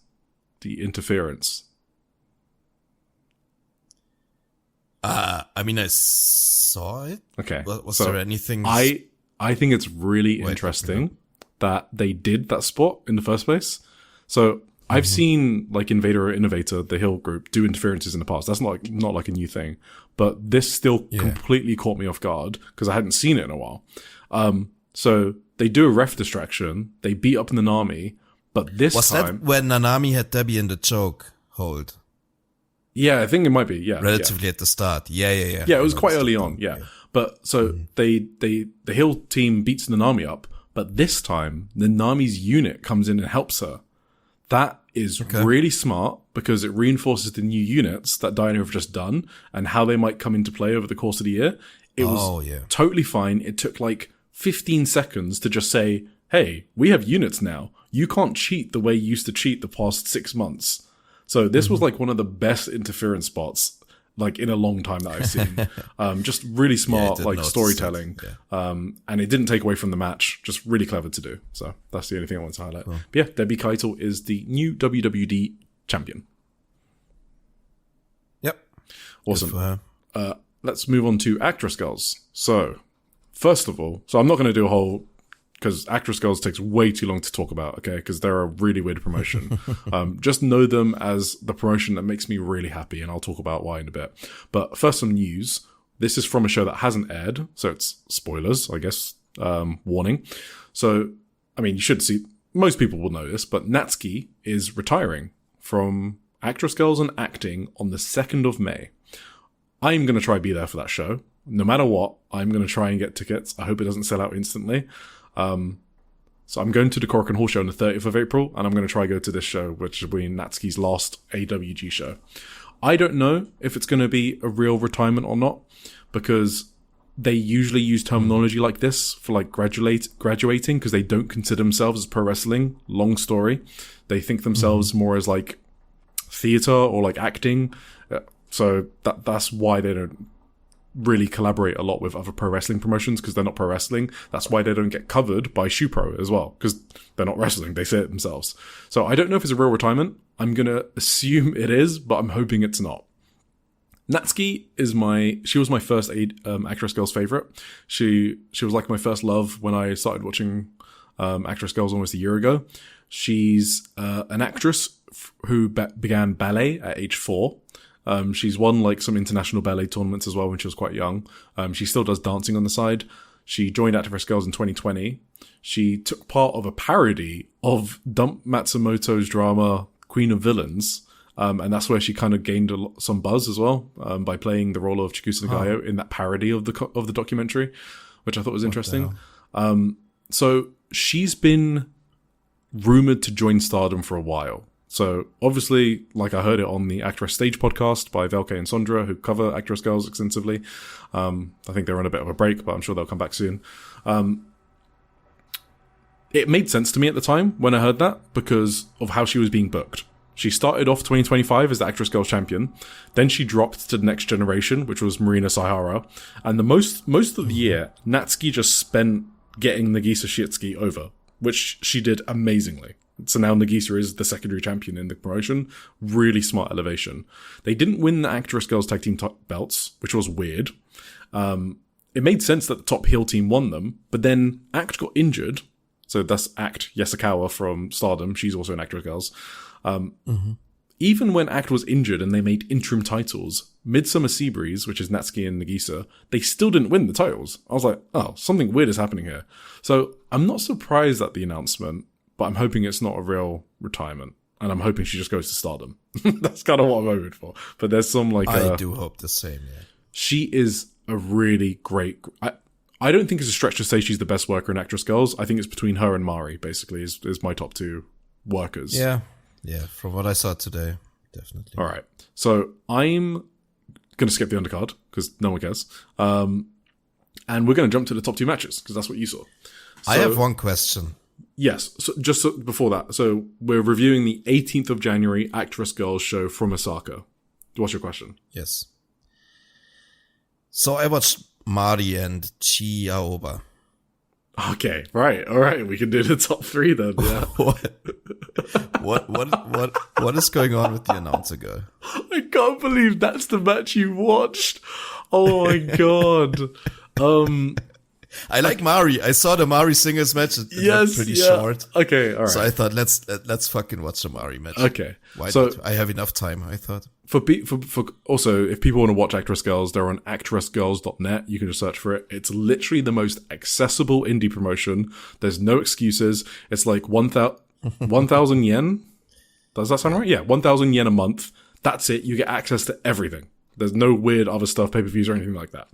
the interference? I mean, I saw it. Okay. Was there anything? I think it's really interesting that they did that spot in the first place. So I've seen like Invader or Innovator, the Hill group, do interferences in the past. That's not like a new thing. But this still completely caught me off guard because I hadn't seen it in a while. So they do a ref distraction. They beat up Nanami, but this was time... that when Nanami had Debbie in the choke hold? Yeah, I think it might be, yeah. Relatively at the start. Yeah. Yeah, it was quite early on, yeah. But so the Hill team beats Nanami up, but this time Nanami's unit comes in and helps her. That is really smart because it reinforces the new units that Dino have just done and how they might come into play over the course of the year. It was totally fine. It took like 15 seconds to just say, hey, we have units now. You can't cheat the way you used to cheat the past 6 months. So this was like one of the best interference spots like in a long time that I've seen. Just really smart, like storytelling. Yeah. And it didn't take away from the match. Just really clever to do. So that's the only thing I want to highlight. Cool. But yeah, Debbie Keitel is the new WWD champion. Yep. Awesome. Let's move on to Actress Girls. So first of all, I'm not going to do a whole, because Actress Girls takes way too long to talk about, okay? Because they're a really weird promotion. Just know them as the promotion that makes me really happy, and I'll talk about why in a bit. But first, some news. This is from a show that hasn't aired, so it's spoilers, I guess. Warning. So, I mean, you should see, most people will know this, but Natsuki is retiring from Actress Girls and acting on the 2nd of May. I'm going to try to be there for that show. No matter what, I'm going to try and get tickets. I hope it doesn't sell out instantly. So I'm going to the Korakuen Hall show on the 30th of April, and I'm going to try to go to this show, which will be Natsuki's last AWG show. I don't know if it's going to be a real retirement or not, because they usually use terminology like this for like graduating, because they don't consider themselves as pro wrestling. Long story. They think themselves more as like theater or like acting. So that's why they don't really collaborate a lot with other pro wrestling promotions, because they're not pro wrestling. That's why they don't get covered by ShuPro as well, because they're not wrestling. They say it themselves. So I don't know if it's a real retirement. I'm going to assume it is, but I'm hoping it's not. Natsuki she was my first Actress Girls favorite. She was like my first love when I started watching Actress Girls almost a year ago. She's an actress who began ballet at age 4. She's won like some international ballet tournaments as well when she was quite young. She still does dancing on the side. She joined Actress Girls in 2020. She took part of a parody of Dump Matsumoto's drama Queen of Villains. And that's where she kind of gained some buzz as well, by playing the role of Chikusa Nagayo in that parody of the documentary, which I thought was interesting. So she's been rumored to join Stardom for a while. So obviously, like I heard it on the Actress Stage podcast by Velke and Sondra, who cover Actress Girls extensively. I think they're on a bit of a break, but I'm sure they'll come back soon. It made sense to me at the time when I heard that, because of how she was being booked. She started off 2025 as the Actress Girls champion. Then she dropped to the next generation, which was Marina Saihara. And the most of the year, Natsuki just spent getting Nagisa Shiitsuki over, which she did amazingly. So now Nagisa is the secondary champion in the promotion. Really smart elevation. They didn't win the Actress Girls Tag Team belts, which was weird. It made sense that the top heel team won them, but then Act got injured. So that's Act Yasukawa from Stardom. She's also an Actress Girls. Even when Act was injured and they made interim titles, Midsummer Seabreeze, which is Natsuki and Nagisa, they still didn't win the titles. I was like, oh, something weird is happening here. So I'm not surprised at the announcement, but I'm hoping it's not a real retirement. And I'm hoping she just goes to Stardom. That's kind of what I'm hoping for. But there's some like... I do hope the same, yeah. She is a really great... I don't think it's a stretch to say she's the best worker in Actress Girls. I think it's between her and Mari, basically, is my top two workers. Yeah, from what I saw today, definitely. All right. So I'm going to skip the undercard, because no one cares. And we're going to jump to the top two matches, because that's what you saw. So, I have one question. Yes. So before that, so we're reviewing the 18th of January Actress Girls show from Osaka. What's your question? Yes. So I watched Mari and Chi Aoba. Okay, right, all right. We can do the top three then. Yeah. What is going on with the announcer guy? I can't believe that's the match you watched. Oh my god. I like Mari. I saw the Mari singers match. It was pretty short. Okay, all right. So I thought let's fucking watch the Mari match. Okay. Why not? I have enough time, I thought. For also, if people want to watch Actress Girls, they're on actressgirls.net. You can just search for it. It's literally the most accessible indie promotion. There's no excuses. It's like 1,000 yen. Does that sound right? Yeah, 1,000 yen a month. That's it. You get access to everything. There's no weird other stuff, pay-per-views or anything like that.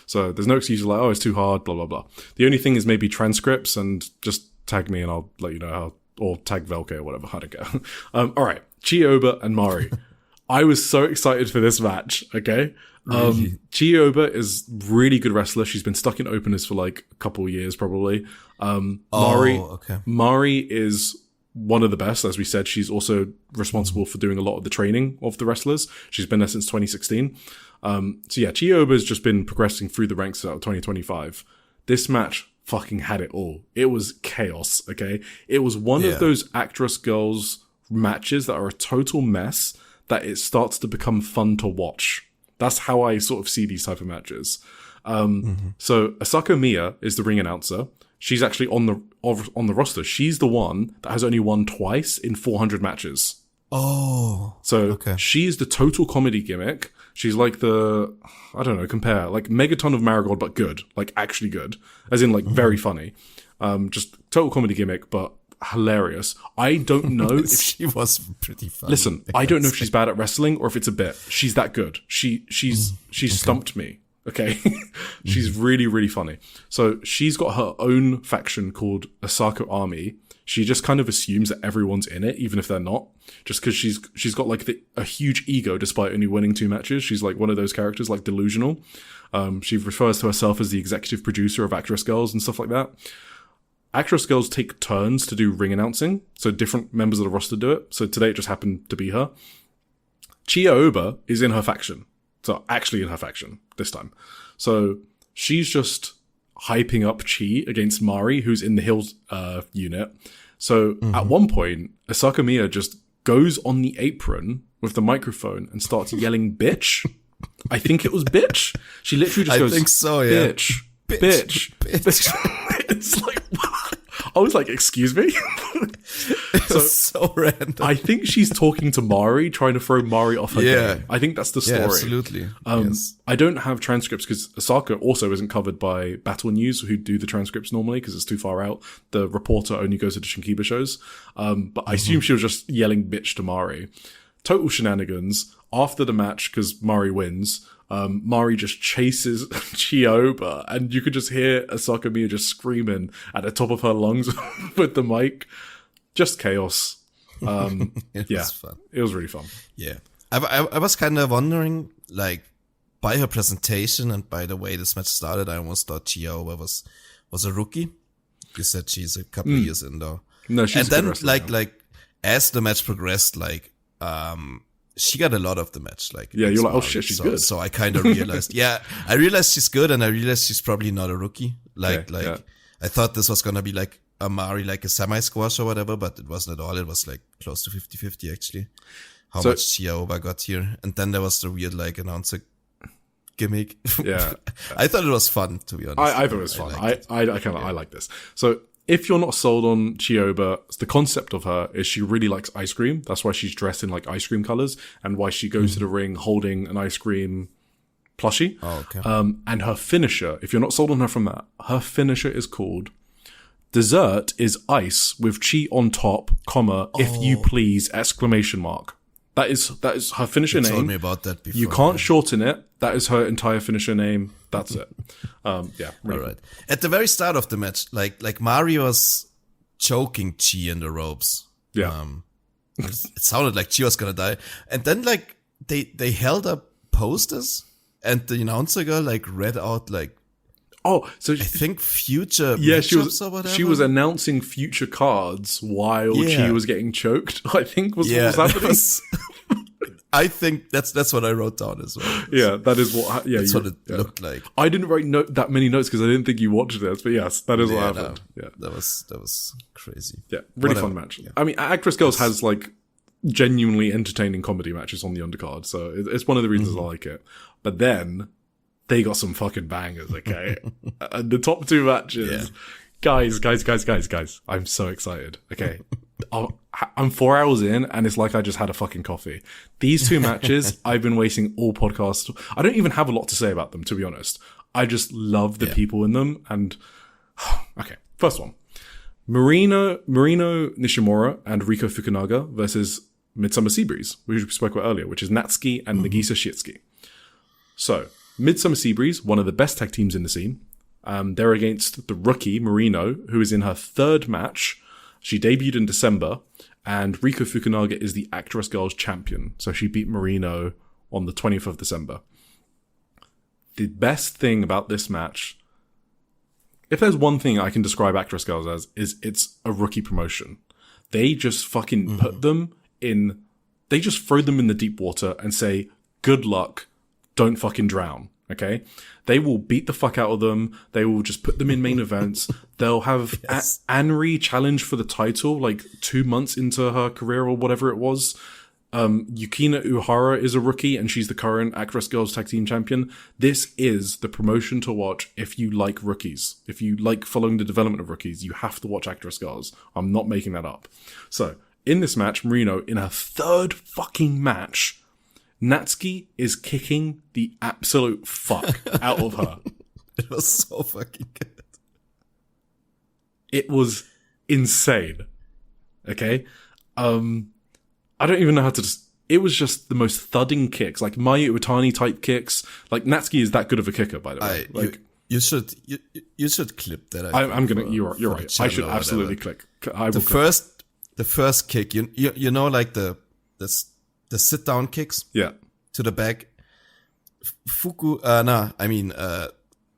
So there's no excuses like, oh, it's too hard, blah, blah, blah. The only thing is maybe transcripts, and just tag me and I'll let you know how, or tag Velke or whatever. I don't care. All right. Chi Aoba and Mari. I was so excited for this match, okay? Really? Chiyoba is really good wrestler. She's been stuck in openers for like a couple of years, probably. Mari is one of the best. As we said, she's also responsible for doing a lot of the training of the wrestlers. She's been there since 2016. Chiyoba has just been progressing through the ranks out of 2025. This match fucking had it all. It was chaos, okay? It was one of those actress girls matches that are a total mess that it starts to become fun to watch. That's how I sort of see these type of matches. So Asako Miya is the ring announcer. She's actually on the roster. She's the one that has only won twice in 400 matches. Oh. So she's the total comedy gimmick. She's like compare like Megaton of Marigold, but good, like actually good, as in like very funny. Just total comedy gimmick, but hilarious. I don't know if she was pretty funny. Listen, I don't know if she's bad at wrestling or if it's a bit. She's that good. She's stumped me. Okay. She's really, really funny. So she's got her own faction called Asako Army. She just kind of assumes that everyone's in it, even if they're not. Just because she's got like a huge ego despite only winning 2 matches. She's like one of those characters, like delusional. She refers to herself as the executive producer of Actress Girls and stuff like that. Actress Girls take turns to do ring announcing, so different members of the roster do it. So today it just happened to be her. Chiyoba is in her faction. So actually in her faction this time. So she's just hyping up Chi against Mari, who's in the Hills unit. So at one point, Asako Miya just goes on the apron with the microphone and starts yelling bitch. I think it was bitch. She literally just goes, I think so, yeah. Bitch. It's like, I was like, excuse me? So random. I think she's talking to Mari, trying to throw Mari off her game. I think that's the story. Yeah, absolutely. Yes. I don't have transcripts because Asako also isn't covered by Battle News, who do the transcripts normally because it's too far out. The reporter only goes to the Shinkiba shows. But I assume she was just yelling bitch to Mari. Total shenanigans. After the match, because Mari wins, Mari just chases Chiyoba, and you could just hear Asako Miya just screaming at the top of her lungs with the mic. Just chaos. It was fun. It was really fun. Yeah. I was kind of wondering, like, by her presentation and by the way this match started, I almost thought Chiyoba was a rookie. You said she's a couple of years in though. No, she's and then like as the match progressed, like she got a lot of the match. Like you're like, oh shit, she's good. So I kind of realized, I realized she's good, and I realized she's probably not a rookie. I thought this was gonna be like a Mari, like a semi-squash or whatever, but it wasn't at all. It was like close to 50-50 actually. How much Chiyoba got here. And then there was the weird like announcer gimmick. Yeah. I thought it was fun, to be honest. I thought it was fun. I like this. So if you're not sold on Chiyoba, the concept of her is she really likes ice cream. That's why she's dressed in like ice cream colors, and why she goes to the ring holding an ice cream plushie. Oh, okay. And her finisher, if you're not sold on her from that, her finisher is called Dessert is ice with Chi on top, comma, if you please, exclamation mark. That is her finisher name. You told me about that before. You can't shorten it. That is her entire finisher name. That's it. Really. All right. At the very start of the match, like Mari was choking Chi in the ropes. Yeah. It sounded like Chi was gonna die. And then like they held up posters, and the announcer girl like read out like, so I think future she was announcing future cards while Chi was getting choked. I think was what was happening. I think that's what I wrote down as well. Yeah, that is what. Yeah, that's what it looked like. I didn't write that many notes because I didn't think you watched this, but yes, that is what happened. No, that was crazy. Yeah, really fun match. Yeah. I mean, Actress Girls has like genuinely entertaining comedy matches on the undercard, so it's one of the reasons I like it. But then they got some fucking bangers, okay? And the top 2 matches, guys, I'm so excited, okay? I'm 4 hours in, and it's like I just had a fucking coffee. These 2 matches, I've been wasting all podcasts. I don't even have a lot to say about them, to be honest. I just love the people in them, and okay, first one. Marino Nishimura and Riko Fukunaga versus Midsummer Seabreeze, which we spoke about earlier, which is Natsuki and Nagisa Shitsuki. So, Midsummer Seabreeze, one of the best tag teams in the scene. They're against the rookie, Marino, who is in her 3rd match. She debuted in December, And Riko Fukunaga is the Actress Girls champion. So she beat Marino on the 20th of December. The best thing about this match, if there's one thing I can describe Actress Girls as, is it's a rookie promotion. They just fucking put them in, they just throw them in the deep water and say, good luck, don't fucking drown. Okay? They will beat the fuck out of them. They will just put them in main events. They'll have Anri challenge for the title like 2 months into her career or whatever it was. Yukina Uhara is a rookie and she's the current Actress Girls Tag Team Champion. This is the promotion to watch if you like rookies. If you like following the development of rookies, you have to watch Actress Girls. I'm not making that up. So, in this match, Marino, in her third fucking match, Natsuki is kicking the absolute fuck out of her. It was so fucking good. It was insane. Okay? I don't even know how to it was just the most thudding kicks, like Mayu Iwatani type kicks. Like Natsuki is that good of a kicker, by the way. You should clip that. I'm gonna. You're right. I should absolutely click. The first kick. You know, like the sit down kicks. Yeah. To the back.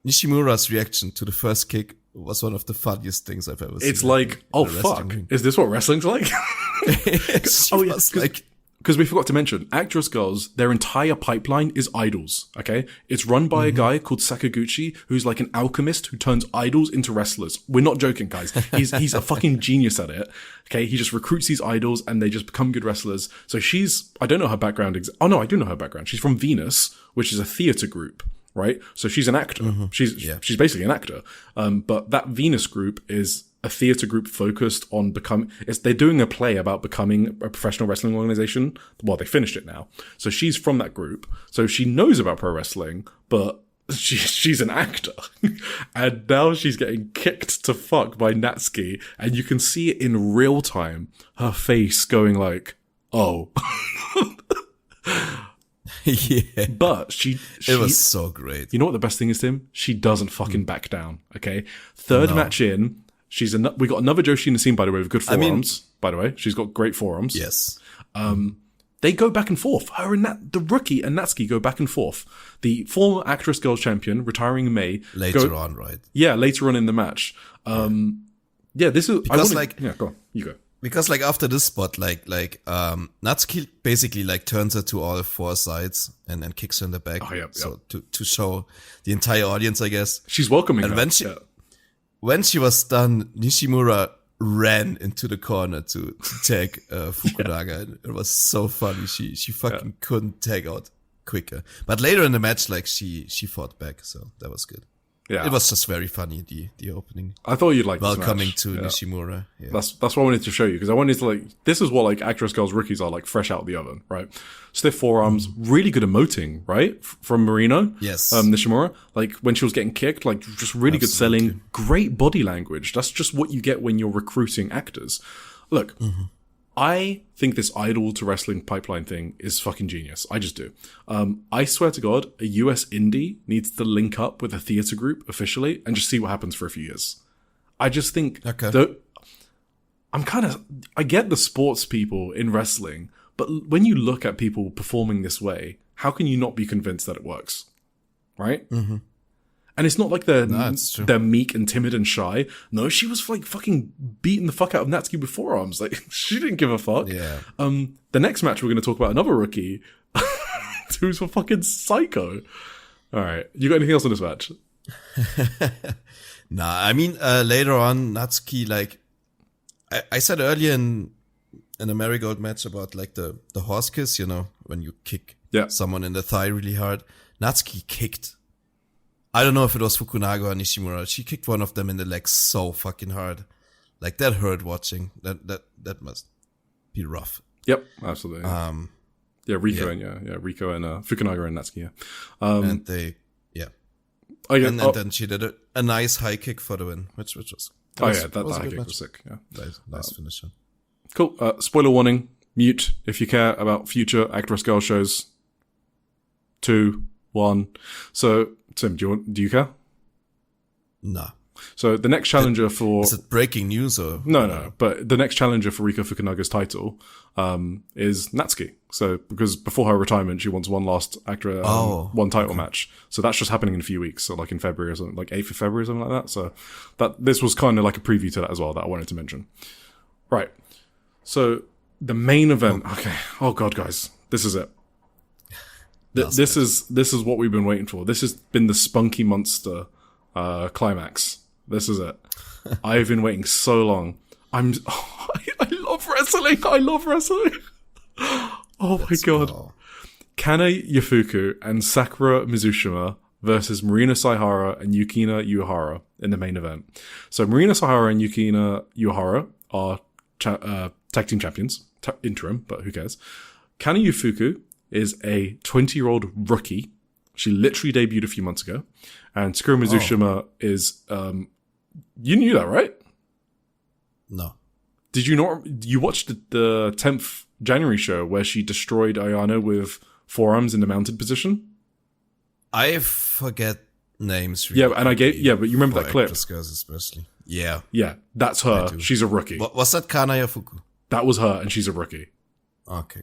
Nishimura's reaction to the first kick was one of the funniest things I've ever seen. It's like, oh fuck, is this what wrestling's like? Because we forgot to mention, Actress Girls, their entire pipeline is idols, okay? It's run by a guy called Sakaguchi, who's like an alchemist who turns idols into wrestlers. We're not joking, guys. He's a fucking genius at it, okay? He just recruits these idols and they just become good wrestlers. So I don't know her background. I do know her background. She's from Venus, which is a theater group, right? So she's an actor. She's basically an actor. But that Venus group is a theater group focused on they're doing a play about becoming a professional wrestling organization. Well, they finished it now. So she's from that group. So she knows about pro wrestling, but she's an actor. And now she's getting kicked to fuck by Natsuki. And you can see it in real time. Her face going like, oh. Yeah. But it was so great. You know what the best thing is, Tim? She doesn't fucking back down. Okay. Third match in, we got another Joshi in the scene, by the way, with good forearms. By the way, she's got great forearms. Yes. They go back and forth. Her and the rookie and Natsuki go back and forth. The former Actress Girls champion, retiring in May. Later on, right? Yeah, later on in the match. This is because go on, you go. Because like after this spot, Natsuki basically like turns her to all four sides and then kicks her in the back. Oh, yep. So to show the entire audience, I guess. She's welcoming and her. When she was done, Nishimura ran into the corner to tag Fukunaga. Yeah. It was so funny. She fucking couldn't tag out quicker. But later in the match, like she fought back, so that was good. Yeah, it was just very funny, the opening. I thought you'd like welcoming this to Nishimura. Yeah. That's what I wanted to show you, because I wanted to this is what Actress Girls rookies are like, fresh out of the oven, right? Stiff forearms, really good emoting, right? From Marino. Yes. Nishimura, like when she was getting kicked, like just really good selling, great body language. That's just what you get when you're recruiting actors. Look, I think this idol to wrestling pipeline thing is fucking genius. I just do. I swear to God, a US indie needs to link up with a theater group officially and just see what happens for a few years. I just think I get the sports people in wrestling, but when you look at people performing this way, how can you not be convinced that it works? Right? Mm-hmm. And it's not like they're meek and timid and shy. No, she was like fucking beating the fuck out of Natsuki with forearms. Like, she didn't give a fuck. Yeah. The next match, we're going to talk about another rookie who's a fucking psycho. All right. You got anything else on this match? Nah, I mean, later on, Natsuki, like, I said earlier in a Marigold match about like the horse kiss, you know, when you kick someone in the thigh really hard. Natsuki kicked. I don't know if it was Fukunaga or Nishimura. She kicked one of them in the leg so fucking hard. Like, that hurt watching. That must be rough. Yep, absolutely. Rico and Fukunaga and Natsuki, and they, then she did a nice high kick for the win, which was... that high kick was sick, yeah. Nice finisher. Cool. Spoiler warning. Mute if you care about future Actress Girl shows. 2, 1. So... Tim, do you care? No. So the next challenger for... Is it breaking news or... No. But the next challenger for Rika Fukunaga's title is Natsuki. So because before her retirement, she wants one last one title match. So that's just happening in a few weeks. So like in February or something, like 8th of February or something like that. So this was kind of like a preview to that as well that I wanted to mention. Right. So the main event. Okay. Oh God, guys. This is it. This is what we've been waiting for. This has been the Spunky Monster climax. This is it. I've been waiting so long. I love wrestling. I love wrestling. Oh my God. Cool. Kana Yafuku and Sakura Mizushima versus Marina Saihara and Yukina Uehara in the main event. So Marina Saihara and Yukina Uehara are tag team champions. Interim, but who cares? Kana Yafuku is a 20-year-old rookie. She literally debuted a few months ago. And Sakura Mizushima is, you knew that, right? No. Did you not? You watched the 10th January show where she destroyed Ayano with forearms in the mounted position? I forget names. Really but you remember that clip. Girls especially. Yeah. Yeah, that's her. She's a rookie. Was that Kana Yafuku? That was her, and she's a rookie. Okay.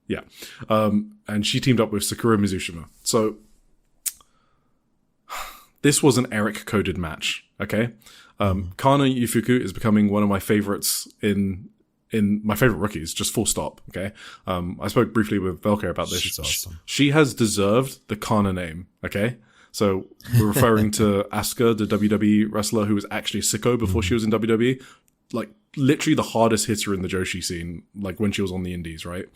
Yeah. And she teamed up with Sakura Mizushima. So this was an Eric-coded match, okay? Kana Yafuku is becoming one of my favorites in my favorite rookies, just full stop, okay? I spoke briefly with Velker about this. She's awesome. She has deserved the Kana name, okay? So we're referring to Asuka, the WWE wrestler who was actually Sicko before she was in WWE. Like, literally the hardest hitter in the Joshi scene, like when she was on the indies, right?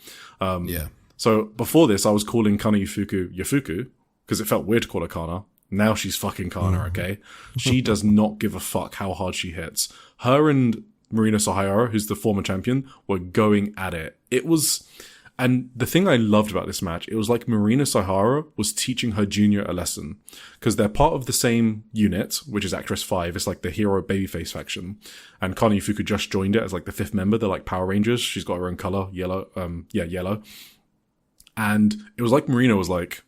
So before this, I was calling Kana Yafuku, because it felt weird to call her Kana. Now she's fucking Kana, okay? She does not give a fuck how hard she hits. Her and Marina Saihara, who's the former champion, were going at it. And the thing I loved about this match, it was like Marina Saihara was teaching her junior a lesson. Because they're part of the same unit, which is Actress 5. It's like the hero babyface faction. And Kana Yafuku just joined it as like the 5th member. They're like Power Rangers. She's got her own color, yellow. Yellow. And it was like Marina was like,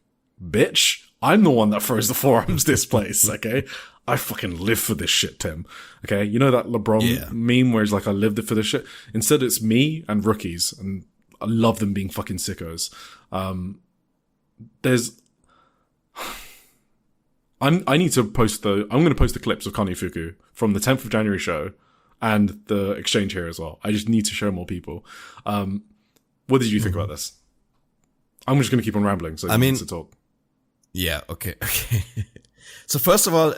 bitch, I'm the one that throws the forearms this place, okay? I fucking live for this shit, Tim. Okay? You know that LeBron meme where he's like, I lived for this shit? Instead, it's me and rookies. And I love them being fucking sickos. I'm going to post the clips of Kana Yafuku from the 10th of January show and the exchange here as well. I just need to show more people. What did you think about this? I'm just going to keep on rambling. So need to talk. Yeah. Okay. So first of all,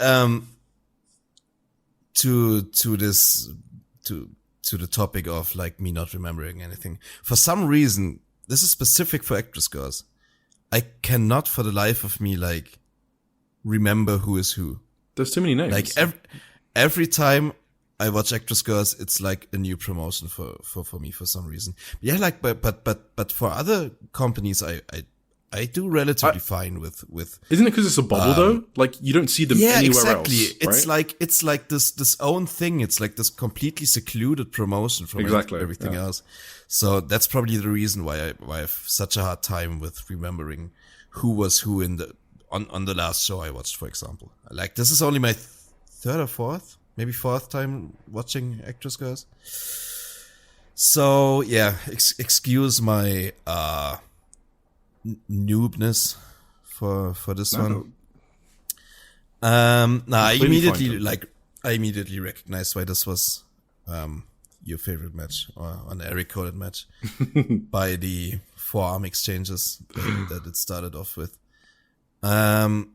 to the topic of like me not remembering anything. For some reason, this is specific for Actress Girls. I cannot for the life of me like remember who is who. There's too many names. Like every time I watch Actress Girls, it's like a new promotion for me for some reason. Yeah, like but for other companies, I do relatively fine with. Isn't it because it's a bubble though? Like you don't see them anywhere exactly. else. Right? It's like this own thing. It's like this completely secluded promotion from everything else. So that's probably the reason why I have such a hard time with remembering who was who on the last show I watched, for example. Like this is only my third or fourth time watching Actress Girls. So yeah, excuse my noobness for this one. I immediately recognized why this was your favorite match or an Eric coded match by the forearm exchanges that it started off with. I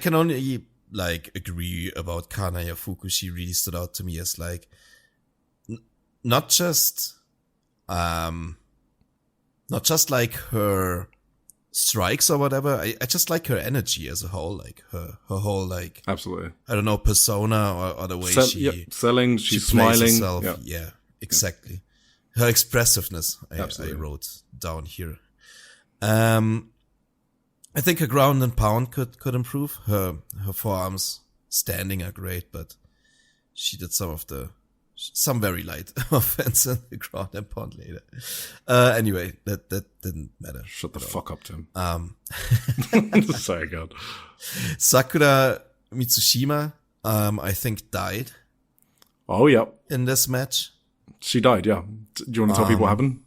can only like agree about Kana Yafuku. She really stood out to me as like not just like her strikes or whatever. I just like her energy as a whole, like her whole like absolutely. I don't know, persona or the way selling. She's smiling. Herself. Yeah, exactly. Her expressiveness. I wrote down here. I think her ground and pound could improve. Her forearms standing are great, but she did some very light offense in the ground and pound later. Anyway, that didn't matter. Shut the fuck up, Tim. Sorry, God. Sakura Mitsushima, I think, died Oh, yeah. in this match. She died, yeah. Do you want to tell people what happened?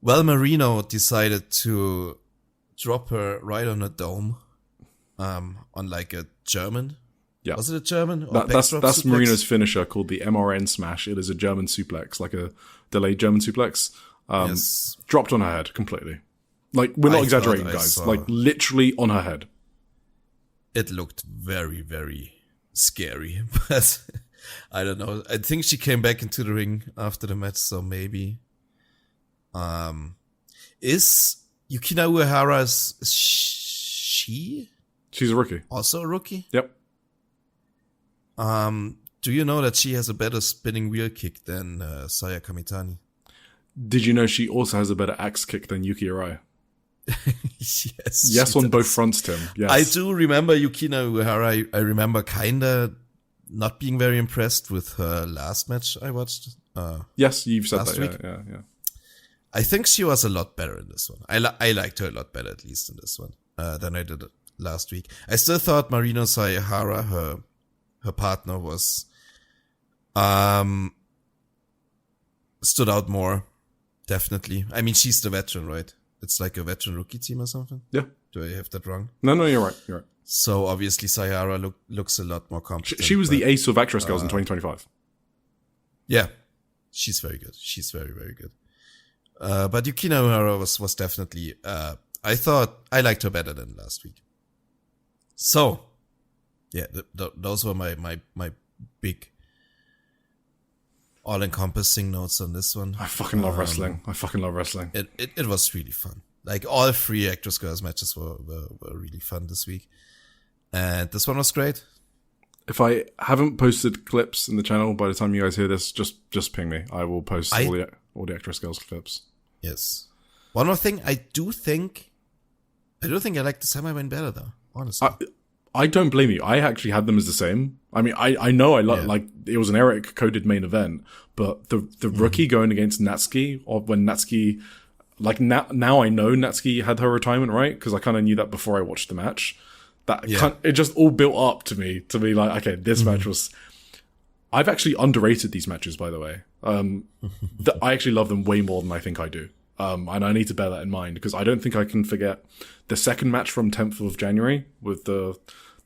Well, Marino decided to drop her right on a dome, on like a German. Yeah. Was it a German? Or That's suplex? Marino's finisher called the MRN smash. It is a German suplex, like a delayed German suplex. Yes. Dropped on her head completely. Like, we're not exaggerating, guys. saw. Like, literally on her head. It looked very, very scary, but I don't know. I think she came back into the ring after the match, so maybe. Is Yukina Uehara's she She's a rookie. also a rookie? Yep. Do you know that she has a better spinning wheel kick than Saya Kamitani? Did you know she also has a better axe kick than Yuki Arai? Yes. Yes, on does. both fronts, Tim. Yes. I do remember Yukina Uehara. I remember kinda not being very impressed with her last match I watched. Yes, you've said last that. week. Yeah. I think she was a lot better in this one. I liked her a lot better, at least in this one, than I did last week. I still thought Marino Sayahara, her partner, was stood out more. Definitely. I mean, she's the veteran, right? It's like a veteran rookie team or something. Yeah. Do I have that wrong? No, you're right. You're right. So obviously Sayahara looks a lot more competent. She was the ace of actress girls in 2025. Yeah. She's very good. She's very, very good. But Yukina Uehara was definitely, I thought I liked her better than last week. So, yeah, those were my big all-encompassing notes on this one. I fucking love wrestling. It was really fun. Like, all three Actress Girls matches were really fun this week. And this one was great. If I haven't posted clips in the channel by the time you guys hear this, just ping me. I will post all the Actress Girls clips. Yes. One more thing, I do think I like the semi-win better though, honestly. I don't blame you. I actually had them as the same. I mean, I know like it was an Eric coded main event, but the rookie going against Natsuki, or when Natsuki, like now I know Natsuki had her retirement, right? Because I kind of knew that before I watched the match. It just all built up to me like, okay, this match was. I've actually underrated these matches, by the way. I actually love them way more than I think I do. And I need to bear that in mind because I don't think I can forget the second match from 10th of January with the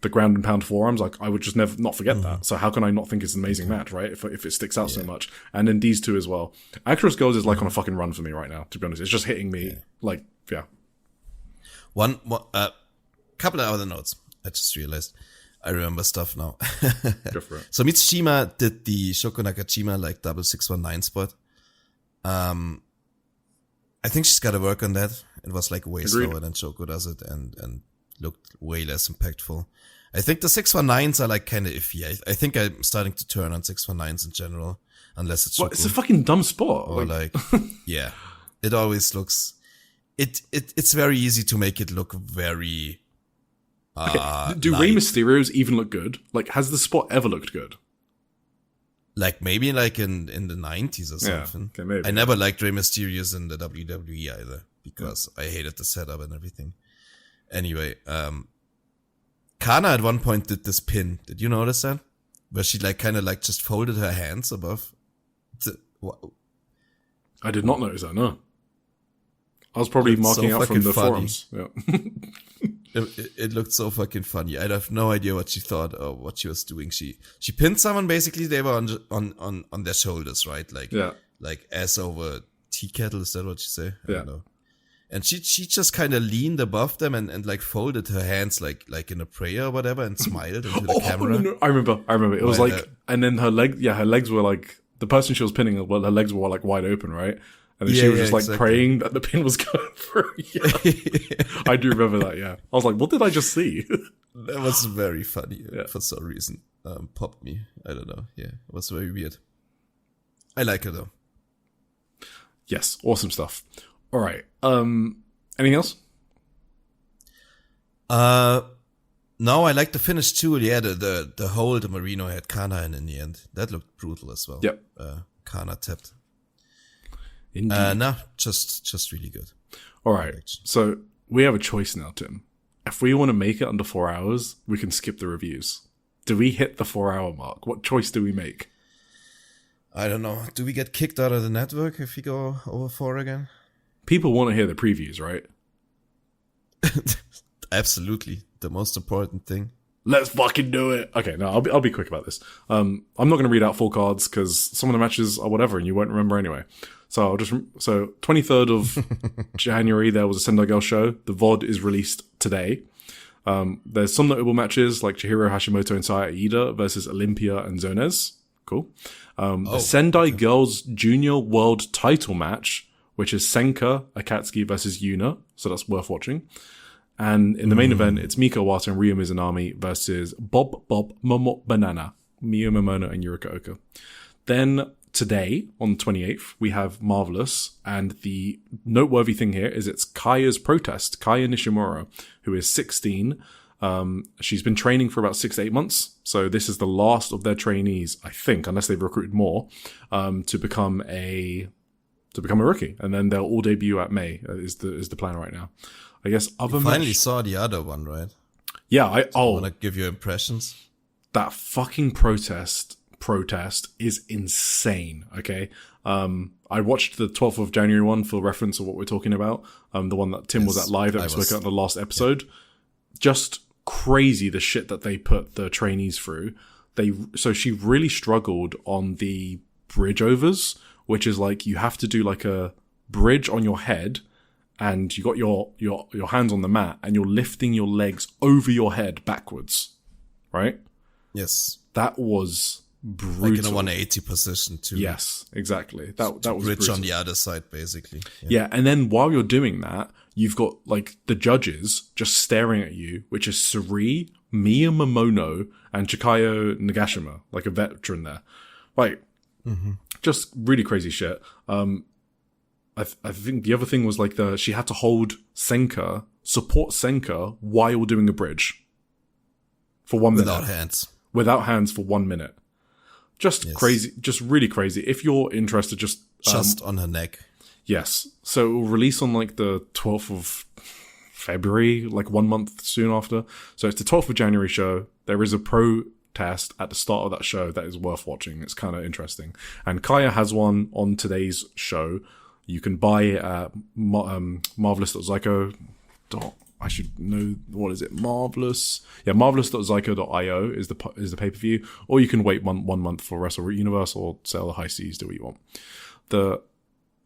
ground and pound forearms. Like, I would just not forget that. So how can I not think it's an amazing match, right? If it sticks out so much. And then these two as well. Actress Girls is like on a fucking run for me right now, to be honest. It's just hitting me like, yeah. One couple of other notes. I just realized. I remember stuff now. Go for it. So Mitsushima did the Shoko Nakajima like double 619 spot. I think she's got to work on that. It was like way slower than Shoko does it and looked way less impactful. I think the 619s are like kind of iffy. I think I'm starting to turn on 619s in general, unless it's Shoko. It's a fucking dumb spot. Or like yeah, it always looks. It's very easy to make it look very. Okay. Do Rey Mysterio's even look good? Like, has the spot ever looked good? Like, maybe like in the 90s or something. Yeah, okay, maybe. I never liked Rey Mysterio's in the WWE either, because I hated the setup and everything. Anyway, Kana at one point did this pin. Did you notice that? Where she like kind of like just folded her hands above. I did not notice that, no. I was probably marking out from the forums. Yeah. It looked so fucking funny. I have no idea what she thought or what she was doing. She pinned someone. Basically, they were on their shoulders, right? Like like ass over tea kettle. Is that what you say? I don't know. And she just kind of leaned above them and like folded her hands like in a prayer or whatever and smiled into the camera. No. I remember. It was like, and then her legs were like, the person she was pinning, well, her legs were like wide open, right? And then she was just like praying that the pin was going through. Yeah. I do remember that, yeah. I was like, what did I just see? That was very funny for some reason. Popped me. I don't know. Yeah, it was very weird. I like her though. Yes, awesome stuff. All right. Anything else? No, I like the finish too. Yeah, the hold Marino had Kana in the end. That looked brutal as well. Yep. Kana tapped. Indeed. No, just really good. All right. So we have a choice now, Tim. If we want to make it under 4 hours, we can skip the reviews. Do we hit the 4-hour mark? What choice do we make? I don't know. Do we get kicked out of the network if we go over 4 again? People want to hear the previews, right? Absolutely. The most important thing. Let's fucking do it. Okay, no, I'll be quick about this. I'm not going to read out full cards because some of the matches are whatever and you won't remember anyway. So 23rd of January, there was a Sendai Girl show. The VOD is released today. There's some notable matches like Chihiro Hashimoto and Saya Iida versus Olympia and Zonez. Cool. The Sendai Girls Junior World Title match, which is Senka Akatsuki versus Yuna. So that's worth watching. And in the main event, it's Mika Owata and Ryo Mizunami versus Bob Momo Banana, Miyu Momono and Yurika Oka. Then today, on the 28th, we have Marvelous. And the noteworthy thing here is it's Kaya's protest, Kaya Nishimura, who is 16. She's been training for about 6 to 8 months. So this is the last of their trainees, I think, unless they've recruited more, to become a rookie. And then they'll all debut at May, is the plan right now. I guess other you finally saw the other one, right? Yeah, I want to give you impressions. That fucking protest is insane. Okay, I watched the 12th of January one for reference of what we're talking about. The one that Tim was at live that we spoke about in the last episode. Yeah. Just crazy the shit that they put the trainees through. So she really struggled on the bridge overs, which is like you have to do like a bridge on your head. And you got your hands on the mat and you're lifting your legs over your head backwards, right? Yes. That was brutal. Like in a 180 position too. Yes, exactly. That was bridge brutal. On the other side, basically. Yeah, and then while you're doing that, you've got like the judges just staring at you, which is Suri, Miya Momono, and Chikayo Nagashima, like a veteran there. Like, just really crazy shit. I think the other thing was like she had to hold support Senka while doing a bridge for 1 minute. Without hands for 1 minute. Just crazy, just really crazy. If you're interested, just on her neck. Yes. So it will release on like the 12th of February, like 1 month soon after. So it's the 12th of January show. There is a protest at the start of that show that is worth watching. It's kind of interesting. And Kaya has one on today's show. You can buy it at marvelous.zyko. I should know, what is it? Marvelous. Yeah, marvelous.zyko.io is the pay-per-view. Or you can wait one month for Wrestle Universe or sell the high seas, do what you want. The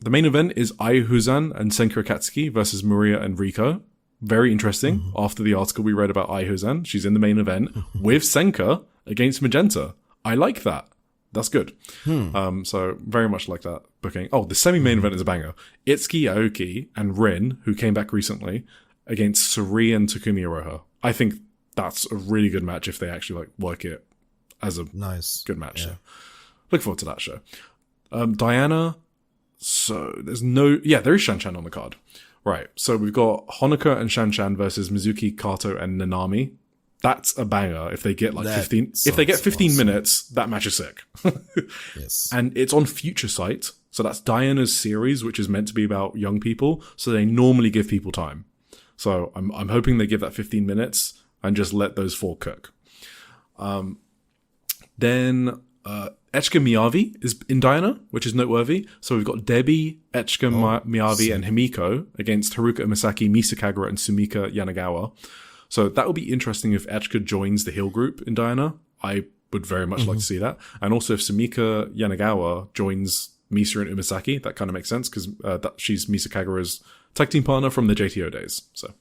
main event is Ai Huzan and Senka Akatsuki versus Maria and Rico. Very interesting. After the article we read about Ai Huzan, she's in the main event with Senka against Magenta. I like that. That's good. So very much like that booking. Oh, the semi-main event is a banger. Itsuki Aoki and Rin, who came back recently, against Suri and Takumi Iroha. I think that's a really good match if they actually like work it as a good match. Yeah. So, look forward to that show. Diana. So there is Shanchan on the card. Right. So we've got Honoka and Shanchan versus Mizuki Kato and Nanami. That's a banger. If they get like 15, if they get 15 awesome. Minutes, that match is sick. Yes. And it's on Future Sight. So that's Diana's series, which is meant to be about young people. So they normally give people time. So I'm hoping they give that 15 minutes and just let those four cook. Then Echika Miyavi is in Diana, which is noteworthy. So we've got Debbie, Echika Miyavi, and Himiko against Haruka Umasaki, Misa Kagura, and Sumika Yanagawa. So that will be interesting if Echika joins the heel group in Diana. I would very much like to see that. And also if Sumika Yanagawa joins Misa and Umasaki, that kind of makes sense because she's Misa Kagura's tag team partner from the JTO days. So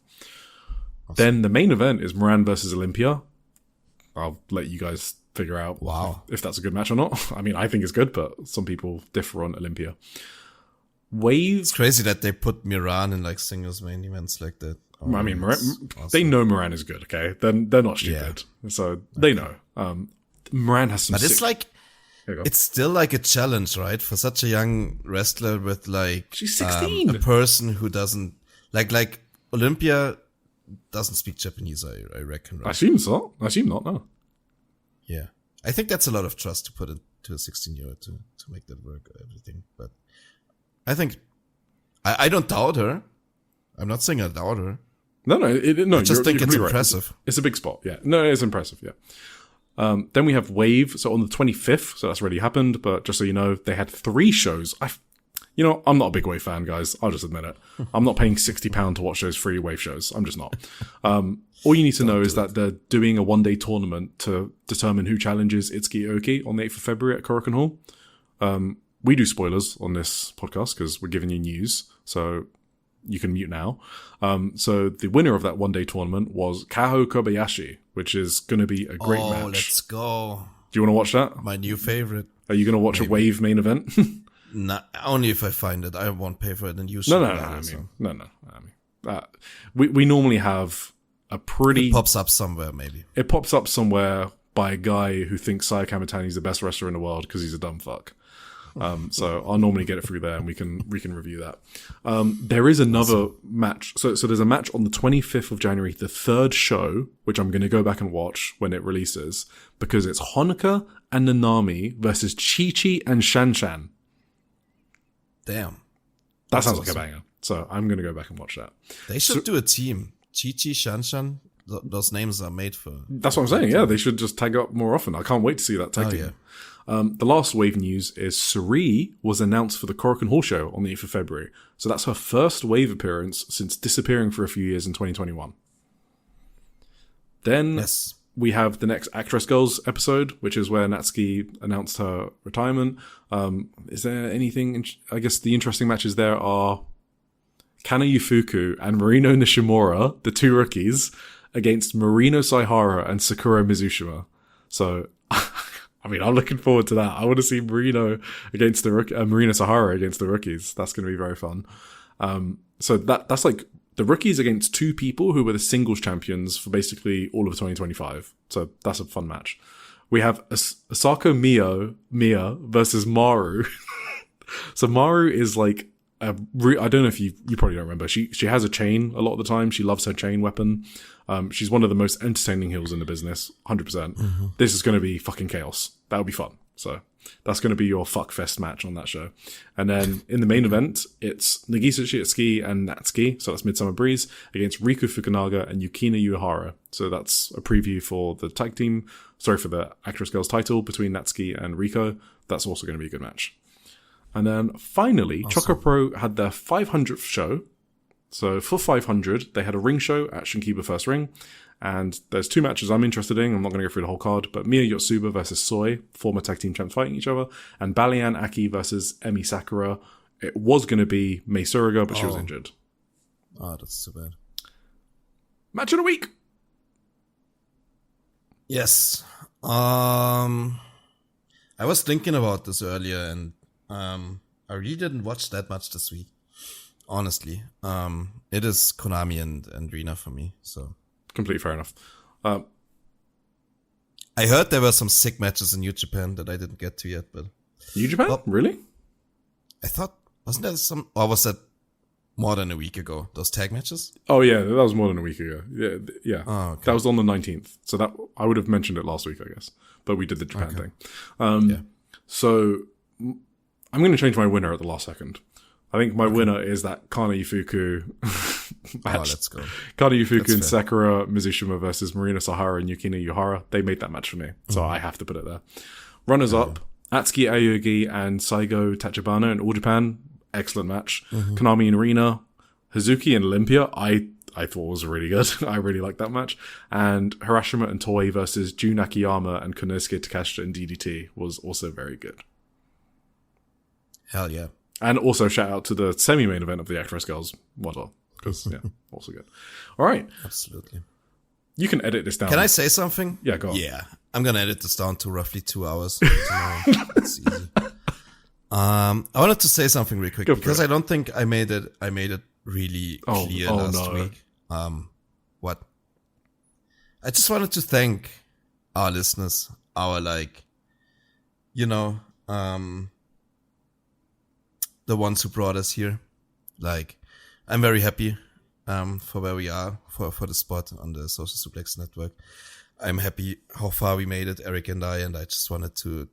Then the main event is Moran versus Olympia. I'll let you guys figure out if that's a good match or not. I mean, I think it's good, but some people differ on Olympia. It's crazy that they put Moran in like singles main events like that. I mean, they know Moran is good, okay? They're not stupid. Yeah. So they know. Moran has some. But it's like, it's still like a challenge, right? For such a young wrestler with like, she's 16. A person who doesn't, like Olympia doesn't speak Japanese, I reckon. Right? I assume so. I assume not, no. Yeah. I think that's a lot of trust to put into a 16-year-old to make that work, everything. But I think, I don't doubt her. I'm not saying I doubt her. No. I just think it's impressive. Right. It's a big spot, yeah. No, it's impressive, yeah. Then we have Wave. So on the 25th, so that's already happened. But just so you know, they had 3 shows. I'm not a big Wave fan, guys. I'll just admit it. I'm not paying £60 to watch those 3 Wave shows. I'm just not. All you need to know is that they're doing a one-day tournament to determine who challenges Itsuki Aoki on the 8th of February at Korakuen Hall. We do spoilers on this podcast because we're giving you news. So you can mute now. So the winner of that one-day tournament was Kaho Kobayashi, which is going to be a great match. Oh, let's go. Do you want to watch that? My new favorite. Are you going to watch a Wave main event? Nah, only if I find it. I won't pay for it and use it. No. We normally have a pretty... It pops up somewhere, maybe. It pops up somewhere by a guy who thinks Saya Kamitani is the best wrestler in the world because he's a dumb fuck. So I'll normally get it through there and we can review that. There is another match. So there's a match on the 25th of January, the 3rd show, which I'm going to go back and watch when it releases because it's Honoka and Nanami versus Chi-Chi and Shan-Shan. Damn. That sounds like a banger. So I'm going to go back and watch that. They should do a team. Chi-Chi, Shan-Shan, those names are made for... That's what I'm saying. Yeah, they should just tag up more often. I can't wait to see that tag team. Yeah. The last Wave news is Suri was announced for the Korakuen Hall show on the 8th of February. So that's her first Wave appearance since disappearing for a few years in 2021. Then we have the next Actress Girls episode, which is where Natsuki announced her retirement. Is there anything... I guess the interesting matches there are Kana Yufuku and Marino Nishimura, the 2 rookies, against Marino Saihara and Sakura Mizushima. So... I mean, I'm looking forward to that. I want to see Marino against Marino Sahara against the rookies. That's going to be very fun. So that's like the rookies against 2 people who were the singles champions for basically all of 2025. So that's a fun match. We have Asako Mia versus Maru. So Maru is like I don't know if you probably don't remember. She has a chain a lot of the time. She loves her chain weapon. She's one of the most entertaining heels in the business, 100%. Mm-hmm. This is going to be fucking chaos. That'll be fun. So that's going to be your fuckfest match on that show. And then in the main event, it's Nagisa Shitsuki and Natsuki, so that's Midsummer Breeze, against Riku Fukunaga and Yukina Uehara. So that's a preview for the for the Actress Girls title between Natsuki and Riko. That's also going to be a good match. And then finally, awesome. Chocopro had their 500th show. So for 500, they had a ring show at Shinkiba First Ring. And there's 2 matches I'm interested in. I'm not going to go through the whole card. But Miya Yotsuba versus Soy, former tag team champs fighting each other. And Balian Aki versus Emi Sakura. It was going to be Mei Suruga, but she was injured. Oh, that's so bad. Match of the week. Yes. I was thinking about this earlier and I really didn't watch that much this week. Honestly. It is Konami and Rina for me, so. Completely fair enough. I heard there were some sick matches in New Japan that I didn't get to yet, but. New Japan? Really? I thought, wasn't there or was that more than a week ago, those tag matches? Oh yeah, that was more than a week ago. Yeah. Oh, okay. That was on the 19th. So that, I would have mentioned it last week, I guess. But we did the Japan thing. So, I'm going to change my winner at the last second. I think my winner is that Kana Yufuku match. Oh, let's go. Kana Yufuku and Sakura Mizushima versus Marina Sahara and Yukina Uehara. They made that match for me, so I have to put it there. Runners up, Atsuki Aoyagi and Saigo Tachibana in All Japan. Excellent match. Konami and Rina. Hazuki and Olympia. I thought was really good. I really liked that match. And Hirashima and Toei versus Jun Akiyama and Konosuke Takeshita and DDT was also very good. Hell yeah. And also shout out to the semi-main event of the Actress Girls model. Because, also good. All right. Absolutely. You can edit this down. Can I say something? Yeah, go on. Yeah. I'm going to edit this down to roughly 2 hours. It's easy. I wanted to say something real quick because I don't think I made it really clear last week. What? I just wanted to thank our listeners, our the ones who brought us here. I'm very happy for where we are, for the spot on the Social Suplex Network. I'm happy how far we made it, Eric and I just wanted to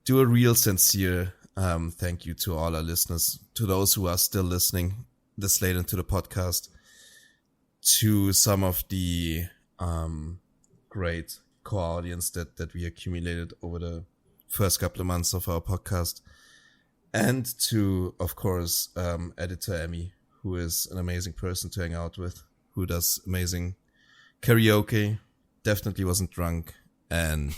do a real sincere thank you to all our listeners, to those who are still listening this late into the podcast, to some of the great core audience that we accumulated over the first couple of months of our podcast. And to, of course, editor Emmy, who is an amazing person to hang out with, who does amazing karaoke, definitely wasn't drunk, and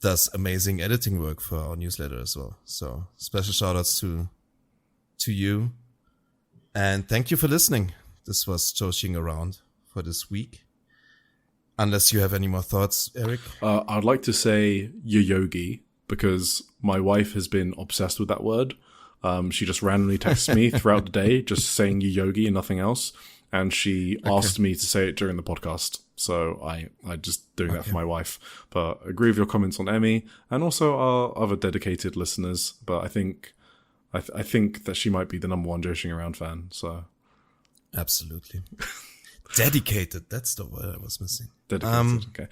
does amazing editing work for our newsletter as well. So special shout outs to you. And thank you for listening. This was Joshi'ing Around for this week. Unless you have any more thoughts, Eric? I'd like to say yogi, because my wife has been obsessed with that word. She just randomly texts me throughout the day, just saying yogi and nothing else. And she asked me to say it during the podcast. So I just doing that for my wife. But I agree with your comments on Emmy and also our other dedicated listeners. But I think that she might be the number one Joshi'ing Around fan. So absolutely. Dedicated. That's the word I was missing. Dedicated. Okay.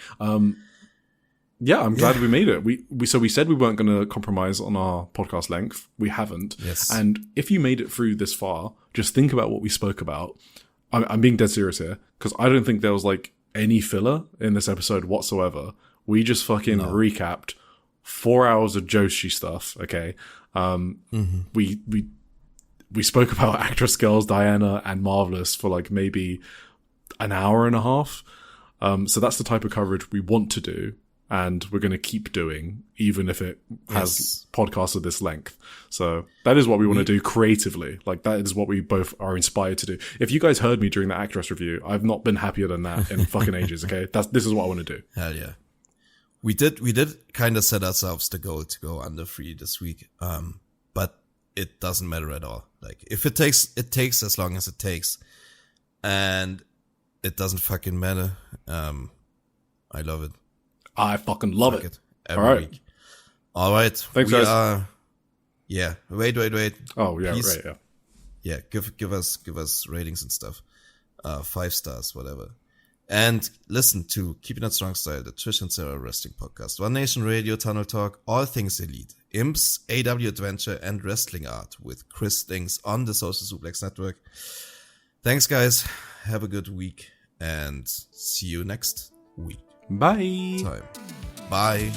Yeah, I'm glad we made it. We said we weren't going to compromise on our podcast length. We haven't. Yes. And if you made it through this far, just think about what we spoke about. I'm being dead serious here, because I don't think there was like any filler in this episode whatsoever. We just fucking recapped 4 hours of Joshi stuff. Okay. We spoke about Actress Girls, Diana and Marvelous for like maybe an hour and a half. So that's the type of coverage we want to do. And we're going to keep doing, even if it has podcasts of this length. So that is what we want to do creatively. Like, that is what we both are inspired to do. If you guys heard me during the Actress review, I've not been happier than that in fucking ages, okay? This is what I want to do. Hell yeah. We did kind of set ourselves the goal to go under 3 this week. But it doesn't matter at all. Like, if it takes as long as it takes. And it doesn't fucking matter. I love it. I fucking love it. Every week. All right. Thanks, guys. Yeah. Wait. Oh, yeah, Please. right, yeah. Yeah, give us ratings and stuff. 5 stars, whatever. And listen to Keeping It Strong Style, the Trish and Sarah Wrestling Podcast, One Nation Radio, Tunnel Talk, All Things Elite, Imps, AW Adventure, and Wrestling Art with Chris Things on the Social Suplex Network. Thanks, guys. Have a good week, and see you next week. Bye. Bye.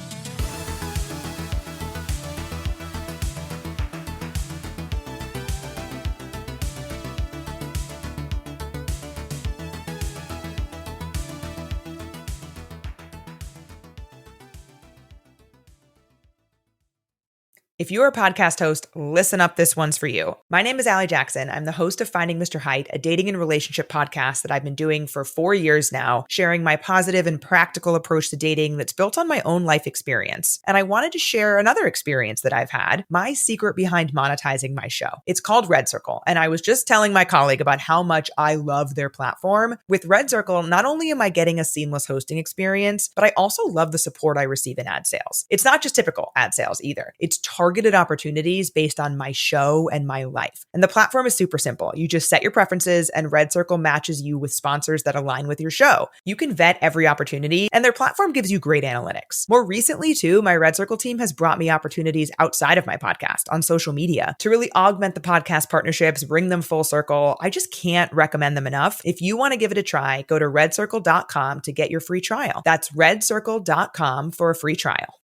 If you're a podcast host, listen up, this one's for you. My name is Allie Jackson. I'm the host of Finding Mr. Height, a dating and relationship podcast that I've been doing for 4 years now, sharing my positive and practical approach to dating that's built on my own life experience. And I wanted to share another experience that I've had, my secret behind monetizing my show. It's called Red Circle, and I was just telling my colleague about how much I love their platform. With Red Circle, not only am I getting a seamless hosting experience, but I also love the support I receive in ad sales. It's not just typical ad sales either. It's targeted opportunities based on my show and my life. And the platform is super simple. You just set your preferences and Red Circle matches you with sponsors that align with your show. You can vet every opportunity and their platform gives you great analytics. More recently too, my Red Circle team has brought me opportunities outside of my podcast on social media to really augment the podcast partnerships, bring them full circle. I just can't recommend them enough. If you want to give it a try, go to redcircle.com to get your free trial. That's redcircle.com for a free trial.